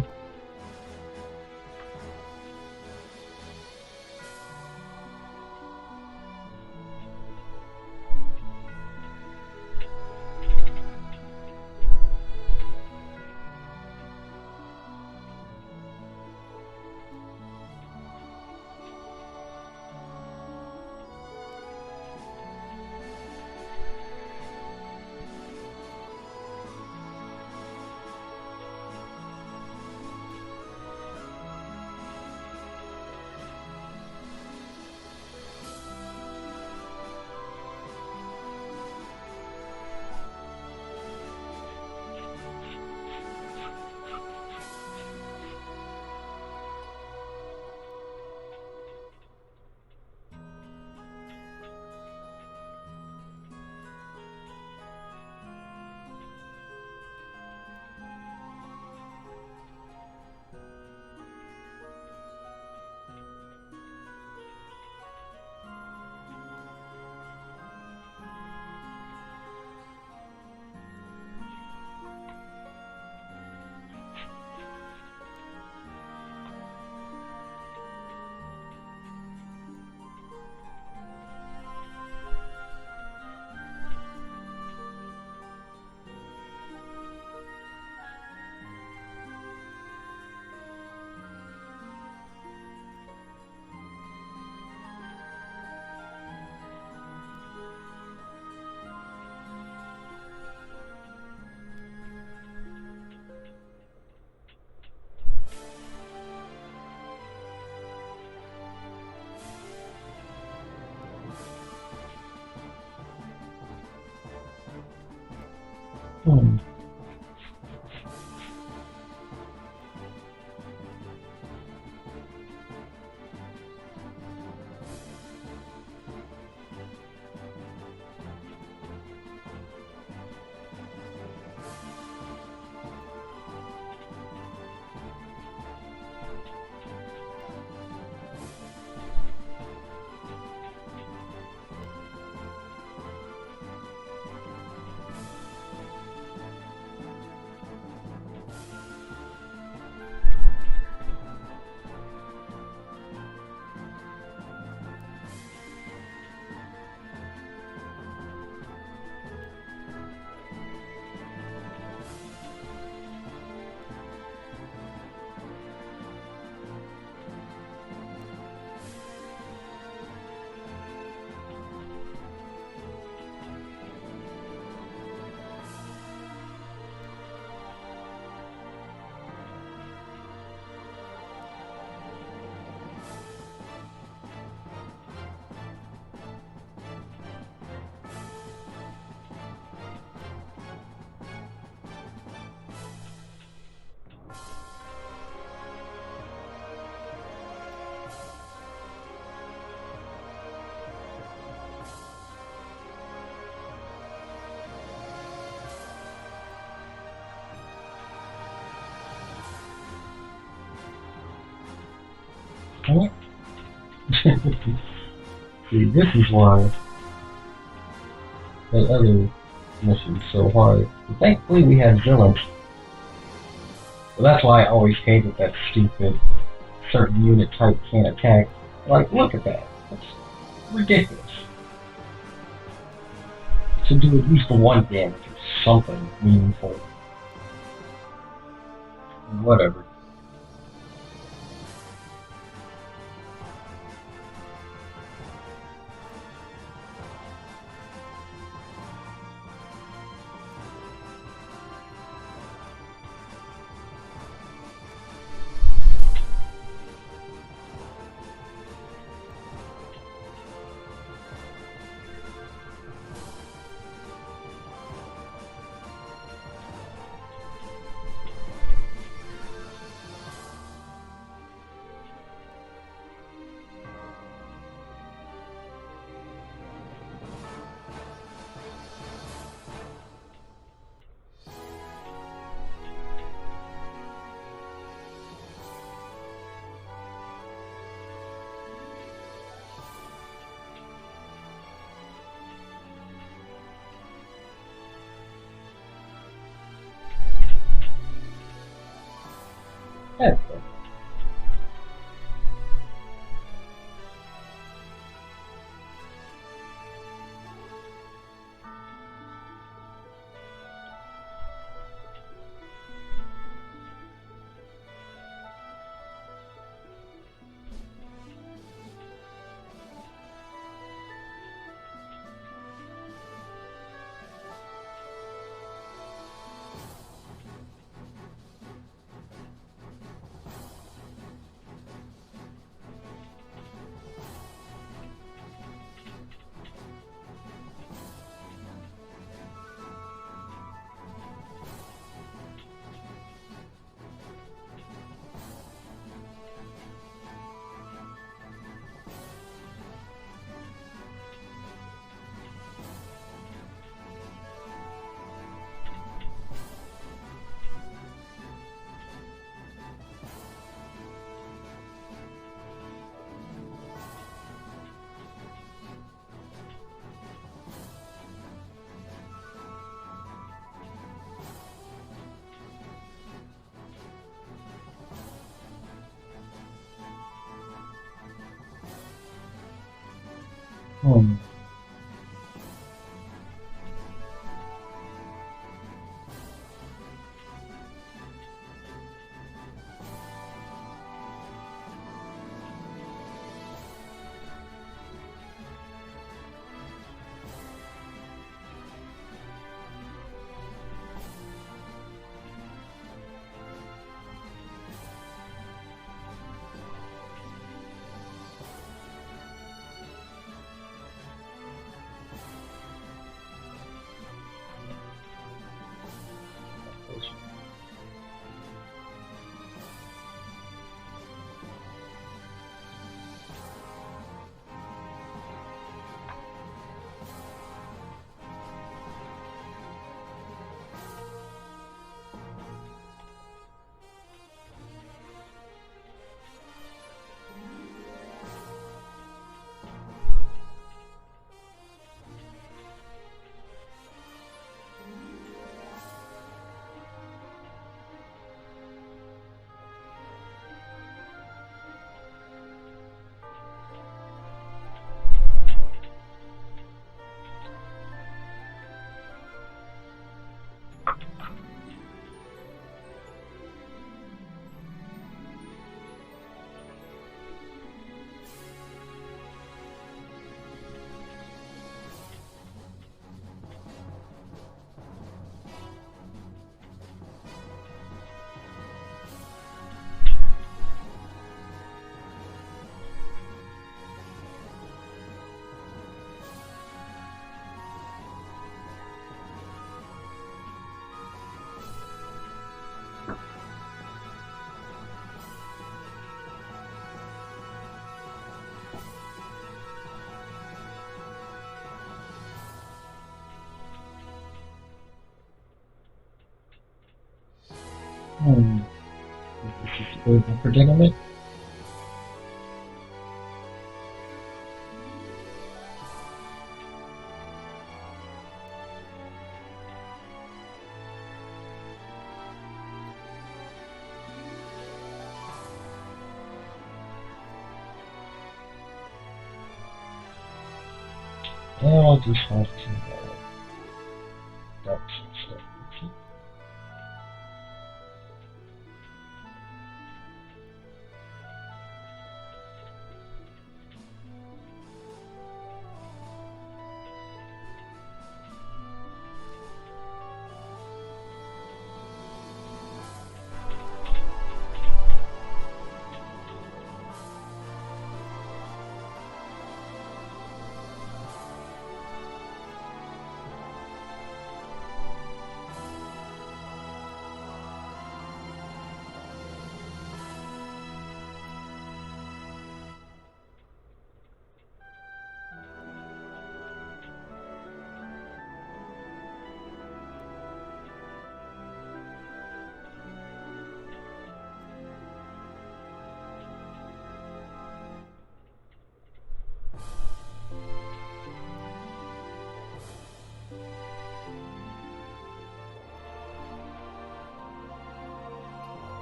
Hmm. What? See, this is why that other mission's so hard. But thankfully we have villains. But that's why I always hated that stupid certain unit type can't attack. Like, look at that. That's ridiculous. To do at least one damage or something meaningful. Whatever. Hmm. Hmm. This is a bit of a predicament. And I'll just have to dump some stuff. Okay.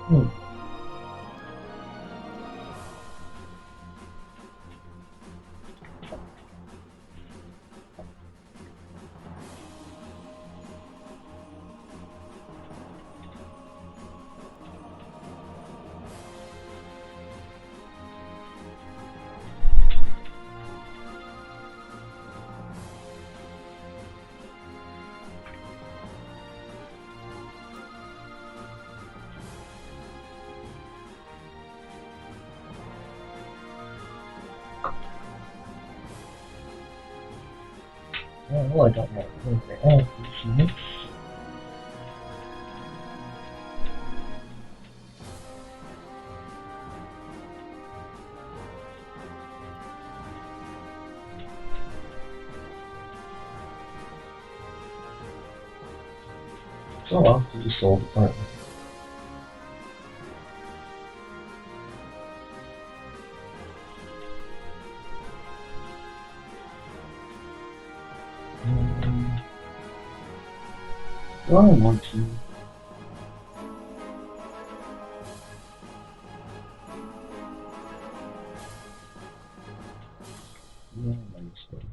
Hmm. Well, I don't know anything else this unit. So off to the soul department. Do I want to? Yeah, I might. good.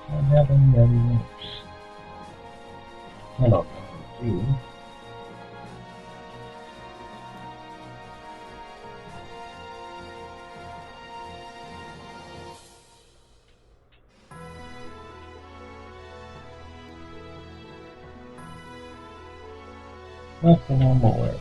I have any minutes. I don't know what to do. Nothing I'm aware of.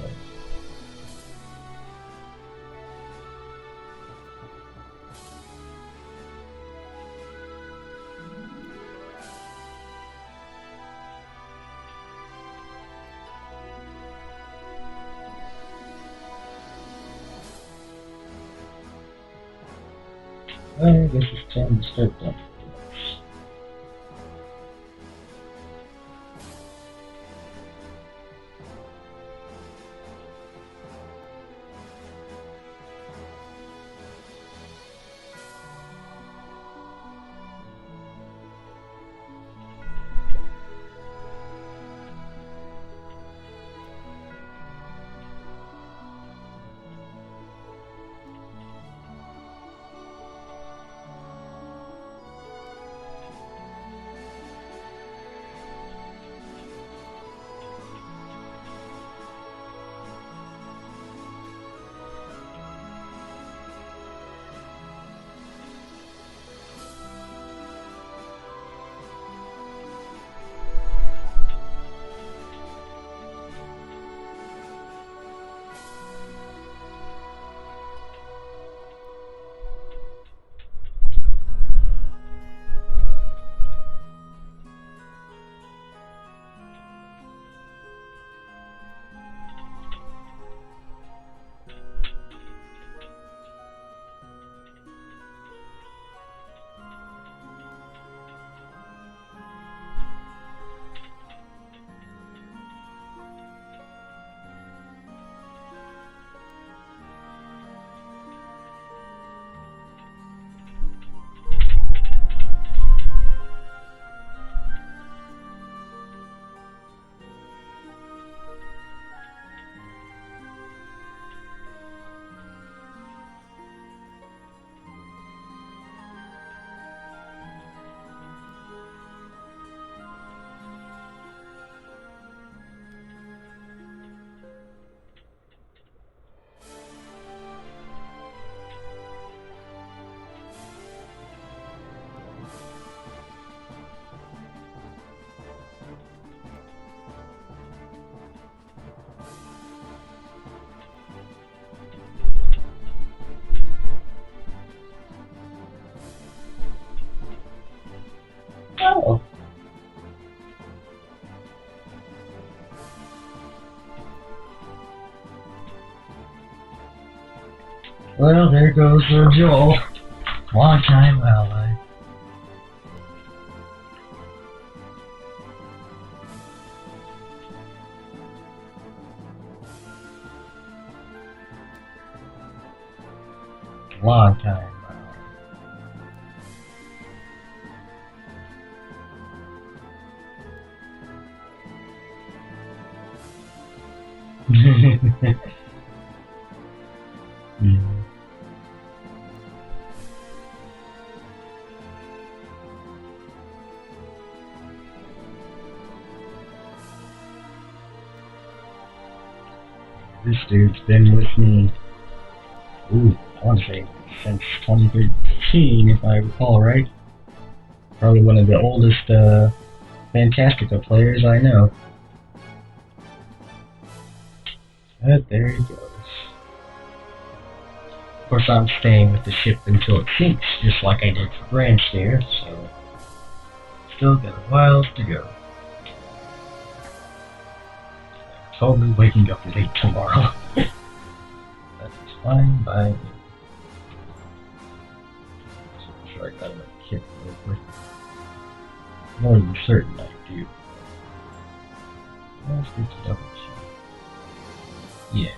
Well, I guess it's time to start done. Oh. Well, there goes Joel. Long time ally. Long time ally. This dude's been with me. Ooh, want to say since 2013, if I recall right. Probably one of the oldest Fantastica players I know. But there he goes. Of course, I'm staying with the ship until it sinks, just like I did for Branch there, so still got a while to go. Totally waking up late tomorrow. That's fine by me. So I'm sure I got my kit real quick. More than certain I do. Let's get to double check. Yeah.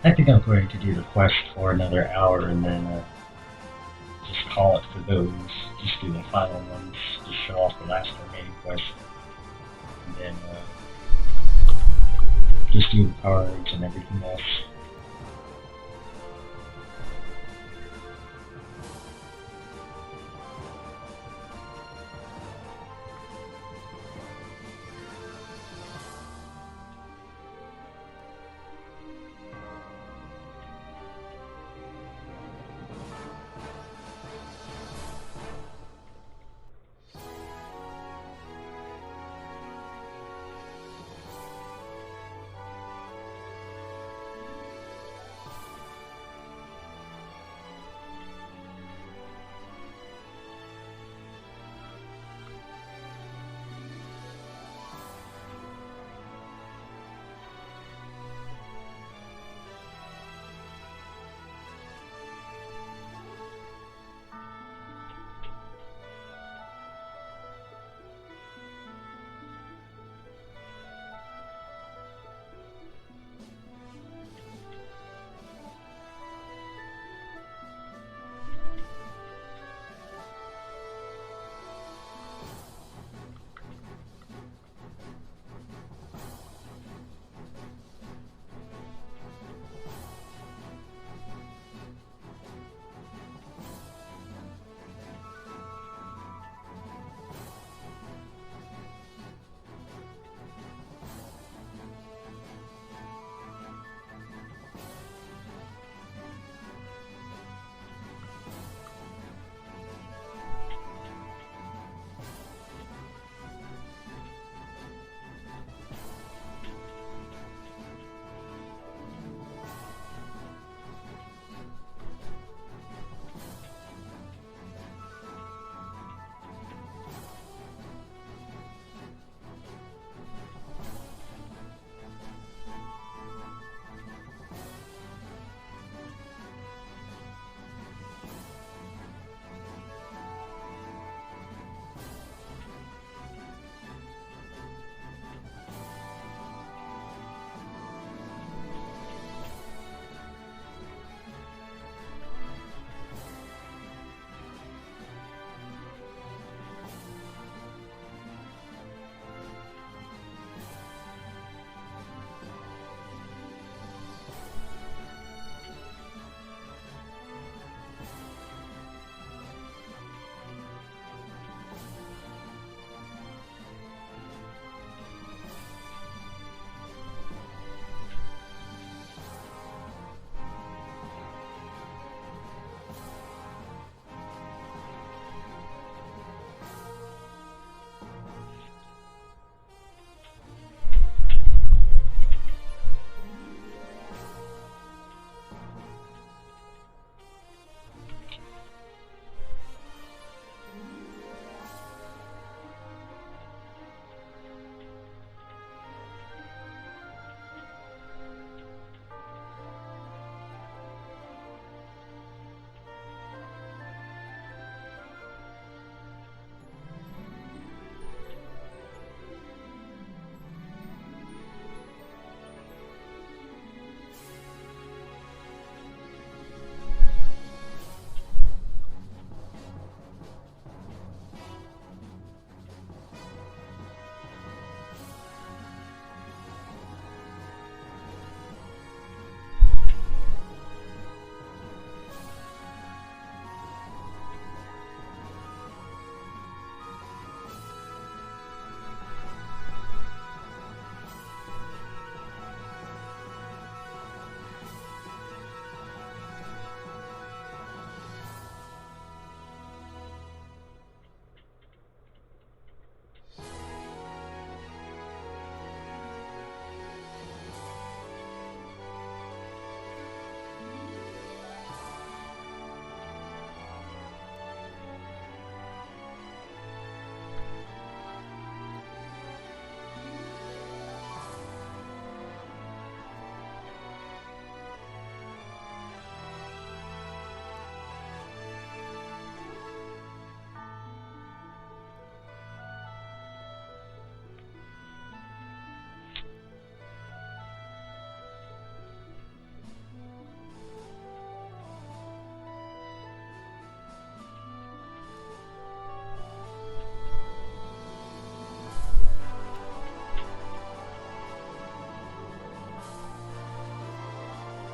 I think I'm going to do the quest for another hour and then just call it for those. Just do the final ones, just show off the last remaining quest, and then just do the cards and everything else.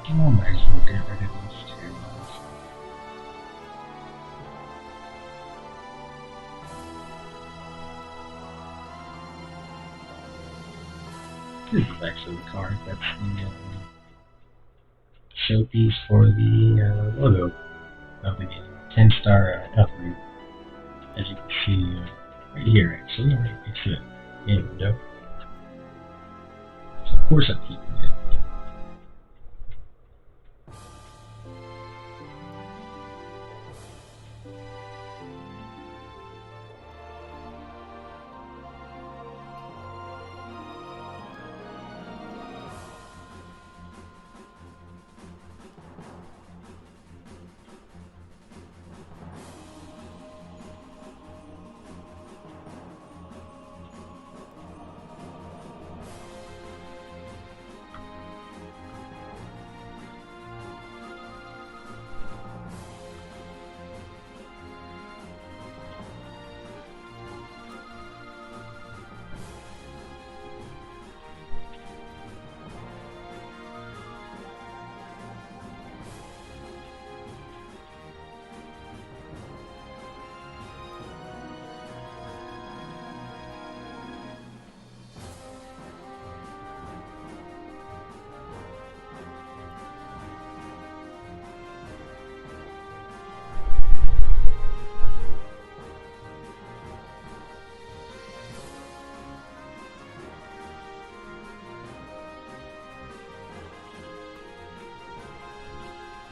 I might as well get rid of these two. This is actually the card that's the showpiece for the logo of the game. 10-star uproot, as you can see right here, actually, right next to the game window. So of course I'm keeping it.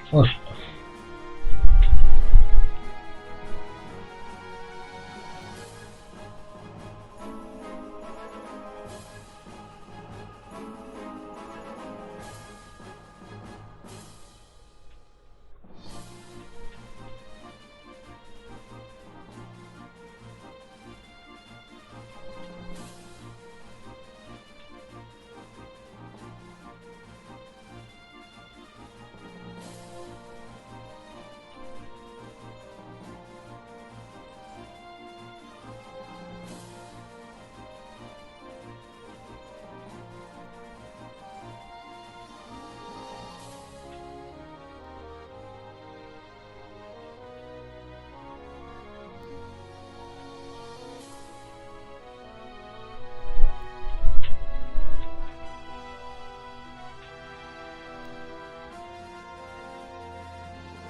Plus,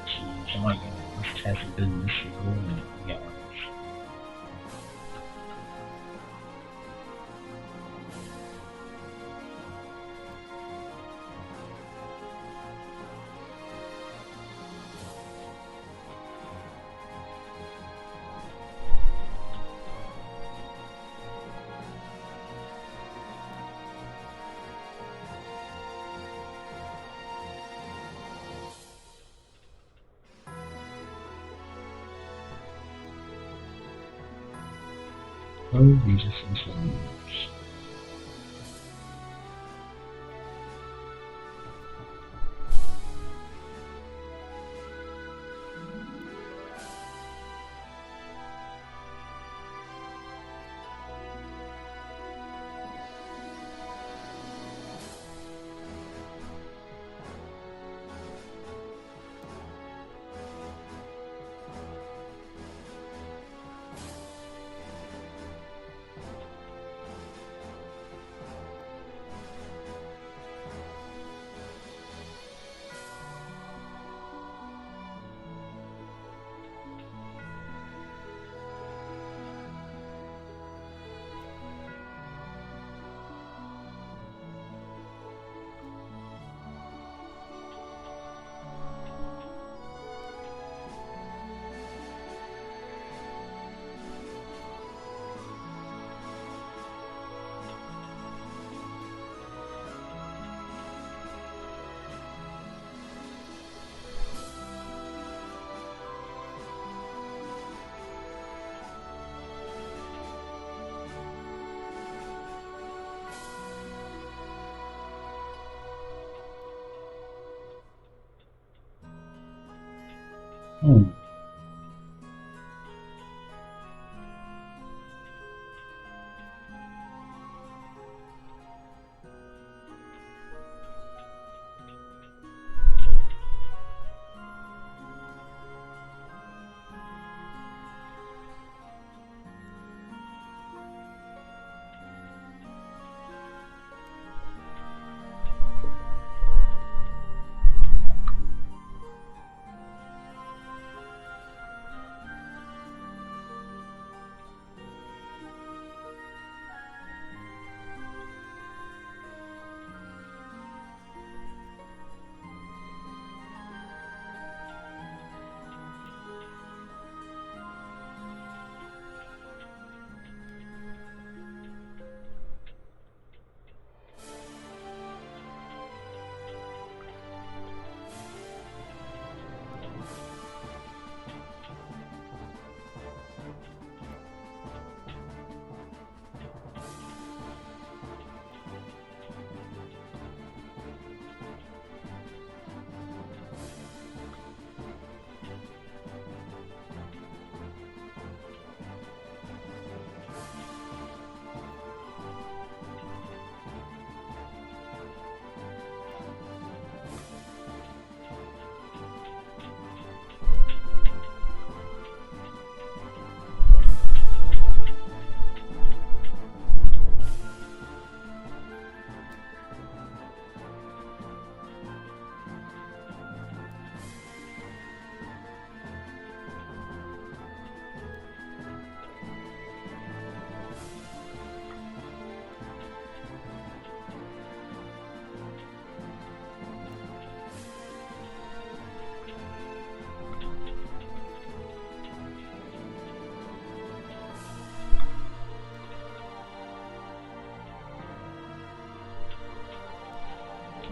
geez, my unit must hasn't been this cool in yards. Oh, these are some slaves. Hmm.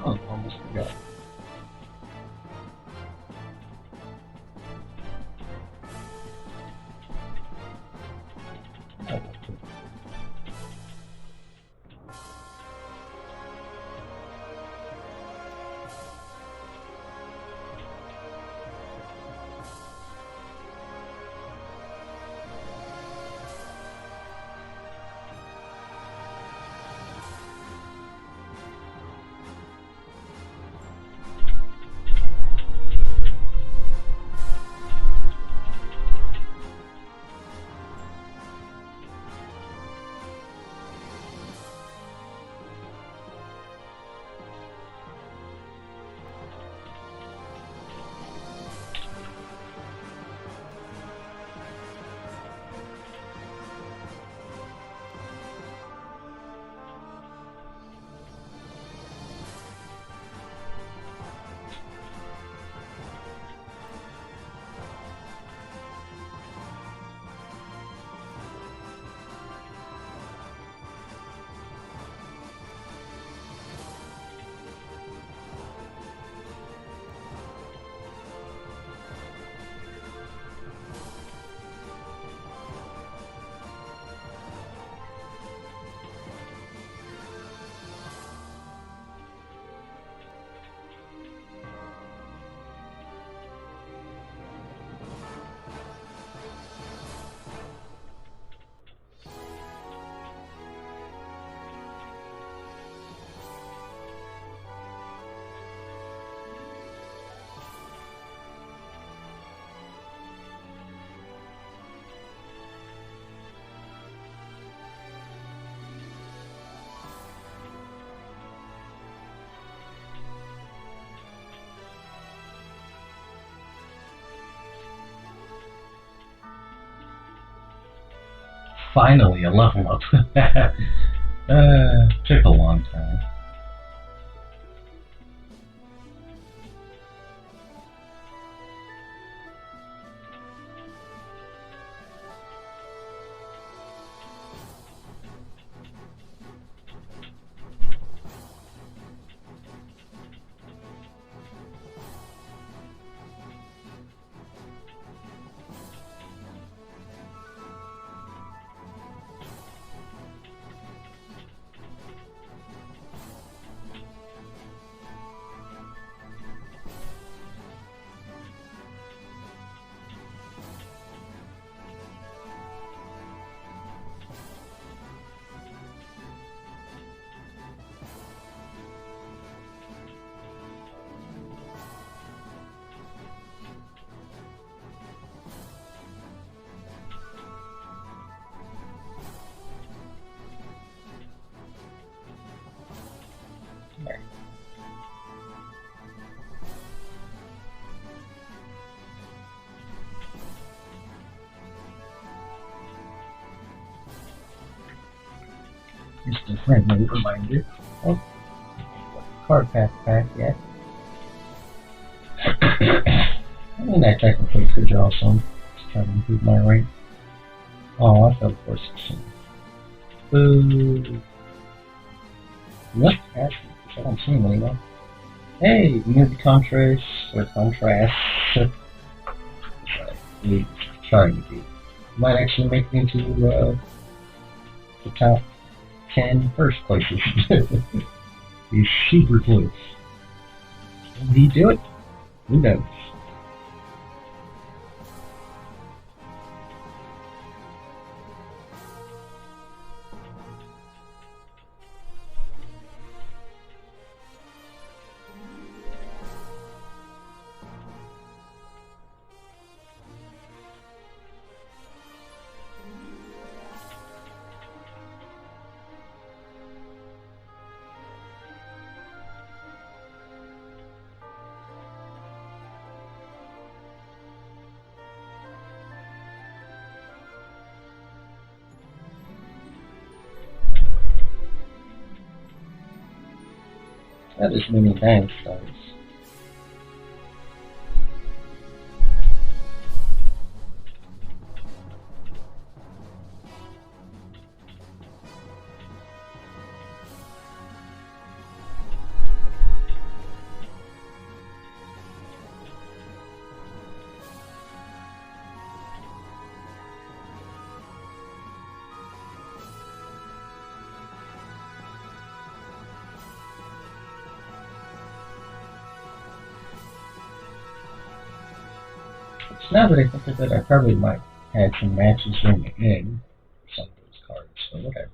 Oh, almost forgot. Finally, a level up. Took a long time. Just a friendly reminder. Oh, card pack yet. I mean, I technically could draw some. Just try to improve my rank. Oh, I fell for 16. Boo. What? I don't see him anymore. Hey, move contrast or contrast. We trying to be. Might actually make me into the top 10 first places. He's super close. Will he do it? Who knows? That is many bang stars. So now that I think of it, I probably might have some matches in the end for some of those cards, so whatever.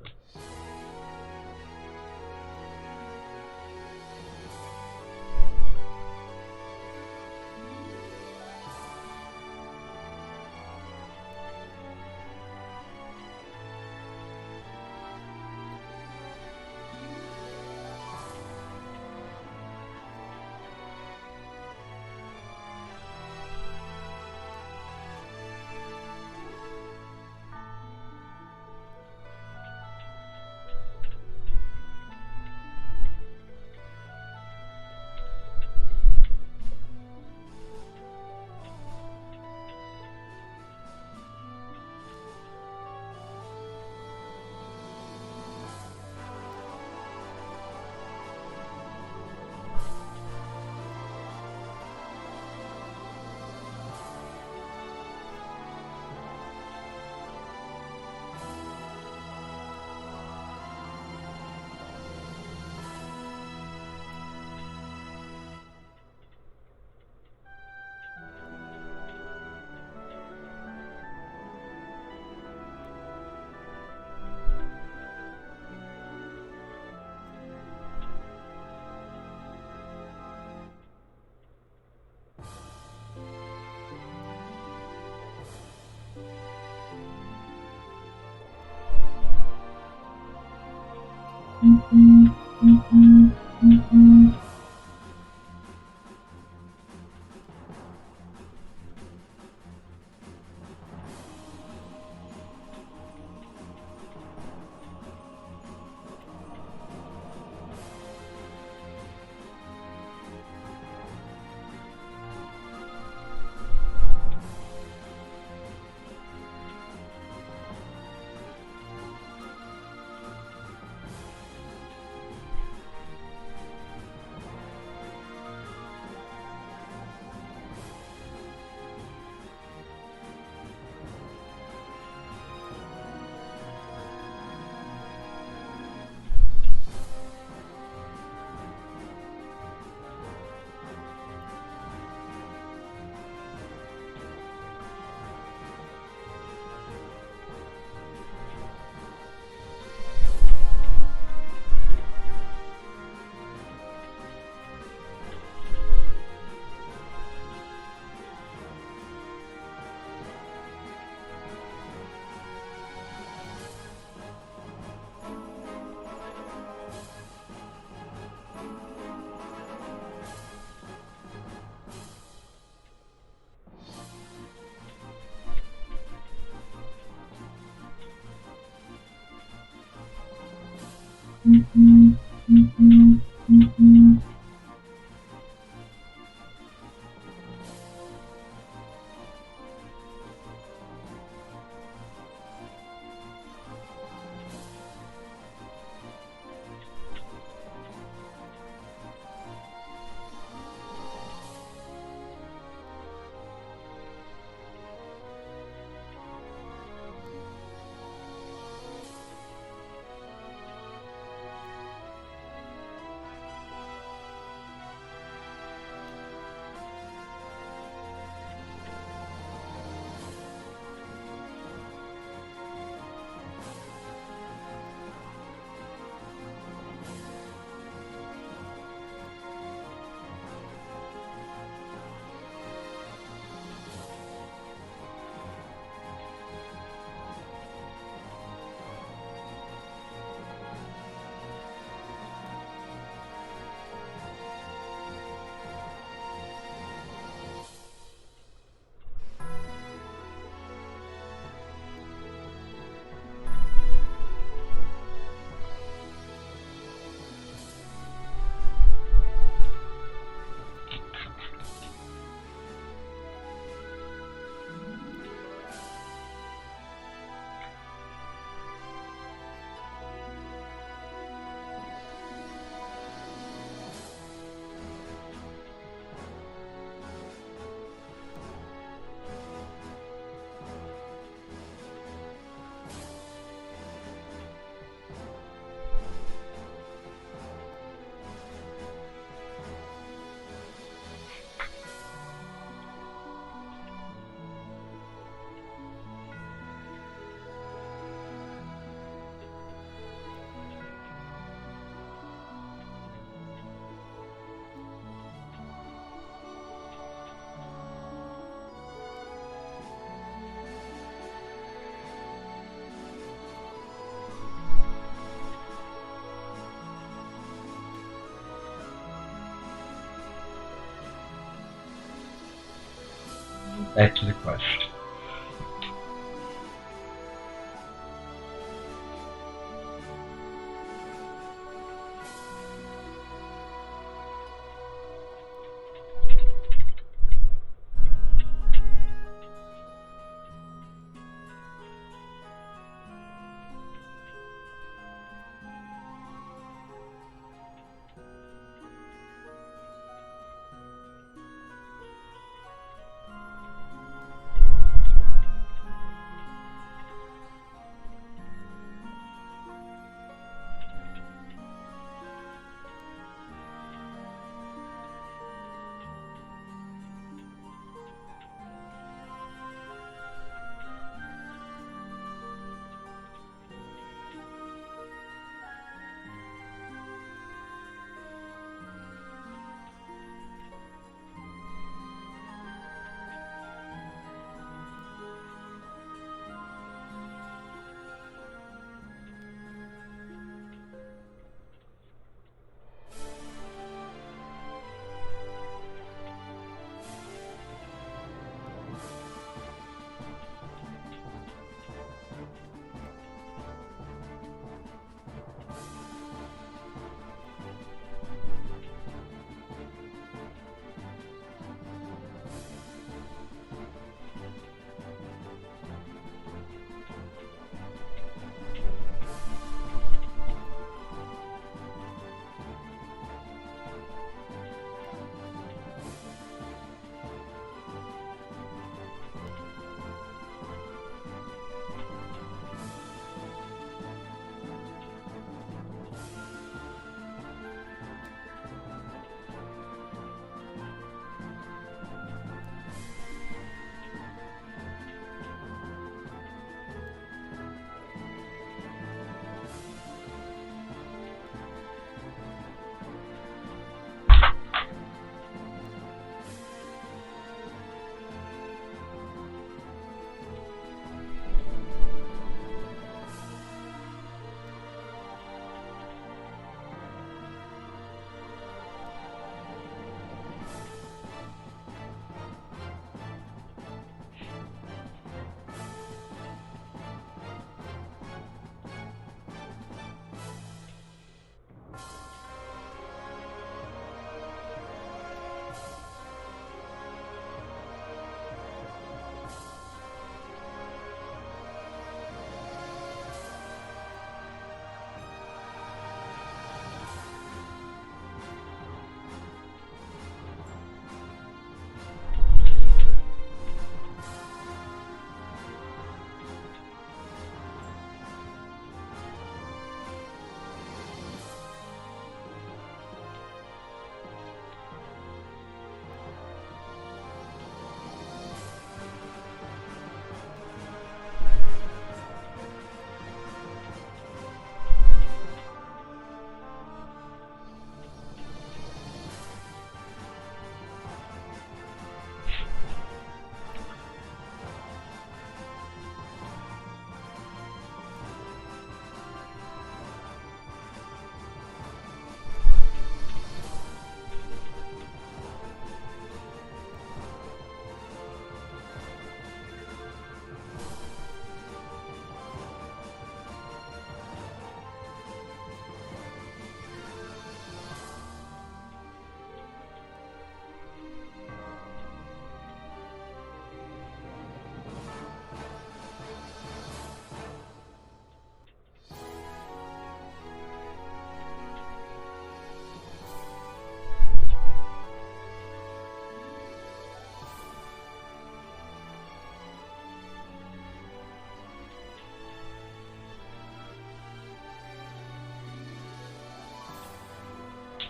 back to the quest.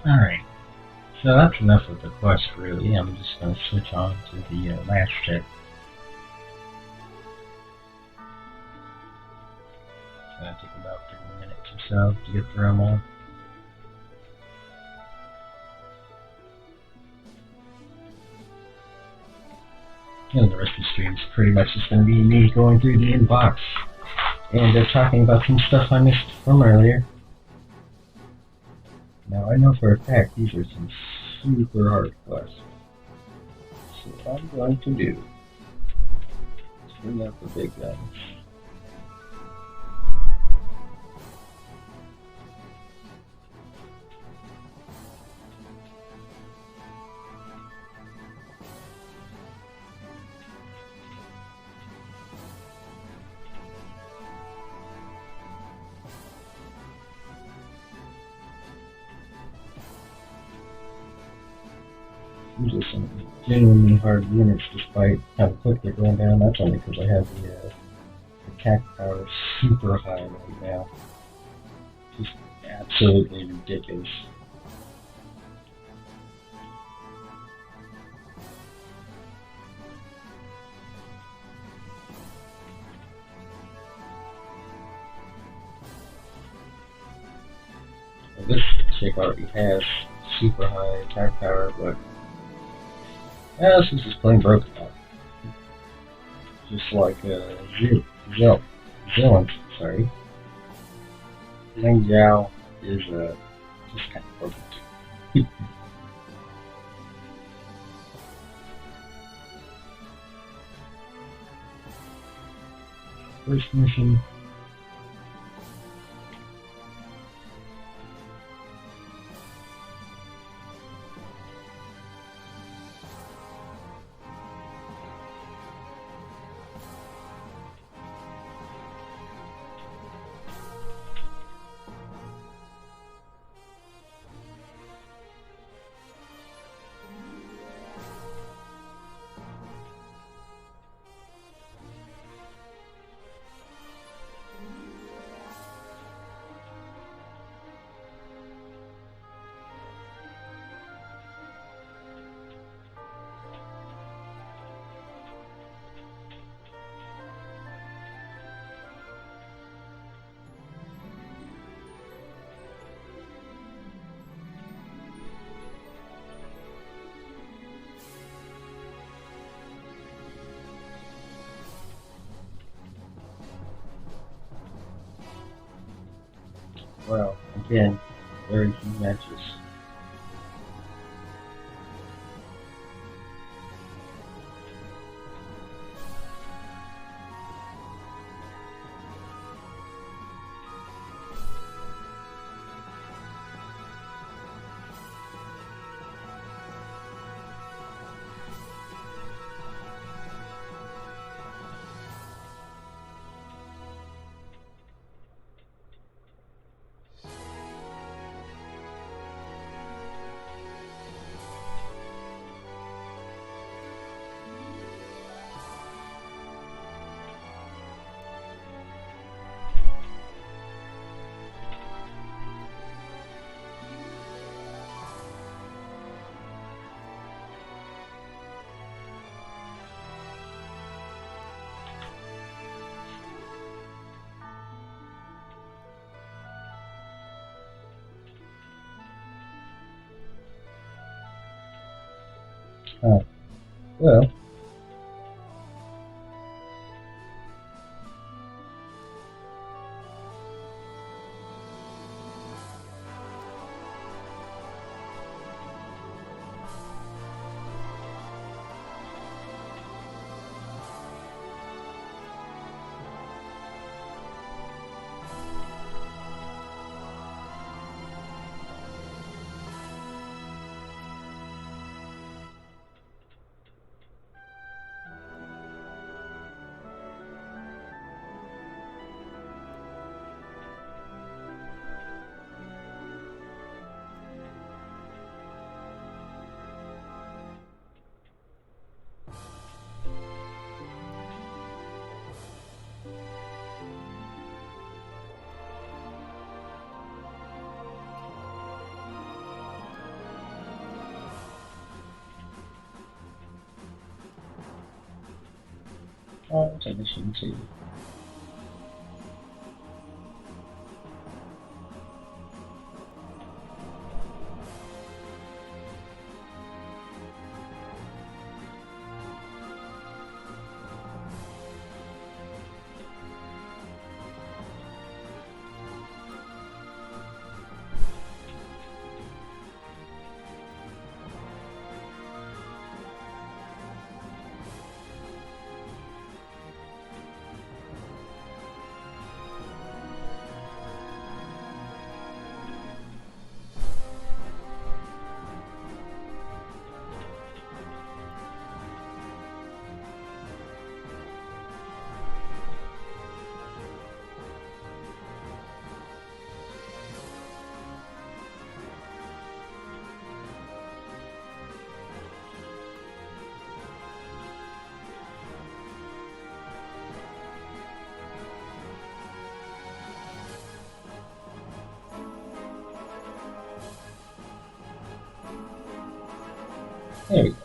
Alright, so that's enough of the quest really. I'm just going to switch on to the last check. It's going to take about 3 minutes or so to get through them all. And the rest of the stream is pretty much just going to be me going through the inbox and talking about some stuff I missed from earlier. Now I know for a fact these are some super hard quests. So what I'm going to do Bring out the big guns. These are some genuinely hard units despite how quick they're going down. That's only because I have the attack power super high right now. Just absolutely ridiculous. Well, this chick already has super high attack power, but yeah, this is just plain broken out. Just like Zillant, sorry. Ling Yao is just kind of broken too. First mission. Well, again, very few matches. Well, technician 2. There we go.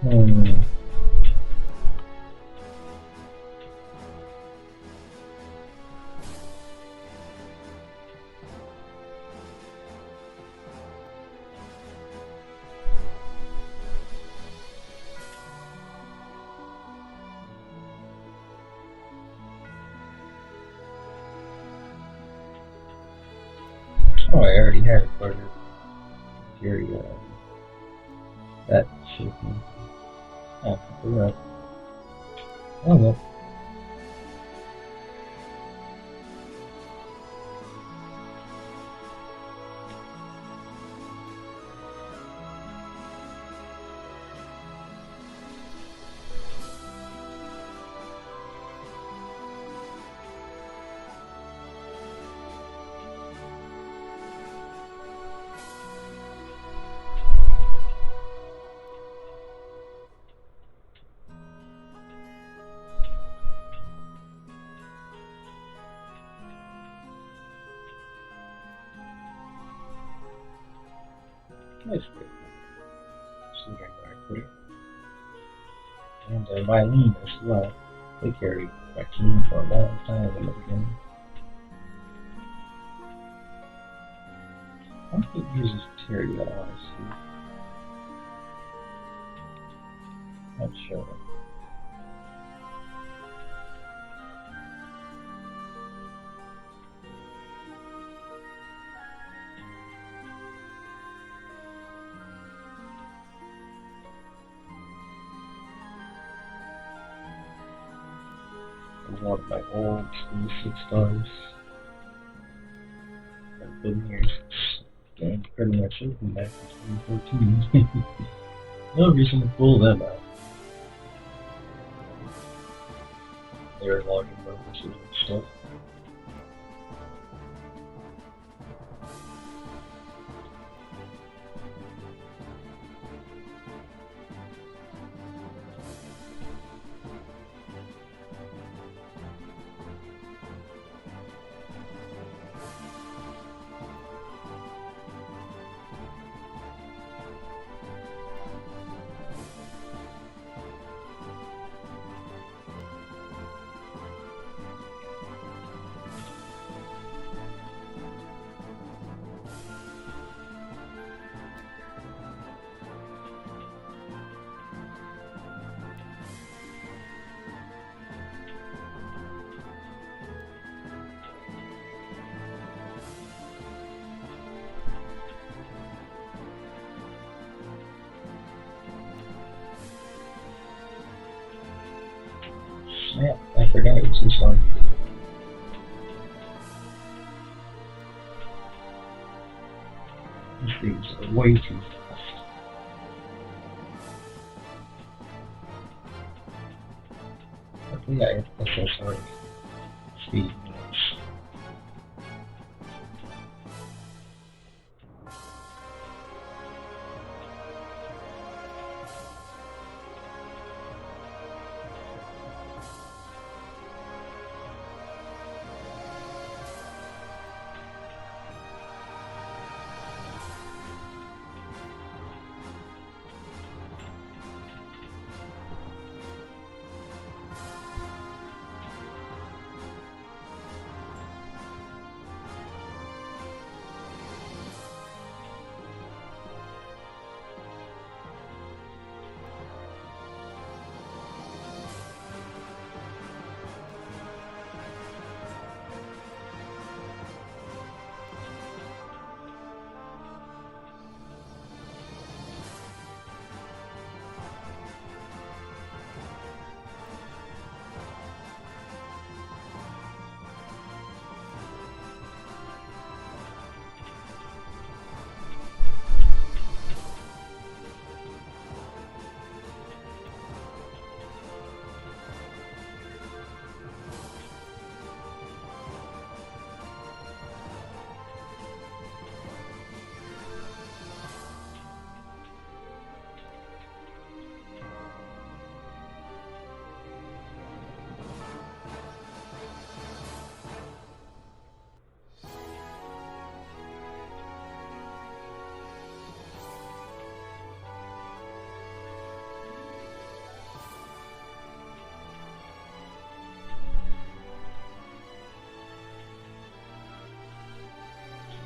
Hmm. Oh, I already had it for the Fury, that shit. Ah, you're right. Oh well. That's good. Considering where I put it. And violin as well. They carried my team for a long time in the beginning. I don't think it uses Terry that honestly. Not sure. One of my old school 6 stars. I've been here since game pretty much opened back in 2014. No reason to pull them out. They're logging purposes and stuff. Snap, I forgot it was this one. These things are way too fast. Yeah, SSR speed units.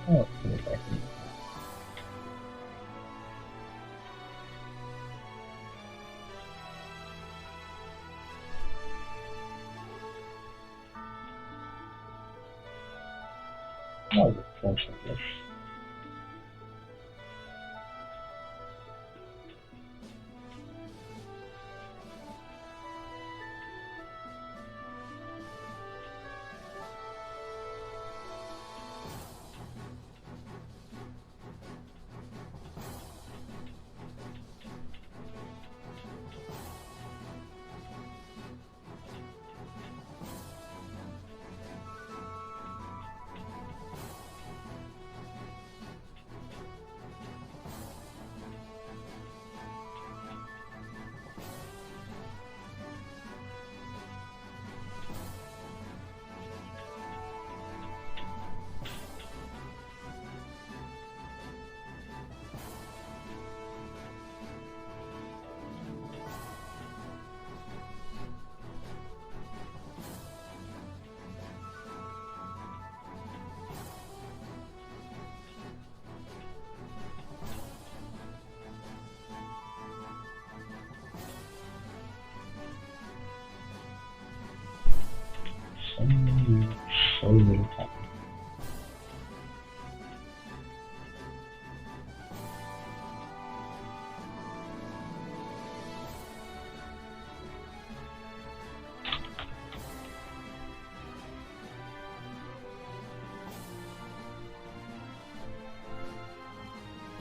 Oh, put it back in. Oh, the fence, I guess. So little time.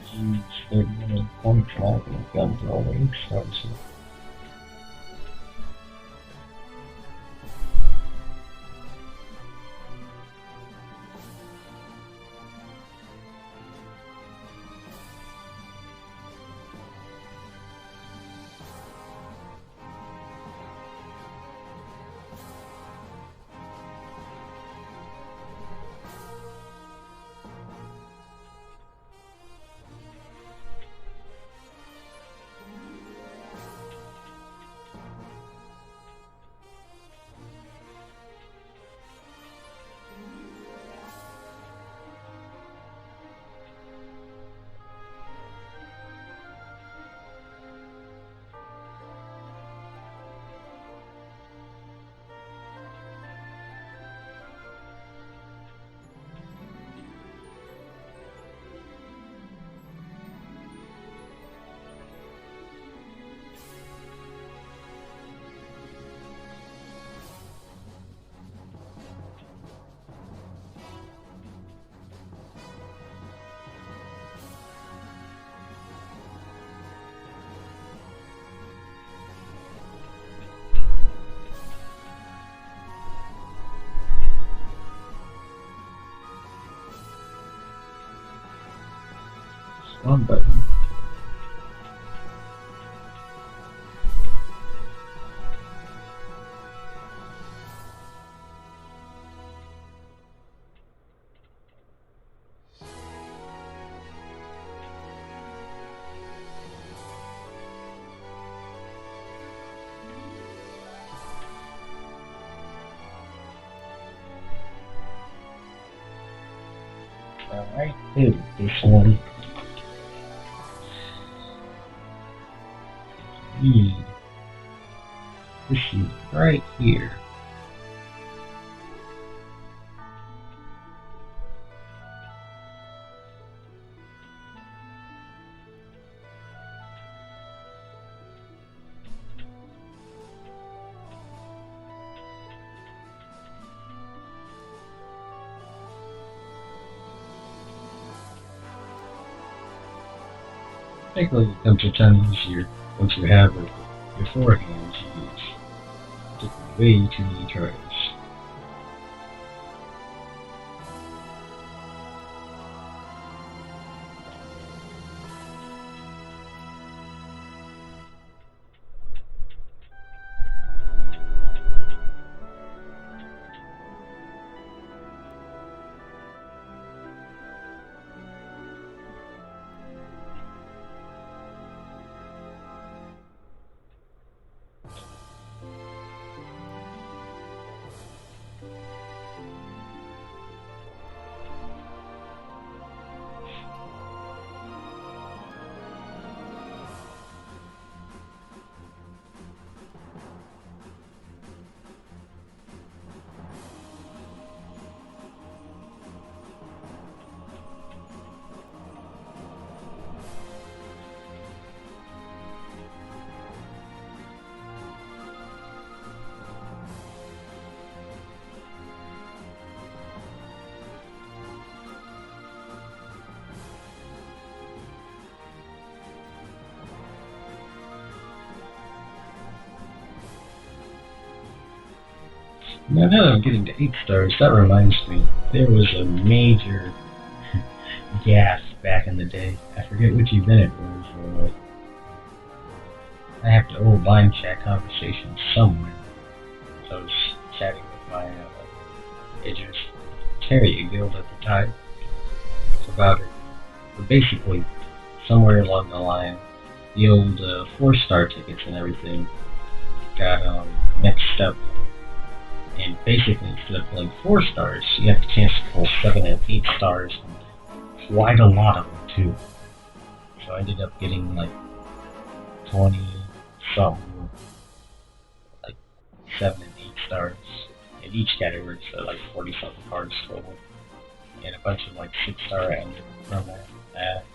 Jeez, 30-minute point drive and guns are already expensive. One button. Alright, this one. Need this sheet right here. Technically, it becomes a ton easier once you have it beforehand to use. It took me way too many tries. Now that I'm getting to 8 stars, that reminds me, there was a major gas back in the day. I forget which event it was. I have the old line chat conversation somewhere. So I was chatting with my agents, Terry Guild at the time, about it. But basically, somewhere along the line, the old 4-star tickets and everything got mixed up. And basically, instead of pulling 4 stars, you have the chance to pull 7 and 8 stars, and quite a lot of them too. So I ended up getting like 20 something, like 7 and 8 stars in each category, so like 40 something cards total, and a bunch of like 6-star ended from that.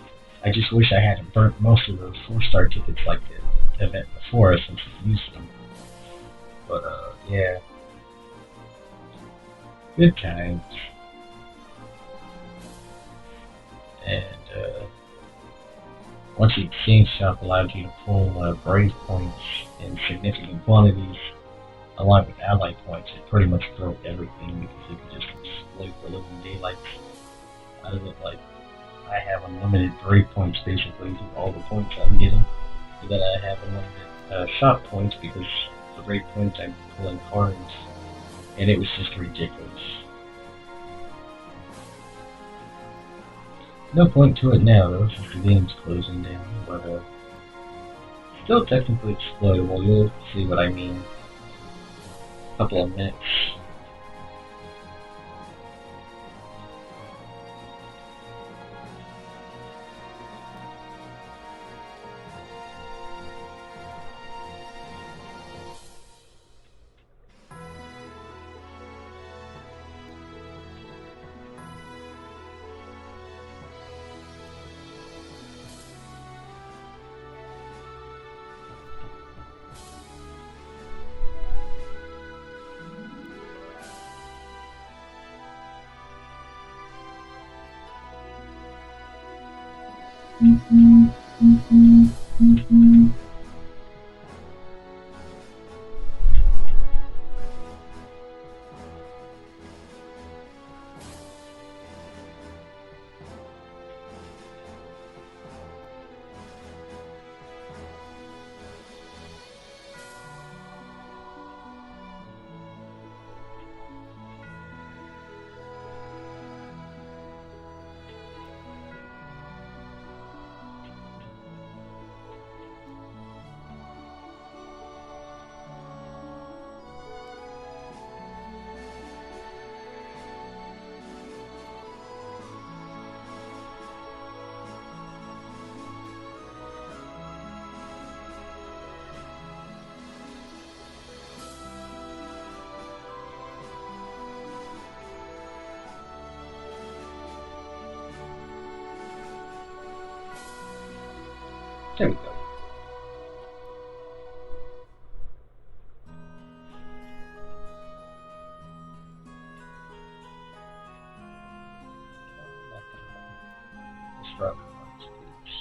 I just wish I hadn't burnt most of those 4-star tickets like the event before since I used them. But yeah. Good times. And once the exchange shop allowed you to pull brave points in significant quantities, along with ally points, it pretty much broke everything because you could just exploit the living daylights out of it. Like, I have unlimited brave points basically to all the points I'm getting. And then I have unlimited shop points because the brave points I'm pulling cards. And it was just ridiculous. No point to it now though, since the game's closing down, but still technically exploitable. You'll see what I mean. A couple of minutes. There we go. Disrupt speech.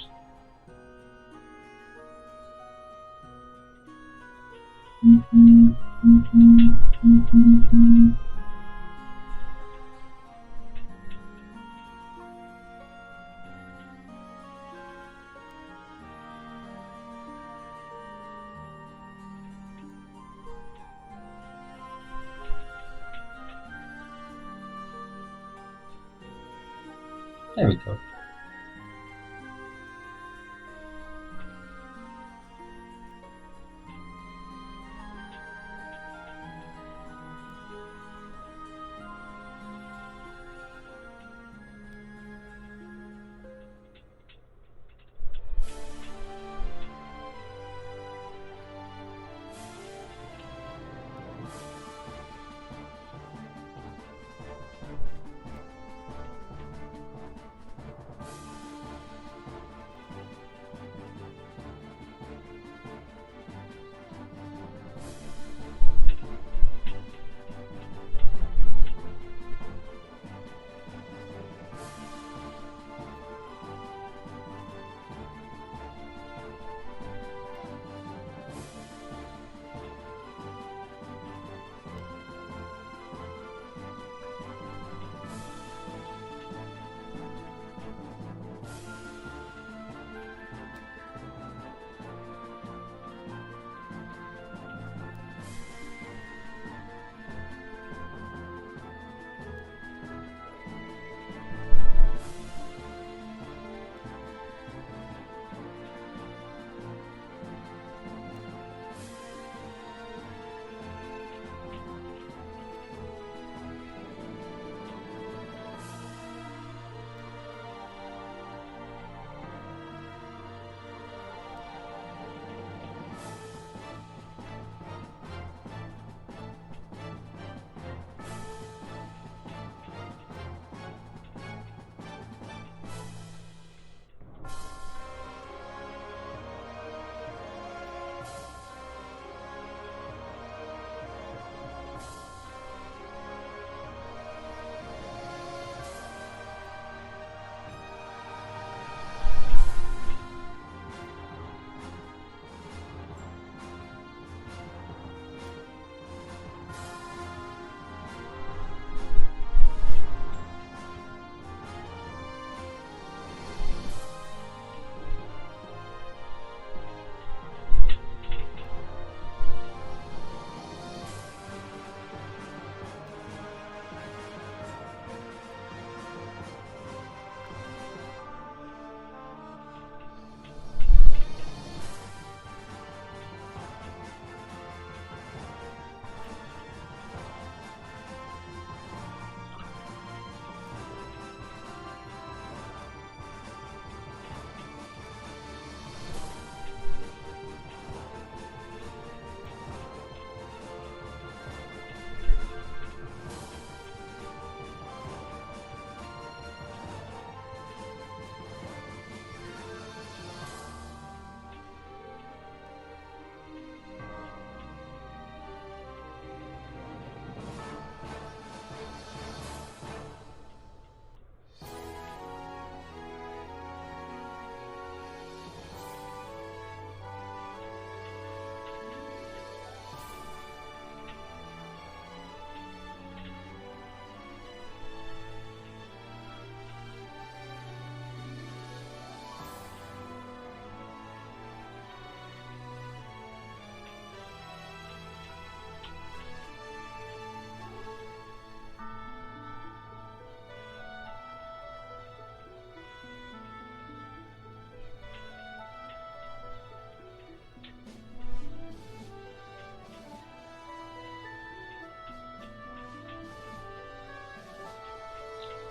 There we go.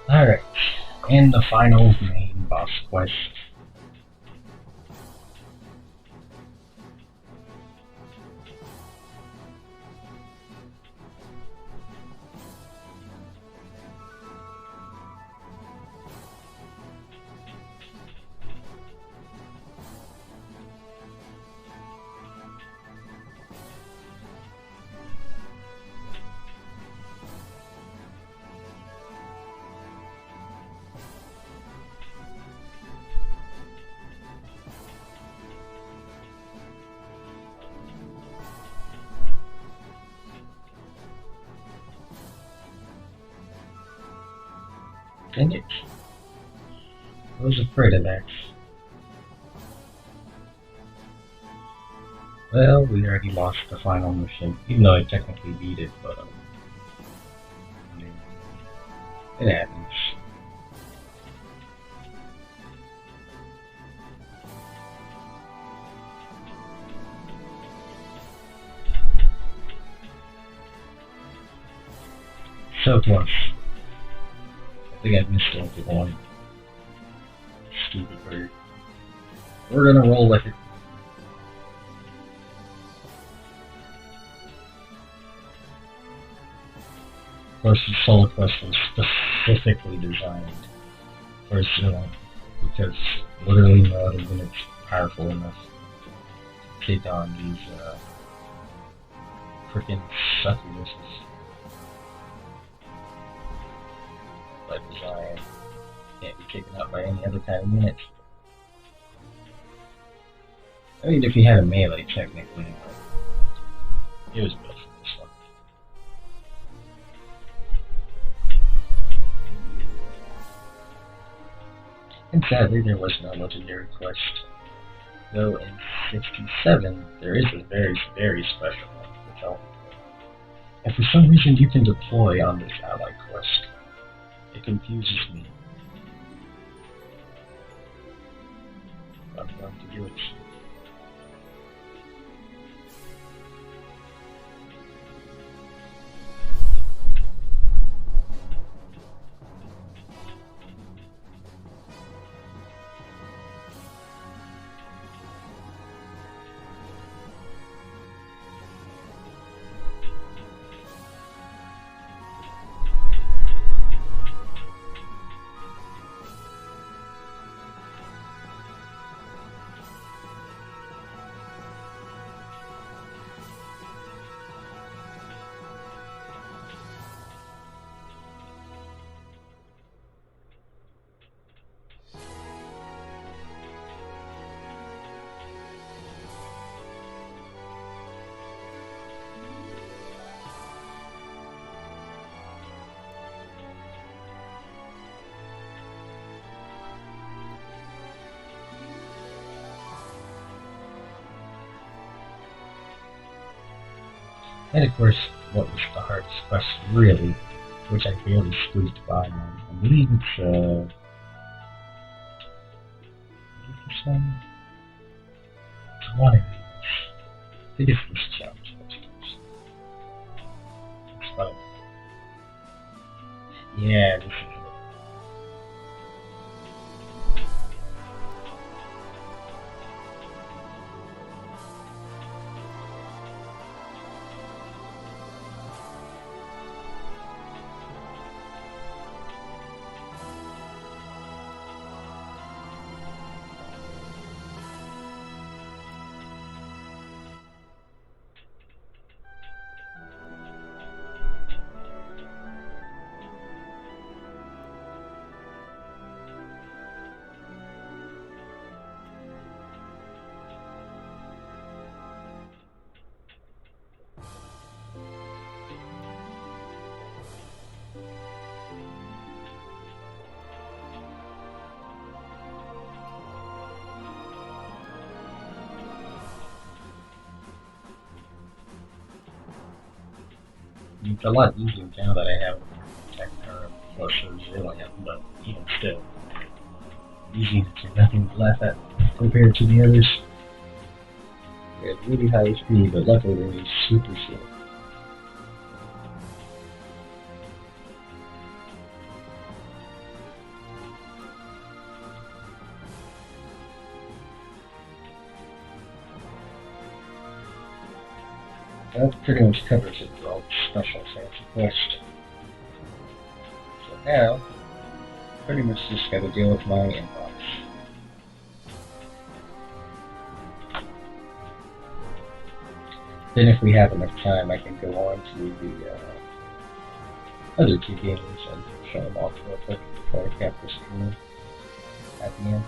Alright, and the final main boss quest. Dang it. I was afraid of that. Well, we already lost the final mission, even though I technically beat it, but I mean, it happens. So close. I think I missed only one. Stupid bird. We're gonna roll with it. Of course, the Soul Quest was specifically designed for Zilla, because literally no other unit's powerful enough to take on these frickin' succubuses. By design, can't be taken out by any other kind of unit. I mean, if you had a melee, technically, but it was built for this one. And sadly, there was no legendary quest. Though in 67, there is a very, very special one, which I'll deploy. And for some reason, you can deploy on this ally quest. It confuses me. I'm going to do it. And of course, what was the hardest quest really, which I barely squeezed by on. I believe it's this one? It's one of these. I think it's this challenge. It's fun. Yeah, this is it. It's a lot easier now that I have Tech Power plus Resilient, but even still, these units are nothing to laugh at compared to the others. They have really high speed, but luckily they're super slow. That pretty much covers it for all the special fancy quest. So now, pretty much just gotta deal with my inbox. Then if we have enough time, I can go on to the other two games and show them off real quick before I cap the stream at the end.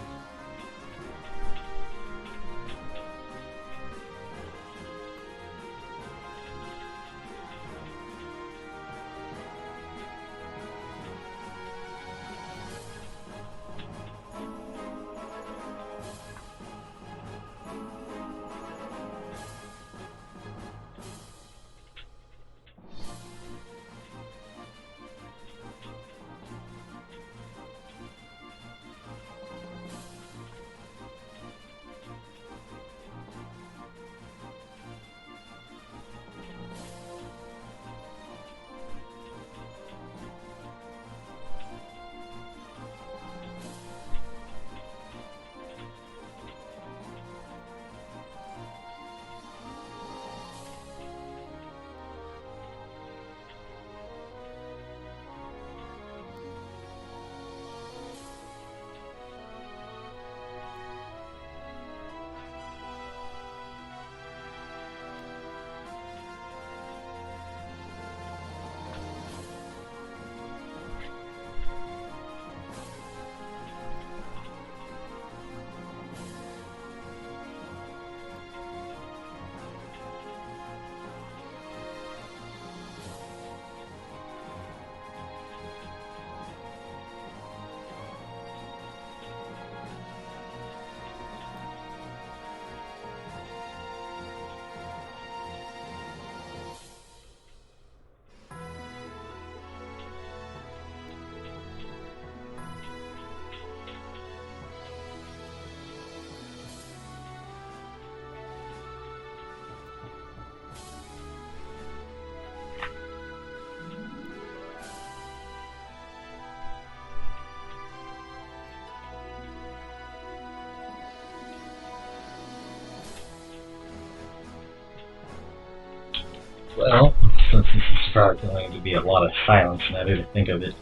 Well, since this is probably going to be a lot of silence now that I think of it,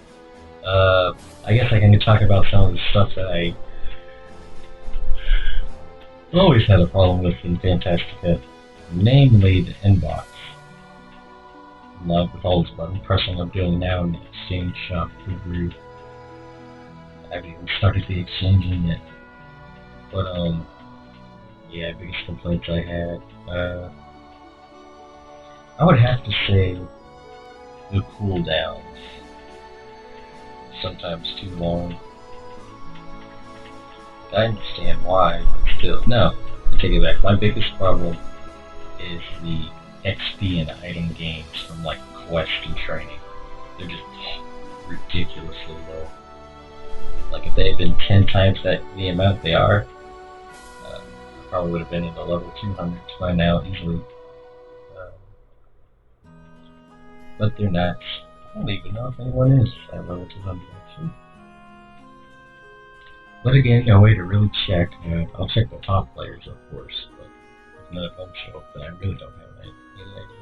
I guess I can talk about some of the stuff that I always had a problem with in Fantastica, namely the inbox. In love with all this button pressing I'm doing now in the exchange shop through the roof. I haven't even started the exchanging yet. But, yeah, biggest complaints I had, I would have to say the cooldowns. Sometimes too long. I understand why, but still, no, I take it back. My biggest problem is the XP and item gains from like quest and training. They're just ridiculously low. Like if they had been 10 times the amount they are, I probably would have been in the level 200s by now easily. But they're not. I don't even know if anyone is at level 200 actually. But again, no way to really check. I'll check the top players, of course, but if none of them show up, then I really don't have any idea.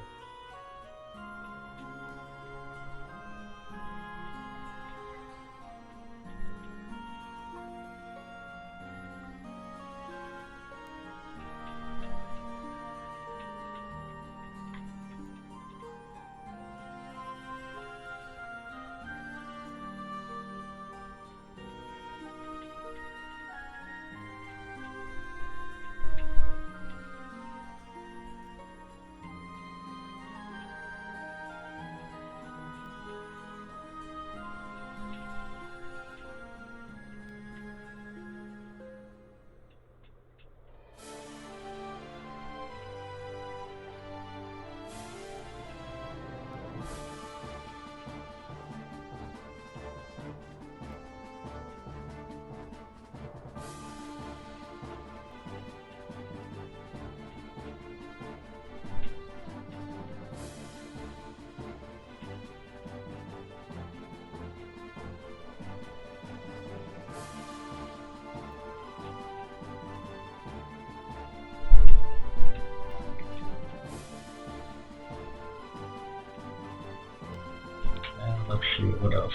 Let's see, what else?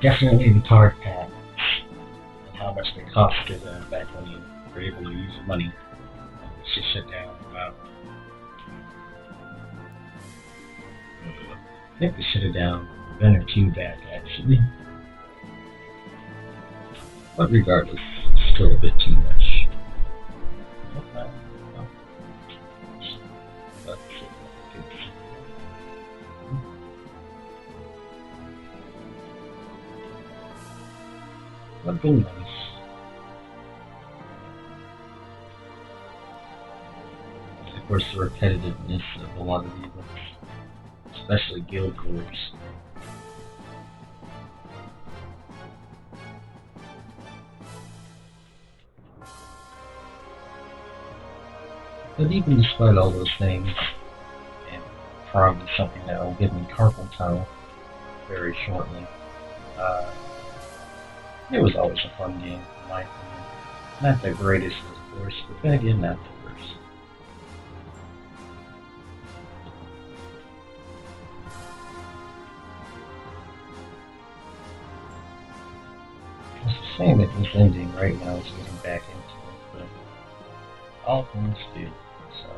Definitely the card packs and how much they costed back when you were able to use money. Let's just sit down. I think they should have down a gun or two back actually. But regardless, still a bit too much. Would be nice. Of course, the repetitiveness of a lot of the events, especially guild wars. But even despite all those things, and probably something that will give me carpal tunnel very shortly, it was always a fun game, in my opinion. Not the greatest, of course, but then again, not the worst. It's a shame that this ending right now is getting back into it, but all things do, so.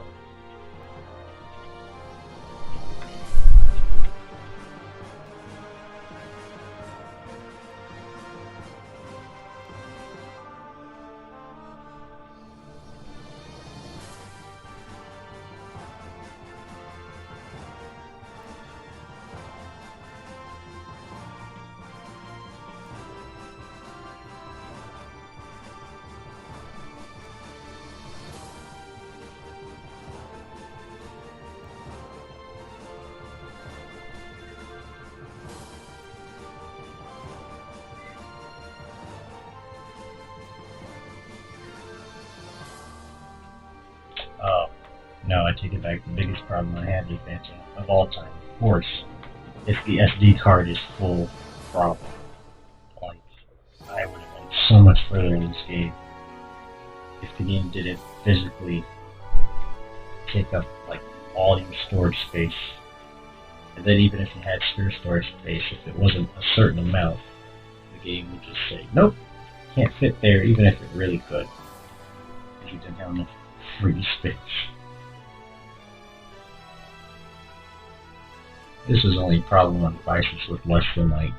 No, I take it back. The biggest problem I had with Fanta of all time, of course, if the SD card is full problem. Like, I would have went so much further in this game if the game didn't physically take up like all your storage space. And then even if you had spare storage space, if it wasn't a certain amount, the game would just say, nope, can't fit there, even if it really could. Because you didn't have enough free space. This is only a problem on devices with less than like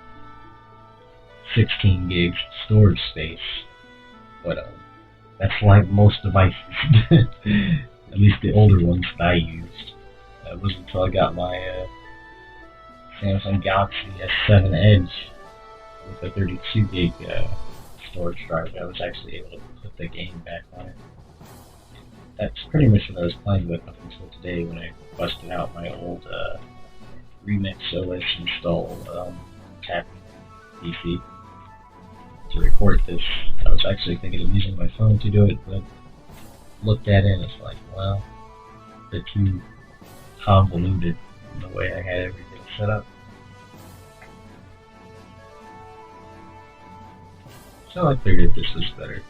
16 gigs storage space. But that's like most devices. At least the older ones that I used. It wasn't until I got my Samsung Galaxy S7 Edge with a 32 gig storage drive that I was actually able to put the game back on it. That's pretty much what I was playing with up until today when I busted out my old Remix OS install tap PC to record this. I was actually thinking of using my phone to do it, but looked at it and it's like, well, a bit too convoluted in the way I had everything set up. So I figured this was better.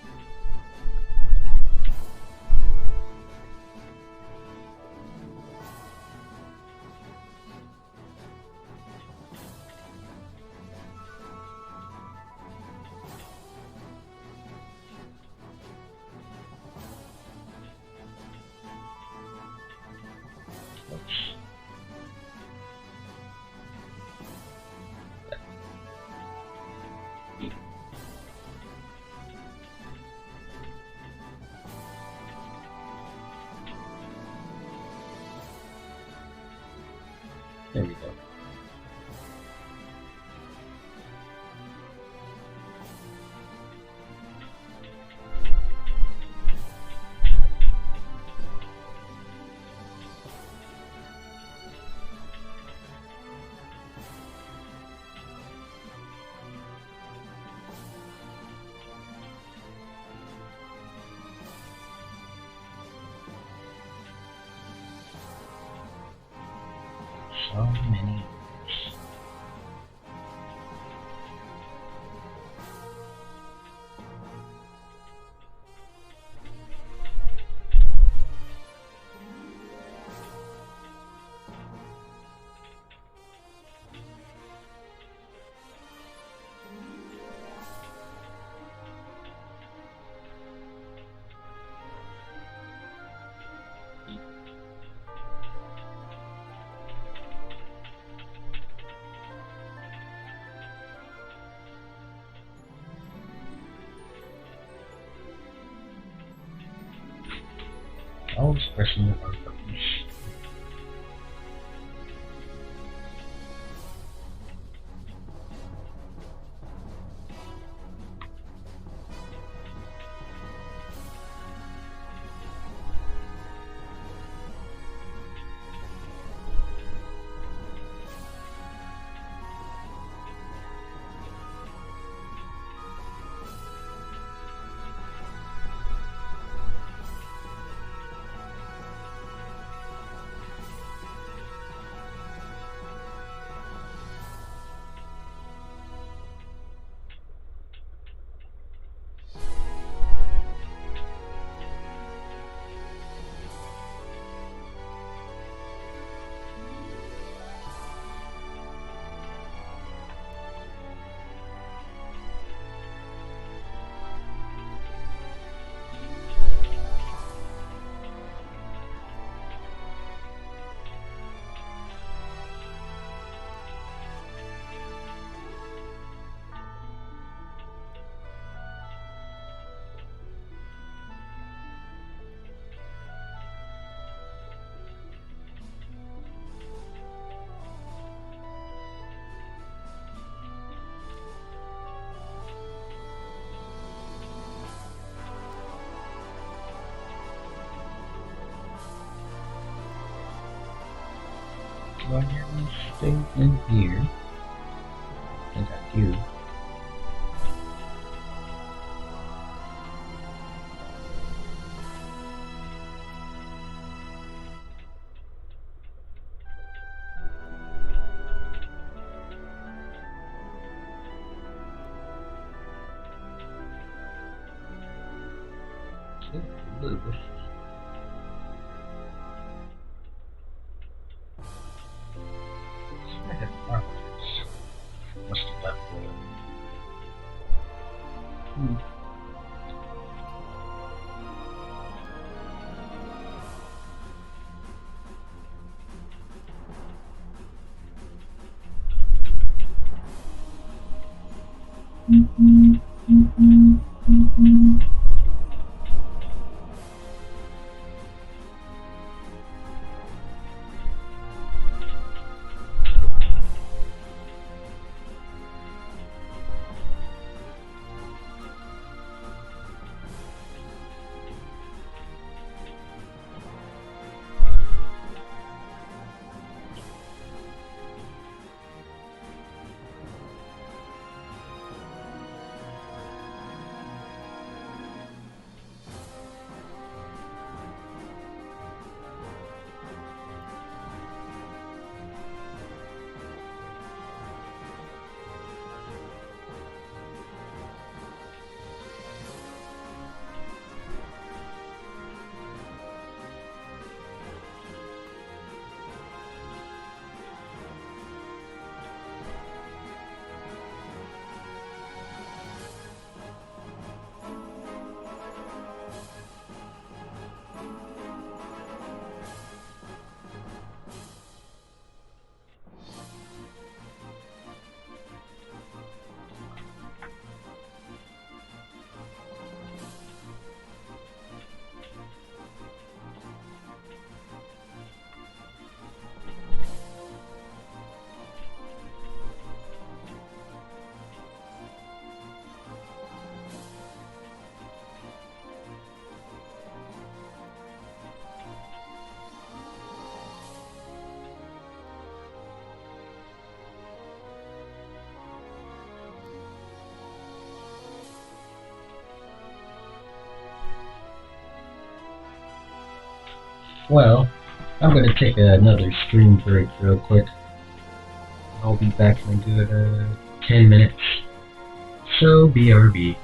There we go. So many years. Always pressing the wrong buttons. Do I have any space in here? I think I do. Ooh. Well, I'm gonna take another stream break real quick. I'll be back in a good 10 minutes. So, BRB.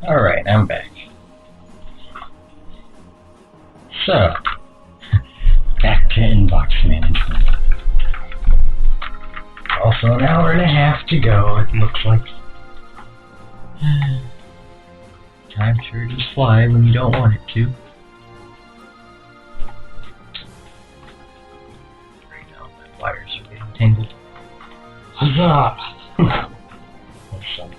Alright, I'm back. So, back to inbox management. Also an hour and a half to go, it looks like. Time sure does fly when you don't want it to. Right now, my wires are getting tangled. Huzzah! That's something.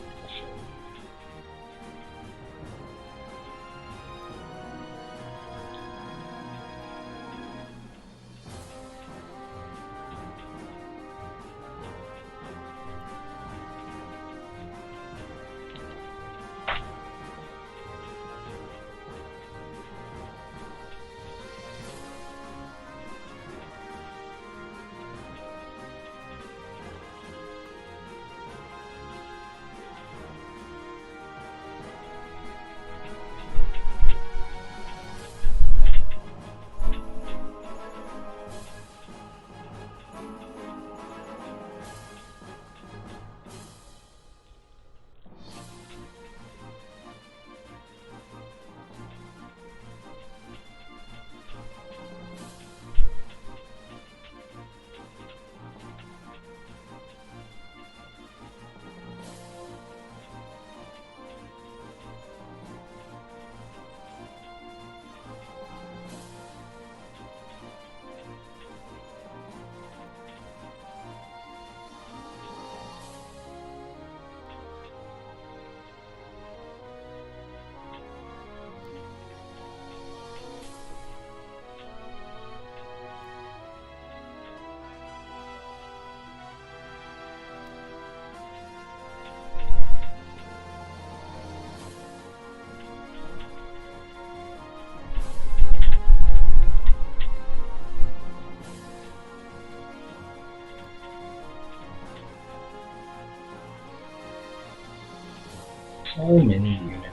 So many units.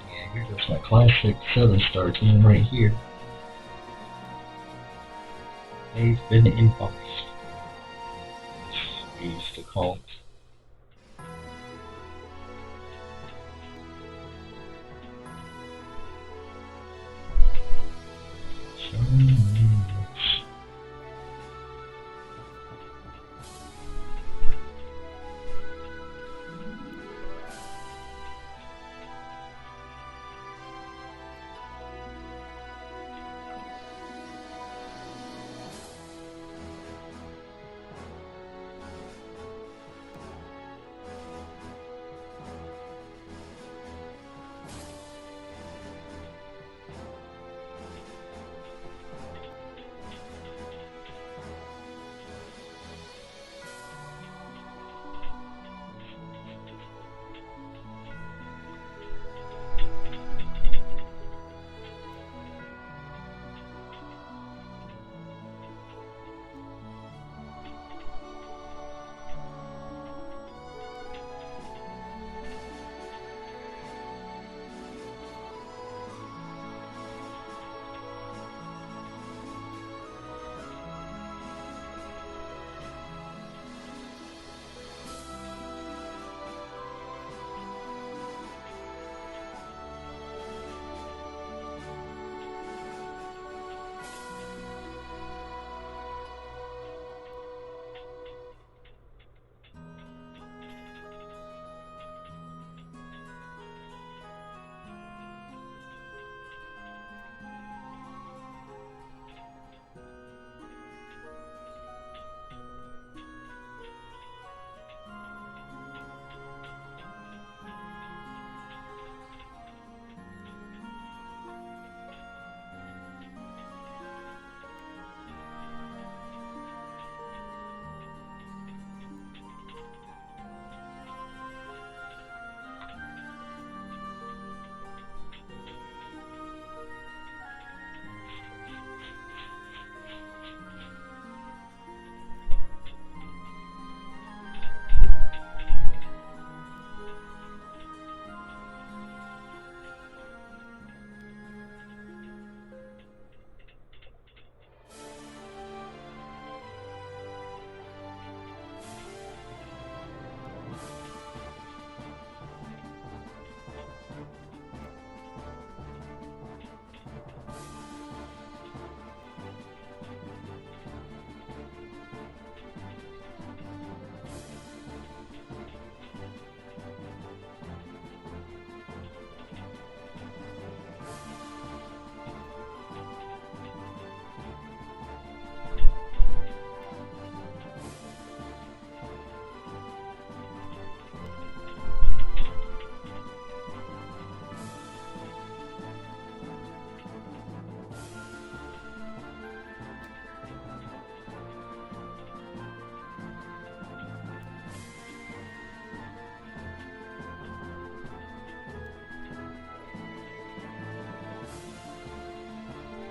Yeah, here goes my classic 7-star team right here. They've been inboxed. We used to call it. So many units.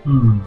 Hmm.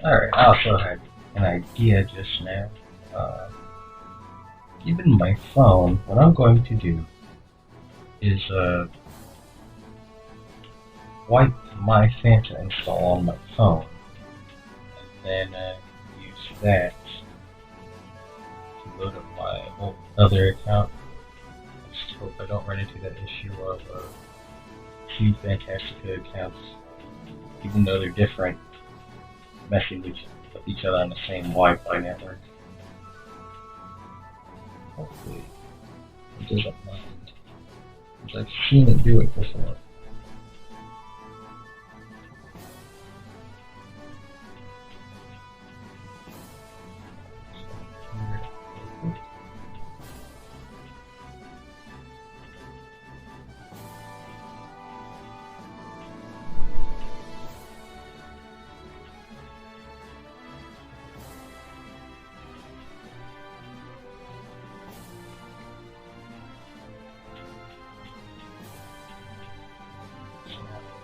Alright, I also had an idea just now. Given my phone, what I'm going to do is wipe my Fanta install on my phone, and then use that to load up my other account. I just hope I don't run into that issue of two Fantastica accounts, even though they're different, messing with each other on the same Wi-Fi network. Hopefully, it doesn't mind, because I've seen it do it before.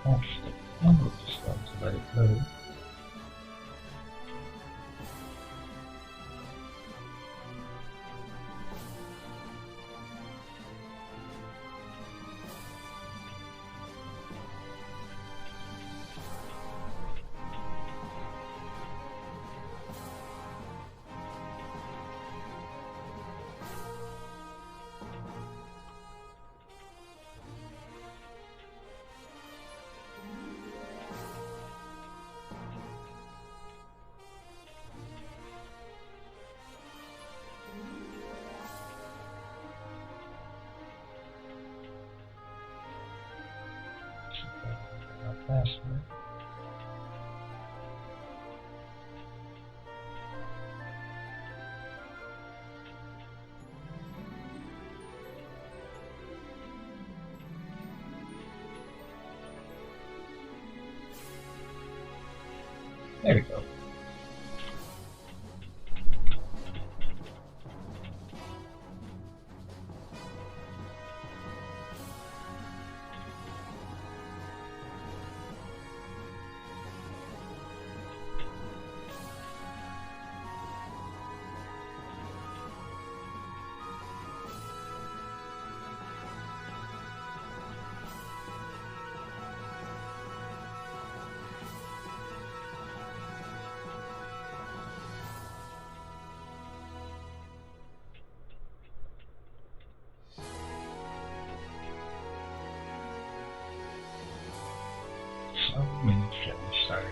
Actually, I'm just going to let it load. Password. There we go. So many 7 stars.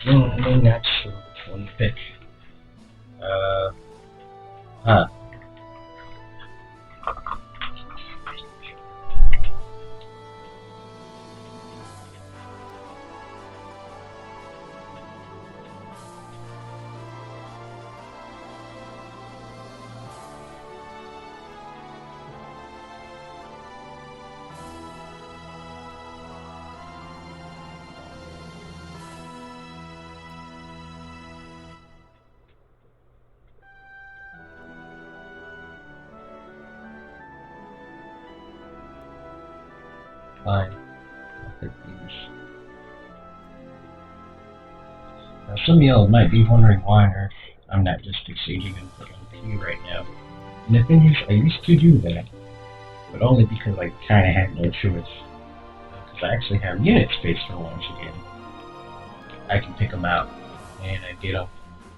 I'm not sure which one to pick. Huh. Fine. I'll pick these. Now, some of y'all might be wondering why on earth I'm not just succeeding and putting P right now. And the thing is, I used to do that, but only because I kind of had no choice. Because I actually have unit space for once again. I can pick them out, and I get them.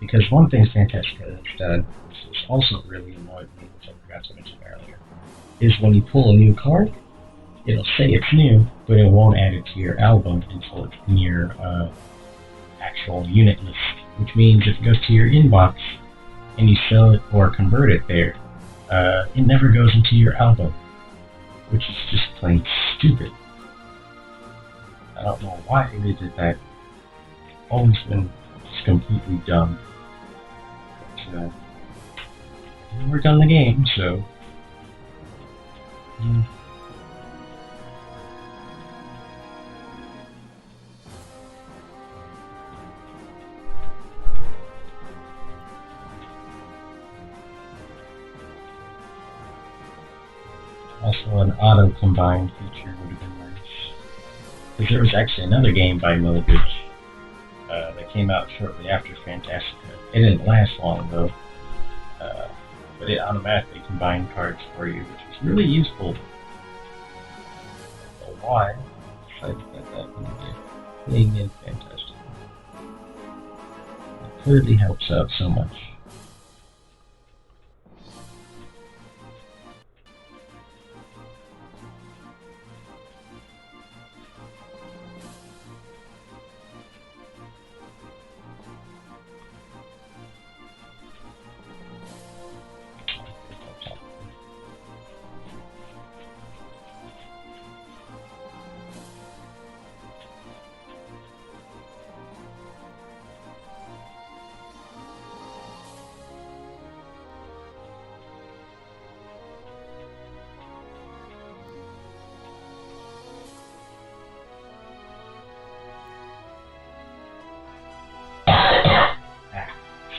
Because one thing Fantasica has done, which is also really annoyed me, which I forgot to mention earlier, is when you pull a new card, it'll say it's new, but it won't add it to your album until it's in your actual unit list. Which means if it goes to your inbox and you sell it or convert it there, it never goes into your album, which is just plain stupid. I don't know why they did that. Always been just completely dumb. But, it didn't work on the game, so. Also, an auto-combined feature would have been nice. Because there was actually another game by Milgage that came out shortly after Fantasica. It didn't last long, though. But it automatically combined cards for you, which was really useful. I don't know why I decided to get that in the game. Playing in Fantastica. It clearly helps out so much.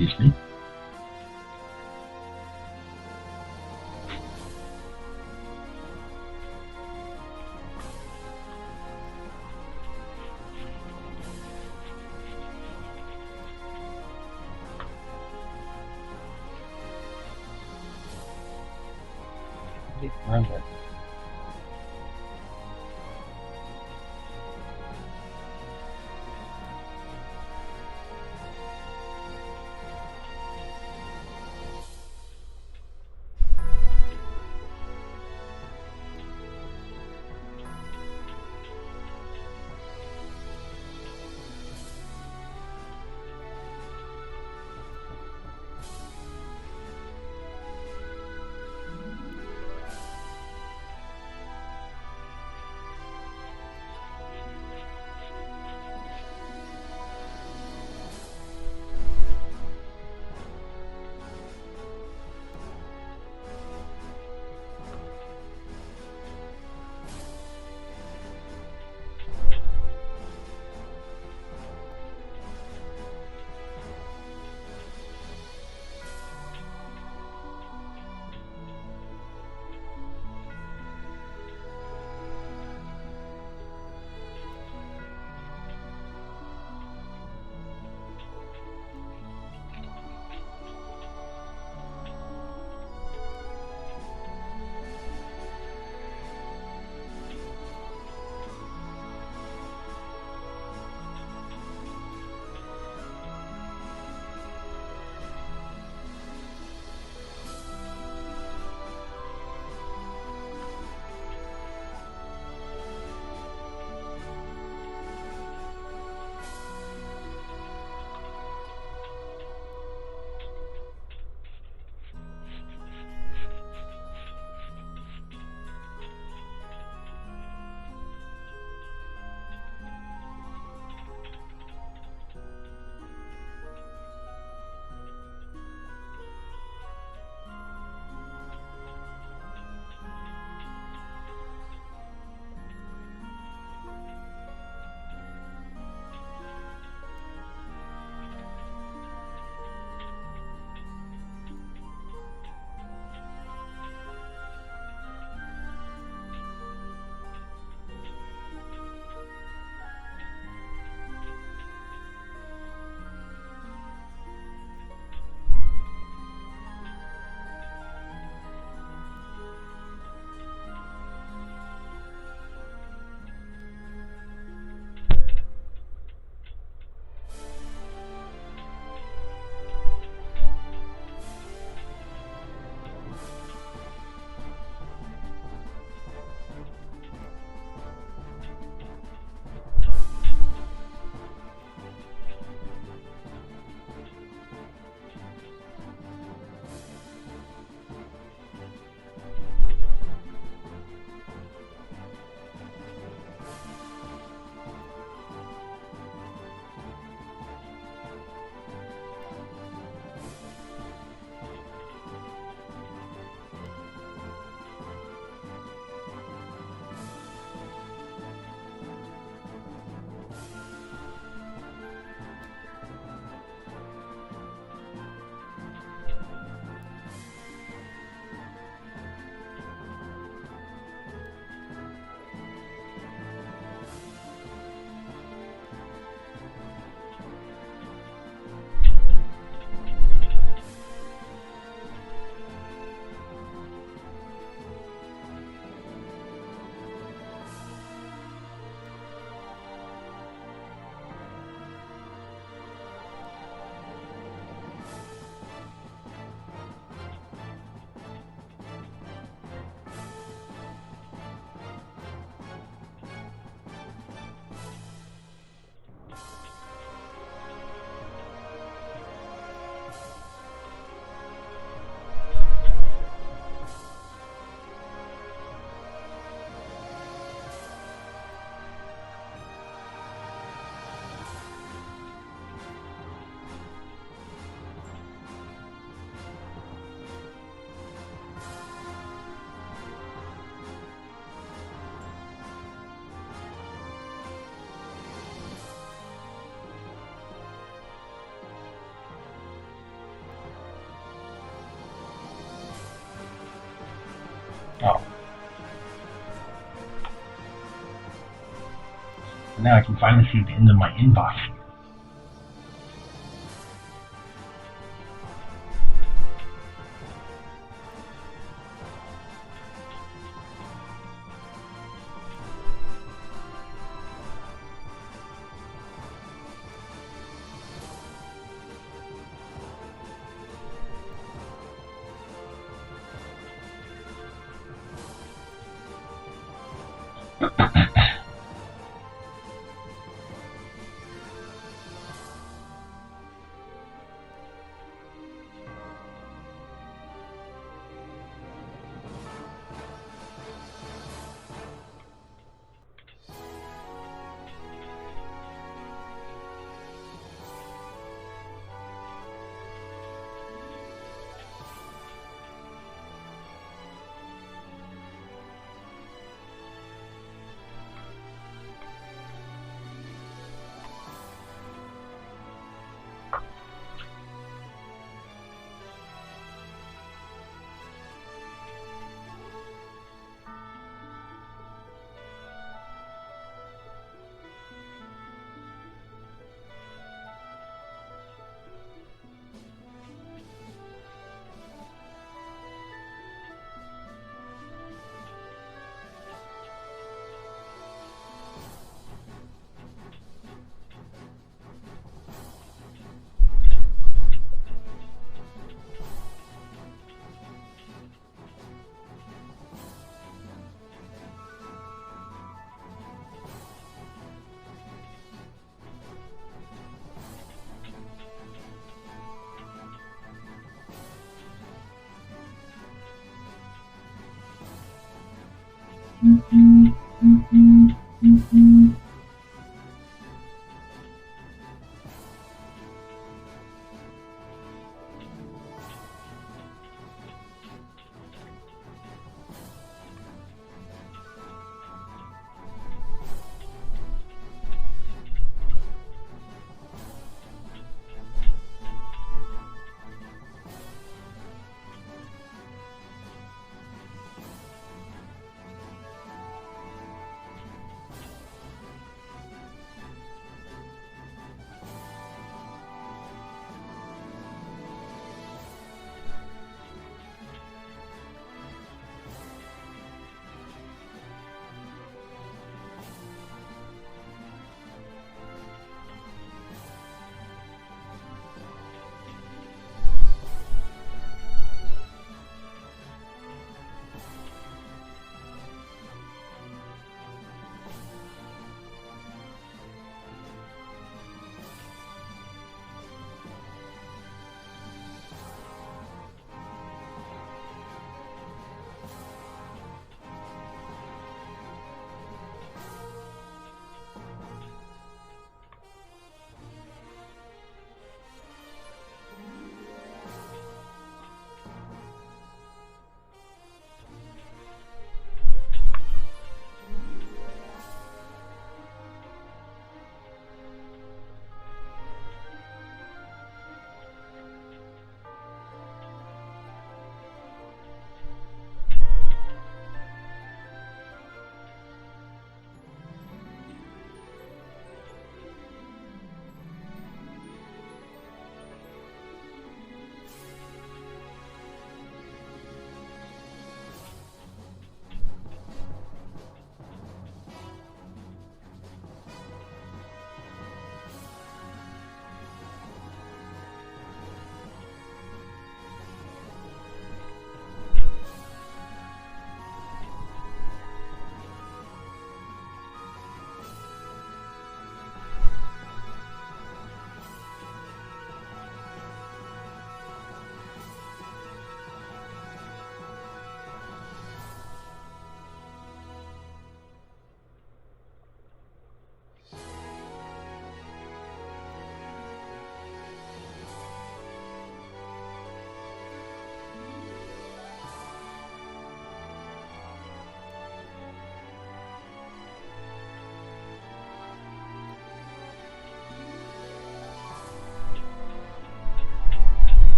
Excuse me. Run that. So now I can finally see the end of my inbox.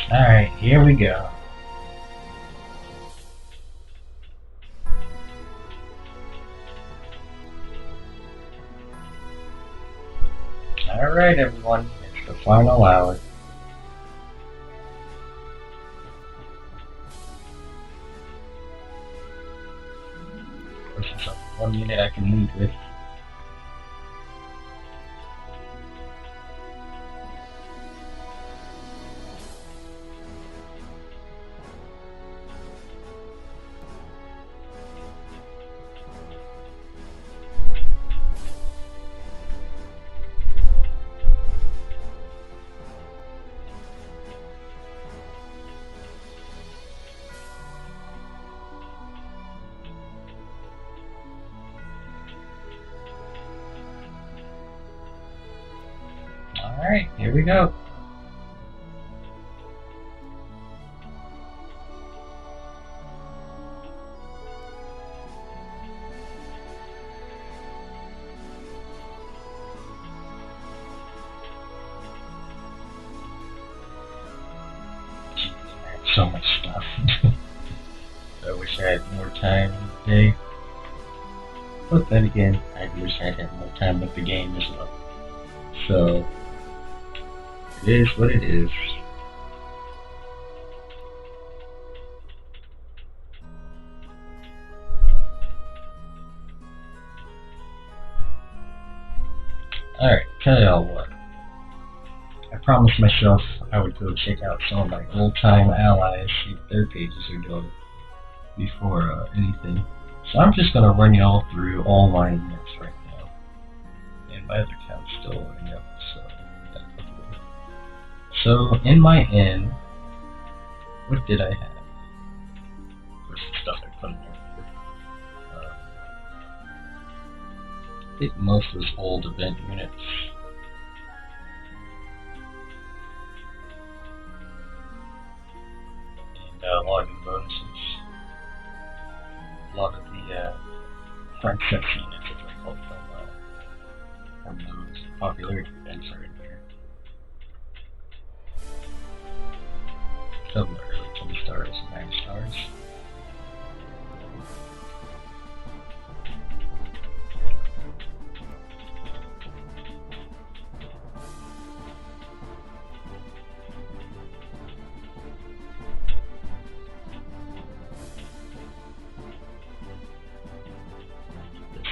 Alright, here we go. Alright everyone, it's the final hour. This is 1 unit I can lead with. Alright, here we go. Jeez, I have so much stuff. I wish I had more time in the day. But then again, I wish I had more time with the game as well. So, it is what it is. Alright, tell y'all what. I promised myself I would go check out some of my old-time allies, see what their pages are doing before anything. So I'm just gonna run y'all through all my units right now. And my other account's still loading up, so that's okay. So in my N, what did I have? There's some stuff I put in there. I think most was old event units. And login bonuses. A lot of the front section units, as I call them, from those popularity events are in here. Some of the early 10 stars and 9 stars.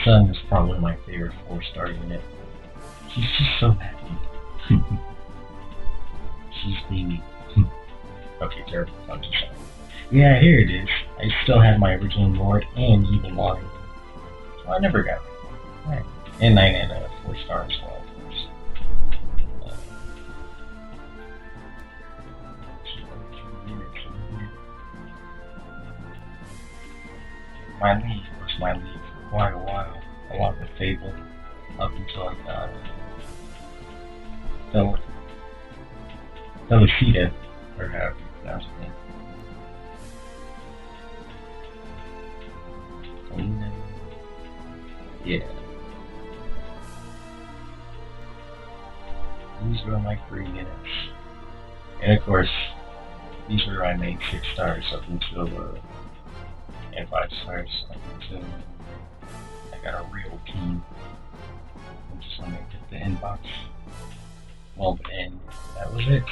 Sun is probably my favorite 4-star unit. She's just so happy. She's beaming. Okay, terrible. I'm just sorry. Yeah, here it is. I still have my original Lord and even line. So I never got it. Right. And I had a 4-star as well, of course. My lead was my lead for quite a while, along with Fable, up until I got Felicita, or however you pronounce her name. Yeah. These were my 3 units. And of course, these were my main 6 stars up until and 5 stars up until I got a real team. I'm just gonna get the inbox. Well, and that was it.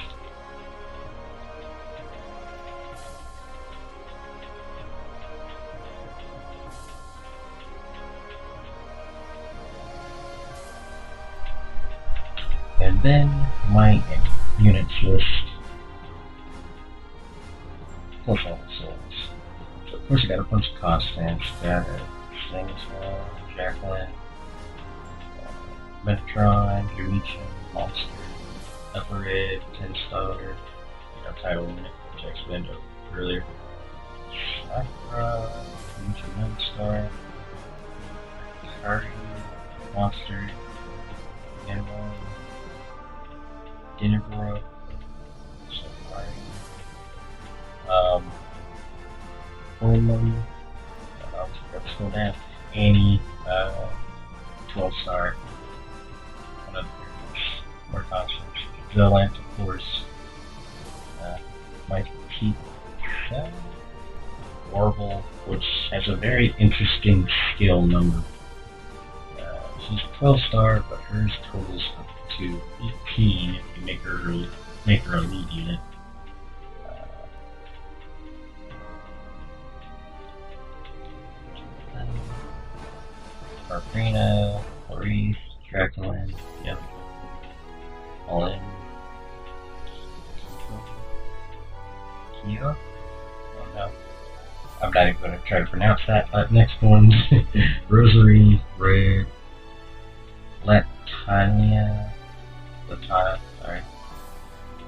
And then my units list. Plus all the souls. So of course I got a bunch of constants. Got a Sling as well, Jacqueline, Metatron, Luigi, Monster, Everett, 10-star, title unit, which I explained earlier. Sakura, Luigi 9-star, Cardi, Monster, Animal, Dinnerbro, Orlum, let's go down. Annie, 12-star, one of the more constants. Zolant, of course, my pizza. Orville, which has a very interesting skill number. She's 12-star, but hers totals up to 15 if you make her a lead unit. Farfrina, Clarice, Draculin, yep. All in. Kyo? Oh no. I'm not even going to try to pronounce that. Next one. Rosary, Red, Latana, sorry.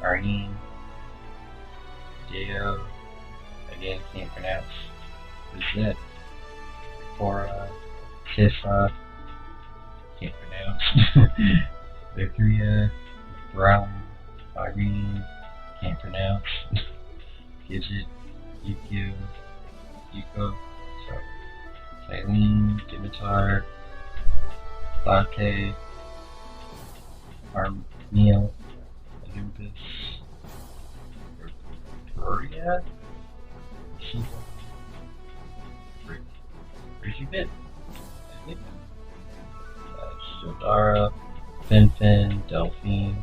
Arlene, Deo, again, can't pronounce. Lizette, Cora, Tifa, can't pronounce. Victoria, Brown, Irene, can't pronounce. Gidget, Yuko, sorry. Eileen, Dimitar, Latte, Armeel, Anubis, Victoria, Shiva, Rigibit, Shildara, Finfin, Delphine,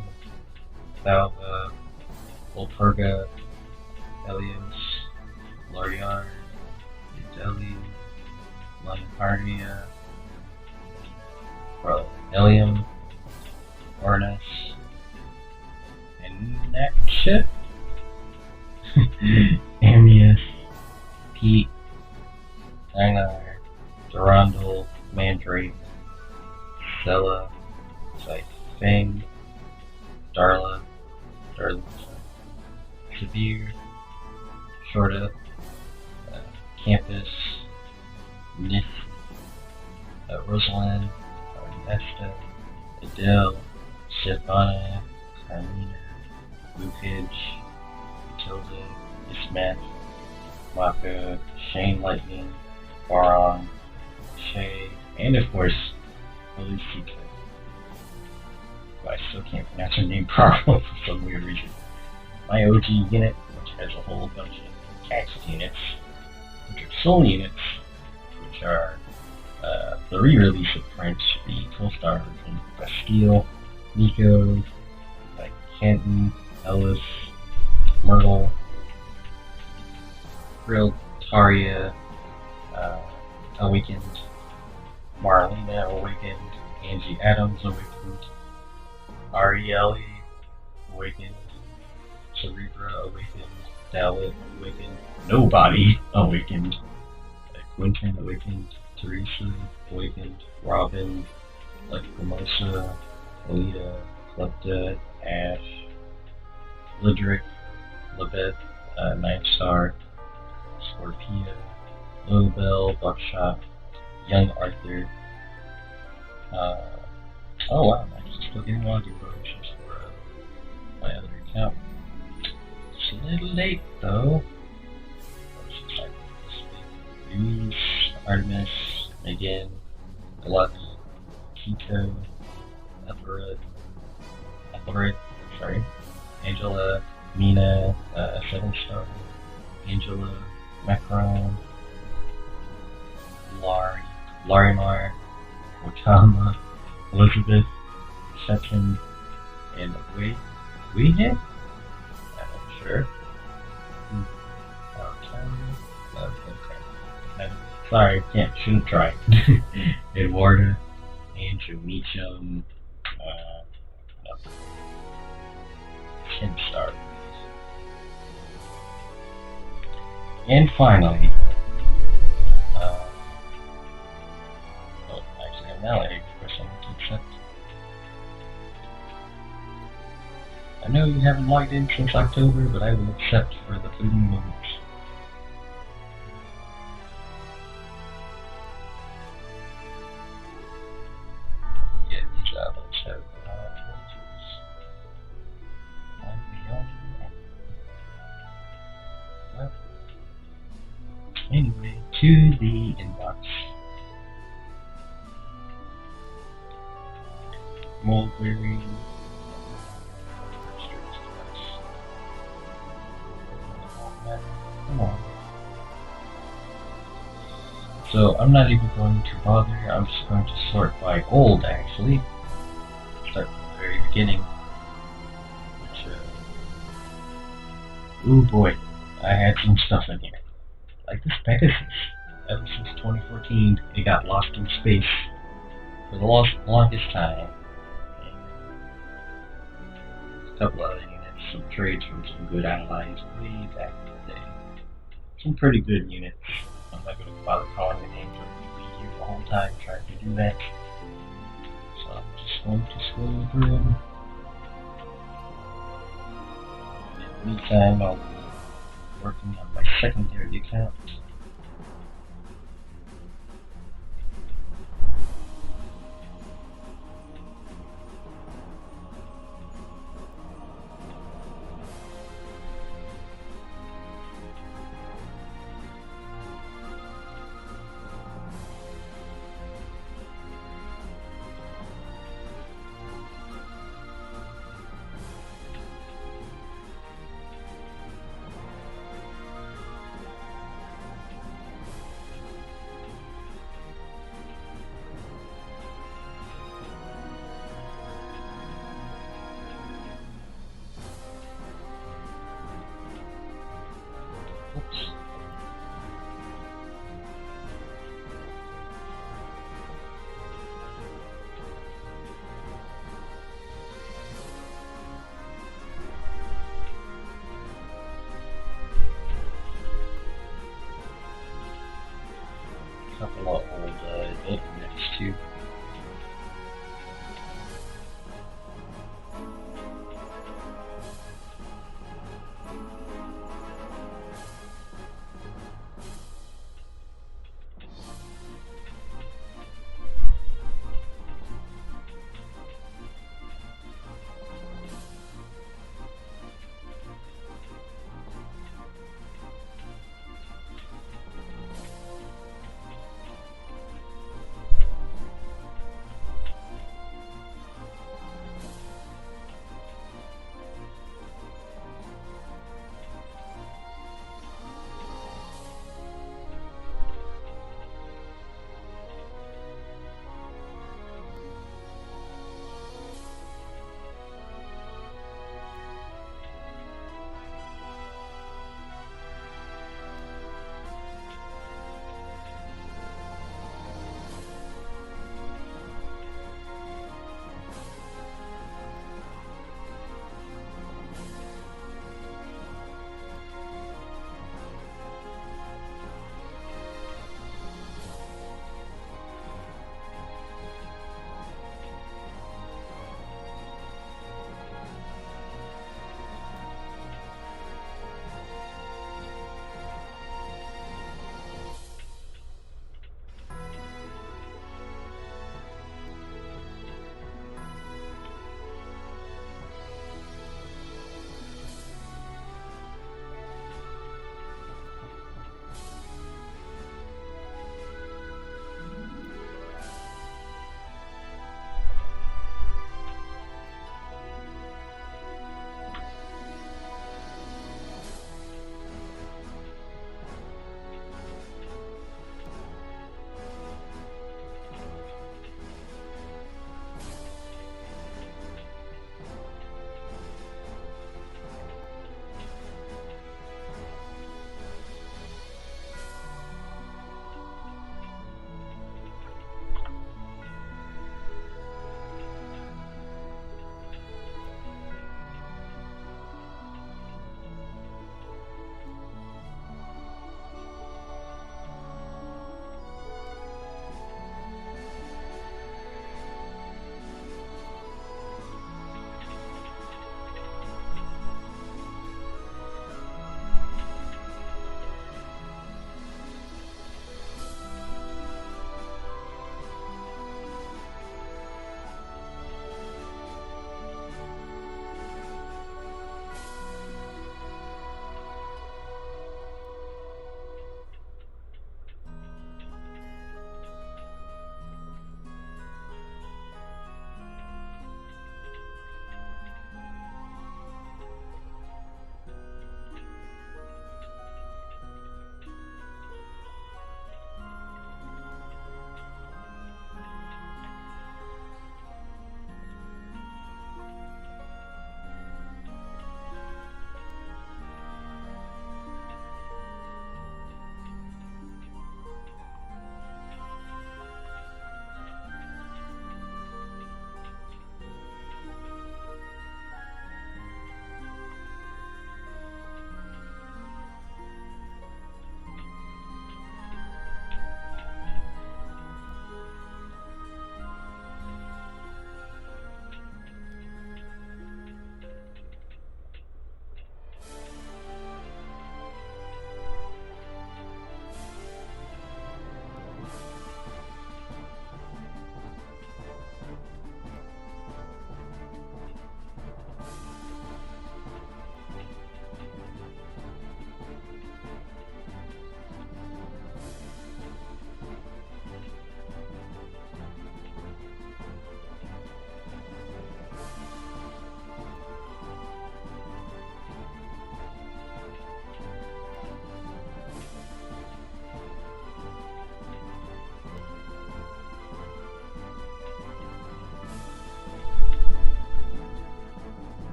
Valva, Volpurga, Elios, Loriar, Udeli, Lancardia, Elium, Ornus, and Nakshit, Amius, Pete, Einar, Durandal, Mandrake, Stella, Fang, Darla, Severe, Shorta, Campus, Nith, Rosalind, Nesta, Adele, Sylvana, Carmina, Lukage, Matilda, Ismet, Maka, Shane Lightning, Baron, Shay, and of course, Felicita. I still can't pronounce her name properly for some weird reason. My OG unit, which has a whole bunch of cast units, which are soul units, which are the re-release of French, the 12-star version. Bastille, Nico, Kenton, Ellis, Myrtle, Grill, Taria, Awakened, Marlena Awakened, Angie Adams Awakened, Arielle Awakened, Cerebra Awakened, Dalit Awakened, Nobody Awakened, Quentin Awakened, Teresa Awakened, Robin, Electromosa, Alita, Klepta, Ash, Lidric, Labeth, 9-star, Scorpia, Lilibel, Buckshot, Young Arthur. Oh wow, I'm actually still getting login bonuses for my other account. It's a little late though. Louise, Artemis, Megan, Deluxe, Kiko, Ethelred, sorry, Angela, Mina, 7-star, Angela, Macron, Larimar, Otama, Elizabeth, Seton, and Weehit? I'm not sure. Sorry, shouldn't try. Eduarda, Andrew Meacham, 10-star. And finally, actually I'm now egg for someone to accept. I know you haven't logged in since October, but I will accept for the fleeting moments. Yeah, these outlets have well, anyway, to the inbox. Mulberry. So I'm not even going to bother here. I'm just going to sort by old, actually. Start from the very beginning. Which, oh boy, I had some stuff in here. Like this Pegasus. Ever since 2014, it got lost in space for the longest time. And a couple other units, some trades from some good allies way back in the day. Some pretty good units. I'm not going to bother calling the names or be here the whole time trying to do that. So I'm just going to scroll through them. And in the meantime, I'll be working on my secondary account. Oops. Couple of old units too.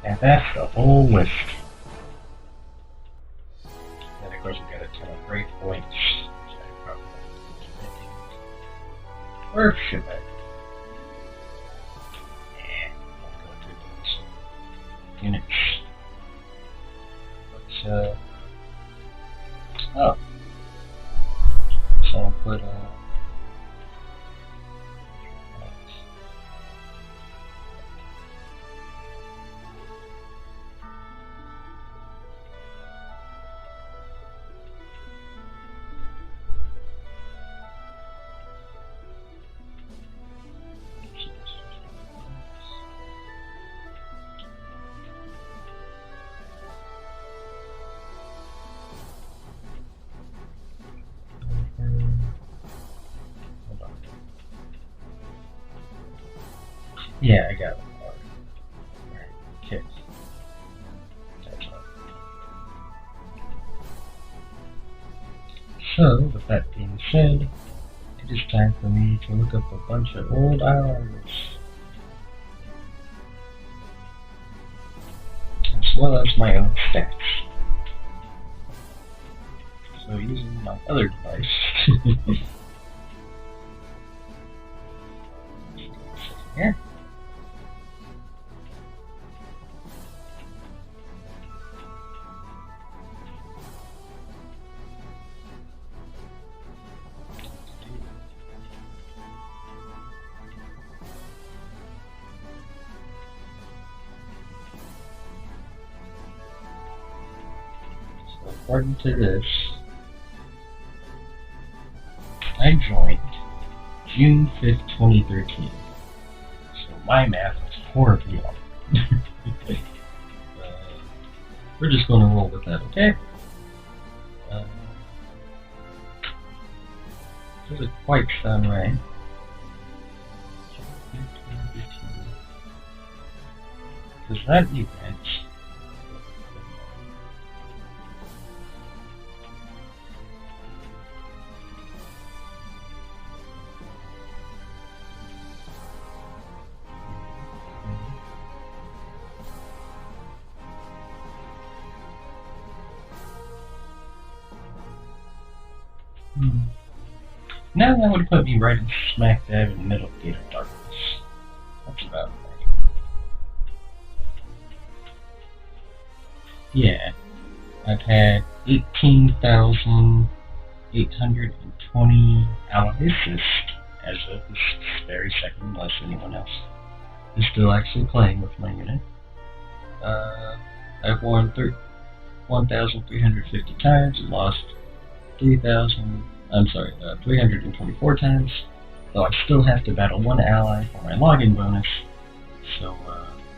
And that's the whole list. And of course we got a ton of breakpoints, which I probably or should I? Yeah, I'll go through those units. But oh. So I'll put yeah, I got it. Alright, okay. So, with that being said, it is time for me to look up a bunch of old hours. As well as my own stats. So, using my other device. Here. According to this, I joined June 5th, 2013. So my math is horribly off. We're just going to roll with that, okay? Doesn't quite sound right. Because that event now that would put me right in smack dab in the middle of the Gate of Darkness. That's about right. Yeah, I've had 18,820 allies as of this very second, unless anyone else is still actually playing with my unit. I've won 1,350 times and lost 324 times, though I still have to battle one ally for my login bonus, so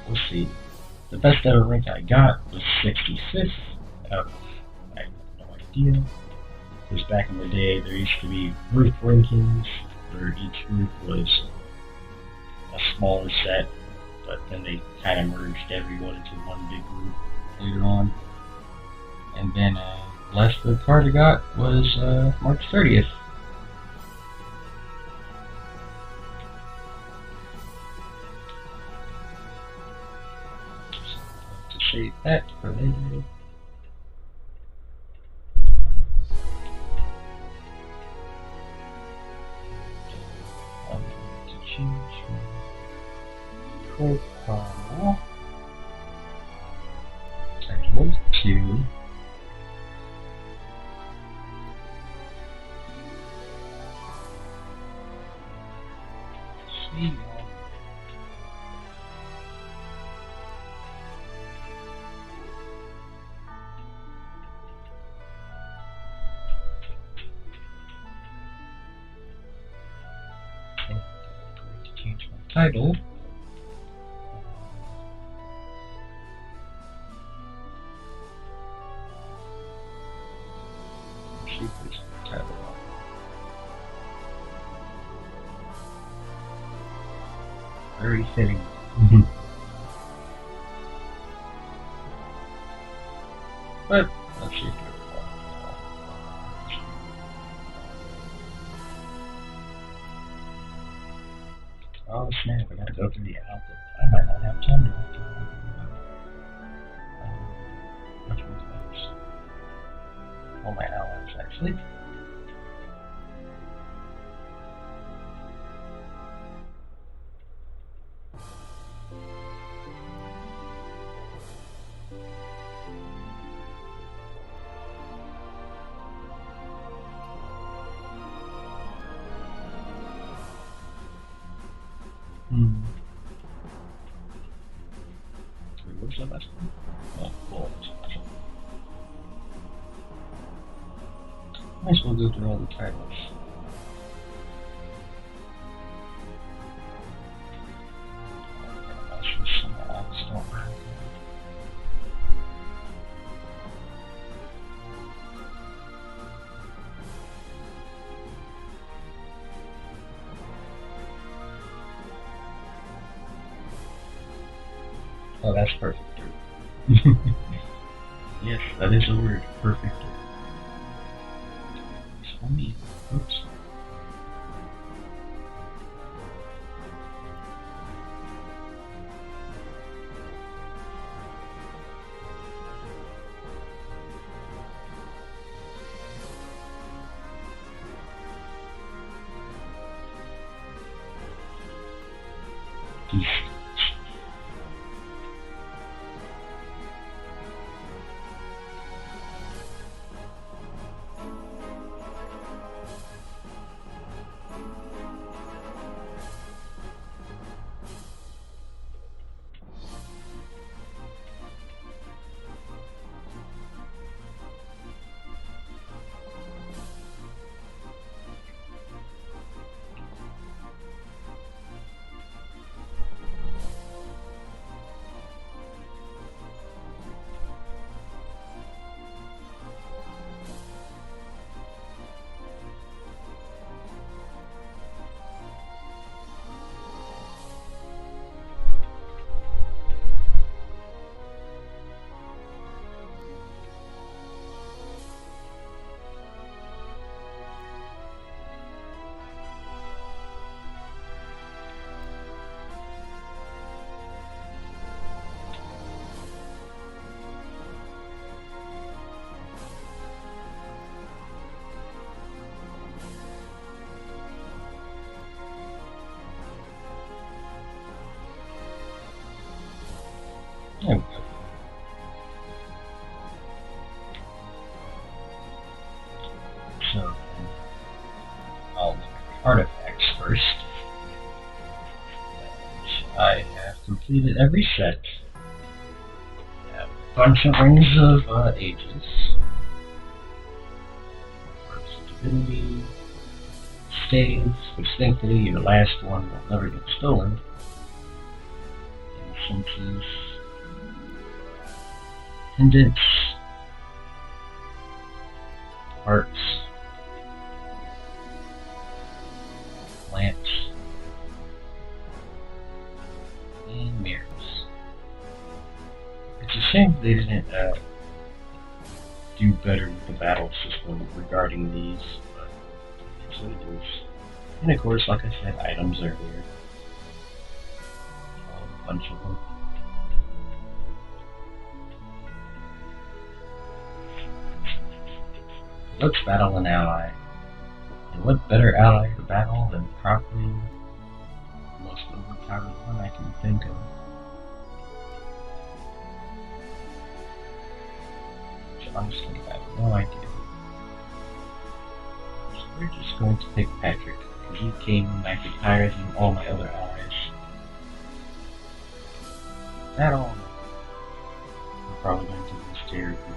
we'll see. The best ever rank I got was 65th out of, I have no idea, because back in the day there used to be group rankings, where each group was a smaller set, but then they kind of merged everyone into one big group later on. And then last good card I got was March 30th. So to save that for later. I'm going to change my profile title to change my title. Let's see if there's a title on. Very fitting. But let's see if there's oh snap, I gotta go through the album. I might not have time to go through it. all my allies, actually. Where's the last one? Oh, cool. Might as well go through all the titles. Oh, that's perfect. Yes, that is a word. Perfect. Show me. Oops. There we go. So, I'll look at the artifacts first. I have completed every set. I have a bunch of rings of ages. First divinity, staves, which thankfully your last one will never get stolen. Incenses, pendants, hearts, lamps, and mirrors. It's a shame they didn't do better with the battle system regarding these, but it's what it is. And of course, like I said, items are here. A bunch of them. Let's battle an ally. And what better ally to battle than probably the most overpowered one I can think of. Which honestly, I have no idea. So we're just going to pick Patrick, because he came actually higher than all my other allies. Battle! I'm probably going to lose terribly.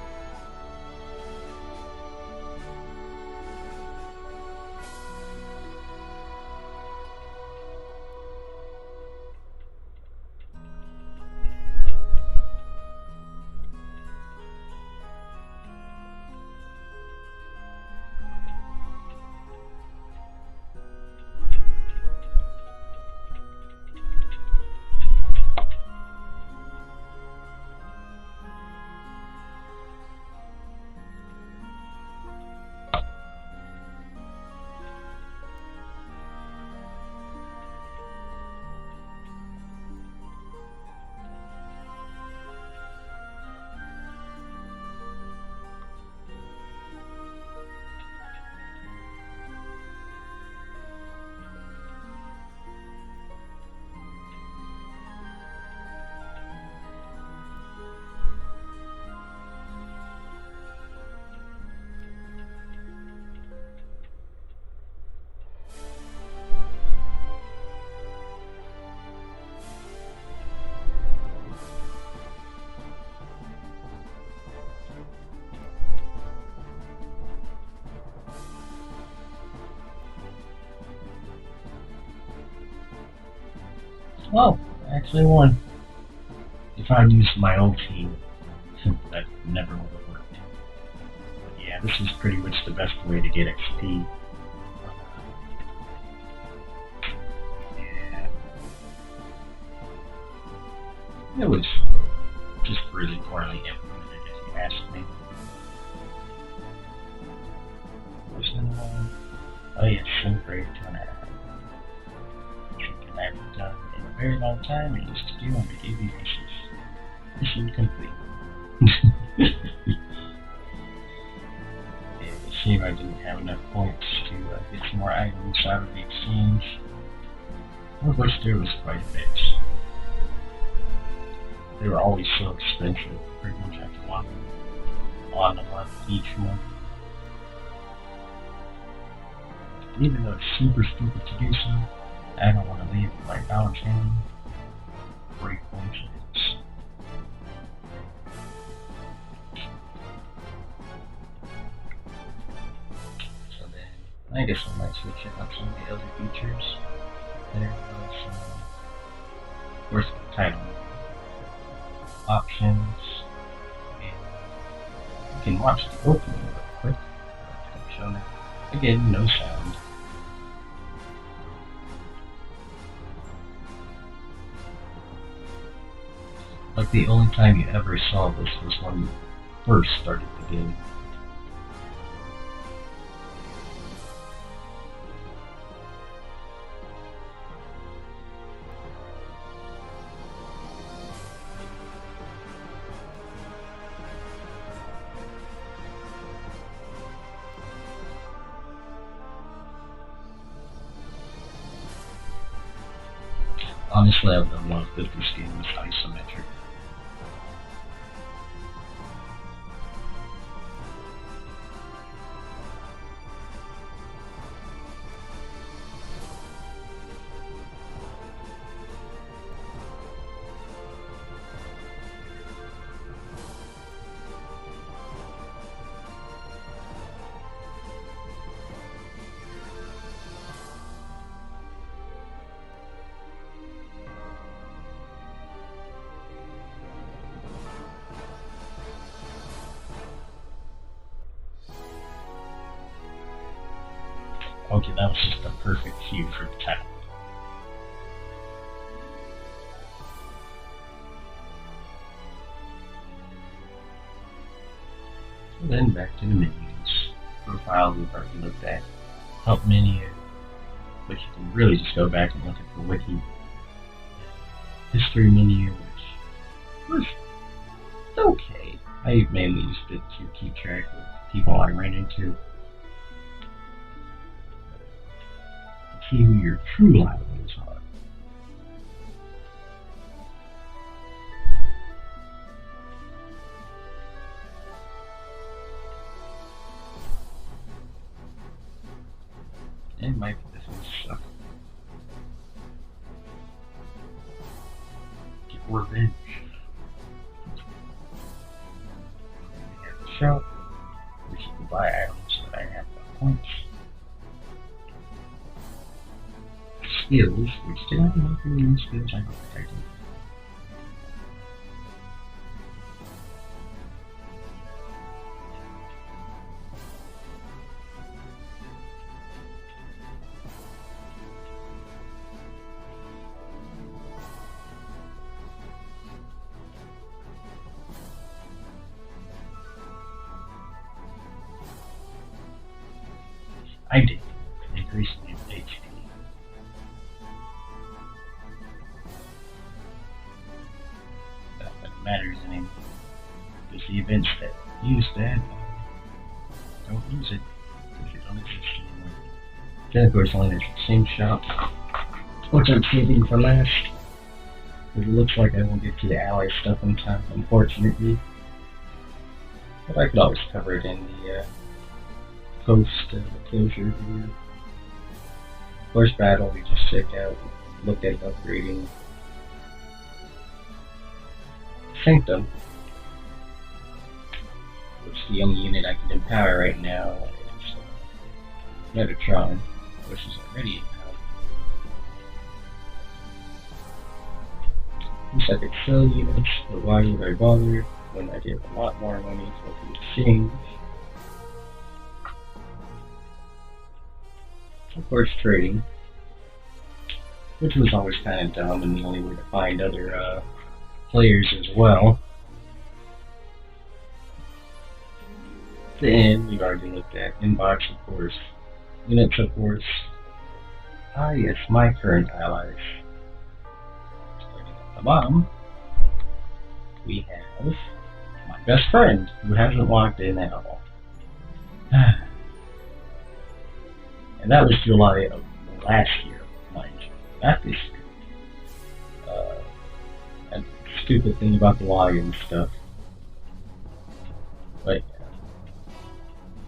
Oh, I actually won. If I'd used my old team, that never would have worked. But yeah, this is pretty much the best way to get XP. Yeah. It was just really poorly implemented, if you ask me. Oh yeah, sync rate 2.5. Something I haven't done in a very long time. It used to do on the daily basis. Mission complete. Yeah, it's a shame I didn't have enough points to get some more items out of the exchange. I wish there was quite a bit. They were always so expensive, pretty much after one on a month each month. Even though it's super stupid to do so, I don't want to leave my balance hanging. Great coincidence. So then, I guess I might switch up some of the other features. There was, of course, the title options, and you can watch the opening real quick. I'm showing it. Again, no sound. Like the only time you ever saw this was when you first started the game. Honestly, I would have loved if this game was isometric. Okay, that was just the perfect cue for the title. So then back to the menus. Profile we've already looked at. Help menu, which you can really just go back and look at the wiki. History menu, which was okay. I mainly used it to keep track of people I ran into. See who your true rivals are. And my business suck. Get revenge. We have the shop, which you can buy items that I have the points. Skills, which did I not really use skills? I don't think I did. I did. Increase the HP. Matters anymore. Because the events that use that don't use it because they don't exist anymore. Then of course only there's the same shop, which I'm saving for last. It looks like I won't get to the ally stuff in time, unfortunately. But I could always cover it in the post closure video. First battle we just checked out, looked at upgrading Sanctum, which is the only unit I can empower right now is Metatron, which is already empowered. least I could sell units, but why would I bother when I get a lot more money for the exchange? Of course, trading, which was always kind of dumb and the only way to find other players as well. Then we've already looked at inbox, of course, units, of course. Ah, yes, my current allies. Starting at the bottom, we have my best friend, who hasn't logged in at all. And that was July of last year, mind you, not this year. That stupid thing about the login stuff. But yeah,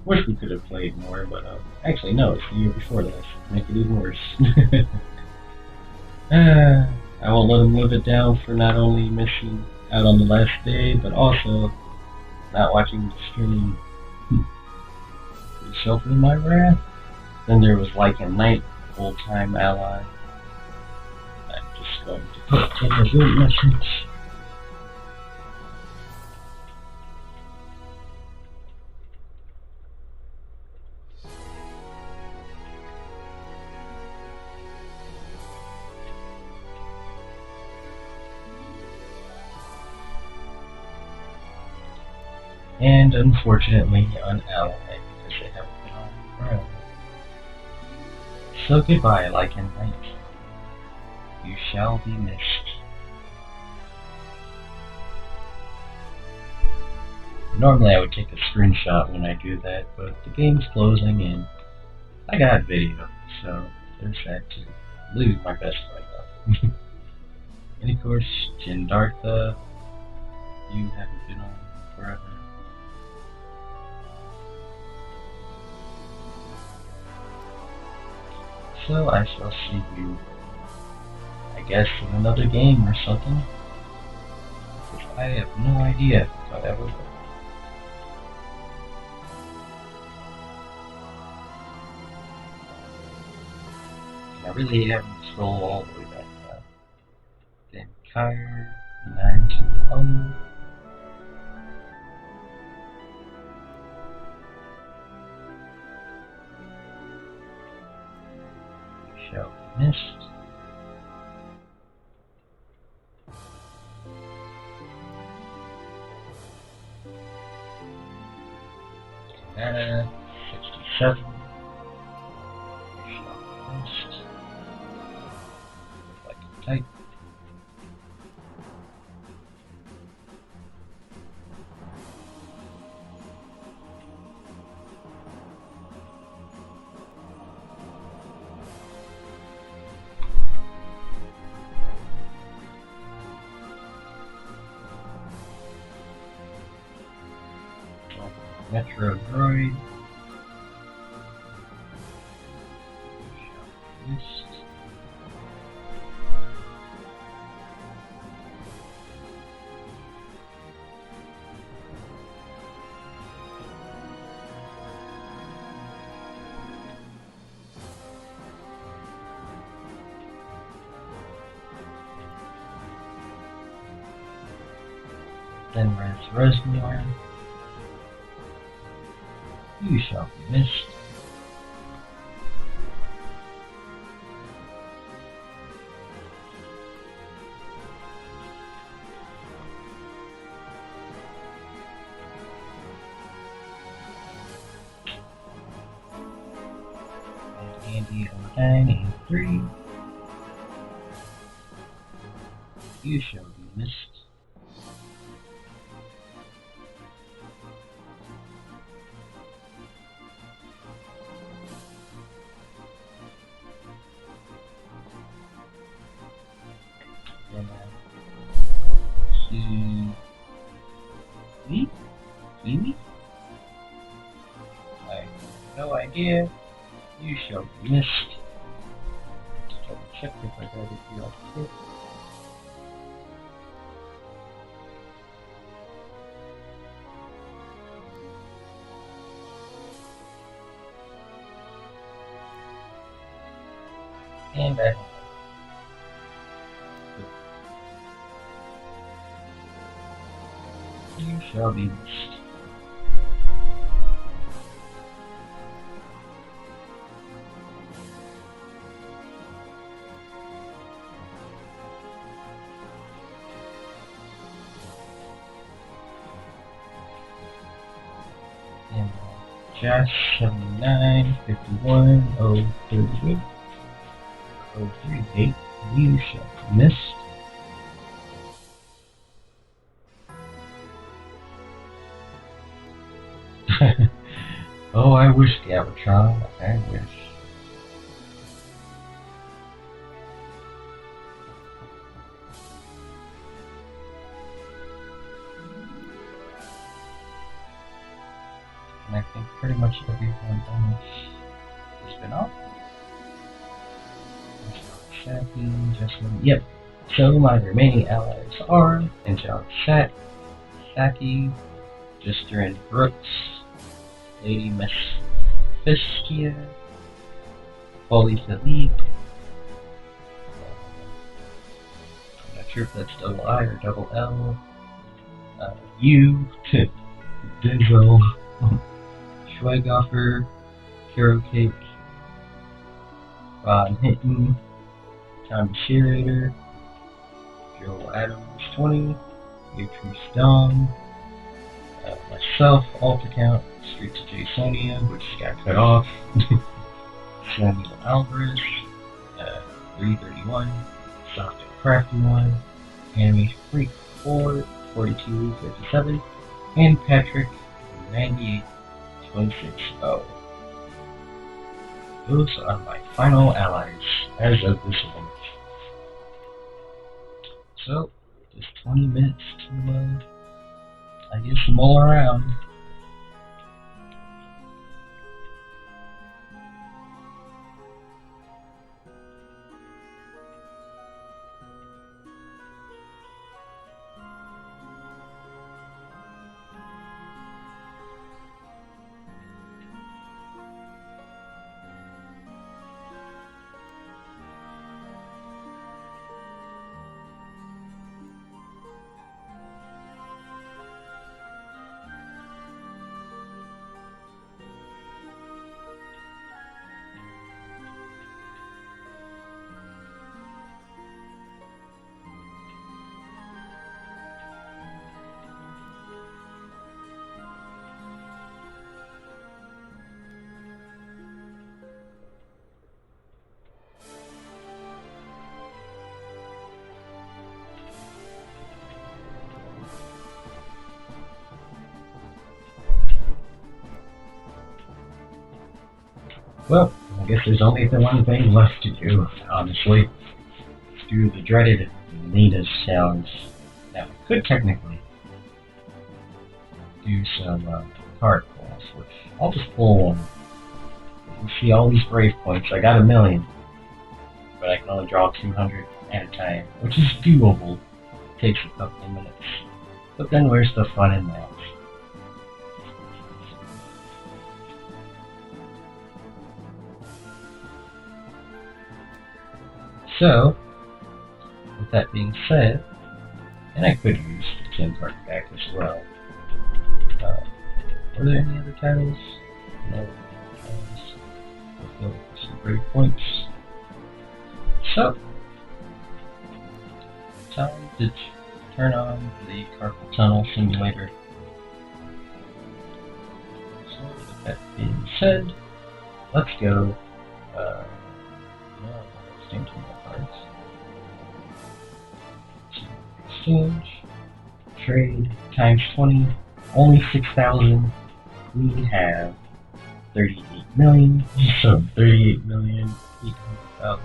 wish we could have played more, but actually no, it's the year before that, so make it even worse. I won't let him live it down for not only missing out on the last day, but also not watching the stream. Sheltering my wrath. Then there was like a night old-time ally. I'm just going to put in a root message. And unfortunately unallied because they haven't been on forever. So goodbye, Lycan Knight. You shall be missed. Normally I would take a screenshot when I do that, but the game's closing and I got video, so there's that too. Lose my best friend though. And of course, Jindartha, you haven't been on forever. So I shall see you, I guess, in another game or something. Because I have no idea if I'll ever go. I really haven't scrolled all the way back now. Then Kyre 920. Shall be missed. Anna 67. Shall be missed. Like a type. Metro Droid. Missed. Then Resnior. You shall be missed. Andy 0983. You shall be missed. Kiwi? I have no idea. You shall be missed. Double check if I got it off kit. And I You shall be missed. And Josh 79 51 038 038. You shall be missed. Oh, I wish, Gabatron. I wish. And I think pretty much everyone else has been off. Saki, Jessamine. Yep. So my remaining allies are Angelic Saki, Jester and Brooks, Lady Mephistia, Holy Philippe. I'm not sure if that's double I or double L. You, Denzel, Schweighofer, Carrot Cake, Ron Hinton, Tommy Shearader, Joe Adams 20, Beatrice Dawn, myself, alt account, Street to Jasonia, which got cut off, Samuel Alvarez, 331, Soft and Crafty 1, Anime Freak 4, 4257, and Patrick 98260. Those are my final allies as of this moment. So, just 20 minutes to, I guess, mull around. Well, I guess there's only the one thing left to do, honestly. Do the dreaded Nina's challenge. Now, I could technically do some card pulls, which I'll just pull one. You see all these brave points. I got 1,000,000, but I can only draw 200 at a time, which is doable. It takes a couple of minutes. But then where's the fun in that? So, with that being said, and I could use the 10 card back as well. Were there any other titles? No titles. Fulfill some brave points. So, time to turn on the carpal tunnel simulator. So, with that being said, let's go. Exchange, trade, times 20, only 6,000. We have 38 million, so 38,800,000,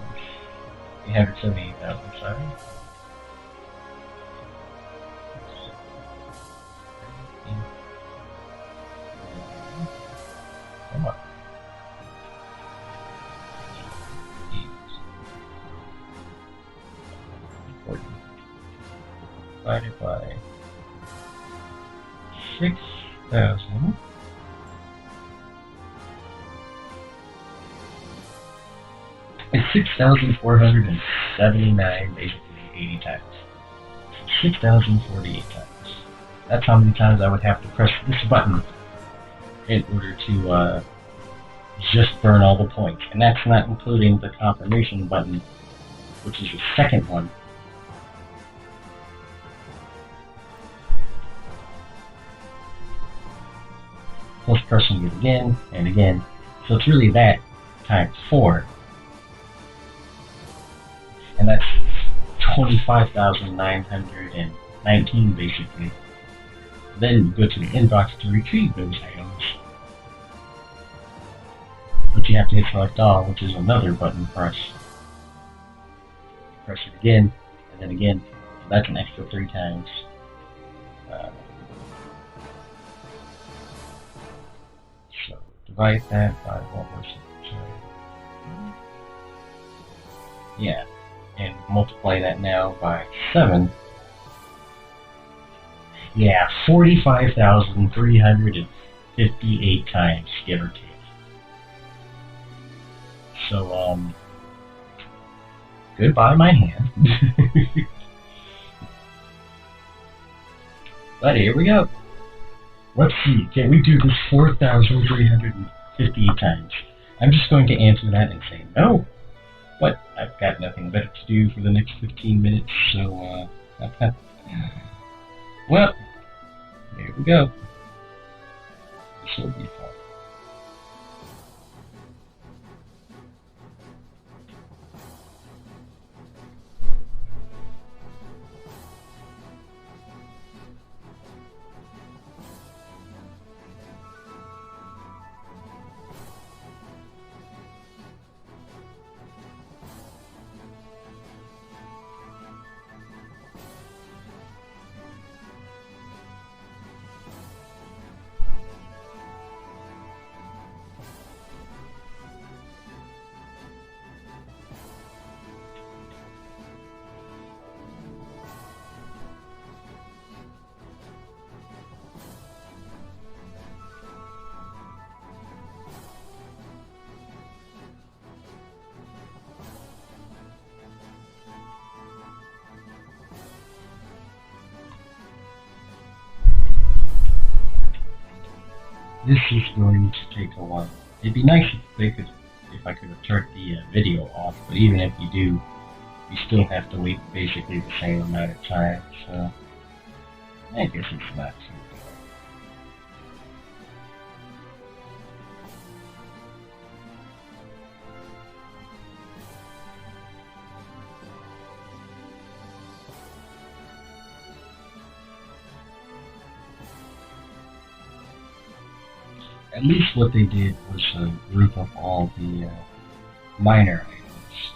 878,000, sorry. Come on. Divided by 6,000. It's 6,479, basically 80 times. 6,048 times. That's how many times I would have to press this button in order to just burn all the points. And that's not including the confirmation button, which is the second one. Plus pressing it again and again. So it's really that times 4. And that's 25,919 basically. Then you go to the inbox to retrieve those items. But you have to hit select all, which is another button press. Press it again, and then again. So that's an extra 3 times. So divide that by what was it? Yeah, and multiply that now by 7. Yeah, 45,358 times, give or take. So, goodbye my hand. But here we go. Let's see, can we do this 4,358 times? I'm just going to answer that and say no. But I've got nothing better to do for the next 15 minutes, so, well, there we go. This will be fun. This is going to take a while. It'd be nice if I could turn the video off, but even if you do, you still have to wait basically the same amount of time, so I guess it's not too bad. At least what they did was group up all the minor items,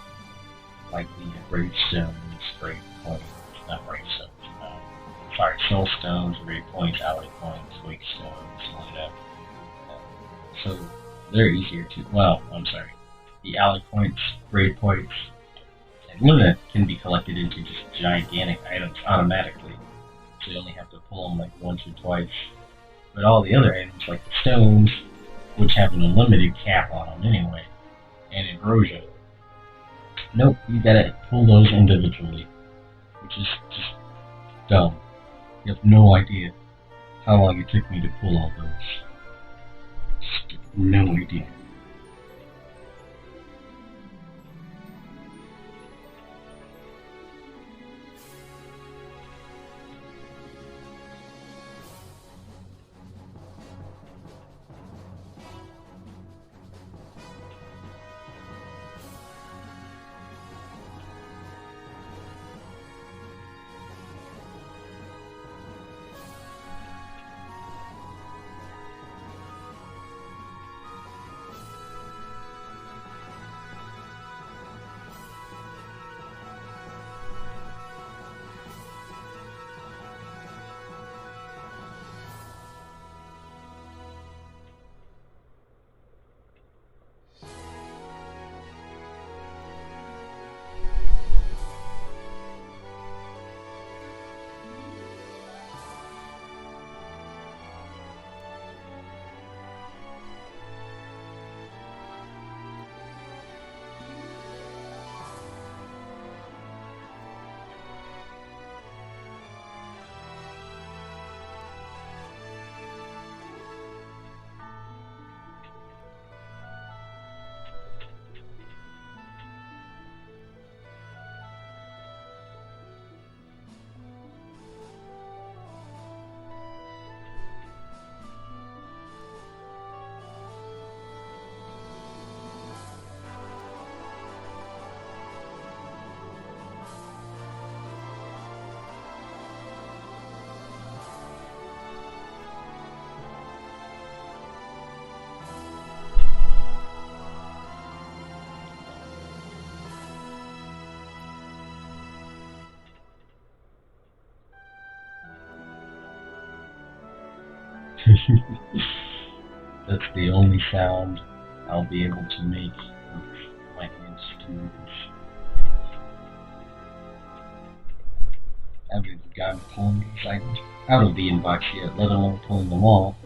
like the gravestones, grave points, not gravestones, sorry, soul stones, grave points, ally points, wake stones, like that. So they're easier to, well, I'm sorry, the ally points, grave points, and Luna can be collected into just gigantic items automatically, so you only have to pull them like once or twice. But all the other items, like the stones, which have an unlimited cap on them anyway, and ambrosia, nope, you gotta pull those individually, which is just dumb. You have no idea how long it took me to pull all those. Just no idea. That's the only sound I'll be able to make with my hands to do this. I haven't even gotten pulling these items out of the inbox yet, let alone pulling them all.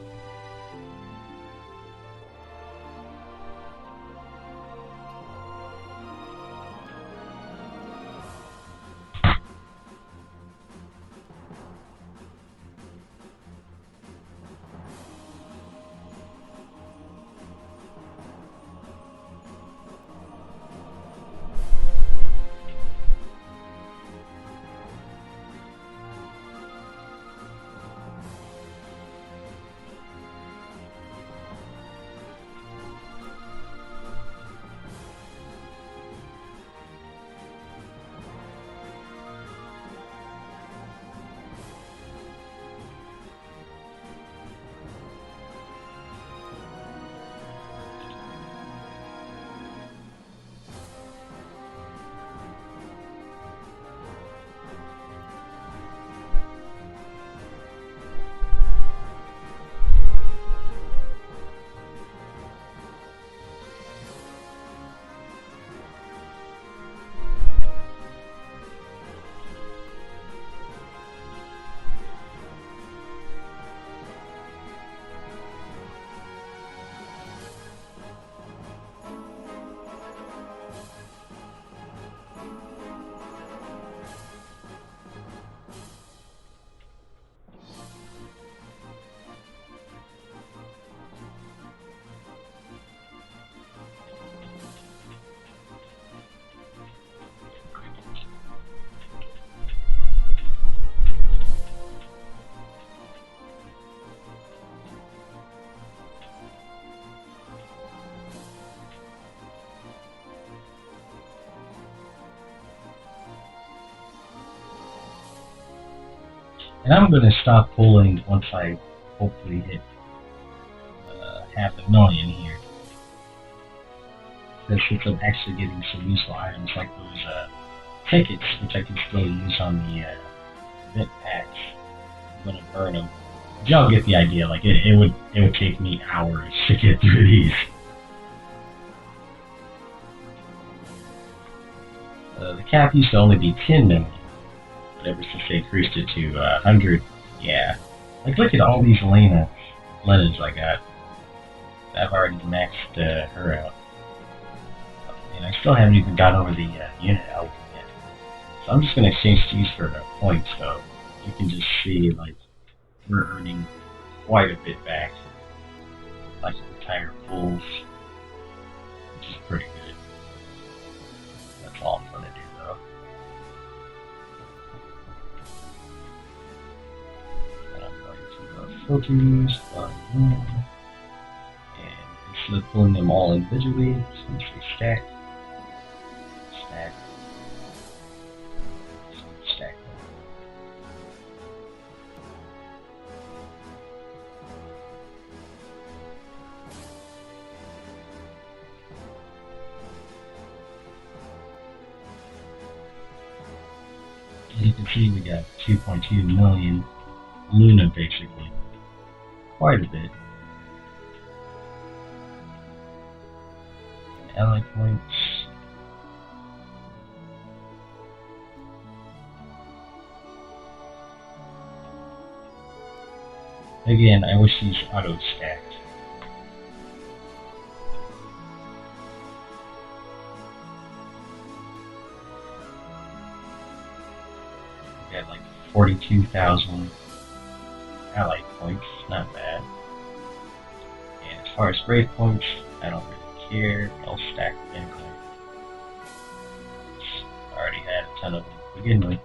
And I'm going to stop pulling once I hopefully hit 500,000 here. Because since I'm actually getting some useful items like those tickets, which I can still use on the event packs, I'm going to burn them. But y'all get the idea. Like it would take me hours to get through these. The cap used to only be 10 million. Ever since they increased it to 100, yeah. Like, look at all these Lenas I got. I've already maxed her out. And I still haven't even got over the unit album yet. So I'm just going to exchange these for points, so you can just see, like, we're earning quite a bit back. Like, entire pulls, which is pretty good. That's all I'm going to do, though. Filters, and instead of pulling them all individually, just going to say stack, stack, stack them. As you can see, we got 2.2 million Luna basically. Quite a bit. Ally points. Again, I wish these auto stacked. We got like 42,000 ally points, not bad. And as far as brave points, I don't really care. I'll stack them. I already had a ton of them to begin with.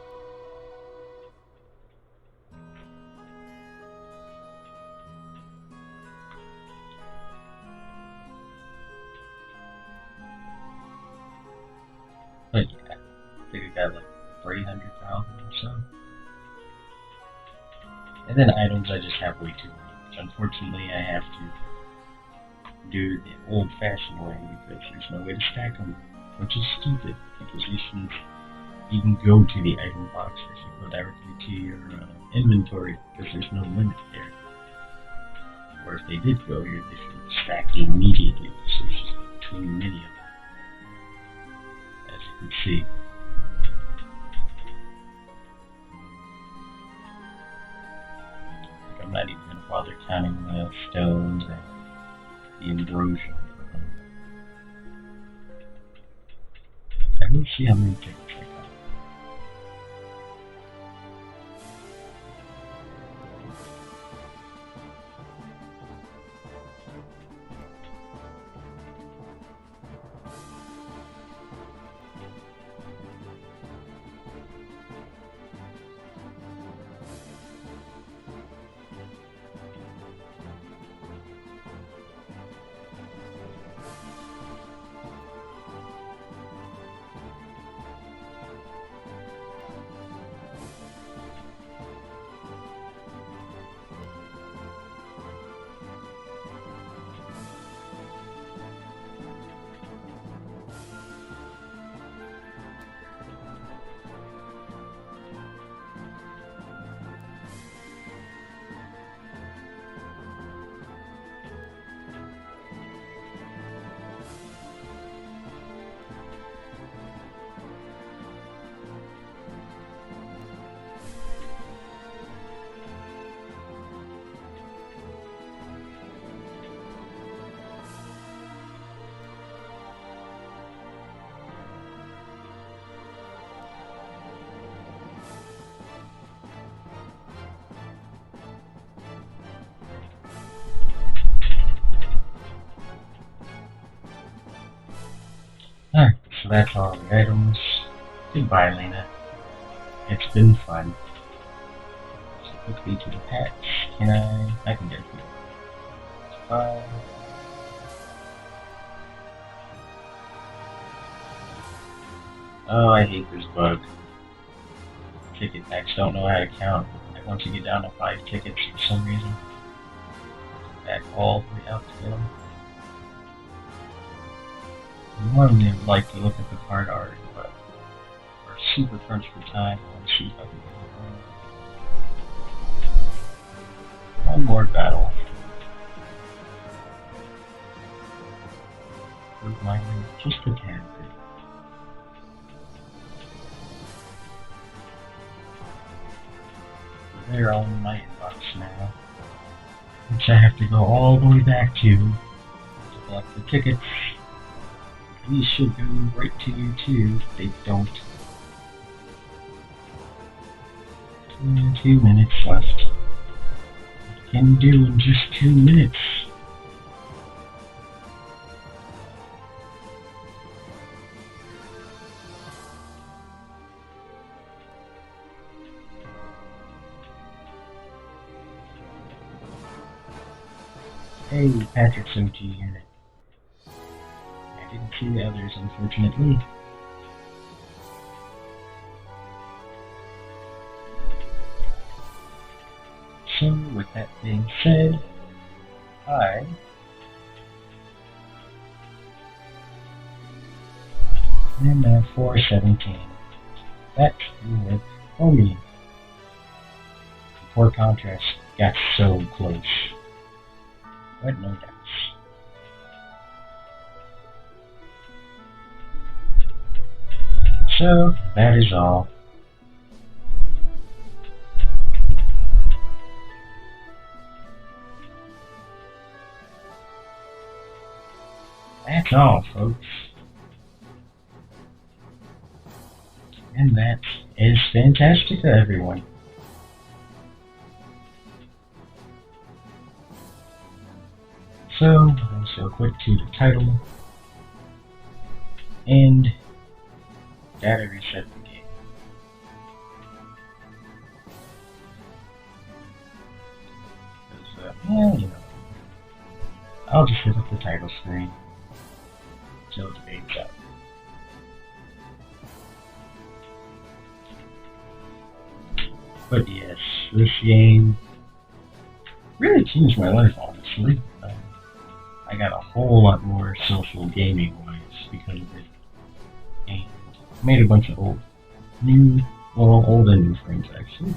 But yeah, I think I got like 300,000 or so. And then items I just have way too many. Unfortunately, I have to do the old-fashioned way because there's no way to stack them, which is stupid because you shouldn't even go to the item box. You should go directly to your inventory because there's no limit there. Or if they did go here, they should stack immediately, so it's just too many of them. As you can see. Like, I'm not even going to bother counting the stones and the ambrosia. I will see how many tickets I got. Alright, so that's all the items. Goodbye, Lena. It's been fun. So quickly to the patch. I can get it. Bye. Oh, I hate this bug. Ticket packs don't know how to count. Like once you get down to 5 tickets for some reason. Back all the way out to them. Normally I would like to look at the card art, but we're super crunched for time. I want to see if I can get it. One more battle. Move my way just a tad bit. They're all in my inbox now, which I have to go all the way back to collect the tickets. These should go right to you too. They don't. 2 minutes left. What can you do in just 2 minutes? Hey, Patrick's OG unit. I didn't see the others, unfortunately. So, with that being said, I am at 417. That will work for me. Poor contrast got so close. But no doubts. So, that is all. That's all, folks. And that is Fantasica, everyone. So, let's go quick to the title. And data reset the game. Because, well, you know, I'll just hit up the title screen until it fades out. But yes, this game really changed my life, honestly. I got a whole lot more social gaming-wise because of it. And made a bunch of old and new friends, actually.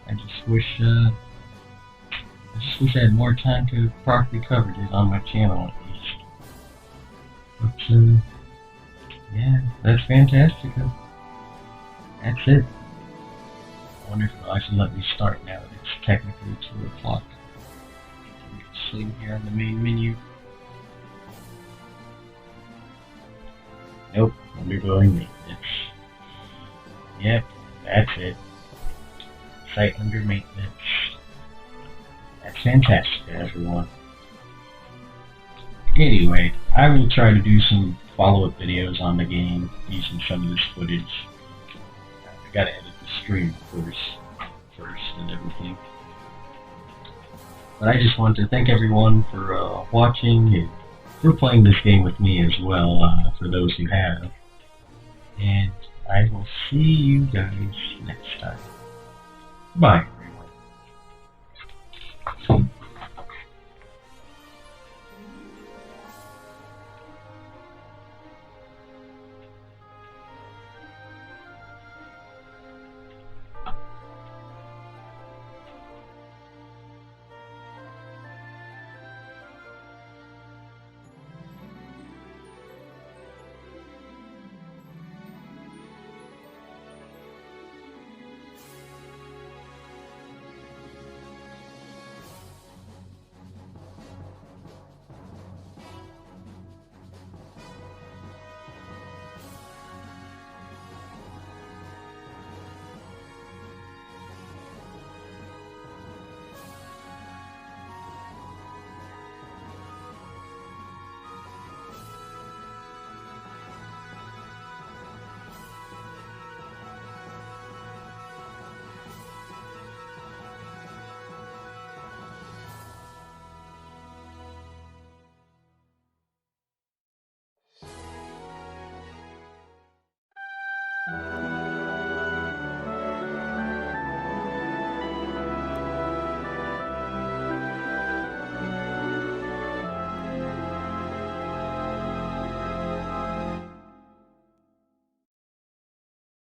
I just wish, I just wish I had more time to properly cover it on my channel at least. But, yeah, that's Fantastica. That's it. I wonder if it'll actually let me start now that it's technically 2 o'clock. Sitting here on the main menu. Nope, undergoing maintenance. Yep, that's it. Site under maintenance. That's fantastic, everyone. Anyway, I will try to do some follow-up videos on the game using some of this footage. I gotta edit the stream, of course, first and everything. But I just want to thank everyone for watching and for playing this game with me as well, for those who have. And I will see you guys next time. Bye, everyone.